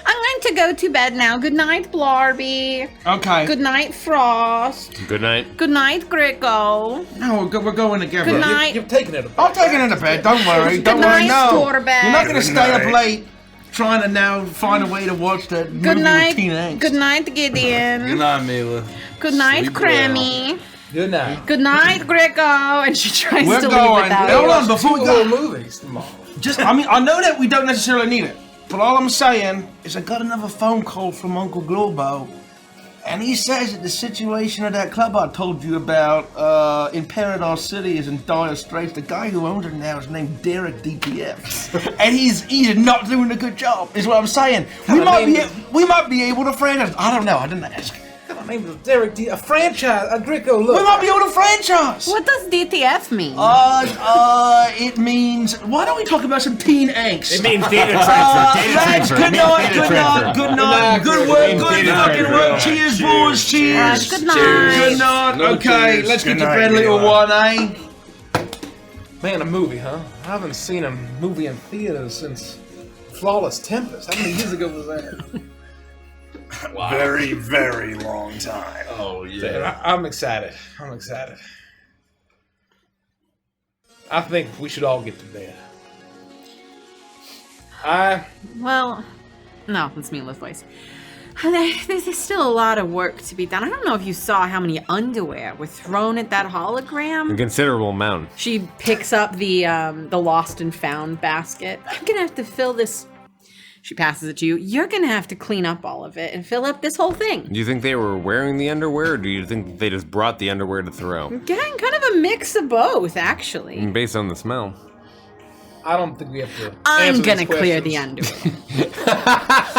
I'm going to go to bed now. Good night, Blarby. Okay. Good night, Frost. Good night. Good night, Greco. No, we're going together. Good night. You've taken it. I'm taking it to bed. Don't worry. Don't Good worry. night, No. Storbag. You're not going to Good stay up night. late trying to now find a way to watch that movie Good night. with teen angst. Good night, Gideon. Good night, Mila. Good night, Sleep Crammy. Good night. Good night, Greco. And she tries We're to leave going. without Hold you. on, before we Two go. whole movies tomorrow. I know that we don't necessarily need it, but all I'm saying is I got another phone call from Uncle Globo, and he says that the situation at that club I told you about in Paradise City is in dire straits. The guy who owns it now is named Derek DPF, and he's not doing a good job. Is what I'm saying. We might be able to franchise. I don't know. I didn't ask. My name is Derek D. A franchise. A Greco. Look. We might be able to franchise. What does DTF mean? It means. Why don't we talk about some teen angst? It means data transfer. Data Thanks. transfer. Good It means night. data Good transfer. night. Good night. Good work. Good Data fucking transfer. work. Cheers, boys. Cheers. Good night. Good night. No Okay, cheers. let's get Good to night, bed, little Mila. one, eh? Man, a movie, huh? I haven't seen a movie in theaters since Flawless Tempest. How many years ago was that? Wow. Very, very long time. Oh, yeah. I'm excited. I'm excited. I think we should all get to bed. Well, no, it's Mila's voice. There's still a lot of work to be done. I don't know if you saw how many underwear were thrown at that A hologram. considerable amount. She picks up the lost and found basket. I'm gonna have to fill this. She passes it to you. You're gonna have to clean up all of it and fill up this whole thing. Do you think they were wearing the underwear, or do you think they just brought the underwear to throw? Again, kind of a mix of both, actually. Based on the smell. I don't think we have to. I'm answer gonna these clear the questions.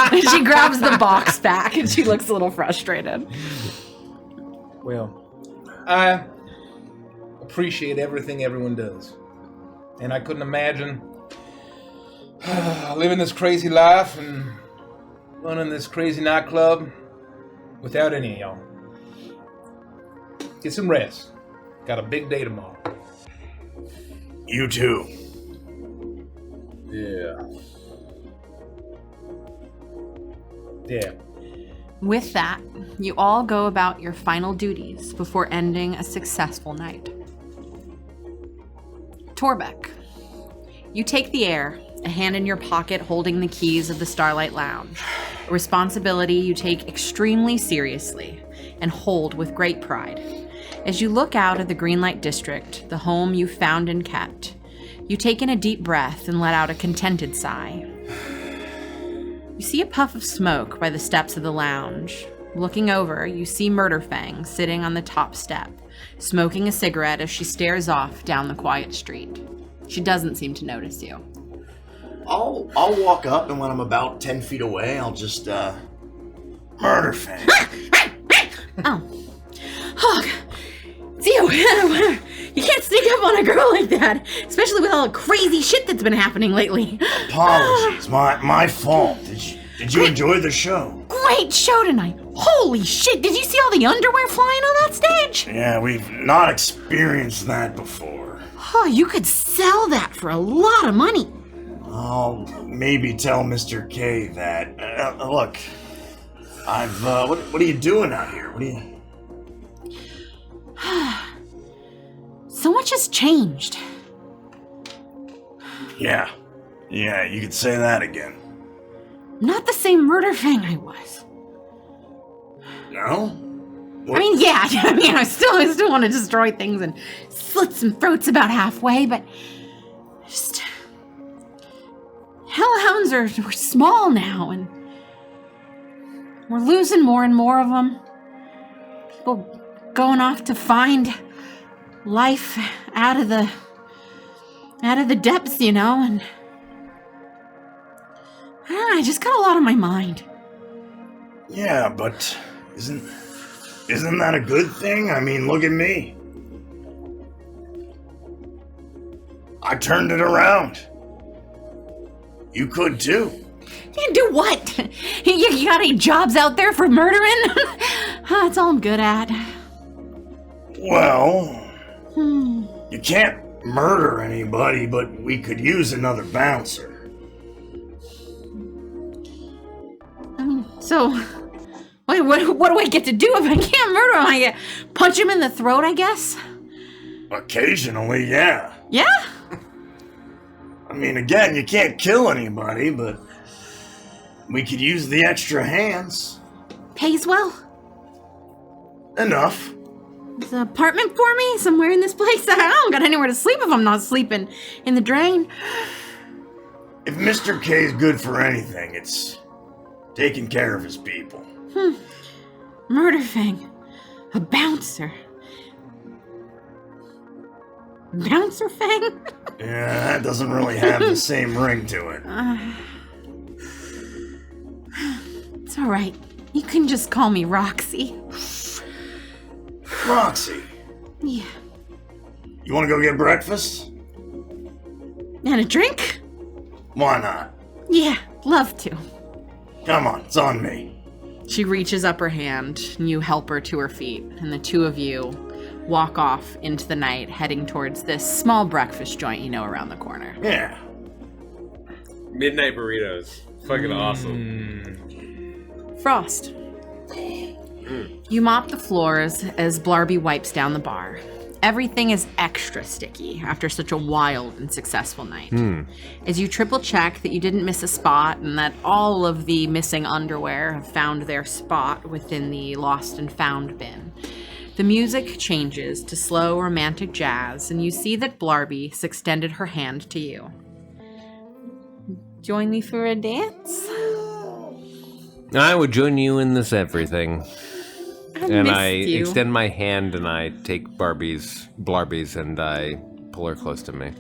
underwear. She grabs the box back and she looks a little frustrated. Well, I appreciate everything everyone does. And I couldn't imagine living this crazy life and running this crazy nightclub without any of y'all. Get some rest. Got a big day tomorrow. You too. Yeah. Yeah. With that, you all go about your final duties before ending a successful night. Torbeck, you take the air, a hand in your pocket holding the keys of the Starlight Lounge, a responsibility you take extremely seriously and hold with great pride. As you look out at the Greenlight District, the home you found and kept, you take in a deep breath and let out a contented sigh. You see a puff of smoke by the steps of the lounge. Looking over, you see Murderfang sitting on the top step, smoking a cigarette as she stares off down the quiet street. She doesn't seem to notice you. I'll walk up, and when I'm about 10 feet away, I'll just, Murderfang. Oh, it's you. You can't sneak up on a girl like that, especially with all the crazy shit that's been happening lately. Apologies, my fault. Did you enjoy the show? Great show tonight. Holy shit, did you see all the underwear flying on that stage? Yeah, we've not experienced that before. Oh, you could sell that for a lot of money. I'll maybe tell Mr. K that. Look, what are you doing out here? What are you... So much has changed. Yeah, you could say that again. Not the same Murderfang I was. No? What? I mean, yeah, I still want to destroy things and slit some throats about halfway, but just... Hellhounds are small now, and we're losing more and more of them. People going off to find life out of the depths, and I don't know, I just got a lot on my mind. Yeah, but isn't that a good thing? I mean, look at me. I turned it around. You could too. You do what? You got any jobs out there for murdering? That's all I'm good at. Well, you can't murder anybody, but we could use another bouncer. So, wait, what do I get to do if I can't murder him? I punch him in the throat, I guess? Occasionally, yeah. Yeah? I mean, again, you can't kill anybody, but we could use the extra hands. Pays well? Enough. There's an apartment for me somewhere in this place? I don't got anywhere to sleep if I'm not sleeping in the drain. If Mr. K's good for anything, it's taking care of his people. Murderfang. A bouncer. Bouncer Fang? Yeah, that doesn't really have the same ring to it. It's alright. You can just call me Roxy. Roxy. Yeah. You want to go get breakfast? And a drink? Why not? Yeah, love to. Come on, it's on me. She reaches up her hand, and you help her to her feet, and the two of you walk off into the night, heading towards this small breakfast joint around the corner. Yeah. Midnight burritos. Fucking awesome. Frost. You mop the floors as Blarby wipes down the bar. Everything is extra sticky after such a wild and successful night. As you triple check that you didn't miss a spot and that all of the missing underwear have found their spot within the lost and found bin, the music changes to slow romantic jazz, and you see that Blarby's extended her hand to you. Join me for a dance? I would join you in this everything. I you. extend my hand and I take Blarby's and I pull her close to me.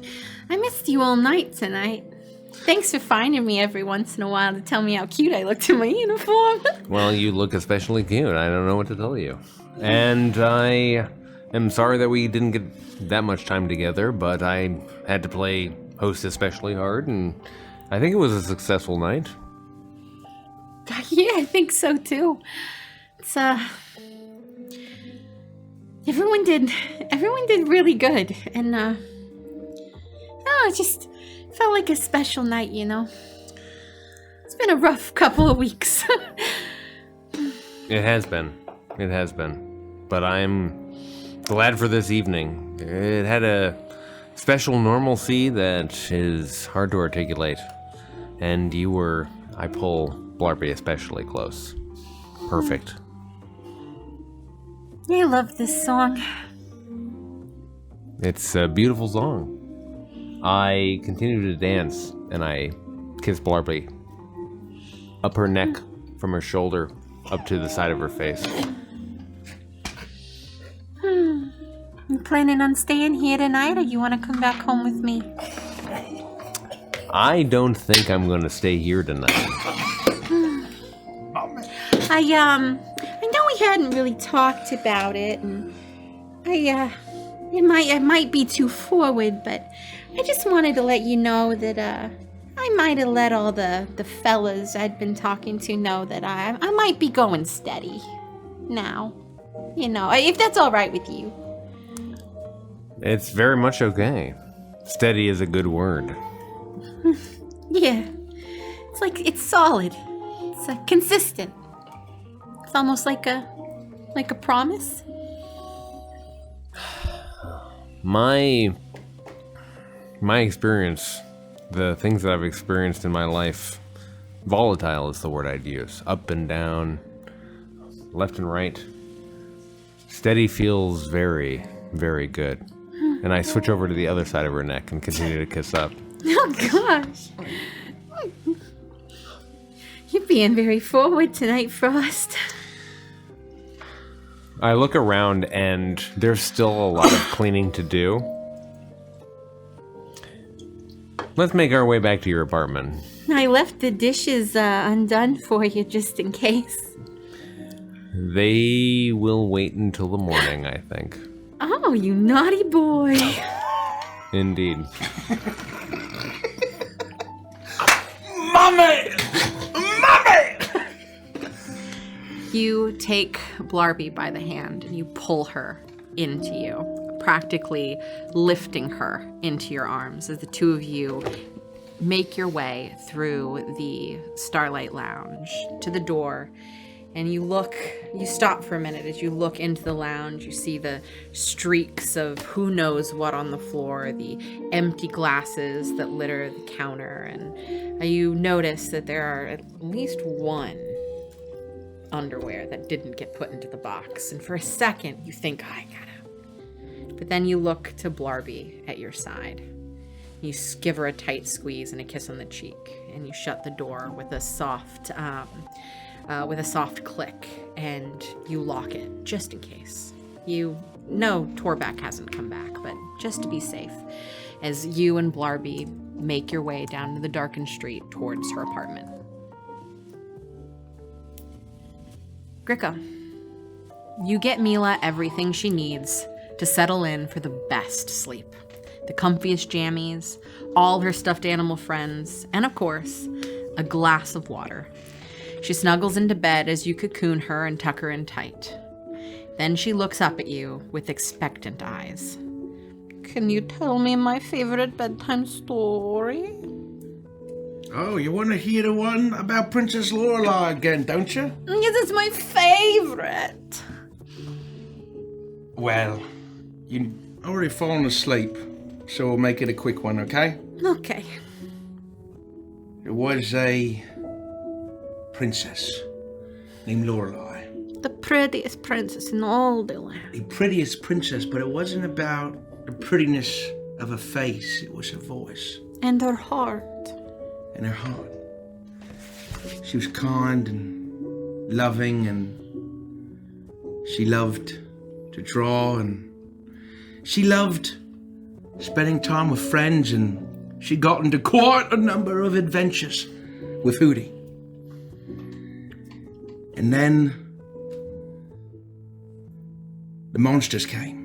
I missed you all night tonight. Thanks for finding me every once in a while to tell me how cute I looked in my uniform. Well, you look especially cute. I don't know what to tell you. And I am sorry that we didn't get that much time together, but I had to play host especially hard, and I think it was a successful night. Yeah, I think so too. It's everyone did really good, and it just felt like a special night, you know. It's been a rough couple of weeks. It has been. But I'm glad for this evening. It had a special normalcy that is hard to articulate. And I pull Blarby especially close. Perfect. I love this song. It's a beautiful song. I continue to dance, and I kiss Blarby up her neck, from her shoulder up to the side of her face. You planning on staying here tonight, or you want to come back home with me? I don't think I'm going to stay here tonight. I know we hadn't really talked about it, and it might be too forward, but I just wanted to let you know that I might have let all the fellas I'd been talking to know that I might be going steady now. You know, if that's all right with you. It's very much okay. Steady is a good word. Yeah. It's solid. It's consistent. It's almost like a promise. My experience, the things that I've experienced in my life, volatile is the word I'd use. Up and down, left and right. Steady feels very, very good. And I switch over to the other side of her neck and continue to kiss up. Oh, gosh. You're being very forward tonight, Frost. I look around and there's still a lot of cleaning to do. Let's make our way back to your apartment. I left the dishes undone for you just in case. They will wait until the morning, I think. Oh, you naughty boy. Indeed. Mommy! You take Blarby by the hand and you pull her into you, practically lifting her into your arms as the two of you make your way through the Starlight Lounge to the door. And you stop for a minute as you look into the lounge. You see the streaks of who knows what on the floor, the empty glasses that litter the counter. And you notice that there are at least one underwear that didn't get put into the box. And for a second, you think, I gotta. But then you look to Blarby at your side. You give her a tight squeeze and a kiss on the cheek. And you shut the door with a soft click, and you lock it, just in case. You know Torback hasn't come back, but just to be safe, as you and Blarby make your way down to the darkened street towards her apartment. Gricko, you get Mila everything she needs to settle in for the best sleep. The comfiest jammies, all her stuffed animal friends, and of course, a glass of water. She snuggles into bed as you cocoon her and tuck her in tight. Then she looks up at you with expectant eyes. Can you tell me my favorite bedtime story? Oh, you want to hear the one about Princess Lorelei again, don't you? Yes, it's my favorite. Well, you already fallen asleep, so we'll make it a quick one, okay? Okay. There was a princess named Lorelei. The prettiest princess in all the land. The prettiest princess, but it wasn't about the prettiness of her face, it was her voice. And her heart. And her heart. She was kind and loving, and she loved to draw, and she loved spending time with friends, and she got into quite a number of adventures with Hootie. And then the monsters came.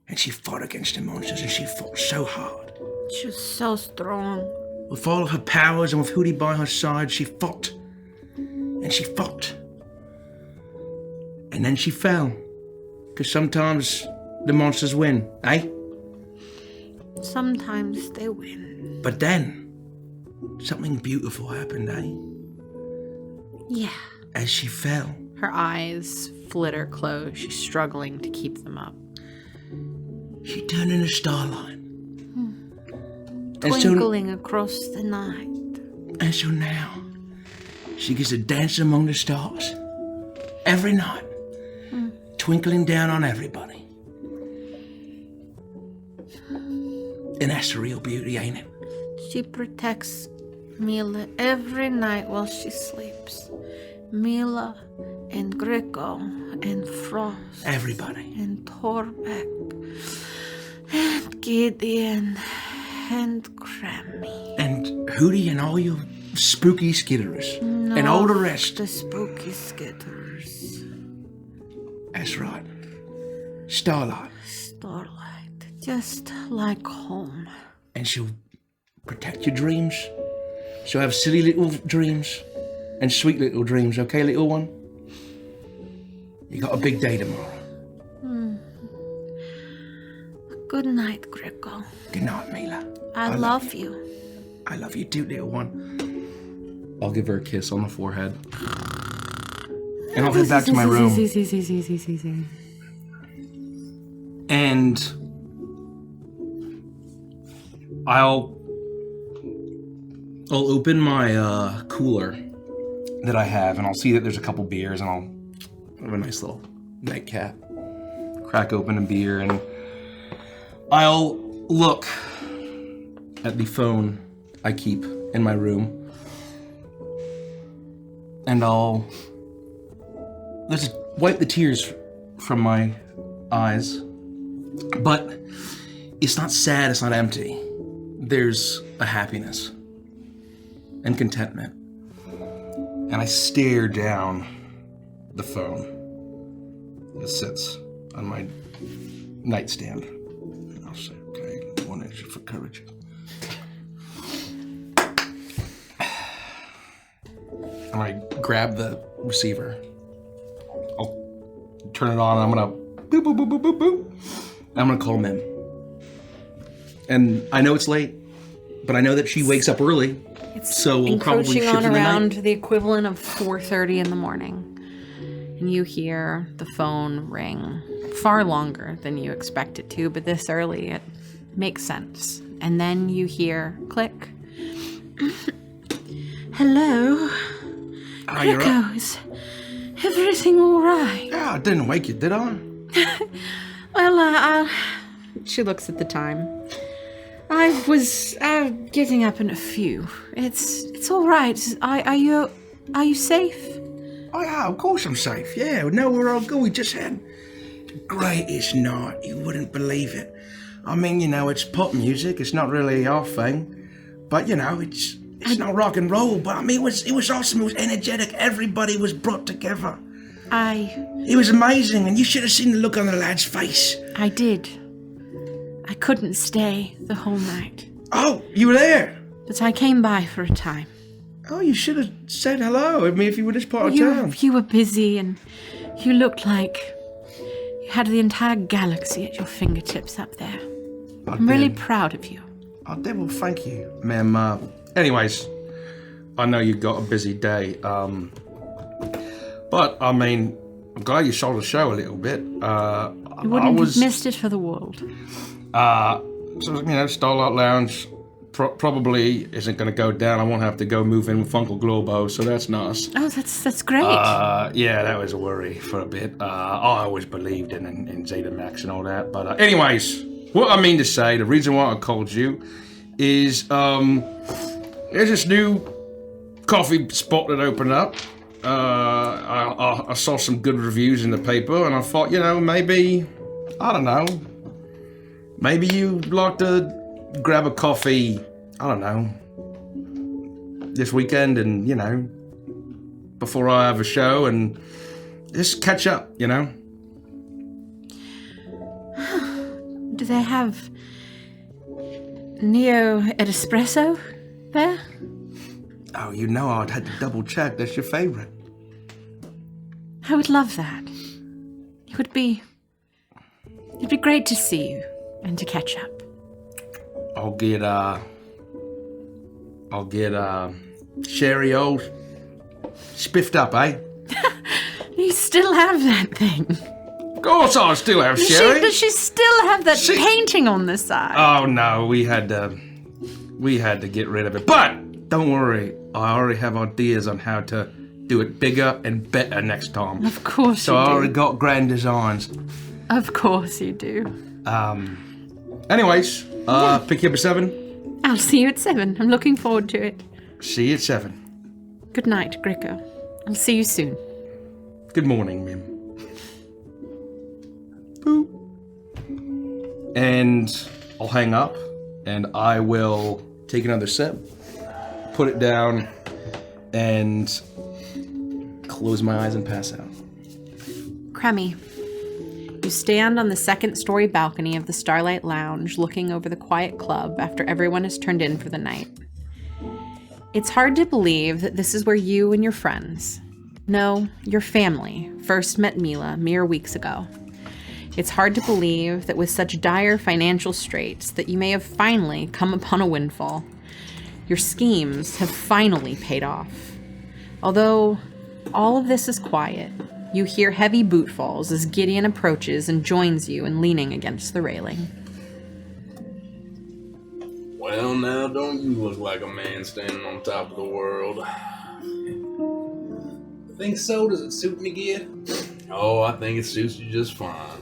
And she fought against the monsters, and she fought so hard. She was so strong. With all of her powers and with Hootie by her side, she fought and she fought. And then she fell. Because sometimes the monsters win, eh? Sometimes they win. But then, something beautiful happened, eh? Yeah. As she fell, Her eyes flitter closed. She's struggling to keep them up. she turned into Starlight. Twinkling across the night. And so now, she gets to dance among the stars. Every night. Twinkling down on everybody. And that's the real beauty, ain't it? She protects Mila every night while she sleeps. Mila and Greco and Frost. Everybody. And Torbeck. And Gideon. And Grammy. And Hootie and all your spooky skitterers. And all the rest. The spooky skitters. That's right. Starlight. Starlight. Just like home. And she'll protect your dreams. She'll have silly little dreams. And sweet little dreams, okay, little one? You got a big day tomorrow. Good night, Greco. Good night, Mila. I love you. I love you too, little one. I'll give her a kiss on the forehead. And I'll head back to my room. And I'll open my cooler that I have, and I'll see that there's a couple beers, and I'll have a nice little nightcap. Crack open a beer, and I'll look at the phone I keep in my room, and I'll just wipe the tears from my eyes. But it's not sad, it's not empty. There's a happiness and contentment. And I stare down the phone that sits on my nightstand. And I'll say, okay, one extra for courage. And I grab the receiver. I'll turn it on, and I'm gonna boop, boop, boop, boop, boop, boop. And I'm gonna call Mim. And I know it's late, but I know that she wakes up early. So we'll probably Encroaching shift on in the around night. the equivalent of 4:30 in the morning. And you hear the phone ring far longer than you expect it to, but this early it makes sense. And then you hear click. Hello. Oh, you're Greco, up. is everything all right? Yeah, I didn't wake you, did I? Well, She looks at the time. I was getting up in a few. It's all right. Are you safe? Oh yeah, of course I'm safe. Yeah, we know where I'll go. We just had the greatest night. You wouldn't believe it. I mean, you know, it's pop music. It's not really our thing, but you know, it's not rock and roll. But I mean, it was awesome. It was energetic. Everybody was brought together. It was amazing, and you should have seen the look on the lad's face. I did. I couldn't stay the whole night. Oh, you were there. But I came by for a time. Oh, you should have said hello. I mean, if you were this part of town. You were busy, and you looked like you had the entire galaxy at your fingertips up there. I'm really proud of you. I did. Well, thank you, ma'am. Anyways, I know you got a busy day. But I mean, I'm glad you saw the show a little bit. You wouldn't have missed it for the world. So you know, Starlight Lounge probably isn't going to go down. I won't have to go move in with Uncle Globo, so that's nice. Oh, that's great. Yeah, that was a worry for a bit. I always believed in Zeta Max and all that. But anyways, what I mean to say, the reason why I called you is there's this new coffee spot that opened up. I saw some good reviews in the paper, and I thought, you know, maybe, I don't know, maybe you'd like to grab a coffee, I don't know, this weekend, and, you know, before I have a show, and just catch up, you know? Do they have Neo Espresso there? Oh, you know, I'd had to double check. That's your favorite. I would love that. It'd be great to see you and to catch up. I'll get Sherry all spiffed up, eh? You still have that thing. Of course I still have Sherry. Does she still have that painting on the side? Oh no, we had to get rid of it. But don't worry, I already have ideas on how to do it bigger and better next time. Of course so you do. I already got grand designs. Of course you do. Anyways, pick you up at 7. I'll see you at 7. I'm looking forward to it. See you at 7. Good night, Gricko. I'll see you soon. Good morning, Mim. Boop. And I'll hang up, and I will take another sip, put it down, and close my eyes and pass out. Cremmy, you stand on the second-story balcony of the Starlight Lounge looking over the quiet club after everyone has turned in for the night. It's hard to believe that this is where you and your friends, no, your family, first met Mila mere weeks ago. It's hard to believe that with such dire financial straits that you may have finally come upon a windfall. Your schemes have finally paid off. Although all of this is quiet, you hear heavy bootfalls as Gideon approaches and joins you in leaning against the railing. Well, now don't you look like a man standing on top of the world. Think so? Does it suit me good? Oh, I think it suits you just fine.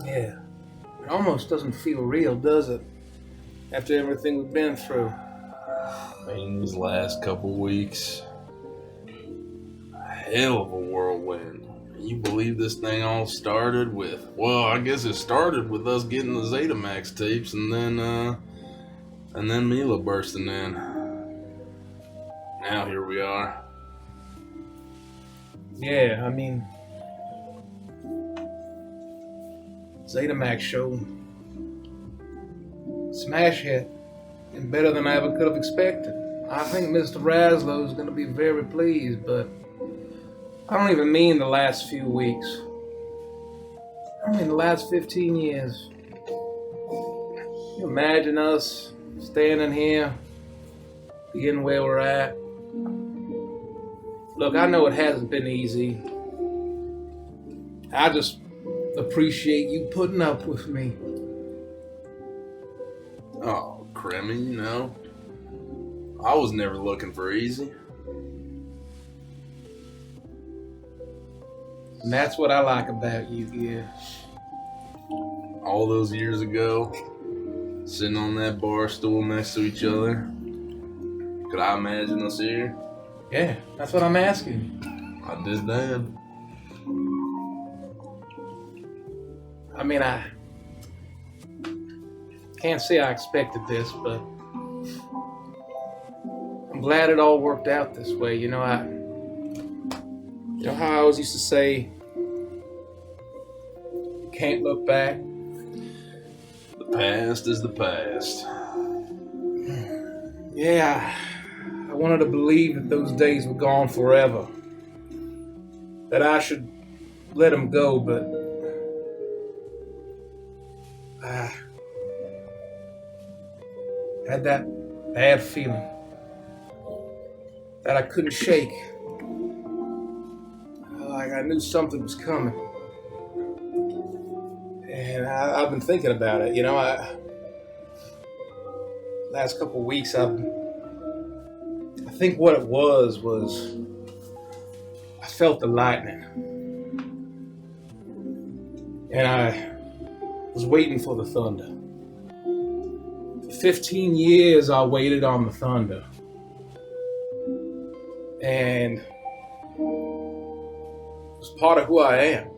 Yeah. It almost doesn't feel real, does it? After everything we've been through. I mean, these last couple weeks, a hell of a whirlwind. You believe this thing all started with, well, I guess it started with us getting the Zetamax tapes and then Mila bursting in. Now here we are. Yeah, I mean, Zetamax show, smash hit, and better than I ever could have expected. I think Mr. Raslow is going to be very pleased, but I don't even mean the last few weeks. I mean the last 15 years. Can you imagine us standing here, being where we're at? Look, I know it hasn't been easy. I just appreciate you putting up with me. Oh, Cremmy, you know, I was never looking for easy. And that's what I like about you, yeah. All those years ago, sitting on that bar stool next to each other, could I imagine us here? Yeah, that's what I'm asking. I did that. I mean, I can't say I expected this, but I'm glad it all worked out this way. You know how I always used to say, you can't look back. The past is the past. Yeah, I wanted to believe that those days were gone forever. That I should let them go, but I had that bad feeling that I couldn't shake. Like I knew something was coming. And I've been thinking about it, you know. Last couple weeks, I think what it was I felt the lightning. And I was waiting for the thunder. For 15 years, I waited on the thunder. And it was part of who I am.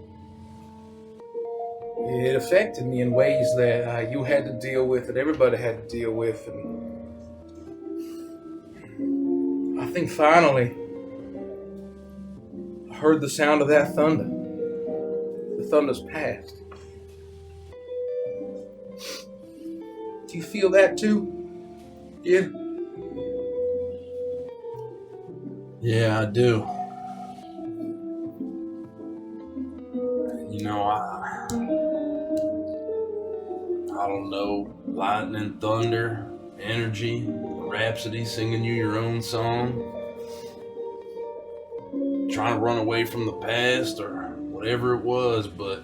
It affected me in ways that you had to deal with, that everybody had to deal with. And I think finally, I heard the sound of that thunder. The thunder's past. Do you feel that too? Yeah? Yeah, I do. don't know, lightning, thunder, energy, Rhapsody singing you your own song, trying to run away from the past or whatever it was, but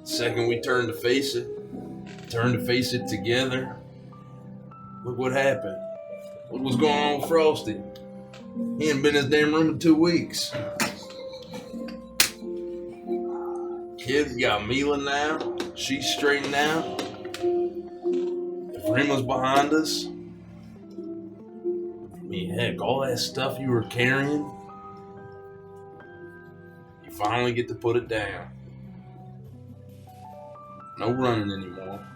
the second we turned to face it together, look what happened. What was going on with Frosty? He ain't been in his damn room in 2 weeks. Kid got Mila now. She's straightened out. If Rima's behind us, I mean, heck, all that stuff you were carrying, you finally get to put it down. No running anymore.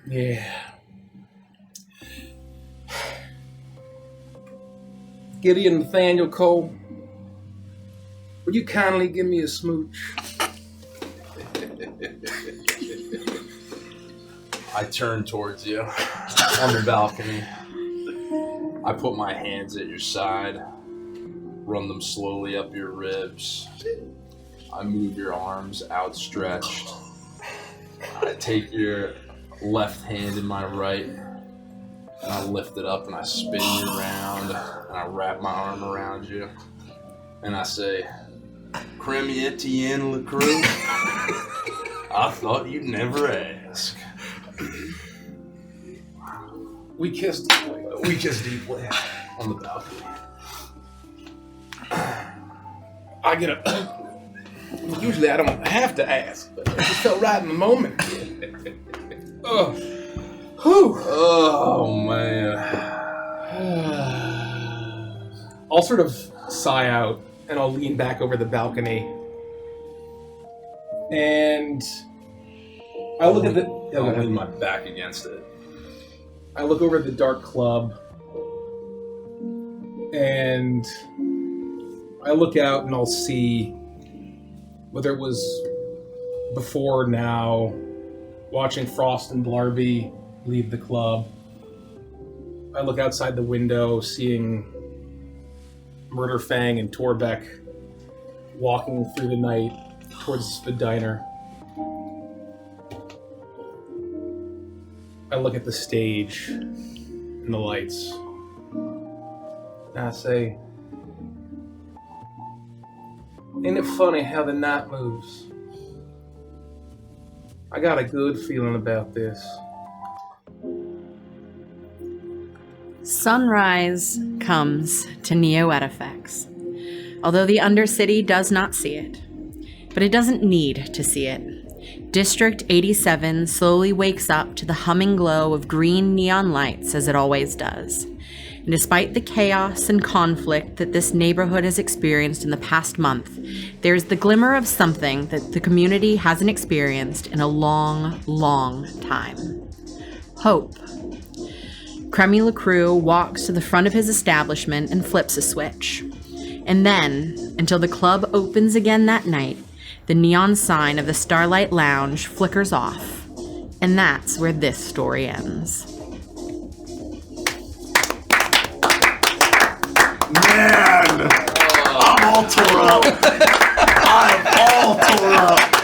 Yeah. Gideon Nathaniel Cole, would you kindly give me a smooch? I turn towards you on the balcony. I put my hands at your side, run them slowly up your ribs. I move your arms outstretched. I take your left hand in my right, and I lift it up and I spin you around, and I wrap my arm around you, and I say, Creme Etienne LaCroix, I thought you'd never ask. We kissed deeply. We kissed deeply on the balcony. I get a... Usually I don't have to ask, but it just felt right in the moment. Oh. Whew. Oh, man. I'll sort of sigh out, and I'll lean back over the balcony. And I look at the... I'll lean my back against it. I look over at the dark club, and I look out and I'll see, whether it was before or now, watching Frost and Blarby leave the club. I look outside the window, seeing Murderfang and Torbeck walking through the night towards the diner. I look at the stage and the lights, and I say, ain't it funny how the night moves? I got a good feeling about this. Sunrise comes to Neo Edifex, although the Undercity does not see it. But it doesn't need to see it. District 87 slowly wakes up to the humming glow of green neon lights as it always does. And despite the chaos and conflict that this neighborhood has experienced in the past month, there's the glimmer of something that the community hasn't experienced in a long, long time. Hope. Creme LaCroix walks to the front of his establishment and flips a switch. And then, until the club opens again that night, the neon sign of the Starlight Lounge flickers off. And that's where this story ends. Man! I'm all tore up. I'm all tore up.